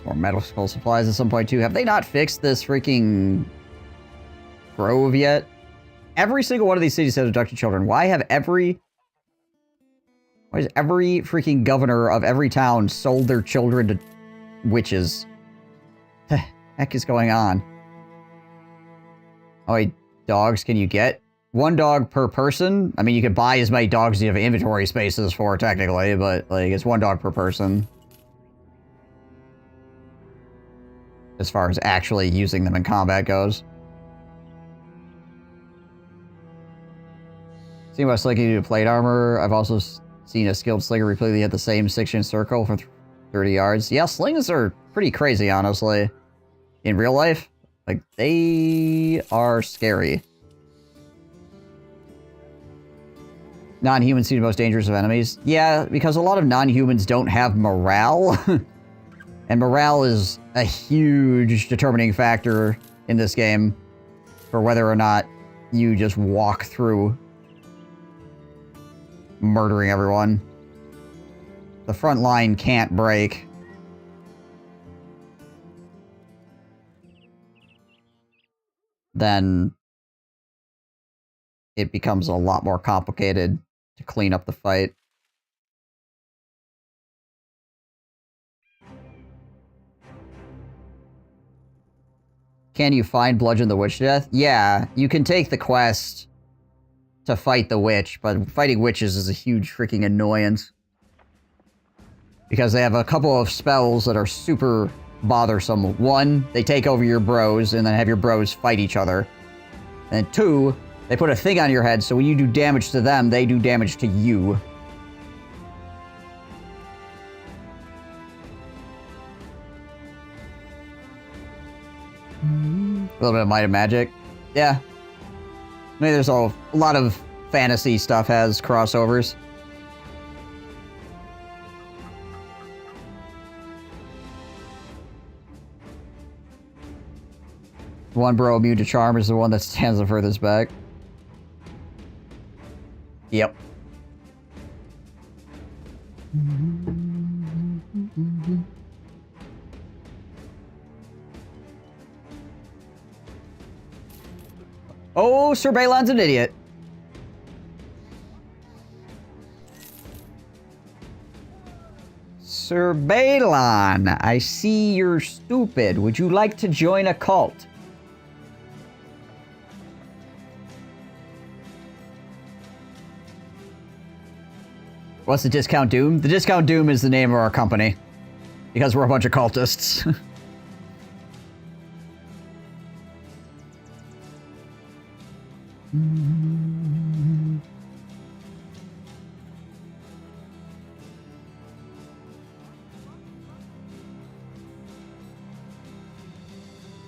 More medical supplies at some point too. Have they not fixed this freaking grove yet? Every single one of these cities has abducted children. Why is every freaking governor of every town sold their children to witches? The heck is going on? Oh wait, dogs can you get? 1 dog per person? I mean, you could buy as many dogs as you have inventory spaces for, technically, but like it's 1 dog per person. As far as actually using them in combat goes. Seeing about slinging to plate armor, I've also seen a skilled slinger repeatedly hit the same 6-inch circle for 30 yards. Yeah, slings are pretty crazy, honestly. In real life, like, they are scary. Non-humans seem the most dangerous of enemies. Yeah, because a lot of non-humans don't have morale. And morale is a huge determining factor in this game for whether or not you just walk through murdering everyone. The front line can't break. Then it becomes a lot more complicated to clean up the fight. Can you find Bludgeon the Witch to death? Yeah, you can take the quest to fight the witch, but fighting witches is a huge freaking annoyance. Because they have a couple of spells that are super bothersome. 1, they take over your bros, and then have your bros fight each other. And 2, they put a thing on your head, so when you do damage to them, they do damage to you. A little bit of Might and Magic. Yeah. I mean, there's a lot of fantasy stuff has crossovers. One bro immune to charm is the one that stands the furthest back. Yep. Oh, Sir Balon's an idiot. Sir Balon, I see you're stupid. Would you like to join a cult? What's the Discount Doom? The Discount Doom is the name of our company. Because we're a bunch of cultists.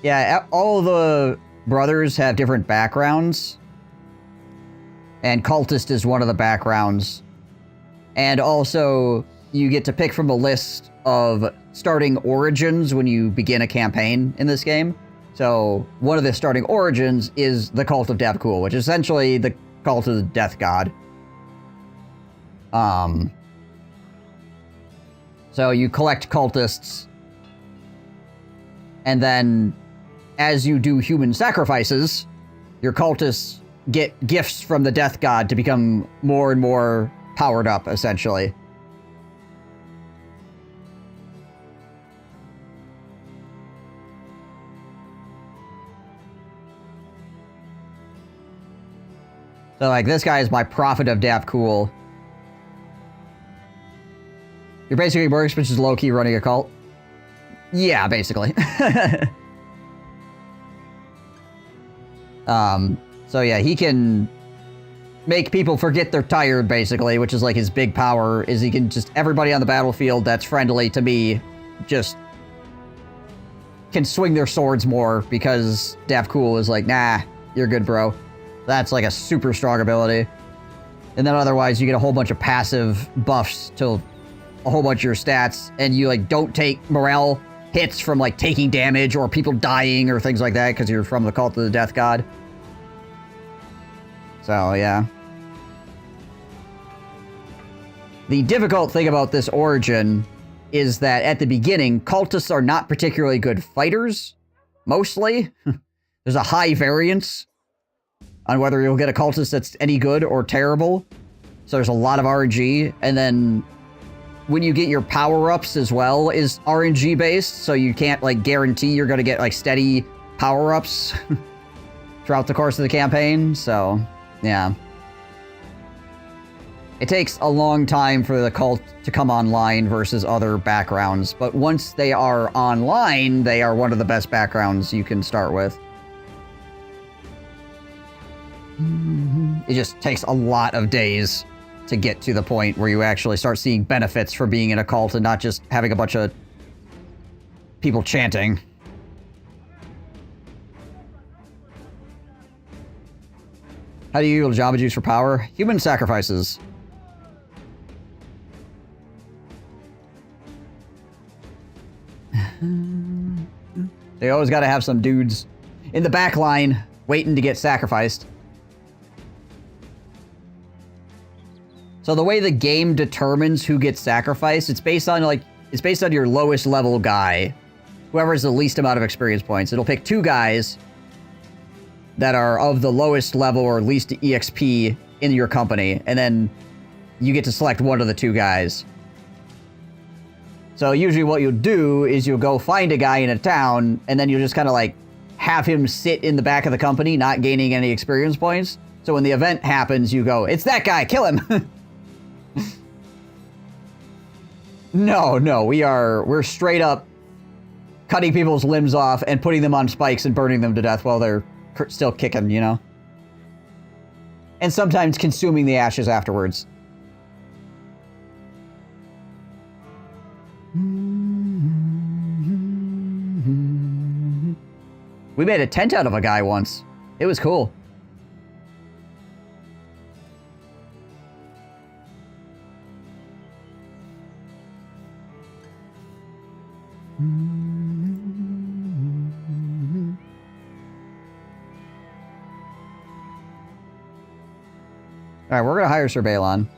Yeah, all the brothers have different backgrounds. And Cultist is one of the backgrounds. And also, you get to pick from a list of starting origins when you begin a campaign in this game. So, one of the starting origins is the Cult of Davkul, which is essentially the cult of the Death God. So you collect cultists, and then as you do human sacrifices, your cultists get gifts from the Death God to become more and more powered up, essentially. So, like, this guy is my Prophet of Davkul. You're basically more expensive low-key running a cult. Yeah, basically. So yeah, he can make people forget they're tired, basically, which is like his big power, is he can just, everybody on the battlefield that's friendly to me, just can swing their swords more, because Davkul is like, nah, you're good, bro. That's like a super strong ability. And then otherwise, you get a whole bunch of passive buffs to a whole bunch of your stats, and you like don't take morale hits from like taking damage or people dying or things like that because you're from the Cult of the Death God. So, yeah. The difficult thing about this origin is that at the beginning, cultists are not particularly good fighters, mostly. There's a high variance on whether you'll get a cultist that's any good or terrible. So there's a lot of RNG, and then when you get your power-ups as well is RNG-based, so you can't, like, guarantee you're gonna get, like, steady power-ups throughout the course of the campaign, so, yeah. It takes a long time for the cult to come online versus other backgrounds, but once they are online, they are one of the best backgrounds you can start with. It just takes a lot of days to get to the point where you actually start seeing benefits for being in a cult and not just having a bunch of people chanting. How do you use Java Juice for power? Human sacrifices. They always gotta have some dudes in the back line waiting to get sacrificed. So the way the game determines who gets sacrificed, it's based on your lowest level guy. Whoever has the least amount of experience points. It'll pick 2 guys that are of the lowest level or least EXP in your company, and then you get to select one of the 2 guys. So usually what you'll do is you'll go find a guy in a town, and then you'll just kind of like have him sit in the back of the company, not gaining any experience points. So when the event happens, you go, it's that guy, kill him! No, we're straight up cutting people's limbs off and putting them on spikes and burning them to death while they're still kicking, you know? And sometimes consuming the ashes afterwards. We made a tent out of a guy once. It was cool. Alright, we're gonna hire Sir Balon.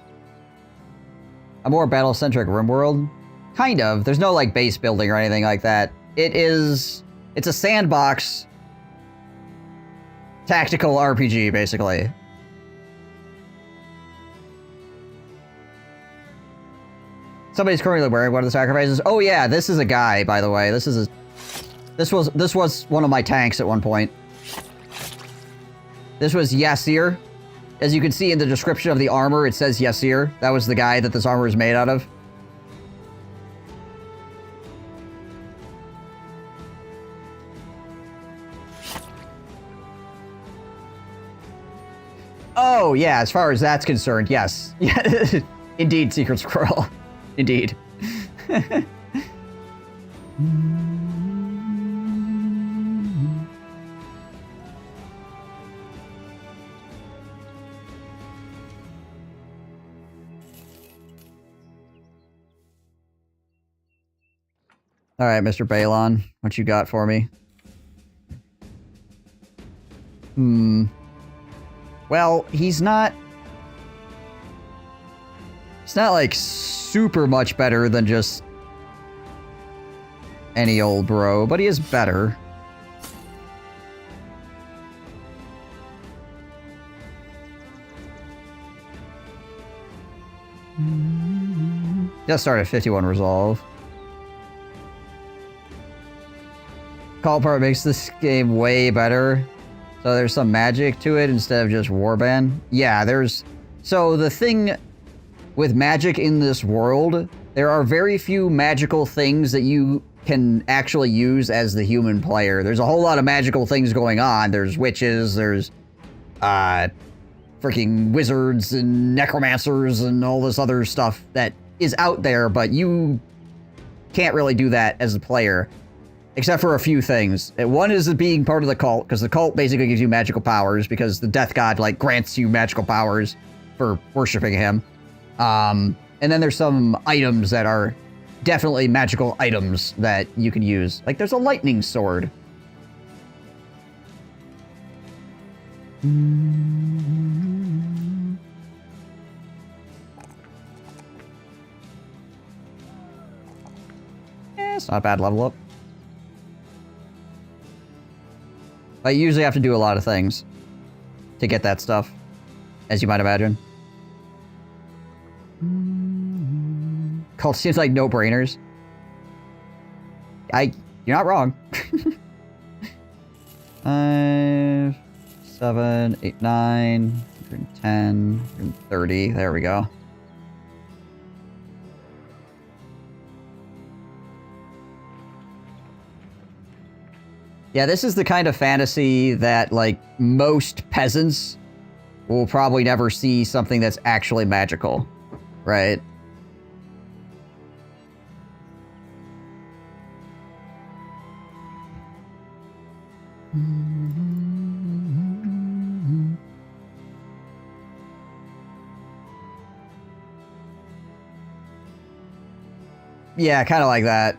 A more battle-centric RimWorld? Kind of. There's no, like, base building or anything like that. It's a sandbox tactical RPG, basically. Somebody's currently wearing one of the sacrifices. Oh yeah, this is a guy, by the way. This was one of my tanks at one point. This was Yasir. as you can see in the description of the armor, it says Yasir. That was the guy that this armor is made out of. Oh, yeah, as far as that's concerned, yes. Yeah, indeed, Secret Squirrel. Indeed. All right, Mr. Balon, what you got for me? Well, he's not like super much better than just any old bro, but he is better. Just started 51 resolve. Call part makes this game way better. So there's some magic to it instead of just warband. Yeah, there's... So the thing with magic in this world, there are very few magical things that you can actually use as the human player. There's a whole lot of magical things going on. There's witches, there's freaking wizards and necromancers and all this other stuff that is out there, but you can't really do that as a player. Except for a few things. One is being part of the cult, because the cult basically gives you magical powers, because the death god, like, grants you magical powers for worshiping him. And then there's some items that are definitely magical items that you can use. Like, there's a lightning sword. Yeah, it's not a bad level up. I usually have to do a lot of things to get that stuff, as you might imagine. Cult seems like no-brainers. You're not wrong. 5, 7, 8, 9, 110, 130. There we go. Yeah, this is the kind of fantasy that, like, most peasants will probably never see something that's actually magical, right? Yeah, kind of like that.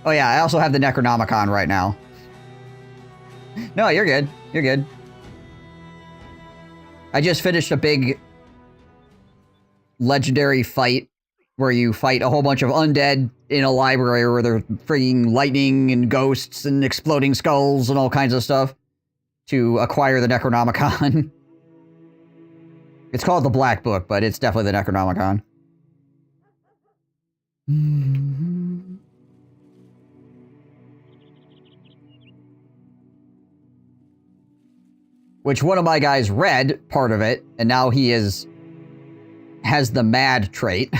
Oh yeah, I also have the Necronomicon right now. No, you're good. You're good. I just finished a big legendary fight where you fight a whole bunch of undead in a library where they're freaking lightning and ghosts and exploding skulls and all kinds of stuff to acquire the Necronomicon. It's called the Black Book, but it's definitely the Necronomicon. Which one of my guys read part of it, and now he has the mad trait.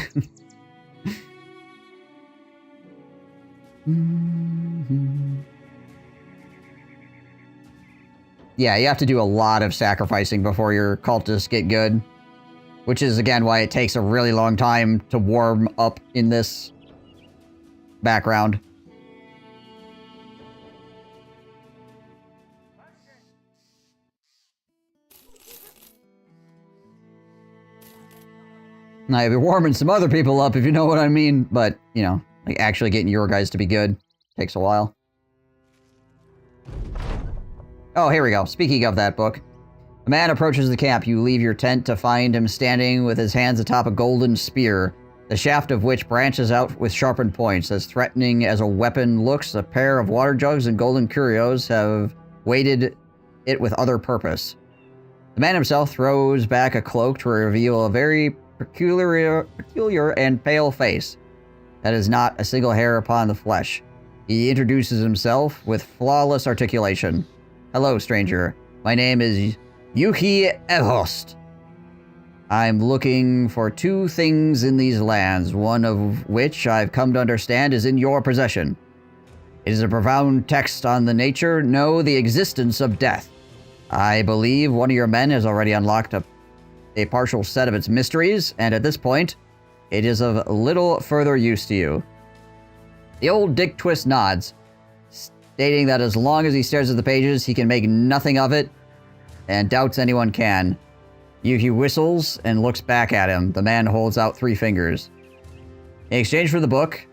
Yeah, you have to do a lot of sacrificing before your cultists get good. Which is, again, why it takes a really long time to warm up in this background. Now, you'll be warming some other people up, if you know what I mean, but, you know, like, actually getting your guys to be good takes a while. Oh, here we go. Speaking of that book. A man approaches the camp. You leave your tent to find him standing with his hands atop a golden spear, the shaft of which branches out with sharpened points. As threatening as a weapon looks, a pair of water jugs and golden curios have weighted it with other purpose. The man himself throws back a cloak to reveal a very peculiar and pale face that is not a single hair upon the flesh. He introduces himself with flawless articulation. Hello, stranger. My name is Yuki Ehost. I'm looking for two things in these lands, one of which I've come to understand is in your possession. It is a profound text on the nature, no, the existence of death. I believe one of your men has already unlocked a partial set of its mysteries, and at this point, it is of little further use to you. The old Dick Twist nods, stating that as long as he stares at the pages, he can make nothing of it, and doubts anyone can. Yuki whistles and looks back at him. The man holds out 3 fingers. In exchange for the book,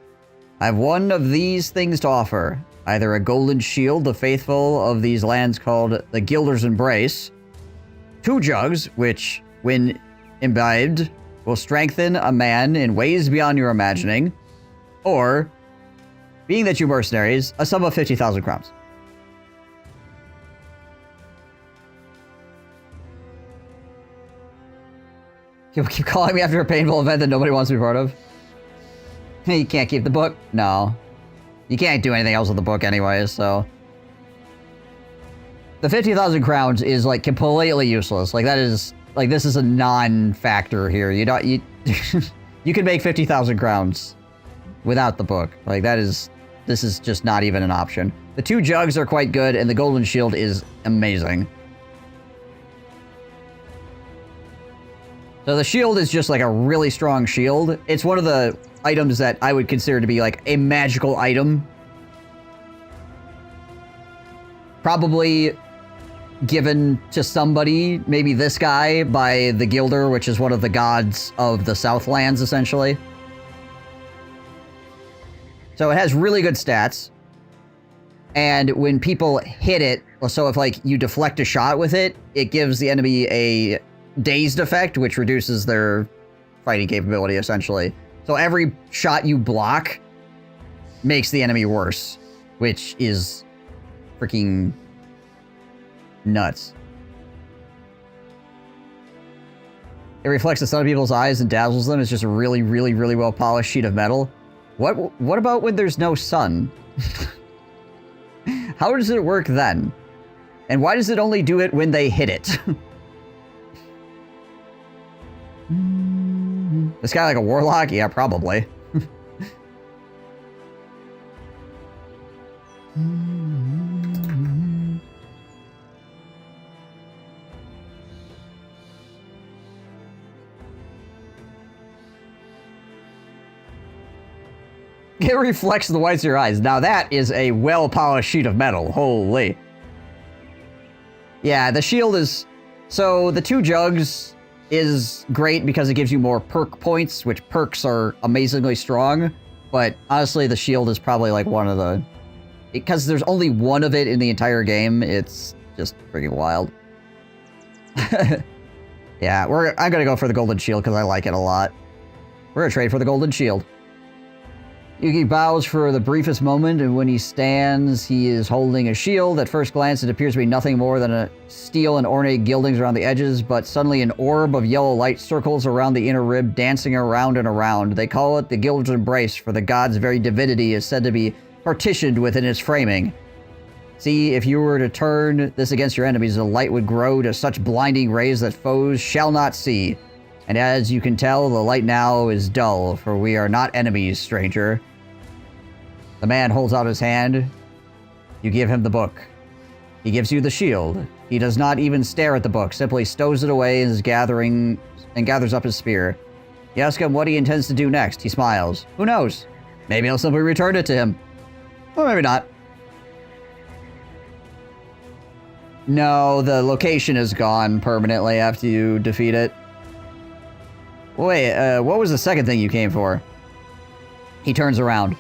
I have one of these things to offer. Either a golden shield the faithful of these lands called the Gilder's Embrace, 2 jugs, which, when imbibed, will strengthen a man in ways beyond your imagining, or, being that you mercenaries, a sum of 50,000 crowns. You keep calling me after a painful event that nobody wants to be part of? You can't keep the book? No. You can't do anything else with the book anyways, so... The 50,000 crowns is, like, completely useless. Like, that is... Like, this is a non-factor here. You don't... You can make 50,000 crowns without the book. Like, that is... This is just not even an option. The 2 jugs are quite good, and the golden shield is amazing. So the shield is just like a really strong shield. It's one of the items that I would consider to be like a magical item. Probably given to somebody, maybe this guy, by the Gilder, which is one of the gods of the Southlands, essentially. So it has really good stats. And when people hit it, so if like you deflect a shot with it, it gives the enemy a dazed effect, which reduces their fighting capability, essentially. So every shot you block makes the enemy worse, which is freaking nuts. It reflects the sun in people's eyes and dazzles them. It's just a really, really, really well-polished sheet of metal. What about when there's no sun? How does it work then? And why does it only do it when they hit it? This guy like a warlock? Yeah, probably. It reflects the whites of your eyes. Now that is a well-polished sheet of metal. Holy. Yeah, the shield is... So, the 2 jugs is great because it gives you more perk points, which perks are amazingly strong. But, honestly, the shield is probably, like, one of the... Because there's only one of it in the entire game, it's just freaking wild. Yeah, I'm gonna go for the golden shield because I like it a lot. We're gonna trade for the golden shield. Yuki bows for the briefest moment, and when he stands, he is holding a shield. At first glance, it appears to be nothing more than a steel and ornate gildings around the edges, but suddenly an orb of yellow light circles around the inner rib, dancing around and around. They call it the Gilder's Embrace, for the god's very divinity is said to be partitioned within its framing. See, if you were to turn this against your enemies, the light would grow to such blinding rays that foes shall not see. And as you can tell, the light now is dull, for we are not enemies, stranger. The man holds out his hand. You give him the book. He gives you the shield. He does not even stare at the book, simply stows it away and gathers up his spear. You ask him what he intends to do next. He smiles. Who knows? Maybe he'll simply return it to him. Or maybe not. No, the location is gone permanently after you defeat it. Wait, what was the second thing you came for? He turns around.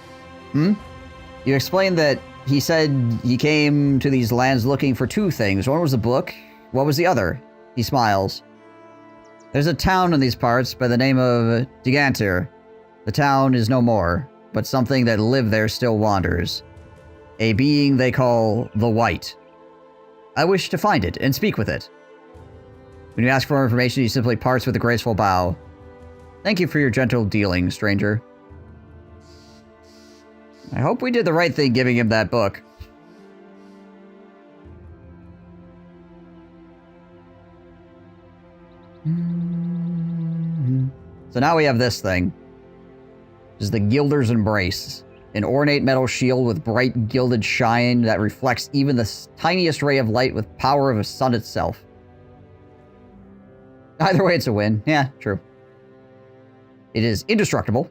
You explained that he said he came to these lands looking for 2 things. One was the book. What was the other? He smiles. There's a town in these parts by the name of Gigantir. The town is no more, but something that lived there still wanders. A being they call the White. I wish to find it and speak with it. When you ask for more information, he simply parts with a graceful bow. Thank you for your gentle dealing, stranger. I hope we did the right thing giving him that book. So now we have this thing. This is the Gilder's Embrace. An ornate metal shield with bright gilded shine that reflects even the tiniest ray of light with power of a sun itself. Either way, it's a win. Yeah, true. It is indestructible.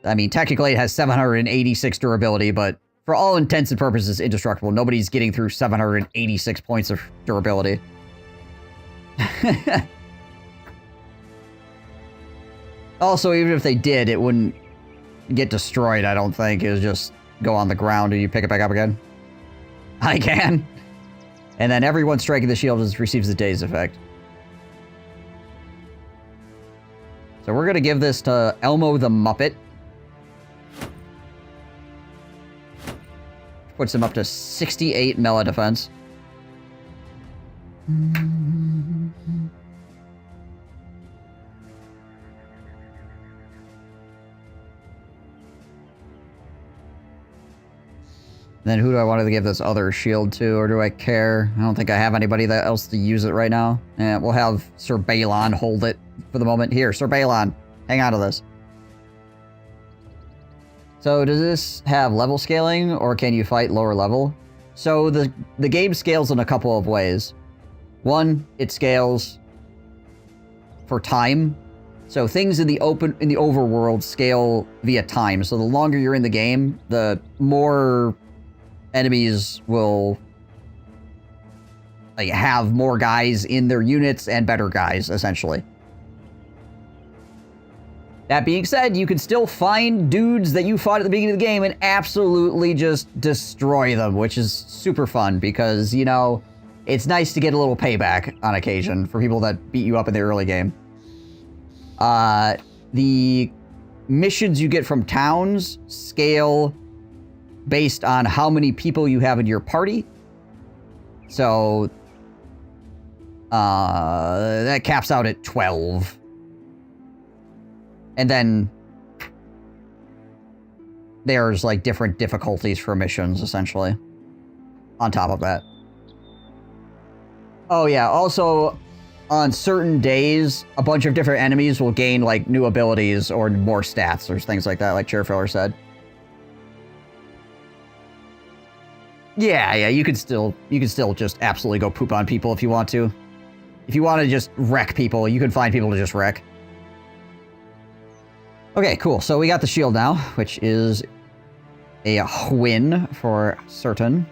I mean, technically it has 786 durability, but for all intents and purposes, indestructible. Nobody's getting through 786 points of durability. Also, even if they did, it wouldn't get destroyed, I don't think. It would just go on the ground and you pick it back up again. I can. And then everyone striking the shield receives the daze effect. So we're going to give this to Elmo the Muppet. Puts him up to 68 melee defense. Then who do I want to give this other shield to, or do I care? I don't think I have anybody else to use it right now. Yeah, we'll have Sir Balon hold it for the moment. Here, Sir Balon, hang on to this. So does this have level scaling, or can you fight lower level? So the game scales in a couple of ways. One, it scales for time. So things in the overworld scale via time. So the longer you're in the game, the more enemies will like have more guys in their units and better guys, essentially. That being said, you can still find dudes that you fought at the beginning of the game and absolutely just destroy them, which is super fun because, you know, it's nice to get a little payback on occasion for people that beat you up in the early game. The missions you get from towns scale based on how many people you have in your party. So, that caps out at 12. And then there's like different difficulties for missions, essentially, on top of that. Oh yeah, also on certain days, a bunch of different enemies will gain like new abilities or more stats or things like that, like Chairfiller said. Yeah, you can still just absolutely go poop on people if you want to. If you want to just wreck people, you can find people to just wreck. Okay, cool. So we got the shield now, which is a win for certain.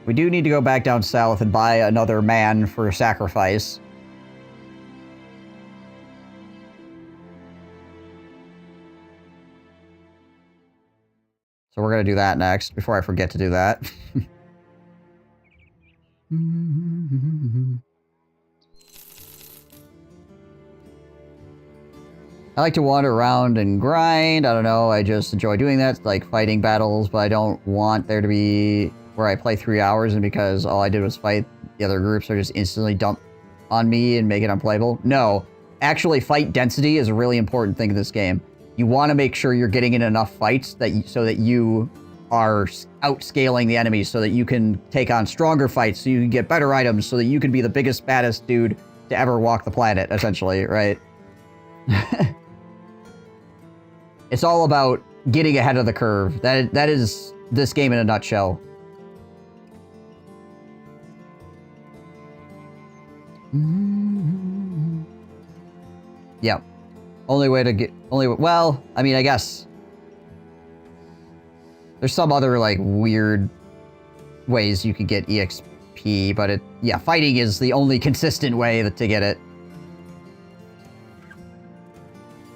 We do need to go back down south and buy another man for sacrifice. So we're going to do that next, before I forget to do that. I like to wander around and grind. I don't know, I just enjoy doing that, like fighting battles, but I don't want there to be where I play 3 hours and because all I did was fight, the other groups are just instantly dump on me and make it unplayable. No, actually fight density is a really important thing in this game. You want to make sure you're getting in enough fights so that you are outscaling the enemies so that you can take on stronger fights, so you can get better items, so that you can be the biggest, baddest dude to ever walk the planet, essentially, right? It's all about getting ahead of the curve. That is this game in a nutshell. Yeah. Only way to get... Well, I mean, I guess... There's some other, like, weird ways you could get EXP, but yeah, fighting is the only consistent way to get it.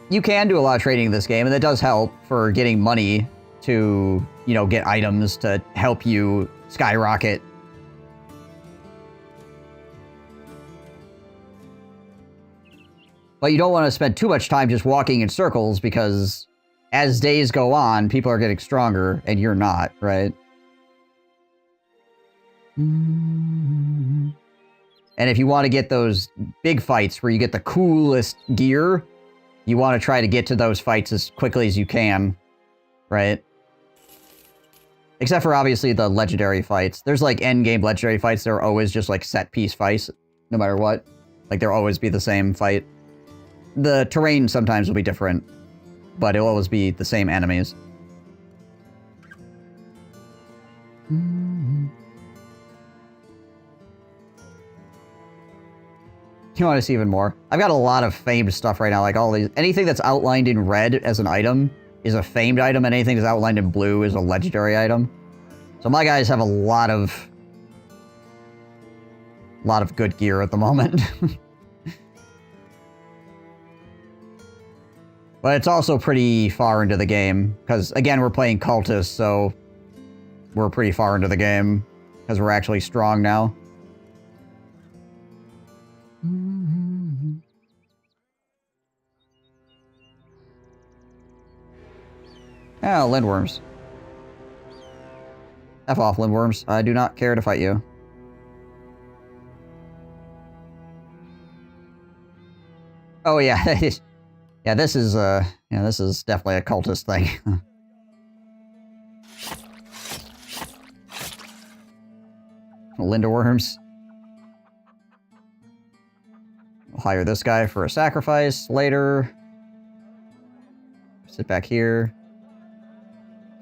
You can do a lot of trading in this game, and that does help for getting money to, you know, get items to help you skyrocket. But you don't want to spend too much time just walking in circles because as days go on, people are getting stronger and you're not, right? And if you want to get those big fights where you get the coolest gear, you want to try to get to those fights as quickly as you can, right? Except for, obviously, the legendary fights. There's, like, endgame legendary fights. They're always just, like, set-piece fights, no matter what. Like, they'll always be the same fight. The terrain sometimes will be different, but it'll always be the same enemies. You want to see even more? I've got a lot of famed stuff right now, like all these. Anything that's outlined in red as an item is a famed item, and anything that's outlined in blue is a legendary item. So my guys have a lot of good gear at the moment. But it's also pretty far into the game, because, again, we're playing Cultists, so we're pretty far into the game, because we're actually strong now. Oh, lindworms. F off, lindworms. I do not care to fight you. Oh, yeah. Yeah, this is definitely a cultist thing. Linderworms. We'll hire this guy for a sacrifice later. Sit back here.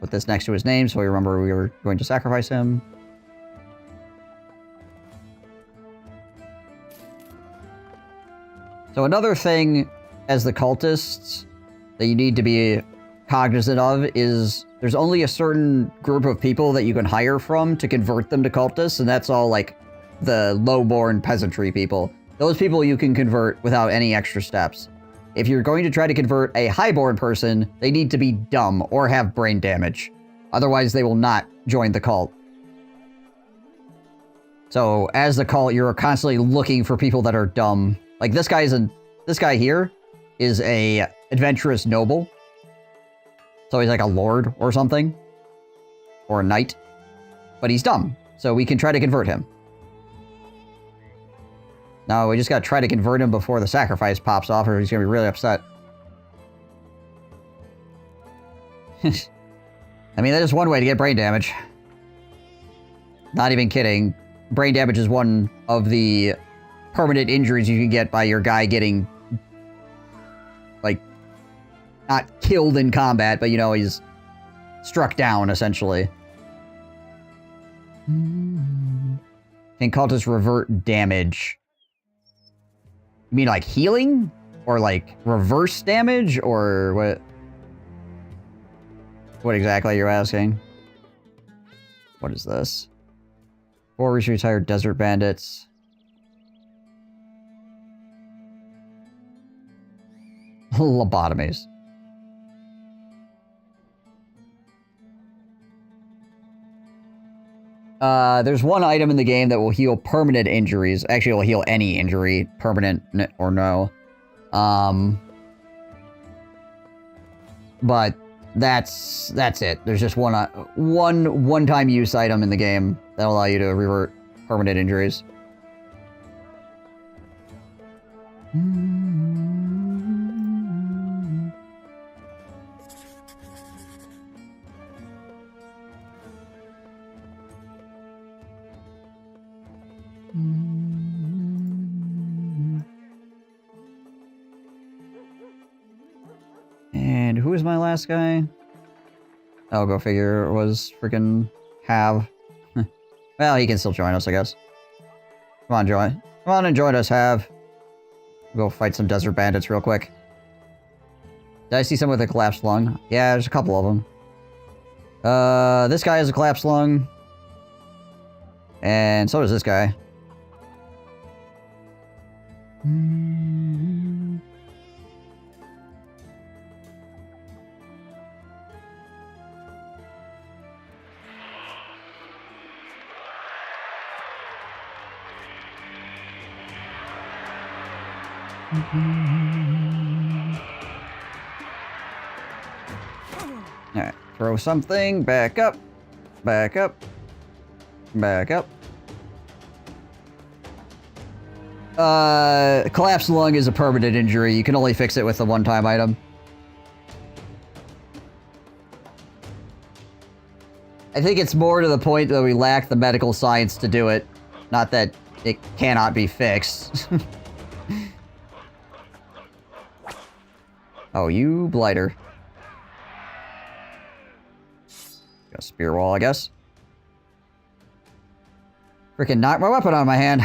Put this next to his name so we remember we were going to sacrifice him. So another thing as the cultists that you need to be cognizant of is there's only a certain group of people that you can hire from to convert them to cultists, and that's all like the low-born peasantry people. Those people you can convert without any extra steps. If you're going to try to convert a highborn person, they need to be dumb or have brain damage. Otherwise, they will not join the cult. So, as the cult, you're constantly looking for people that are dumb. Like, this guy here is a adventurous noble. So he's like a lord or something. Or a knight. But he's dumb, so we can try to convert him. No, we just gotta try to convert him before the sacrifice pops off, or he's gonna be really upset. I mean, that is one way to get brain damage. Not even kidding. Brain damage is one of the permanent injuries you can get by your guy getting, like, not killed in combat, but, you know, he's struck down, essentially. Can cultists revert damage? You mean like healing? Or like reverse damage? Or what? What exactly are you asking? What is this? 4 recently retired desert bandits. Lobotomies. There's one item in the game that will heal permanent injuries. Actually, it will heal any injury, permanent or no. But that's it. There's just one-time use item in the game that'll allow you to revert permanent injuries. And who is my last guy? Oh, go figure, it was freaking Have. Well, he can still join us, I guess. Come on, join. Come on and join us, Have. We'll go fight some desert bandits real quick. Did I see someone with a collapsed lung? Yeah, there's a couple of them. This guy has a collapsed lung. And so does this guy. Alright, throw something, back up, back up, back up. Collapsed lung is a permanent injury. You can only fix it with a one-time item. I think it's more to the point that we lack the medical science to do it. Not that it cannot be fixed. Oh, you blighter. Got a spear wall, I guess. Freaking knocked my weapon out of my hand.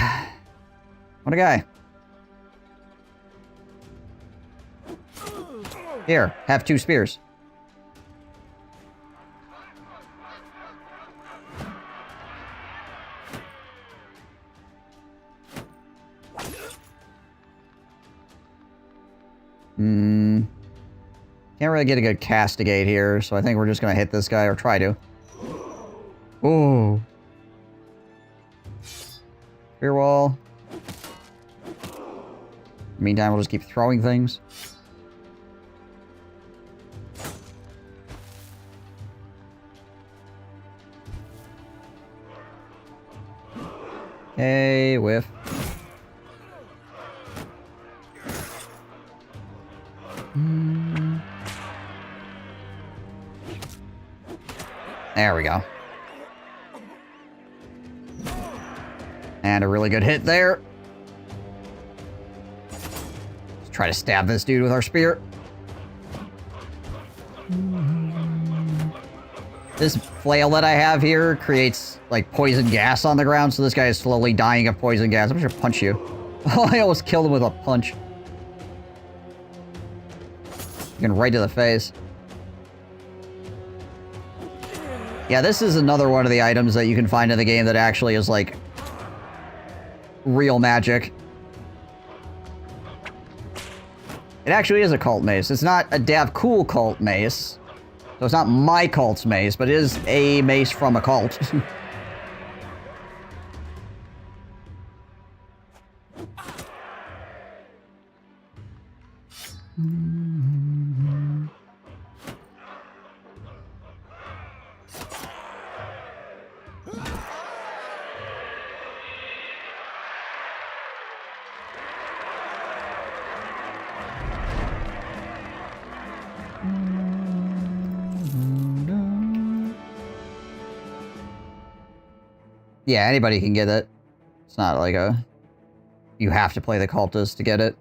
What a guy. Here, have 2 spears. Can't really get a good castigate here, so I think we're just gonna hit this guy, or try to. Ooh. Spear wall. Meantime, we'll just keep throwing things. Okay, whiff. There we go. And a really good hit there. Let's try to stab this dude with our spear. This flail that I have here creates, like, poison gas on the ground, so this guy is slowly dying of poison gas. I'm just gonna punch you. Oh, I almost killed him with a punch. Fucking right to the face. Yeah, this is another one of the items that you can find in the game that actually is, like, real magic. It actually is a cult mace. It's not a Dav Cool cult mace. So it's not my cult's mace, but it is a mace from a cult. Yeah, anybody can get it. It's not like a... You have to play the cultist to get it.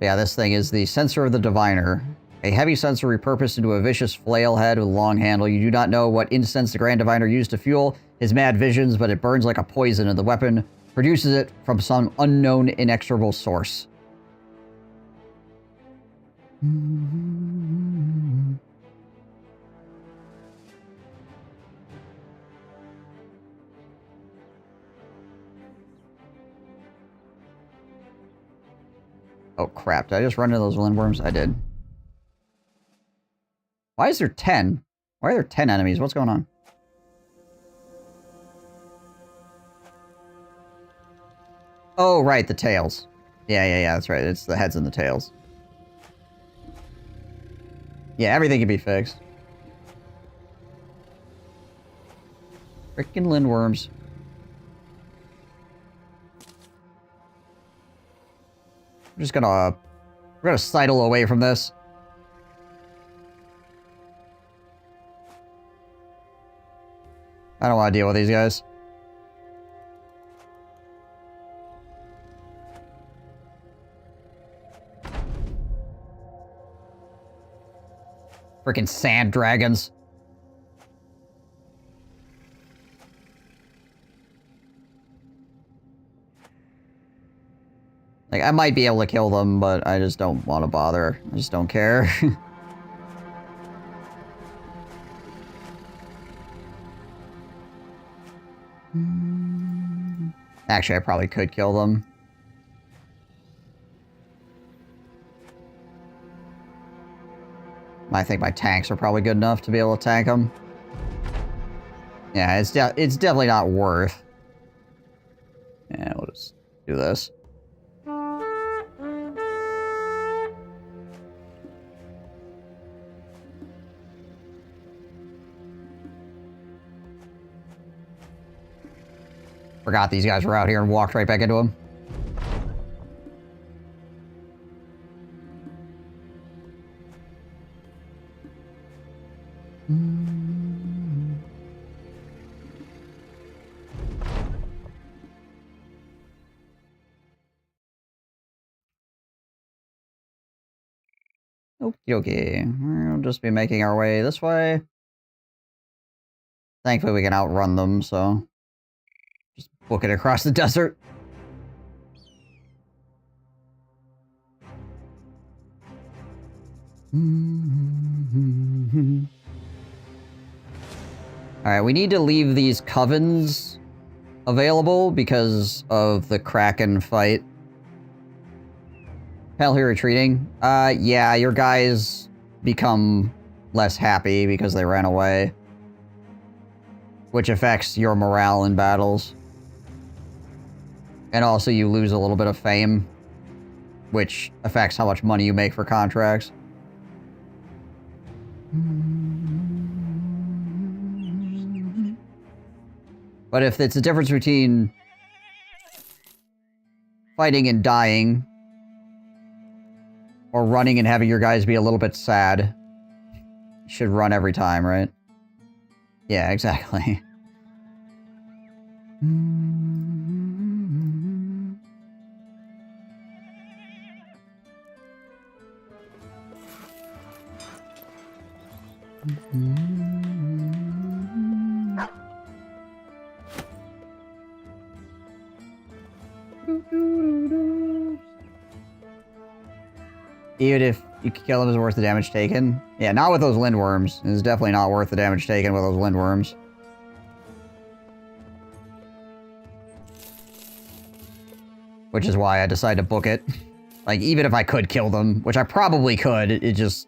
Yeah, this thing is the Censer of the Diviner. A heavy censer repurposed into a vicious flail head with a long handle. You do not know what incense the Grand Diviner used to fuel his mad visions, but it burns like a poison, and the weapon produces it from some unknown, inexorable source. Oh crap, did I just run into those lindworms? I did. Why is there 10? Why are there 10 enemies? What's going on? Oh, right, the tails. Yeah, that's right. It's the heads and the tails. Yeah, everything can be fixed. Frickin' lindworms. We're just gonna... We're gonna sidle away from this. I don't want to deal with these guys. Frickin' sand dragons. Like, I might be able to kill them, but I just don't want to bother. I just don't care. Actually, I probably could kill them. I think my tanks are probably good enough to be able to tank them. Yeah, it's definitely not worth. Yeah, we'll just do this. Forgot these guys were out here and walked right back into him. Okay, we'll just be making our way this way. Thankfully, we can outrun them, so just book it across the desert. Alright, we need to leave these covens available because of the Kraken fight. Hell, here retreating. Yeah, your guys become less happy because they ran away. Which affects your morale in battles. And also you lose a little bit of fame. Which affects how much money you make for contracts. But if it's a difference between fighting and dying, or running and having your guys be a little bit sad, you should run every time, right? Yeah, exactly. Even if you kill them, is it worth the damage taken? Yeah, not with those lindworms. It's definitely not worth the damage taken with those lindworms. Which is why I decided to book it. Like, even if I could kill them, which I probably could, it just...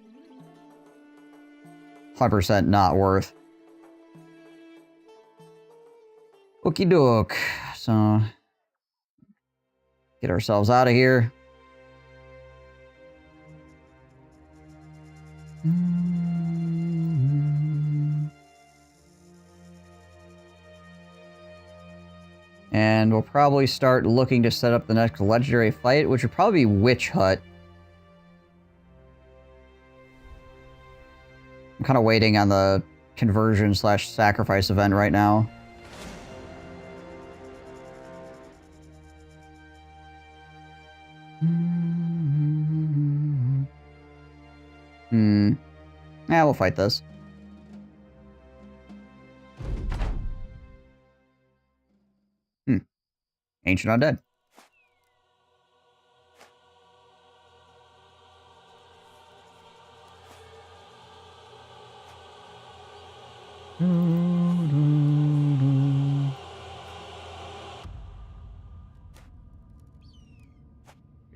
100% not worth. Okie doke. So... get ourselves out of here. And we'll probably start looking to set up the next legendary fight, which would probably be Witch Hut. I'm kind of waiting on the conversion/sacrifice event right now. Yeah, we'll fight this. Ancient Undead.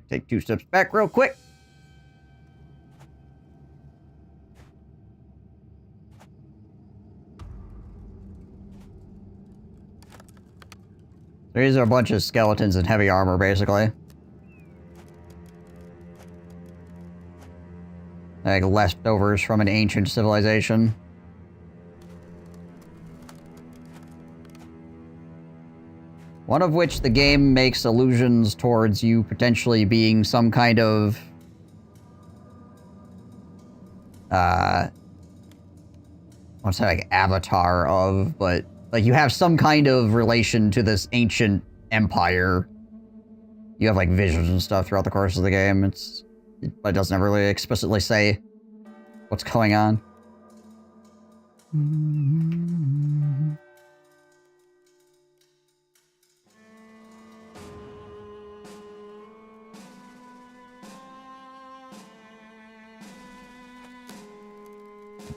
Take 2 steps back real quick. These are a bunch of skeletons in heavy armor, basically. Like leftovers from an ancient civilization. One of which the game makes allusions towards you potentially being some kind of... I want to say like avatar of, but... like, you have some kind of relation to this ancient empire. You have, like, visions and stuff throughout the course of the game. But it doesn't ever really explicitly say what's going on.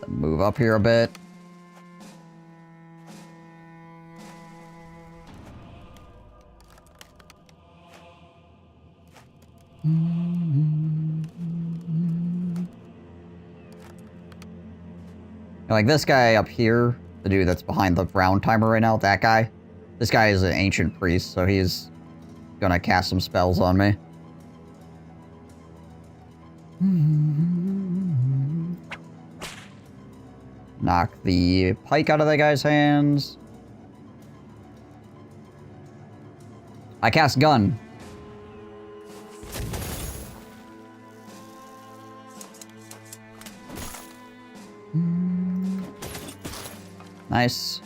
Move up here a bit. Like this guy up here, the dude that's behind the round timer right now, that guy. This guy is an ancient priest, so he's gonna cast some spells on me. Knock the pike out of that guy's hands. I cast gun. Nice.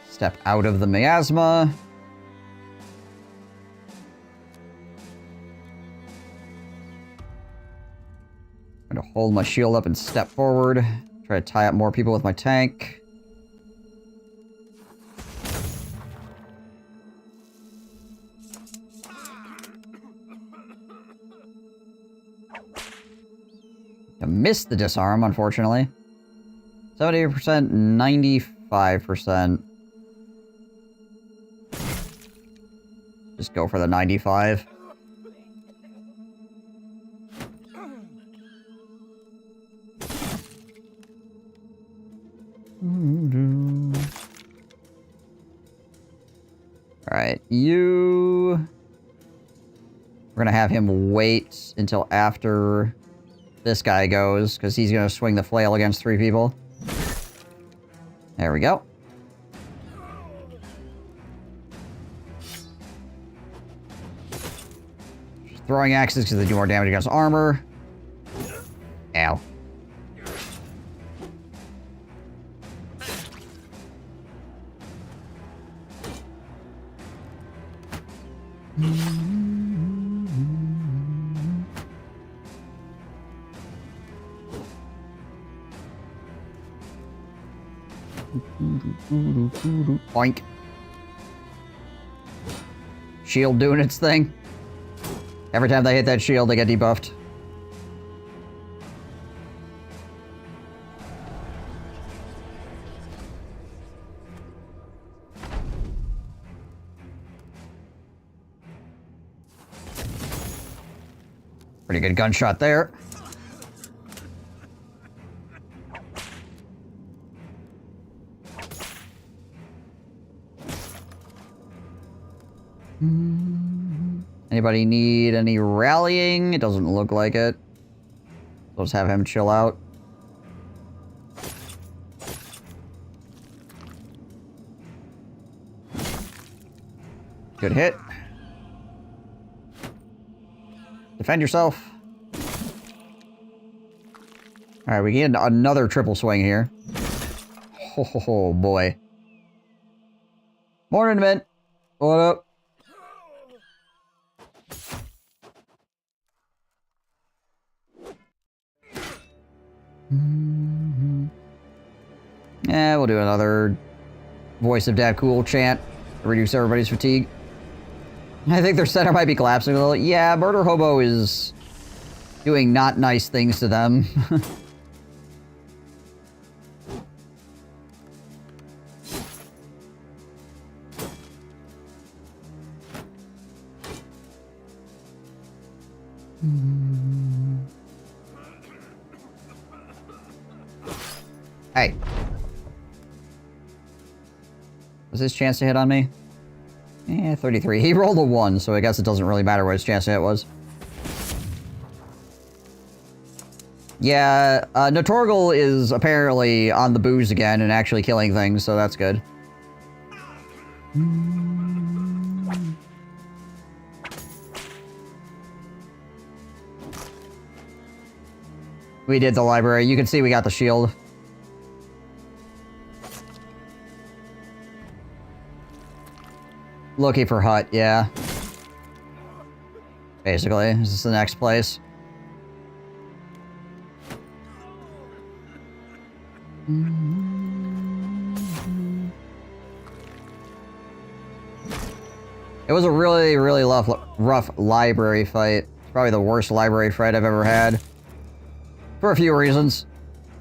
Step out of the miasma. I'm gonna hold my shield up and step forward. Try to tie up more people with my tank. I missed the disarm, unfortunately. 70%, 95%. Just go for the 95. Alright, you... We're gonna have him wait until after this guy goes, because he's gonna swing the flail against 3 people. There we go. Throwing axes because they do more damage against armor. Ow. Boink. Shield doing its thing. Every time they hit that shield, they get debuffed. Pretty good gunshot there. Anybody need any rallying? It doesn't look like it. Let's have him chill out. Good hit. Defend yourself. Alright, we get another triple swing here. Oh boy. Morning, Mint. What up? Yeah, we'll do another Voice of Dad Cool chant to reduce everybody's fatigue. I think their center might be collapsing a little. Yeah, Murder Hobo is doing not nice things to them. Hey. Was his chance to hit on me? Yeah, 33. He rolled a 1, so I guess it doesn't really matter what his chance to hit was. Yeah, Notorgal is apparently on the booze again and actually killing things, so that's good. We did the library. You can see we got the shield. Looking for hut, yeah. Basically, this is the next place. It was a really, really rough library fight. It's probably the worst library fight I've ever had. For a few reasons.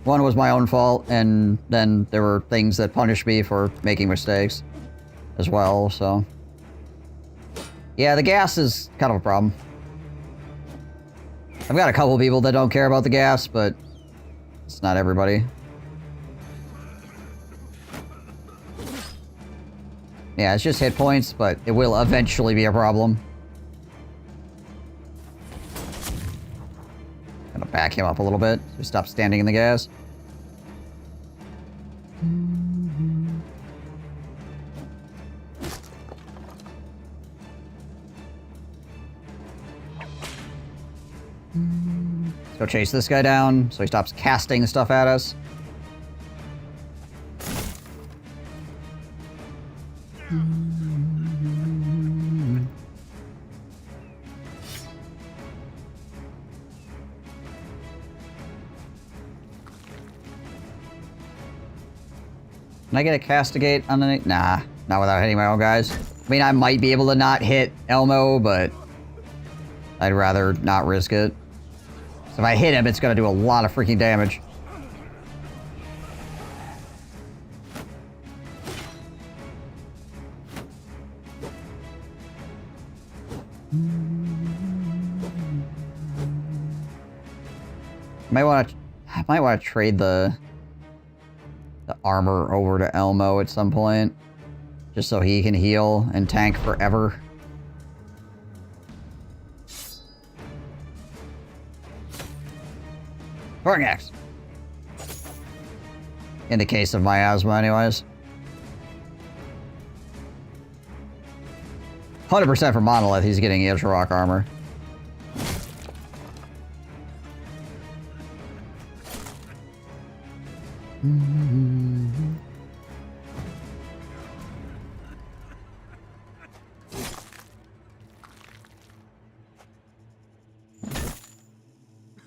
One was my own fault, and then there were things that punished me for making mistakes as well, so... Yeah, the gas is kind of a problem. I've got a couple people that don't care about the gas, but it's not everybody. Yeah, it's just hit points, but it will eventually be a problem. Gonna back him up a little bit so he stops standing in the gas. Let's go chase this guy down so he stops casting stuff at us. Can I get a castigate on the... Nah, not without hitting my own guys. I mean, I might be able to not hit Elmo, but I'd rather not risk it. So if I hit him, it's gonna do a lot of freaking damage. I might want to trade the armor over to Elmo at some point, just so he can heal and tank forever. Throwing axe. In the case of miasma, anyways. 100% for Monolith, he's getting Rock armor.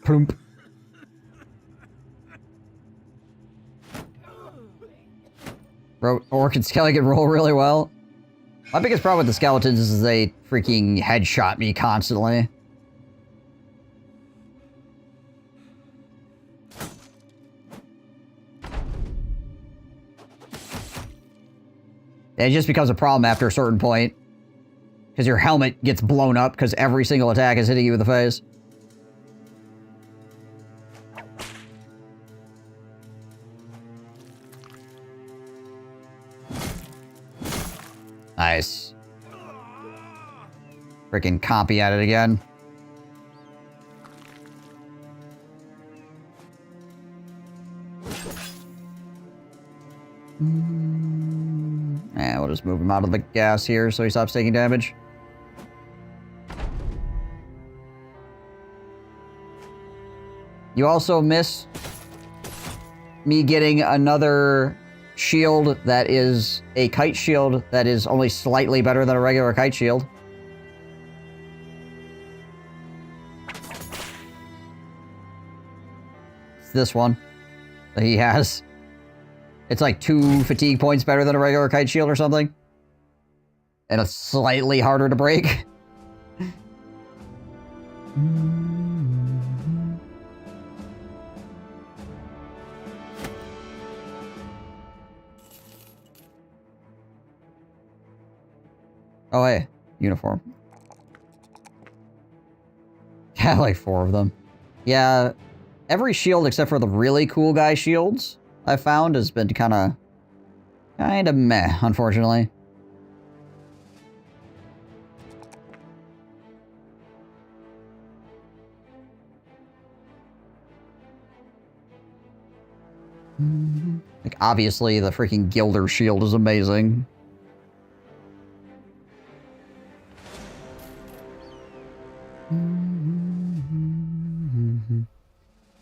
Plump. Orc and Skeleton roll really well. My biggest problem with the skeletons is they freaking headshot me constantly. It just becomes a problem after a certain point. Because your helmet gets blown up because every single attack is hitting you in the face. Nice. Freaking Compy at it again. We'll just move him out of the gas here so he stops taking damage. You also miss me getting another shield that is a kite shield that is only slightly better than a regular kite shield. It's this one that he has. It's like 2 fatigue points better than a regular kite shield or something. And it's slightly harder to break. Oh, hey. Uniform. Yeah, like 4 of them. Yeah, every shield except for the really cool guy shields I found has been kind of meh, unfortunately. Like, obviously, the freaking Gilder shield is amazing.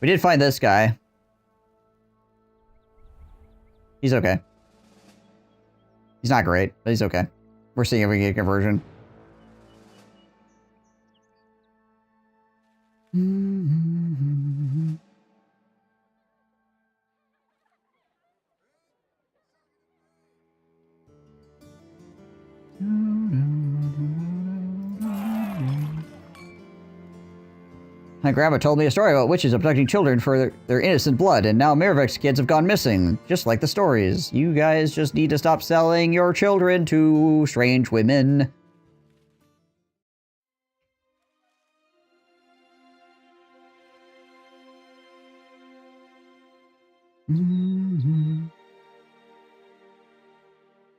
We did find this guy. He's okay. He's not great, but he's okay. We're seeing if we can get a conversion. My grandma told me a story about witches abducting children for their innocent blood, and now Mirvek's kids have gone missing, just like the stories. You guys just need to stop selling your children to strange women.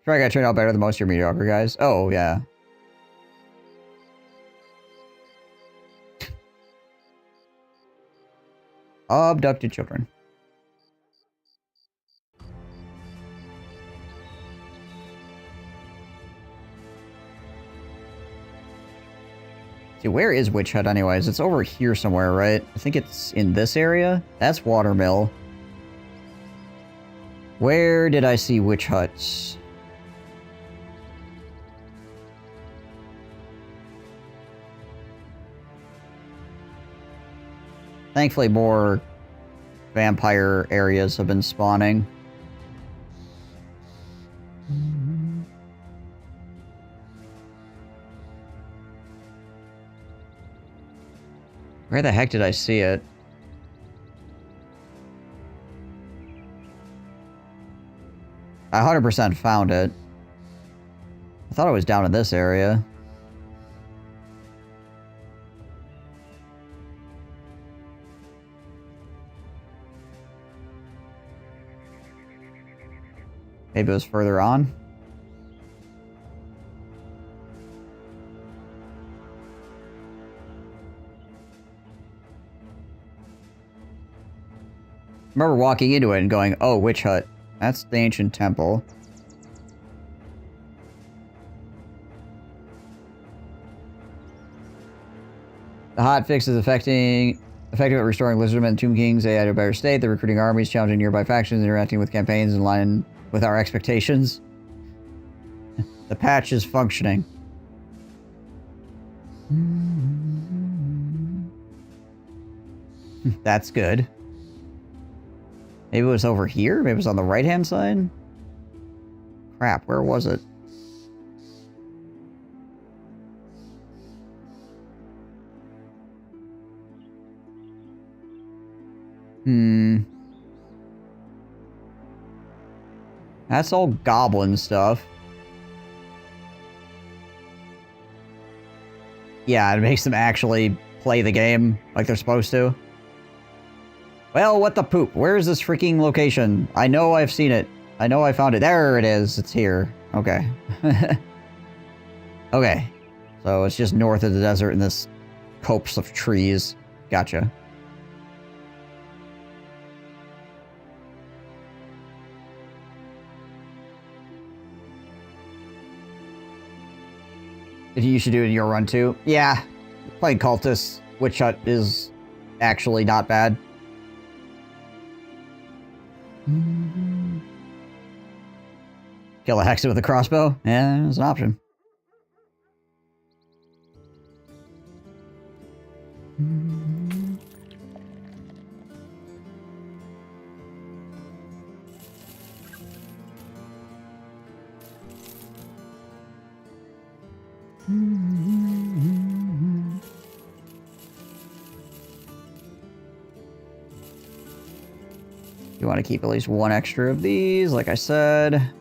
Try got turned out better than most of your mediocre guys. Oh, yeah. Abducted children. See, where is Witch Hut anyways? It's over here somewhere, right? I think it's in this area. That's Watermill. Where did I see Witch Huts? Thankfully, more vampire areas have been spawning. Where the heck did I see it? I 100% found it. I thought it was down in this area. Maybe it was further on. I remember walking into it and going, oh, Witch Hut. That's the ancient temple. The hotfix is effective at restoring Lizardmen and Tomb Kings. They had a better state. They're recruiting armies, challenging nearby factions, interacting with campaigns in line with our expectations. The patch is functioning. That's good. Maybe it was over here? Maybe it was on the right-hand side? Crap, where was it? That's all goblin stuff. Yeah, it makes them actually play the game like they're supposed to. Well, what the poop? Where is this freaking location? I know I've seen it. I know I found it. There it is. It's here. Okay. Okay. So it's just north of the desert in this copse of trees. Gotcha. You should do it in your run too. Yeah. Playing Cultists, Witch Hut is actually not bad. Kill a Hexen with a crossbow? Yeah, it's an option. You want to keep at least one extra of these, like I said.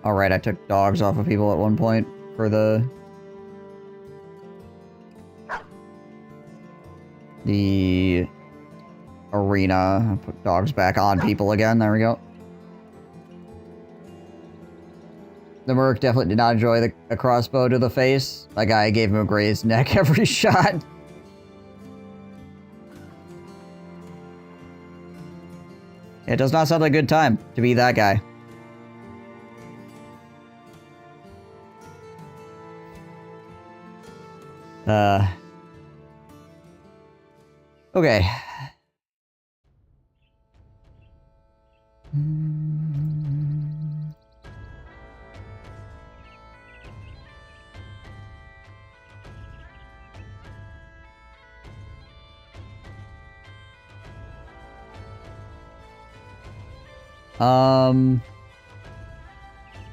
Alright, I took dogs off of people at one point for the arena. I put dogs back on people again. There we go. The Merc definitely did not enjoy the crossbow to the face. That guy gave him a grazed neck every shot. It does not sound like a good time to be that guy. Okay.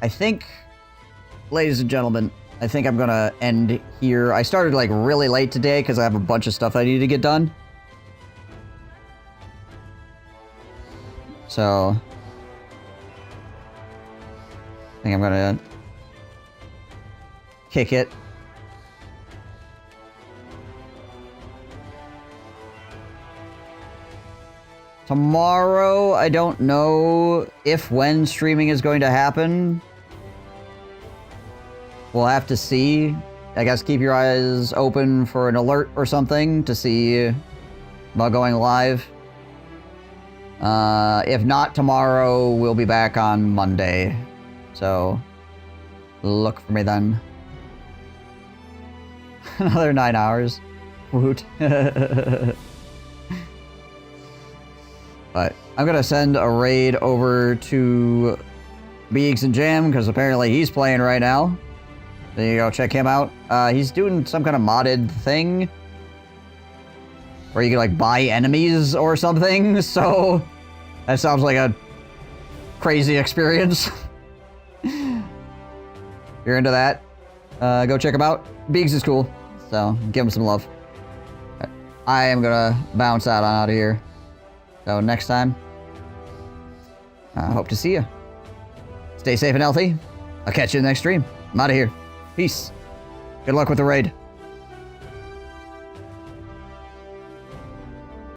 I think, ladies and gentlemen, I think I'm gonna end here. I started like really late today because I have a bunch of stuff I need to get done. So, I think I'm gonna kick it. Tomorrow, I don't know when streaming is going to happen. We'll have to see. I guess keep your eyes open for an alert or something to see about going live. If not tomorrow, we'll be back on Monday. So, look for me then. Another 9 hours. Woot. But I'm gonna send a raid over to Beegs and Jam, because apparently he's playing right now. There you go, check him out. He's doing some kind of modded thing where you can like buy enemies or something, so that sounds like a crazy experience. If you're into that, go check him out. Beegs is cool, so give him some love. I am gonna bounce out of here. So next time, I hope to see you. Stay safe and healthy. I'll catch you in the next stream. I'm out of here. Peace. Good luck with the raid.